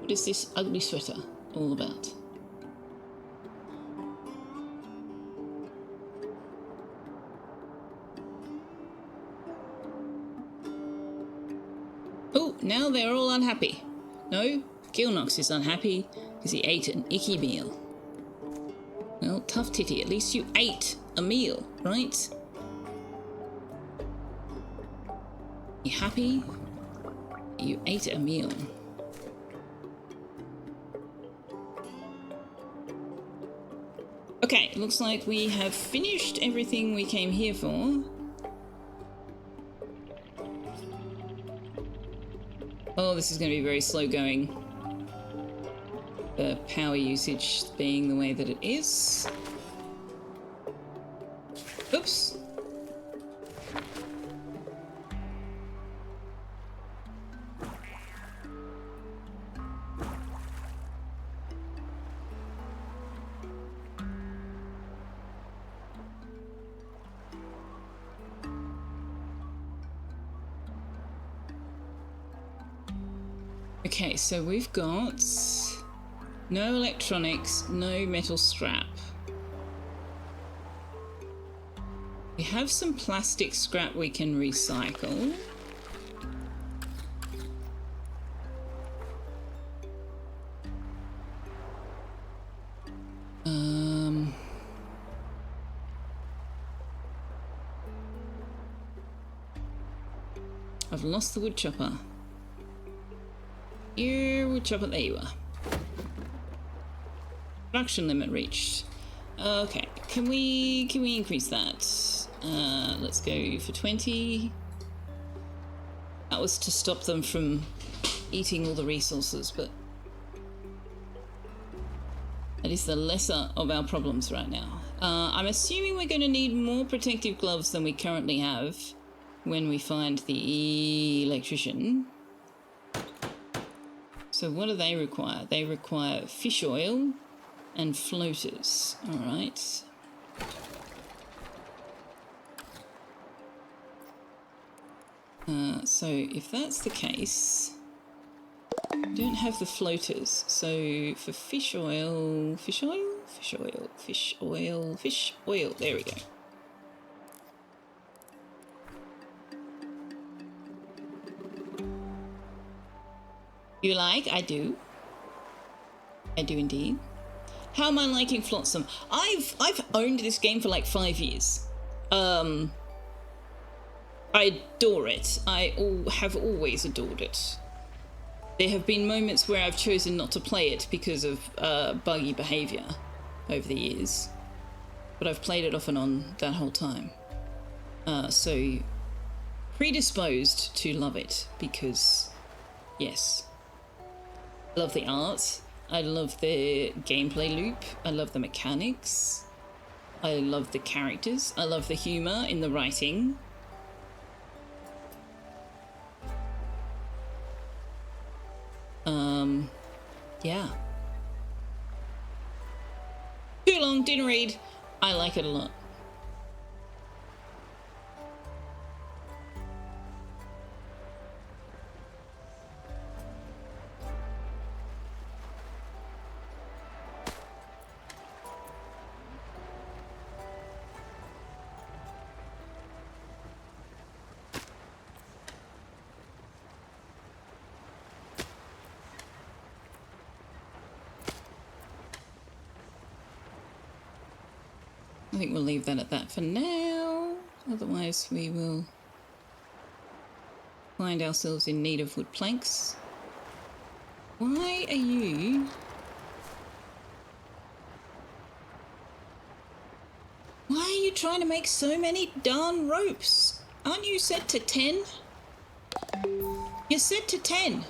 What is this ugly sweater all about? Oh, now they're all unhappy. No, Gilnox is unhappy because he ate an icky meal. Well, tough titty, at least you ate a meal, right? You happy? You ate a meal. Okay, looks like we have finished everything we came here for. Oh, this is going to be very slow going. The power usage being the way that it is. Oops. Okay, so we've got no electronics, no metal scrap. We have some plastic scrap we can recycle. I've lost the wood chopper. Here, wood chopper, there you are. Production limit reached. Okay, can we increase that? Let's go for 20. That was to stop them from eating all the resources, but that is the lesser of our problems right now. I'm assuming we're going to need more protective gloves than we currently have when we find the electrician. So what do they require? They require fish oil and floaters. All right. So if that's the case, I don't have the floaters. So for fish oil, fish oil, fish oil, fish oil, fish oil. There we go. You like? I do. I do indeed. How am I liking Flotsam? I've owned this game for like 5 years. I adore it. Have always adored it. There have been moments where I've chosen not to play it because of buggy behaviour over the years, but I've played it off and on that whole time. So predisposed to love it because, yes, I love the art, I love the gameplay loop, I love the mechanics, I love the characters, I love the humour in the writing. Yeah. Too long, didn't read. I like it a lot. I think we'll leave that at that for now. Otherwise we will find ourselves in need of wood planks. Why are you... Why are you trying to make so many darn ropes? Aren't you set to 10? You're set to 10.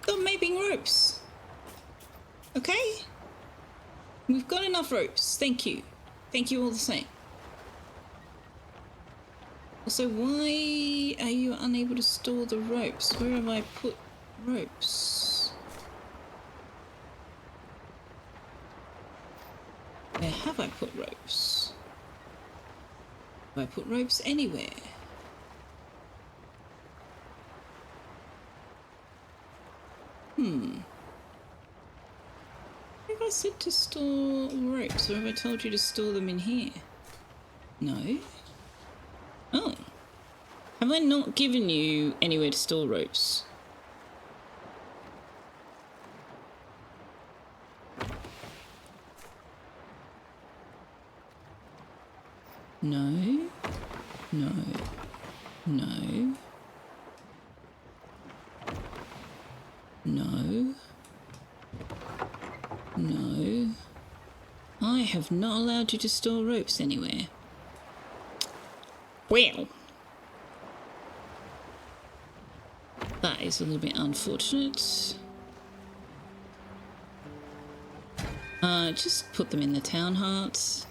Stop making ropes. Okay? We've got enough ropes. Thank you. Thank you all the same. Also, why are you unable to store the ropes? Where have I put ropes? Where have I put ropes? Have I put ropes anywhere? Have I said to store ropes, or have I told you to store them in here? No. Oh. Have I not given you anywhere to store ropes? No. No. No. No. No. I have not allowed you to store ropes anywhere. Well. That is a little bit unfortunate. Just put them in the town heart.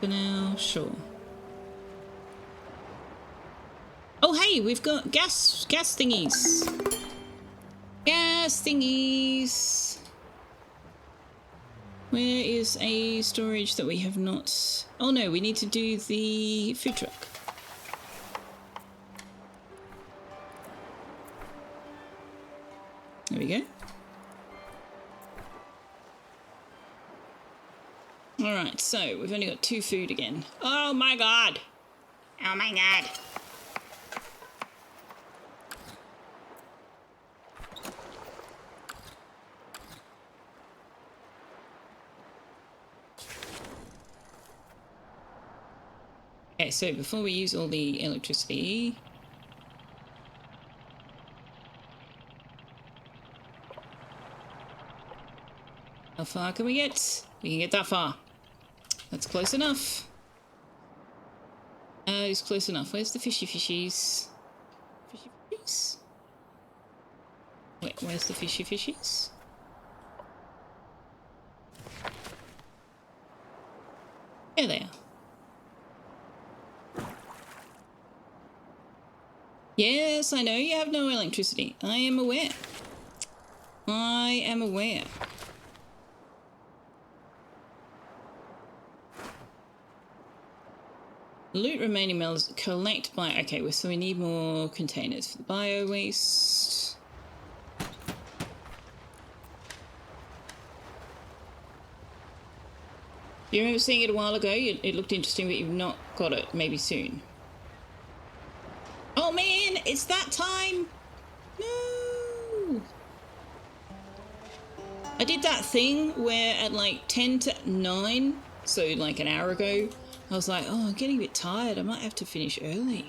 For now, sure. Oh hey, we've got gas thingies. Gas thingies. Where is a storage that we have not... Oh no, we need to do the food truck. There we go. Alright, so we've only got 2 food again. Oh my god! Oh my god! Okay, so before we use all the electricity... How far can we get? We can get that far. That's close enough. It's close enough. Where's the fishy fishies? Fishy fishies? Wait, where's the fishy fishies? There they are. Yes, I know you have no electricity. I am aware. I am aware. Loot remaining metals, collect by... Okay, so we need more containers for the bio-waste. You remember seeing it a while ago? It looked interesting, but you've not got it. Maybe soon. Oh man, it's that time! No! I did that thing where at like 10 to 9, so like an hour ago, I was like, oh, I'm getting a bit tired. I might have to finish early.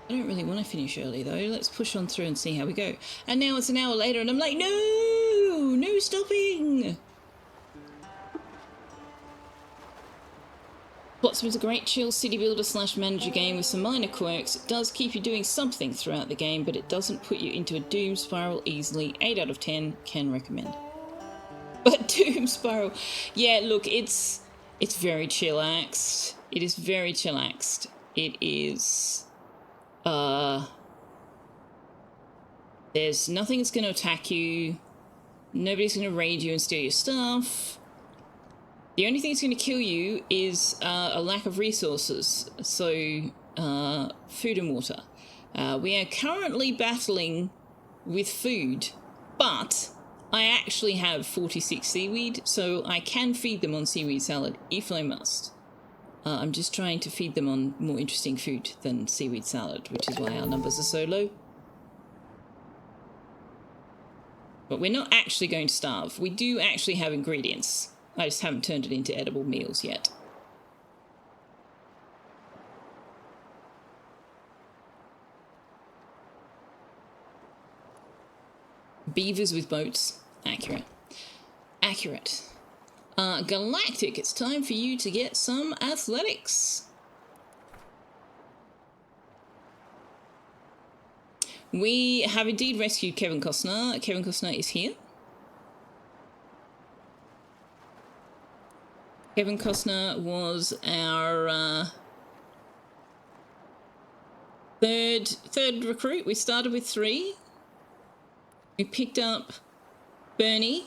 I don't really want to finish early, though. Let's push on through and see how we go. And now it's an hour later, and I'm like, no! No stopping! Flotsam is a great chill city builder / manager game with some minor quirks. It does keep you doing something throughout the game, but it doesn't put you into a doom spiral easily. 8 out of 10, can recommend. But doom spiral, yeah, look, it's very chillaxed. It is very chillaxed. It is, there's nothing that's going to attack you. Nobody's going to raid you and steal your stuff. The only thing that's going to kill you is a lack of resources, so food and water. We are currently battling with food, but I actually have 46 seaweed, so I can feed them on seaweed salad if I must. I'm just trying to feed them on more interesting food than seaweed salad, which is why our numbers are so low. But we're not actually going to starve. We do actually have ingredients. I just haven't turned it into edible meals yet. Beavers with boats. Accurate. Accurate. Galactic, it's time for you to get some athletics. We have indeed rescued Kevin Costner. Kevin Costner is here. Kevin Costner was our third recruit. We started with 3. We picked up Bernie,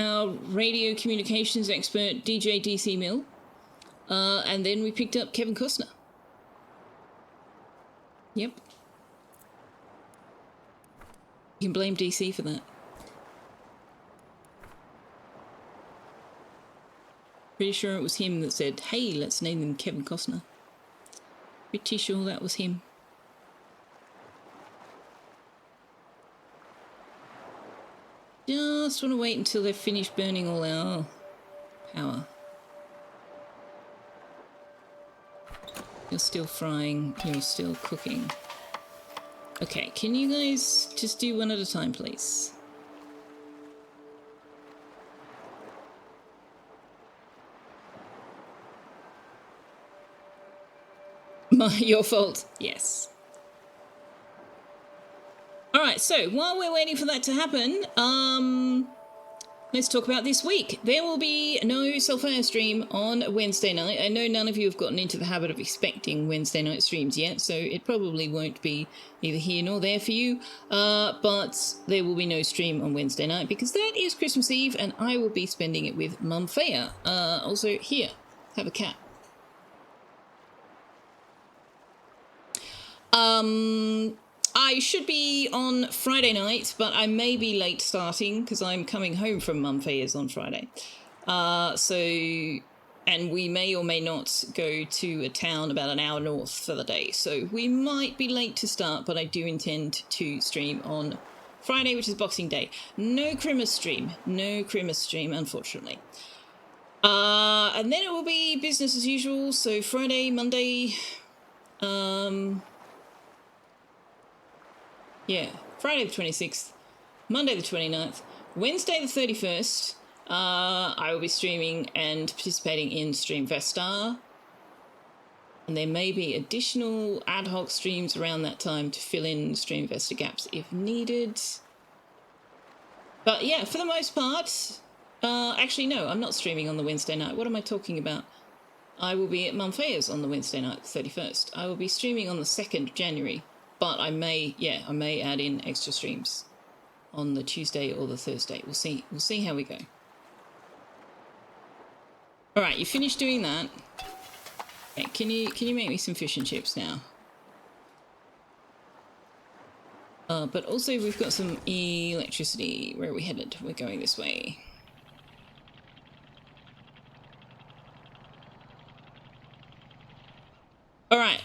our radio communications expert, DJ DC Mill, and then we picked up Kevin Costner. Yep. You can blame DC for that. Pretty sure it was him that said, hey, let's name him Kevin Costner. Pretty sure that was him. Just want to wait until they've finished burning all our power. You're still frying, you're still cooking. Okay, can you guys just do one at a time, please? Your fault, yes. Alright, so while we're waiting for that to happen, let's talk about this week. There will be no Selfeya stream on Wednesday night. I know none of you have gotten into the habit of expecting Wednesday night streams yet, so it probably won't be either here nor there for you, but there will be no stream on Wednesday night because that is Christmas Eve and I will be spending it with Mum Feya. Also, here, have a cat. I should be on Friday night, but I may be late starting because I'm coming home from Mum Feya's on Friday. And we may or may not go to a town about an hour north for the day. So we might be late to start, but I do intend to stream on Friday, which is Boxing Day. No Christmas stream. No Christmas stream, unfortunately. And then it will be business as usual. So Friday, Monday, yeah, Friday the 26th, Monday the 29th, Wednesday the 31st, I will be streaming and participating in Stream Vestar. And there may be additional ad hoc streams around that time to fill in Stream Vesta gaps if needed. But yeah, for the most part, actually no, I'm not streaming on the Wednesday night. What am I talking about? I will be at Mum Feya's on the Wednesday night, the 31st. I will be streaming on the 2nd of January. But I may add in extra streams on the Tuesday or the Thursday. We'll see how we go. All right, you finished doing that. Okay, can you make me some fish and chips now? But also we've got some electricity. Where are we headed? We're going this way. All right,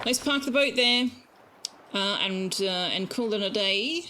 let's park the boat there. And call it a day.